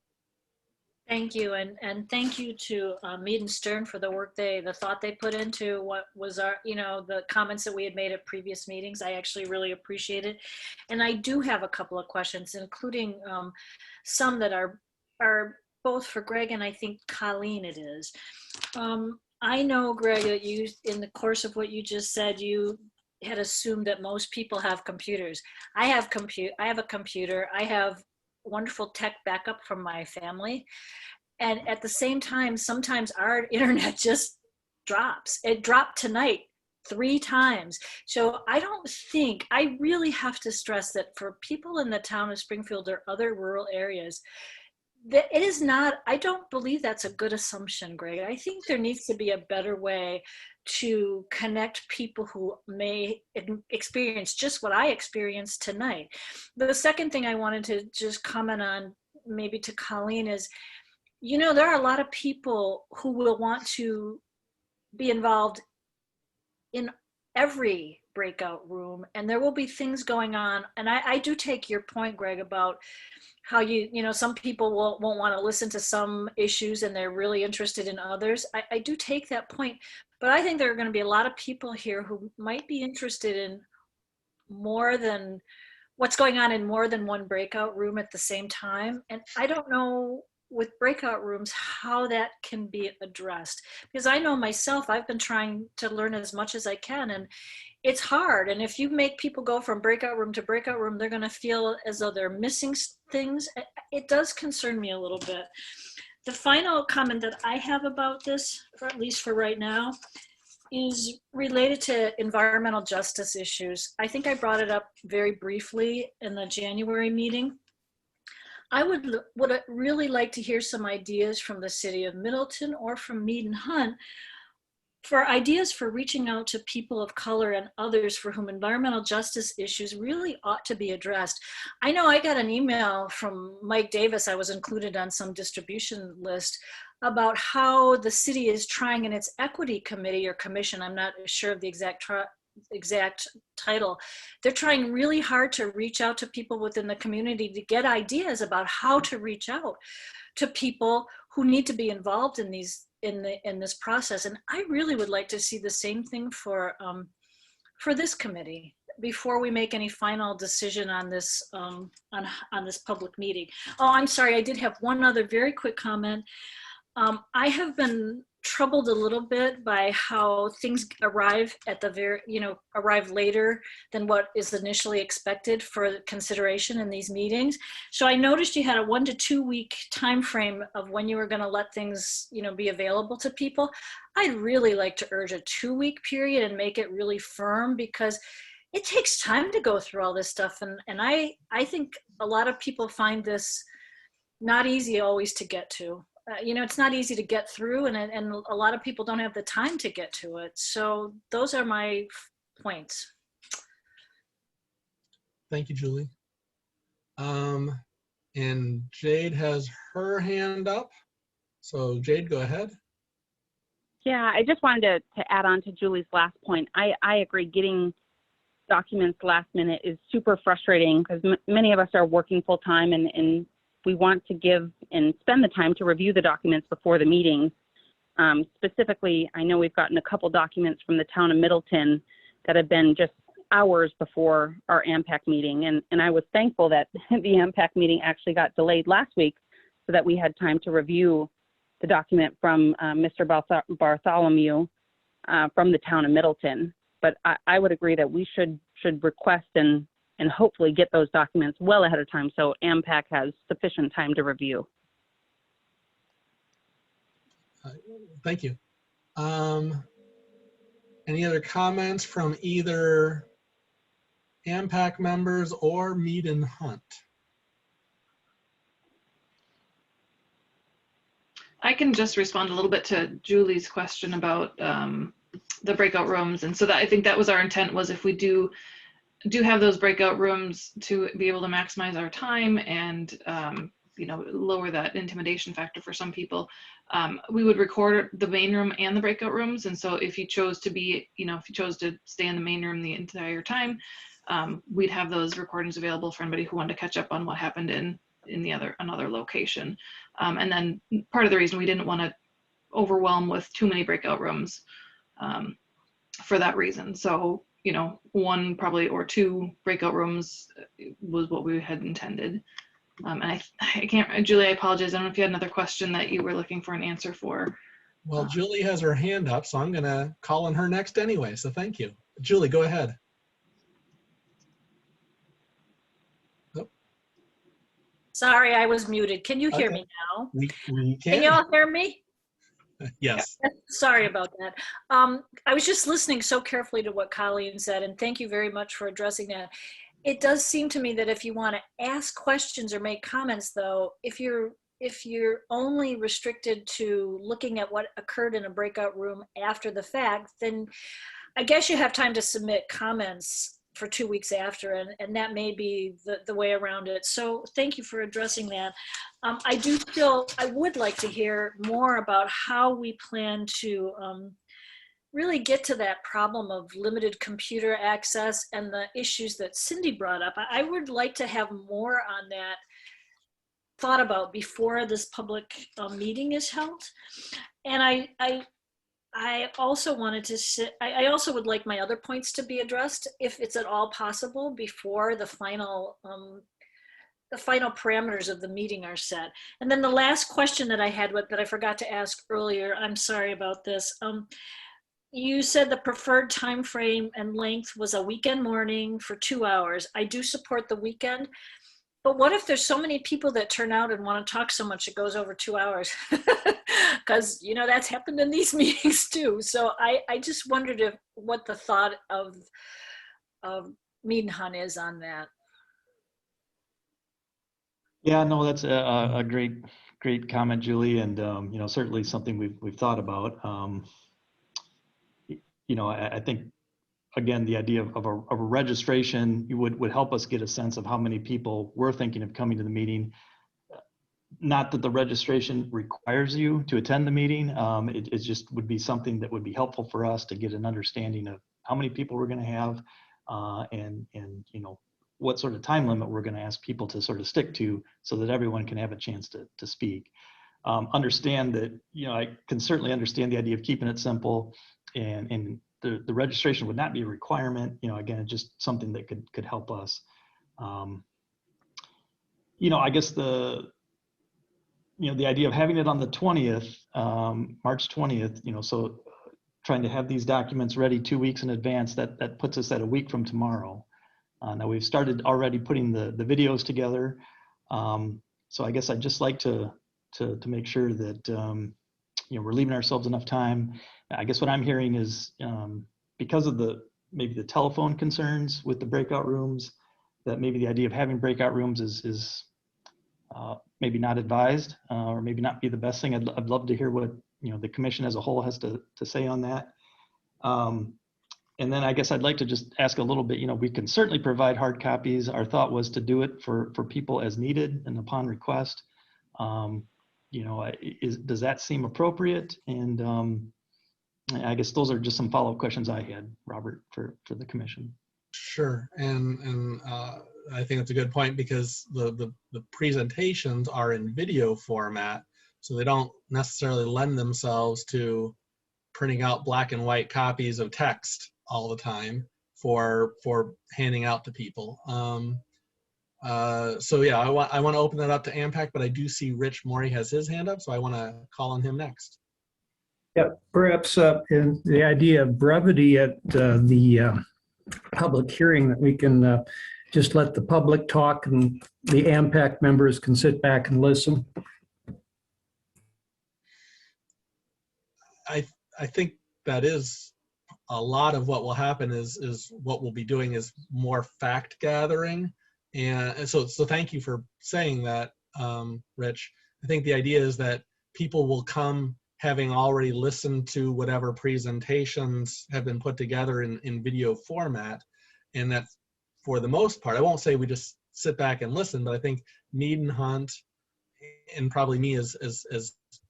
Thank you, and thank you to Mead and Stern for the work the thought they put into what was our, you know, the comments that we had made at previous meetings. I actually really appreciate it, and I do have a couple of questions, including some that are both for Greg and I think Colleen. It is. I know, Greg, that you, in the course of what you just said, you had assumed that most people have computers. I have a computer. I have wonderful tech backup from my family. And at the same time, sometimes our internet just drops. It dropped tonight 3 times. So I really have to stress that for people in the town of Springfield or other rural areas, that it is not, I don't believe that's a good assumption, Greg. I think there needs to be a better way to connect people who may experience just what I experienced tonight. The second thing I wanted to just comment on, maybe to Colleen, is, you know, there are a lot of people who will want to be involved in every breakout room, and there will be things going on. And I do take your point, Greg, about how you know, some people won't want to listen to some issues and they're really interested in others. I do take that point, but I think there are going to be a lot of people here who might be interested in more than what's going on in more than one breakout room at the same time. And I don't know with breakout rooms how that can be addressed, because I know myself, I've been trying to learn as much as I can, and it's hard. And if you make people go from breakout room to breakout room, they're going to feel as though they're missing things. It does concern me a little bit. The final comment that I have about this, or at least for right now, is related to environmental justice issues. I think I brought it up very briefly in the January meeting. I would really like to hear some ideas from the city of Middleton or from Mead and Hunt for ideas for reaching out to people of color and others for whom environmental justice issues really ought to be addressed. I know I got an email from Mike Davis, I was included on some distribution list, about how the city is trying in its equity committee or commission, I'm not sure of the exact title, they're trying really hard to reach out to people within the community to get ideas about how to reach out to people who need to be involved in these in this process. And I really would like to see the same thing for this committee before we make any final decision on this on this public meeting. Oh, I'm sorry, I did have one other very quick comment. I have been troubled a little bit by how things arrive at the arrive later than what is initially expected for consideration in these meetings. So I noticed you had a 1 to 2 week time frame of when you were going to let things, be available to people. I'd really like to urge a 2 week period and make it really firm, because it takes time to go through all this stuff. And I think a lot of people find this not easy always to get to. It's not easy to get through, and a lot of people don't have the time to get to it. So those are my points. Thank you, Julie. And Jade has her hand up. So Jade, go ahead. Yeah, I just wanted to add on to Julie's last point. I agree, getting documents last minute is super frustrating, because many of us are working full time, and we want to give and spend the time to review the documents before the meeting. Specifically, I know we've gotten a couple documents from the town of Middleton that have been just hours before our AMPAC meeting. And I was thankful that the AMPAC meeting actually got delayed last week so that we had time to review the document from Mr. Bartholomew from the town of Middleton. But I would agree that we should request and hopefully get those documents well ahead of time so AMPAC has sufficient time to review. Thank you. Any other comments from either AMPAC members or Mead and Hunt? I can just respond a little bit to Julie's question about the breakout rooms. And so that, I think that was our intent, was if we do have those breakout rooms to be able to maximize our time and lower that intimidation factor for some people, we would record the main room and the breakout rooms. And so if you chose to be, if you chose to stay in the main room the entire time, we'd have those recordings available for anybody who wanted to catch up on what happened in another location. And then part of the reason we didn't want to overwhelm with too many breakout rooms for that reason. So, one probably or two breakout rooms was what we had intended. And I can't, Julie, I apologize. I don't know if you had another question that you were looking for an answer for. Well, Julie has her hand up, so I'm going to call on her next anyway. So thank you. Julie, go ahead. Oh. Sorry, I was muted. Can you hear me now? We can. Can you all hear me? Yes. Sorry about that. I was just listening so carefully to what Colleen said, and thank you very much for addressing that. It does seem to me that if you want to ask questions or make comments, though, if you're only restricted to looking at what occurred in a breakout room after the fact, then I guess you have time to submit comments for 2 weeks after, and that may be the way around it. So thank you for addressing that. I would like to hear more about how we plan to really get to that problem of limited computer access and the issues that Cindy brought up. I would like to have more on that thought about before this public meeting is held. And I also wanted to say, I also would like my other points to be addressed, if it's at all possible, before the final parameters of the meeting are set. And then the last question that I had that I forgot to ask earlier, I'm sorry about this. You said the preferred time frame and length was a weekend morning for 2 hours. I do support the weekend, but what if there's so many people that turn out and want to talk so much it goes over 2 hours? Because that's happened in these meetings too. So I just wondered what the thought of Mead and Hunt is on that. Yeah, no, that's a great comment, Julie, and certainly something we've thought about. I think, again, the idea of a registration would help us get a sense of how many people were thinking of coming to the meeting. Not that the registration requires you to attend the meeting. It just would be something that would be helpful for us to get an understanding of how many people we're going to have, and what sort of time limit we're going to ask people to sort of stick to, so that everyone can have a chance to speak. Understand that, I can certainly understand the idea of keeping it simple, and the registration would not be a requirement. Again, it's just something that could help us. I guess the idea of having it on the 20th, March 20th, so trying to have these documents ready 2 weeks in advance, that puts us at a week from tomorrow. Now we've started already putting the videos together. So I guess I'd just like to make sure that, we're leaving ourselves enough time. I guess what I'm hearing is, because of maybe the telephone concerns with the breakout rooms, that maybe the idea of having breakout rooms is maybe not advised, or maybe not be the best thing. I'd love to hear what the commission as a whole has to say on that. And then I guess I'd like to just ask a little bit. We can certainly provide hard copies. Our thought was to do it for people as needed and upon request. Does that seem appropriate? And I guess those are just some follow-up questions I had, Robert, for the commission. Sure, and I think that's a good point, because the presentations are in video format, so they don't necessarily lend themselves to printing out black and white copies of text all the time for handing out to people. So yeah, I want to open that up to AMPAC, but I do see Rich Morey has his hand up, so I want to call on him next. Yeah, perhaps in the idea of brevity at the public hearing, that we can just let the public talk and the AMPAC members can sit back and listen. I think that is a lot of what will happen. Is what we'll be doing is more fact gathering, and so thank you for saying that, Rich. I think the idea is that people will come having already listened to whatever presentations have been put together in video format, and that for the most part, I won't say we just sit back and listen, but I think Mead and Hunt, and probably me as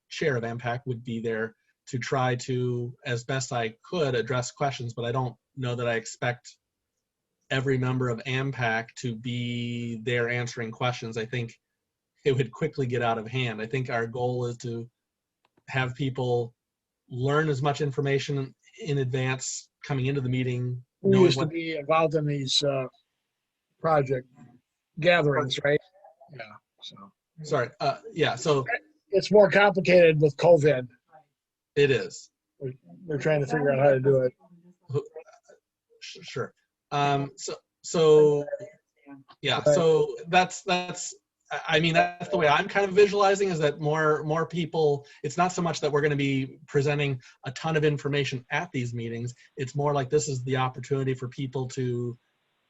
chair of AMPAC, would be there to try to, as best I could, address questions, but I don't know that I expect every member of AMPAC to be there answering questions. I think it would quickly get out of hand. I think our goal is to have people learn as much information in advance coming into the meeting. We used to be involved in these project gatherings, right? Yeah. So sorry. Yeah. So it's more complicated with COVID. It is. We're trying to figure out how to do it. Sure. So yeah. So that's. I mean, that's the way I'm kind of visualizing, is that more people, it's not so much that we're going to be presenting a ton of information at these meetings. It's more like this is the opportunity for people to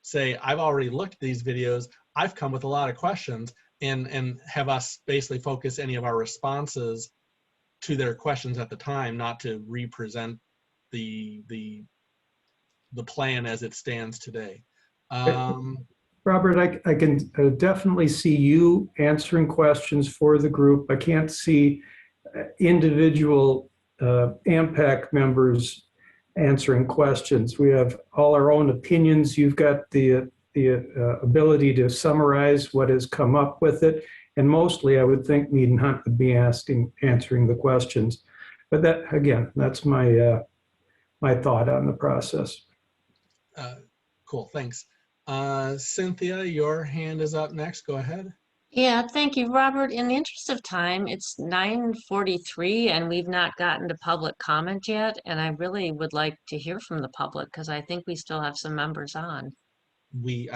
say, I've already looked at these videos, I've come with a lot of questions, and have us basically focus any of our responses to their questions at the time, not to represent the plan as it stands today. Robert, I can definitely see you answering questions for the group. I can't see individual AMPAC members answering questions. We have all our own opinions. You've got the ability to summarize what has come up with it. And mostly, I would think Mead and Hunt would be answering the questions. But that, again, that's my my thought on the process. Cool, thanks. Cynthia, your hand is up next. Go ahead. Yeah, thank you, Robert. In the interest of time, it's 9:43 and we've not gotten to public comment yet. And I really would like to hear from the public, because I think we still have some members on. We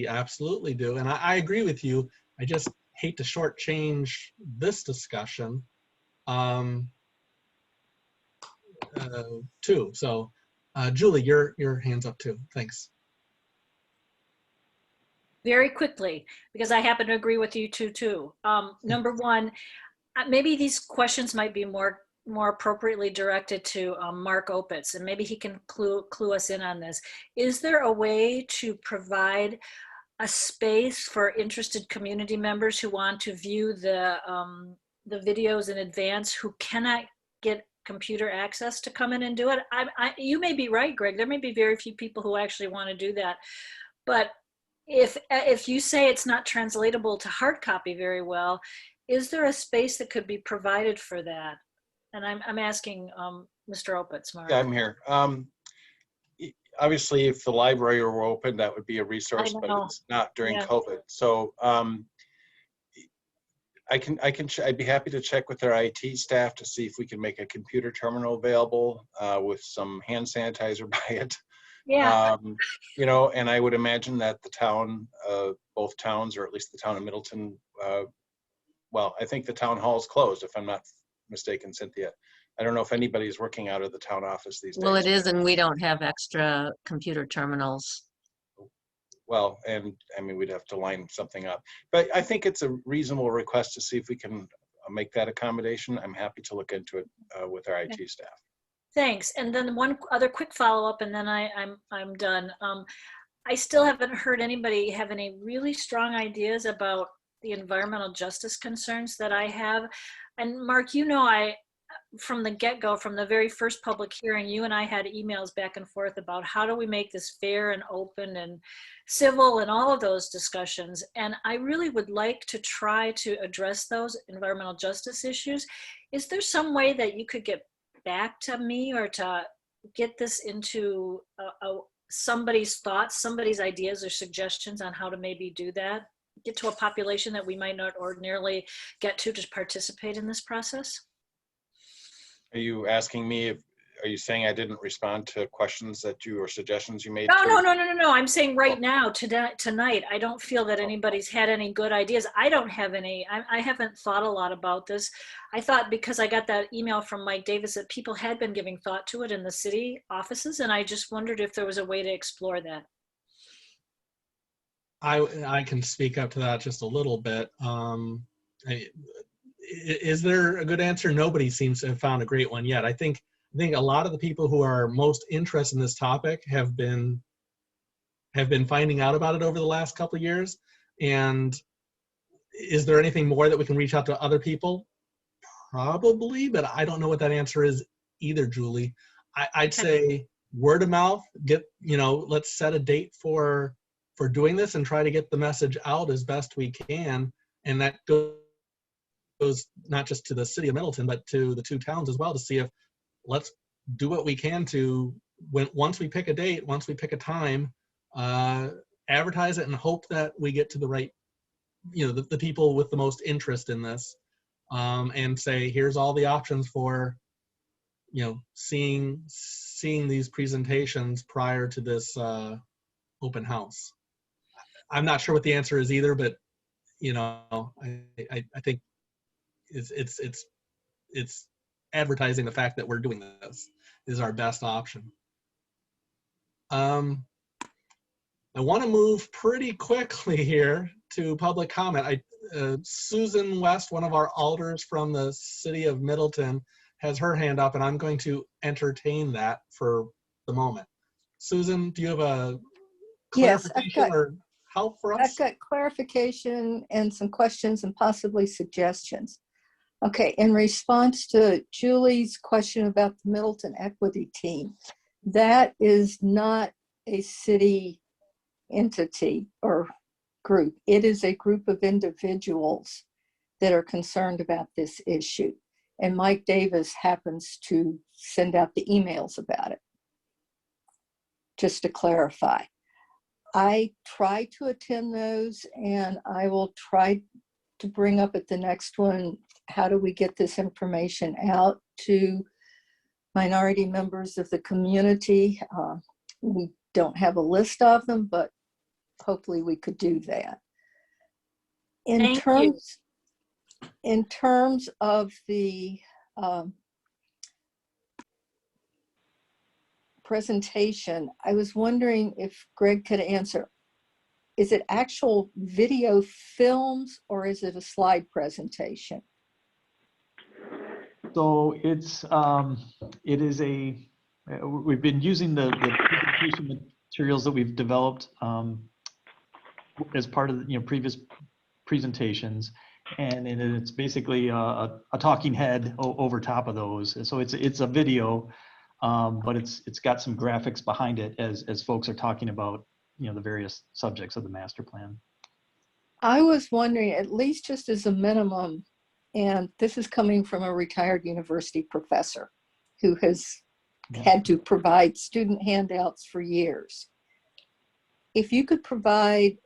absolutely do. And I agree with you. I just hate to shortchange this discussion too. So Julie, your hand's up too. Thanks. Very quickly, because I happen to agree with you too. Number one, maybe these questions might be more more appropriately directed to Mark Opitz, and maybe he can clue us in on this. Is there a way to provide a space for interested community members who want to view the videos in advance, who cannot get computer access, to come in and do it? You may be right, Greg. There may be very few people who actually want to do that. But if you say it's not translatable to hard copy very well, is there a space that could be provided for that? And I'm asking Mr. Opitz, Mark. Yeah, I'm here. Obviously, if the library were open, that would be a resource, but it's not during COVID. So I'd be happy to check with our IT staff to see if we can make a computer terminal available with some hand sanitizer by it. Yeah. You know, and I would imagine that the town, both towns, or at least the town of Middleton, well, I think the town hall is closed, if I'm not mistaken, Cynthia. I don't know if anybody's working out of the town office these days. Well, it is, and we don't have extra computer terminals. Well, and I mean, we'd have to line something up. But I think it's a reasonable request to see if we can make that accommodation. I'm happy to look into it with our IT staff. Thanks. And then one other quick follow-up, and then I'm done. I still haven't heard anybody have any really strong ideas about the environmental justice concerns that I have. And Mark, you know, from the get-go, from the very first public hearing, you and I had emails back and forth about how do we make this fair and open and civil and all of those discussions. And I really would like to try to address those environmental justice issues. Is there some way that you could get back to me or to get this into somebody's thoughts, somebody's ideas or suggestions on how to maybe do that? Get to a population that we might not ordinarily get to participate in this process? Are you asking me if, are you saying I didn't respond to questions that you or suggestions you made? No. I'm saying right now, tonight, I don't feel that anybody's had any good ideas. I don't have any. I haven't thought a lot about this. I thought because I got that email from Mike Davis that people had been giving thought to it in the city offices, and I just wondered if there was a way to explore that. I can speak up to that just a little bit. Is there a good answer? Nobody seems to have found a great one yet. I think a lot of the people who are most interested in this topic have been finding out about it over the last couple of years. And is there anything more that we can reach out to other people? Probably, but I don't know what that answer is either, Julie. I'd say word of mouth, let's set a date for doing this and try to get the message out as best we can. And that goes not just to the city of Middleton, but to the two towns as well, to see if let's do what we can to, once we pick a date, once we pick a time, advertise it and hope that we get to the right, the people with the most interest in this, and say, here's all the options for, seeing these presentations prior to this open house. I'm not sure what the answer is either, but I think it's advertising the fact that we're doing this is our best option. I want to move pretty quickly here to public comment. Susan West, one of our alders from the city of Middleton, has her hand up, and I'm going to entertain that for the moment. Susan, do you have a clarification or help for us? I've got clarification and some questions and possibly suggestions. Okay, in response to Julie's question about the Middleton Equity Team, that is not a city entity or group. It is a group of individuals that are concerned about this issue. And Mike Davis happens to send out the emails about it. Just to clarify. I try to attend those, and I will try to bring up at the next one, how do we get this information out to minority members of the community? We don't have a list of them, but hopefully we could do that. In terms of the presentation, I was wondering if Greg could answer, is it actual video films or is it a slide presentation? So it is we've been using the presentation materials that we've developed as part of previous presentations, and it's basically a talking head over top of those. So it's a video, but it's got some graphics behind it as folks are talking about the various subjects of the master plan. I was wondering, at least just as a minimum, and this is coming from a retired university professor who has had to provide student handouts for years. If you could provide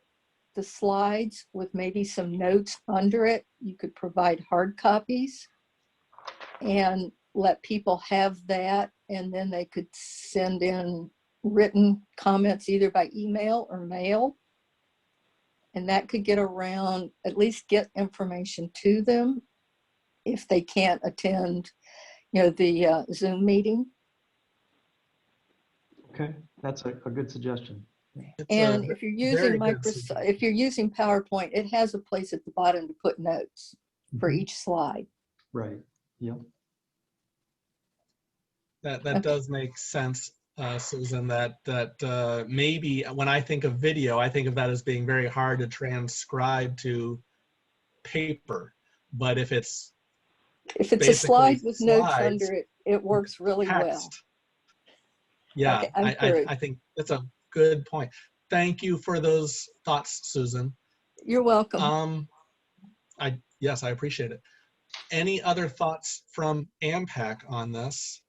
the slides with maybe some notes under it, you could provide hard copies and let people have that, and then they could send in written comments either by email or mail. And that could get around, at least get information to them if they can't attend, the Zoom meeting. Okay, that's a good suggestion. And if you're using Microsoft, if you're using PowerPoint, it has a place at the bottom to put notes for each slide. Right. Yep. That does make sense, Susan. That maybe when I think of video, I think of that as being very hard to transcribe to paper. But if it's a slide with notes under it, it works really well. Yeah, okay, I think that's a good point. Thank you for those thoughts, Susan. You're welcome. Yes, I appreciate it. Any other thoughts from AMPAC on this?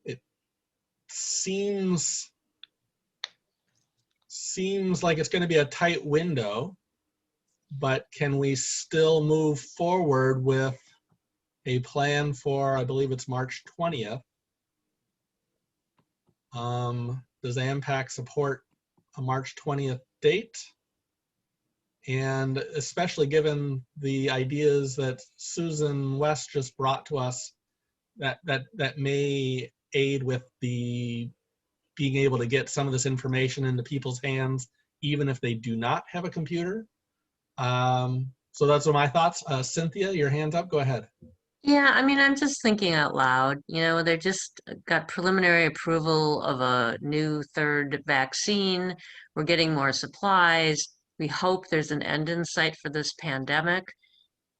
It seems like it's going to be a tight window, but can we still move forward with a plan for, I believe it's March 20th? Does AMPAC support a March 20th date? And especially given the ideas that Susan West just brought to us, that may aid with the being able to get some of this information into people's hands, even if they do not have a computer. So that's what my thoughts. Cynthia, your hand's up, go ahead. Yeah, I mean, I'm just thinking out loud. They just got preliminary approval of a new third vaccine. We're getting more supplies. We hope there's an end in sight for this pandemic.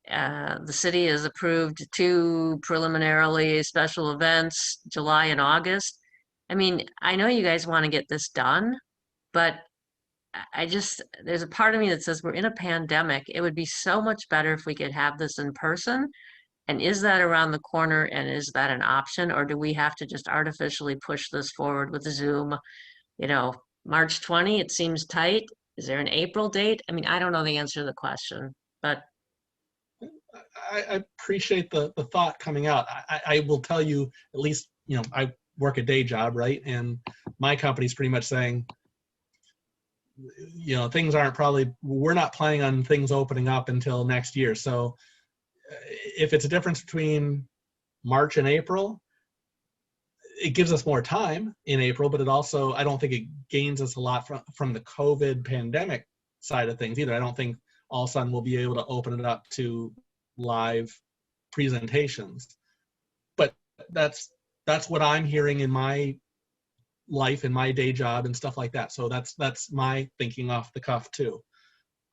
The city has approved 2 preliminarily special events, July and August. I mean, I know you guys want to get this done, but there's a part of me that says we're in a pandemic. It would be so much better if we could have this in person. And is that around the corner, and is that an option, or do we have to just artificially push this forward with Zoom? March 20, it seems tight. Is there an April date? I mean, I don't know the answer to the question, but. I appreciate the thought coming out. I will tell you, at least, I work a day job, right? And my company's pretty much saying, things we're not planning on things opening up until next year. So if it's a difference between March and April, it gives us more time in April, but it also, I don't think it gains us a lot from the COVID pandemic side of things either. I don't think all of a sudden we'll be able to open it up to live presentations. But that's what I'm hearing in my life, in my day job and stuff like that. So that's my thinking off the cuff too.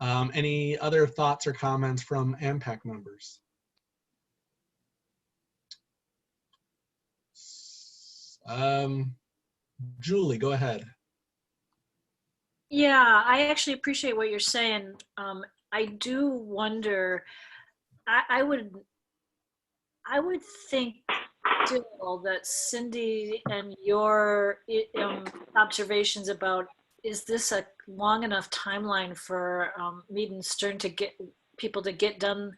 Any other thoughts or comments from AMPAC members? Julie, go ahead. Yeah, I actually appreciate what you're saying. I do wonder, I would think still that Cindy and your observations about, is this a long enough timeline for Mead and Stern to get people to get done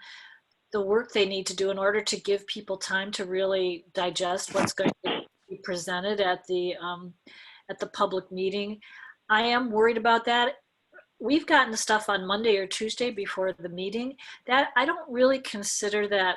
the work they need to do in order to give people time to really digest what's going to be presented at the public meeting. I am worried about that. We've gotten the stuff on Monday or Tuesday before the meeting. That I don't really consider that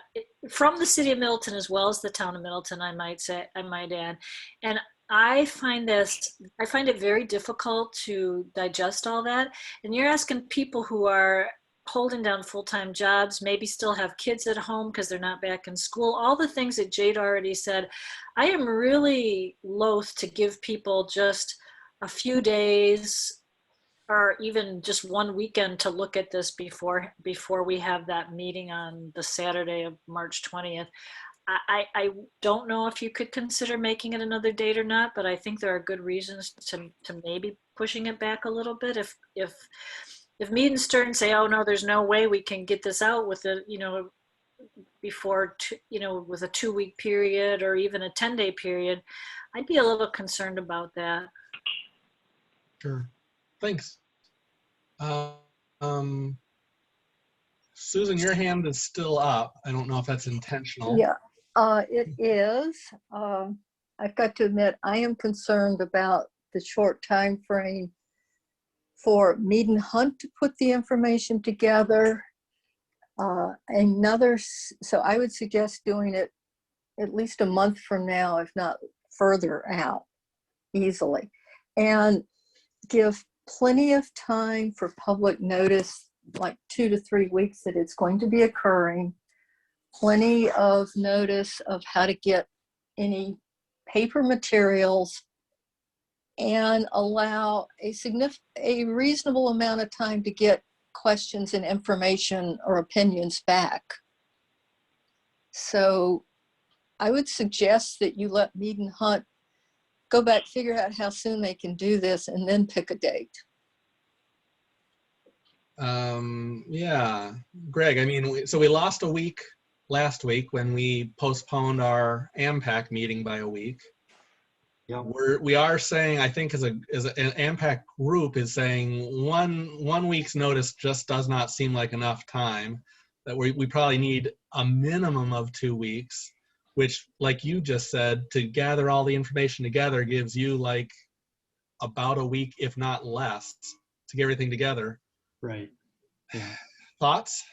from the city of Middleton as well as the town of Middleton, I might add. And I find it very difficult to digest all that. And you're asking people who are holding down full-time jobs, maybe still have kids at home because they're not back in school, all the things that Jade already said. I am really loath to give people just a few days or even just one weekend to look at this before we have that meeting on the Saturday of March 20th. I don't know if you could consider making it another date or not, but I think there are good reasons to maybe pushing it back a little bit. If Mead and Stern say, oh no, there's no way we can get this out with a, before, with a 2-week period or even a 10-day period, I'd be a little concerned about that. Sure. Thanks. Susan, your hand is still up. I don't know if that's intentional. Yeah, it is. I've got to admit, I am concerned about the short time frame for Mead and Hunt to put the information together. So I would suggest doing it at least a month from now, if not further out easily. And give plenty of time for public notice, like 2 to 3 weeks that it's going to be occurring. Plenty of notice of how to get any paper materials, and allow a reasonable amount of time to get questions and information or opinions back. So I would suggest that you let Mead and Hunt go back, figure out how soon they can do this, and then pick a date. Yeah, Greg, I mean, so we lost a week last week when we postponed our AMPAC meeting by a week. Yeah. We are saying, I think as an AMPAC group is saying one week's notice just does not seem like enough time, that we probably need a minimum of 2 weeks, which, like you just said, to gather all the information together gives you like about a week, if not less, to get everything together. Right. Yeah. Thoughts?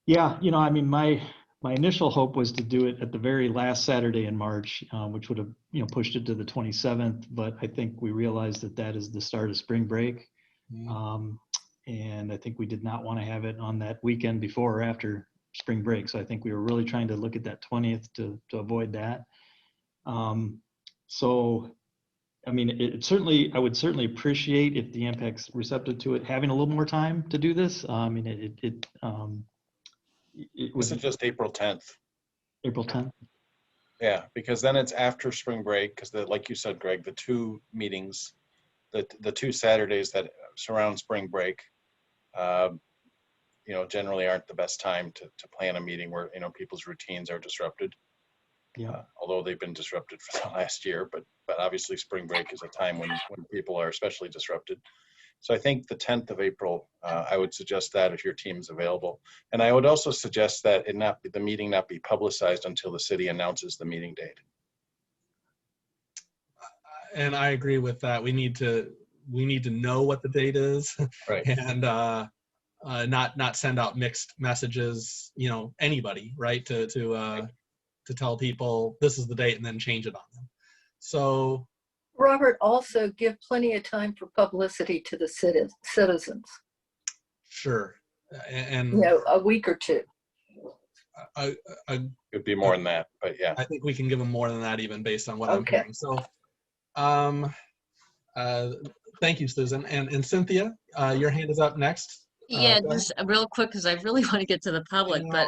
Yeah, I mean, my initial hope was to do it at the very last Saturday in March, which would have, pushed it to the 27th. But I think we realized that is the start of spring break. And I think we did not want to have it on that weekend before or after spring break. So I think we were really trying to look at that 20th to avoid that. So, I mean, I would certainly appreciate if the AMPAC's receptive to it, having a little more time to do this. I mean, This is just April 10th. April 10th? Yeah, because then it's after spring break, because like you said, Greg, the two meetings, the 2 Saturdays that surround spring break, generally aren't the best time to plan a meeting where, people's routines are disrupted. Yeah. Although they've been disrupted for the last year, but obviously spring break is a time when people are especially disrupted. So I think the 10th of April, I would suggest that if your team's available. And I would also suggest that the meeting not be publicized until the city announces the meeting date. And I agree with that. We need to know what the date is, right? And not send out mixed messages. Anybody, right? To tell people this is the date and then change it on them. So. Robert, also give plenty of time for publicity to the citizens. Sure. And a week or 2. It'd be more than that, but yeah. I think we can give them more than that, even based on what I'm hearing. So, thank you, Susan. And Cynthia, your hand is up next. Yeah, just real quick, because I really want to get to the public, but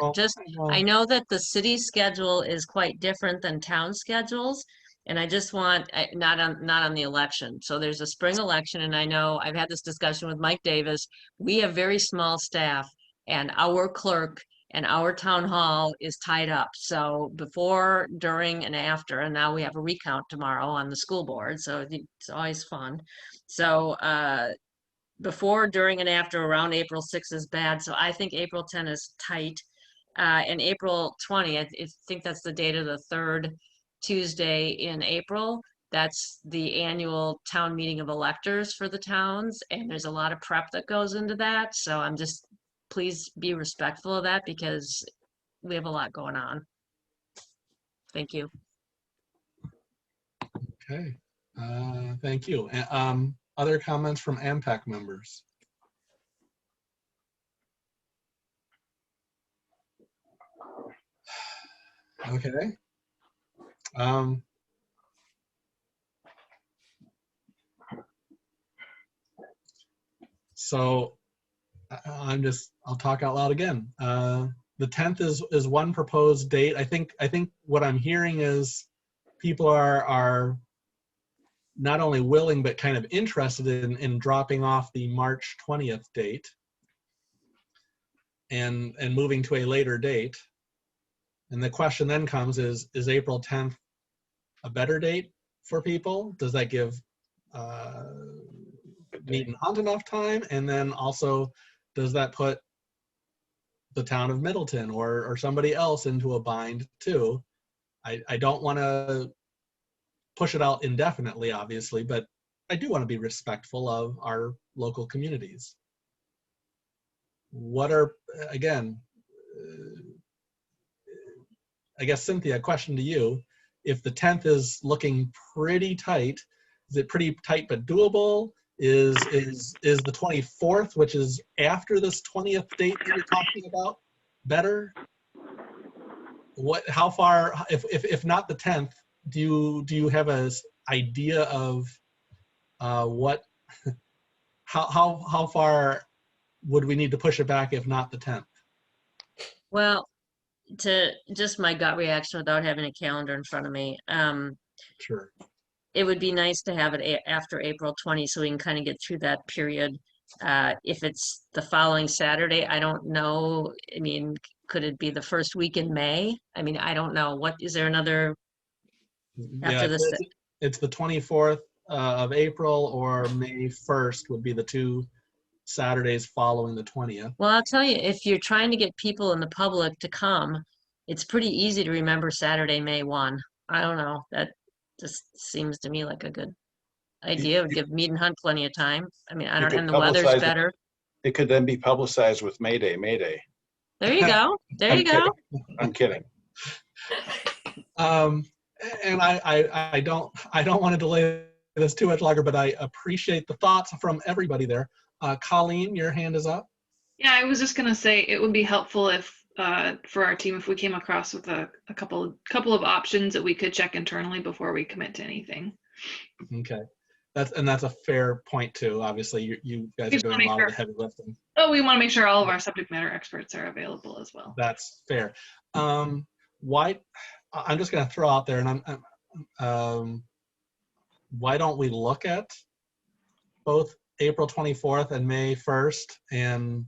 I know that the city schedule is quite different than town schedules. And I just want, not on the election. So there's a spring election, and I know I've had this discussion with Mike Davis. We have very small staff, and our clerk and our town hall is tied up. So before, during, and after, and now we have a recount tomorrow on the school board. So it's always fun. So before, during, and after, around April 6th is bad. So I think April 10 is tight. And April 20, I think that's the date of the 3rd Tuesday in April. That's the annual town meeting of electors for the towns, and there's a lot of prep that goes into that. So please be respectful of that, because we have a lot going on. Thank you. Okay, thank you. Other comments from AMPAC members? Okay. So I'll talk out loud again. The 10th is one proposed date. I think what I'm hearing is people are not only willing, but kind of interested in dropping off the March 20th date and moving to a later date. And the question then comes is April 10th a better date for people? Does that give Mead and Hunt enough time? And then also, does that put the town of Middleton or somebody else into a bind too? I don't want to push it out indefinitely, obviously, but I do want to be respectful of our local communities. What are, again, I guess, Cynthia, a question to you. If the 10th is looking pretty tight, is it pretty tight but doable? Is the 24th, which is after this 20th date that you're talking about, better? How far, if not the 10th, do you have an idea of how far would we need to push it back if not the 10th? Well, to just my gut reaction without having a calendar in front of me, sure, it would be nice to have it after April 20 so we can kind of get through that period. If it's the following Saturday, I don't know. I mean, could it be the first week in May? I mean, I don't know. What is there another after this? It's the 24th of April or May 1st would be the two Saturdays following the 20th. Well, I'll tell you, if you're trying to get people in the public to come, it's pretty easy to remember Saturday, May 1. I don't know. That just seems to me like a good idea. It would give Mead and Hunt plenty of time. I mean, I don't, and the weather's better. It could then be publicized with May Day, May Day. There you go. There you go. I'm kidding. And I don't want to delay this too much longer, but I appreciate the thoughts from everybody there. Colleen, your hand is up. Yeah, I was just gonna say it would be helpful if for our team if we came across with a couple of options that we could check internally before we commit to anything. Okay, that's a fair point too. Obviously, you guys are doing a lot of the heavy lifting. Oh, we want to make sure all of our subject matter experts are available as well. That's fair. Why? I'm just going to throw out there, and why don't we look at both April 24th and May 1st? And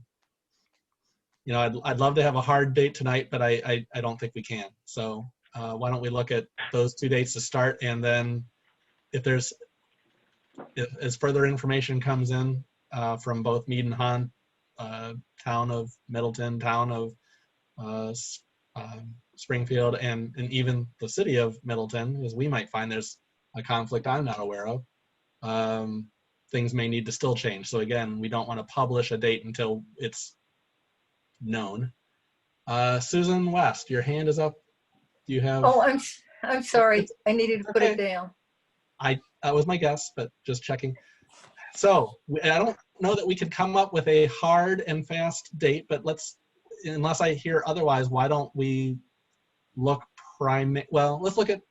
I'd love to have a hard date tonight, but I don't think we can. So why don't we look at those two dates to start, and then if as further information comes in from both Mead and Hunt, town of Middleton, town of Springfield, and even the city of Middleton, because we might find there's a conflict I'm not aware of, things may need to still change. So again, we don't want to publish a date until it's known. Susan West, your hand is up. Do you have? Oh, I'm sorry. I needed to put it down. That was my guess, but just checking. So I don't know that we could come up with a hard and fast date, but unless I hear otherwise, why don't we look let's look at.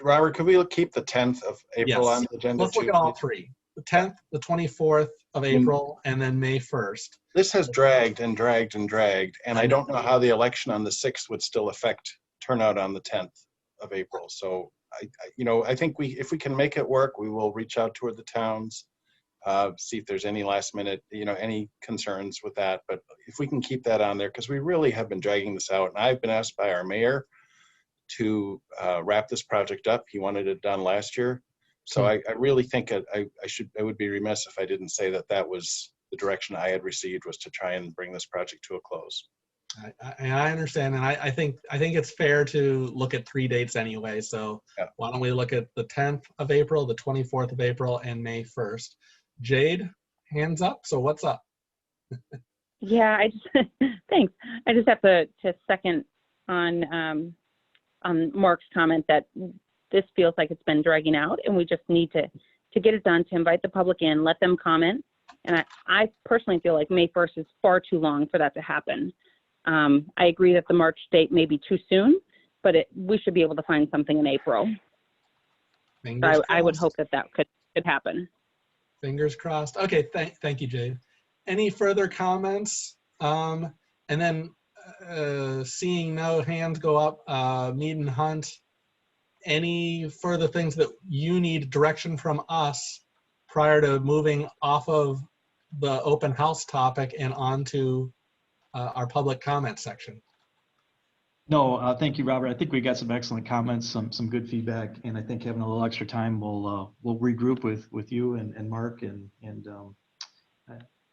Robert, could we keep the 10th of April on the agenda? Let's look at all three. The 10th, the 24th of April, and then May 1st. This has dragged and dragged and dragged, and I don't know how the election on the 6th would still affect turnout on the 10th of April. So I think if we can make it work, we will reach out to the towns, see if there's any last minute, any concerns with that. But if we can keep that on there, because we really have been dragging this out, and I've been asked by our mayor to wrap this project up. He wanted it done last year. So I really think I would be remiss if I didn't say that was the direction I had received, was to try and bring this project to a close. I understand, and I think it's fair to look at 3 dates anyway. So why don't we look at the 10th of April, the 24th of April, and May 1st. Jade, hands up. So what's up? Yeah, thanks. I just have to second on Mark's comment that this feels like it's been dragging out, and we just need to get it done, to invite the public in, let them comment. And I personally feel like May 1st is far too long for that to happen. I agree that the March date may be too soon, but we should be able to find something in April. So I would hope that could happen. Fingers crossed. Okay, thank you, Jade. Any further comments? And then seeing no hands go up, Mead and Hunt, any further things that you need direction from us prior to moving off of the open house topic and onto our public comment section? No, thank you, Robert. I think we got some excellent comments, some good feedback, and I think having a little extra time, we'll regroup with you and Mark, and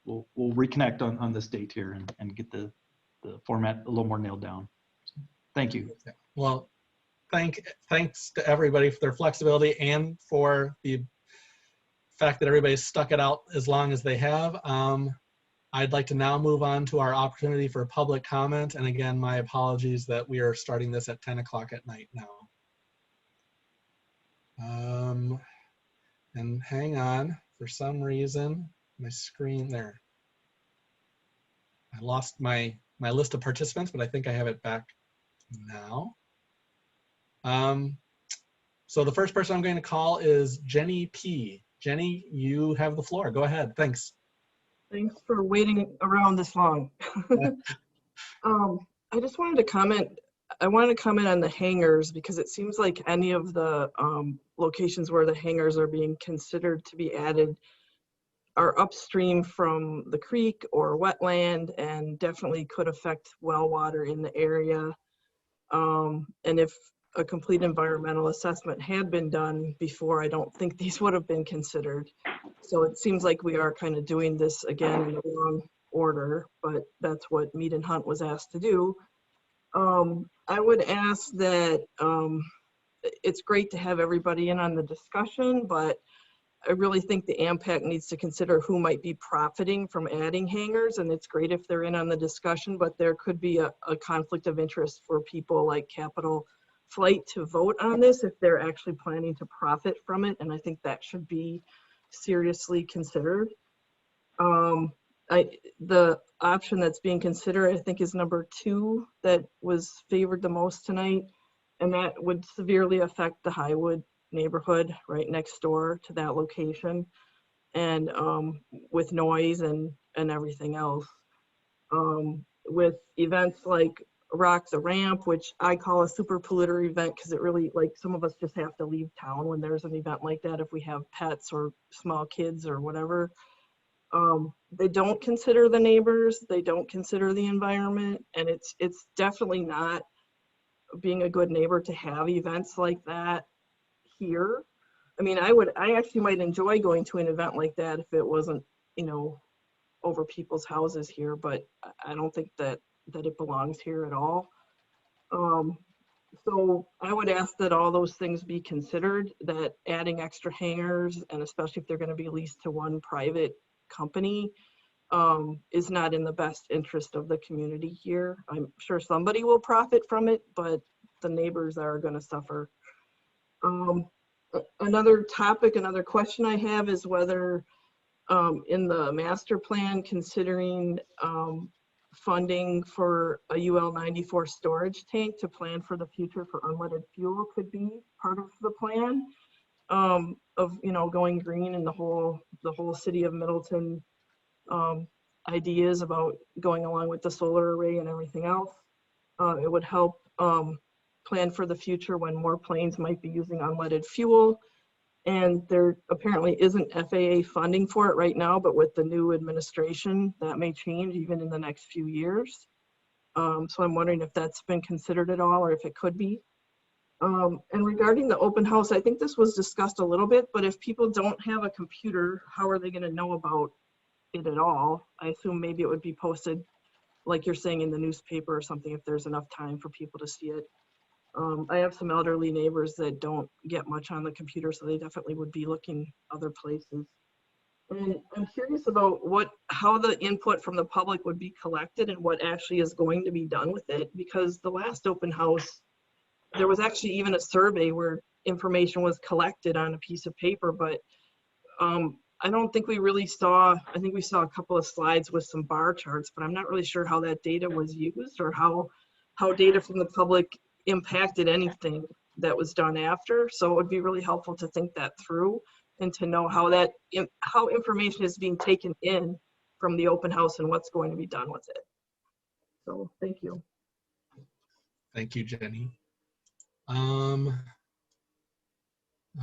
we'll reconnect on this date here and get the format a little more nailed down. So, thank you. Well, thanks to everybody for their flexibility and for the fact that everybody's stuck it out as long as they have. I'd like to now move on to our opportunity for public comment. And again, my apologies that we are starting this at 10 o'clock at night now. And hang on, for some reason, my screen there. I lost my list of participants, but I think I have it back now. So the first person I'm going to call is Jenny P. Jenny, you have the floor. Go ahead. Thanks. Thanks for waiting around this long. I just wanted to comment. I wanted to comment on the hangars, because it seems like any of the locations where the hangars are being considered to be added are upstream from the creek or wetland, and definitely could affect well water in the area. And if a complete environmental assessment had been done before, I don't think these would have been considered. So it seems like we are kind of doing this again in the wrong order, but that's what Mead and Hunt was asked to do. I would ask that it's great to have everybody in on the discussion, but I really think the AMPAC needs to consider who might be profiting from adding hangars, and it's great if they're in on the discussion, but there could be a conflict of interest for people like Capital Flight to vote on this if they're actually planning to profit from it, and I think that should be seriously considered. The option that's being considered, I think, is number 2 that was favored the most tonight, and that would severely affect the Highwood neighborhood right next door to that location, and with noise and everything else. With events like Rock the Ramp, which I call a super polluter event, because it really, like, some of us just have to leave town when there's an event like that if we have pets or small kids or whatever. They don't consider the neighbors, they don't consider the environment, and it's definitely not being a good neighbor to have events like that here. I mean, I actually might enjoy going to an event like that if it wasn't, you know, over people's houses here, but I don't think that it belongs here at all. So I would ask that all those things be considered, that adding extra hangars, and especially if they're going to be leased to one private company, is not in the best interest of the community here. I'm sure somebody will profit from it, but the neighbors are going to suffer. Another topic, another question I have is whether in the master plan, considering funding for a UL 94 storage tank to plan for the future for unleaded fuel could be part of the plan of, you know, going green in the whole city of Middleton, ideas about going along with the solar array and everything else. It would help plan for the future when more planes might be using unleaded fuel. And there apparently isn't FAA funding for it right now, but with the new administration, that may change even in the next few years. So I'm wondering if that's been considered at all, or if it could be. And regarding the open house, I think this was discussed a little bit, but if people don't have a computer, how are they going to know about it at all? I assume maybe it would be posted, like you're saying, in the newspaper or something, if there's enough time for people to see it. I have some elderly neighbors that don't get much on the computer, so they definitely would be looking other places. And I'm curious about how the input from the public would be collected and what actually is going to be done with it, because the last open house, there was actually even a survey where information was collected on a piece of paper, but I don't think we really saw, I think we saw a couple of slides with some bar charts, but I'm not really sure how that data was used or how data from the public impacted anything that was done after. So it would be really helpful to think that through and to know how how information is being taken in from the open house and what's going to be done with it. So thank you. Thank you, Jenny. Okay.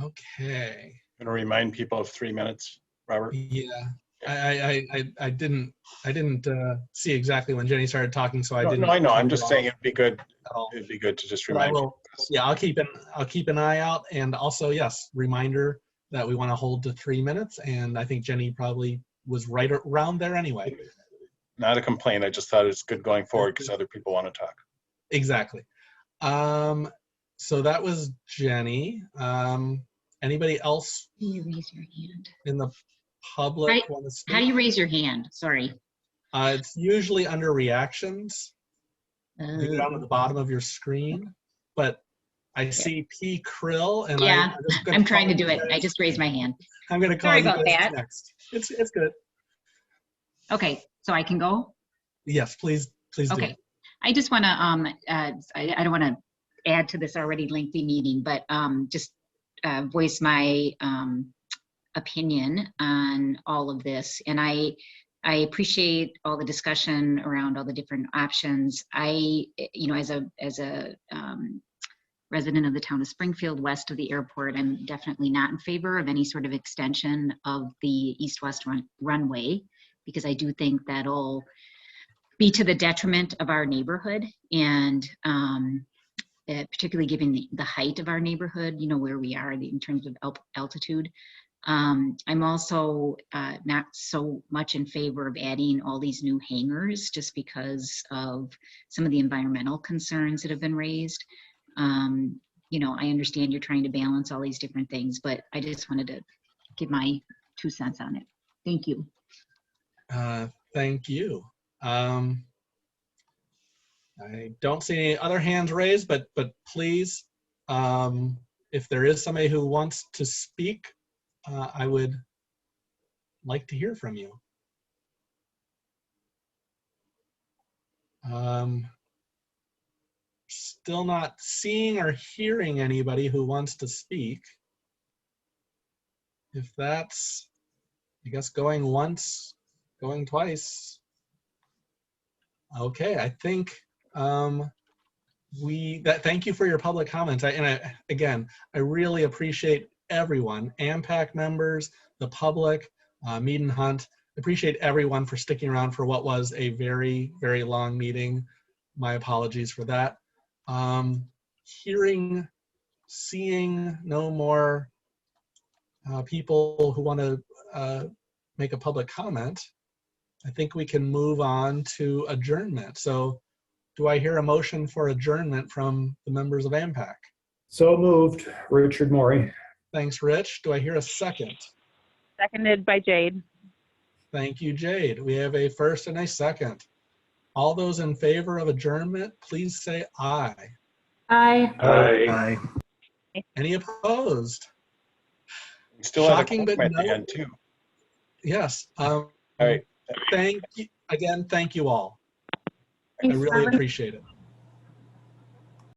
I'm going to remind people of 3 minutes, Robert. Yeah, I didn't see exactly when Jenny started talking, so I didn't. No, I know. I'm just cut her saying off it'd be good. at all. It'd be good to just But I remind will, people. yeah, I'll keep an eye out, and also, yes, reminder that we want to hold to 3 minutes, and I think Jenny probably was right around there anyway. Not a complaint. I just thought it's good going forward because other people want to talk. Exactly. So that was Jenny. Anybody else Can you raise your hand? in the public want to speak? How do you raise your hand? Sorry. It's usually under reactions. You go down to the bottom of your screen, but I see P. Krill, and Yeah, I'm trying to do it. guys. I just raised my hand. I'm going to call Sorry you about guys that. next. It's good. Okay, so I can go? Yes, please do. Okay. I just want to, I don't want to add to this already lengthy meeting, but just voice my opinion on all of this. And I appreciate all the discussion around all the different options. You know, as a resident of the town of Springfield, west of the airport, I'm definitely not in favor of any sort of extension of the east-west runway, because I do think that'll be to the detriment of our neighborhood, and particularly given the height of our neighborhood, you know, where we are in terms of altitude. I'm also not so much in favor of adding all these new hangars just because of some of the environmental concerns that have been raised. You know, I understand you're trying to balance all these different things, but I just wanted to give my 2 cents on it. Thank you. Thank you. I don't see any other hands raised, but please, if there is somebody who wants to speak, I would like to hear from you. Still not seeing or hearing anybody who wants to speak. If that's, I guess, going once, going twice. Okay, I think thank you for your public comments. Again, I really appreciate everyone, AMPAC members, the public, Mead and Hunt. Appreciate everyone for sticking around for what was a very, very long meeting. My apologies for that. Seeing no more people who want to make a public comment, I think we can move on to adjournment. So do I hear a motion for adjournment from the members of AMPAC? So moved. Richard Morey. Thanks, Rich. Do I hear a second? Seconded by Jade. Thank you, Jade. We have a first and a second. All those in favor of adjournment, please say aye. Aye. Aye. Any opposed? We still Shocking, have a but at the no. end too. Yes. All right. Thank you again. Thank you all. Thanks, I really Robert. appreciate it.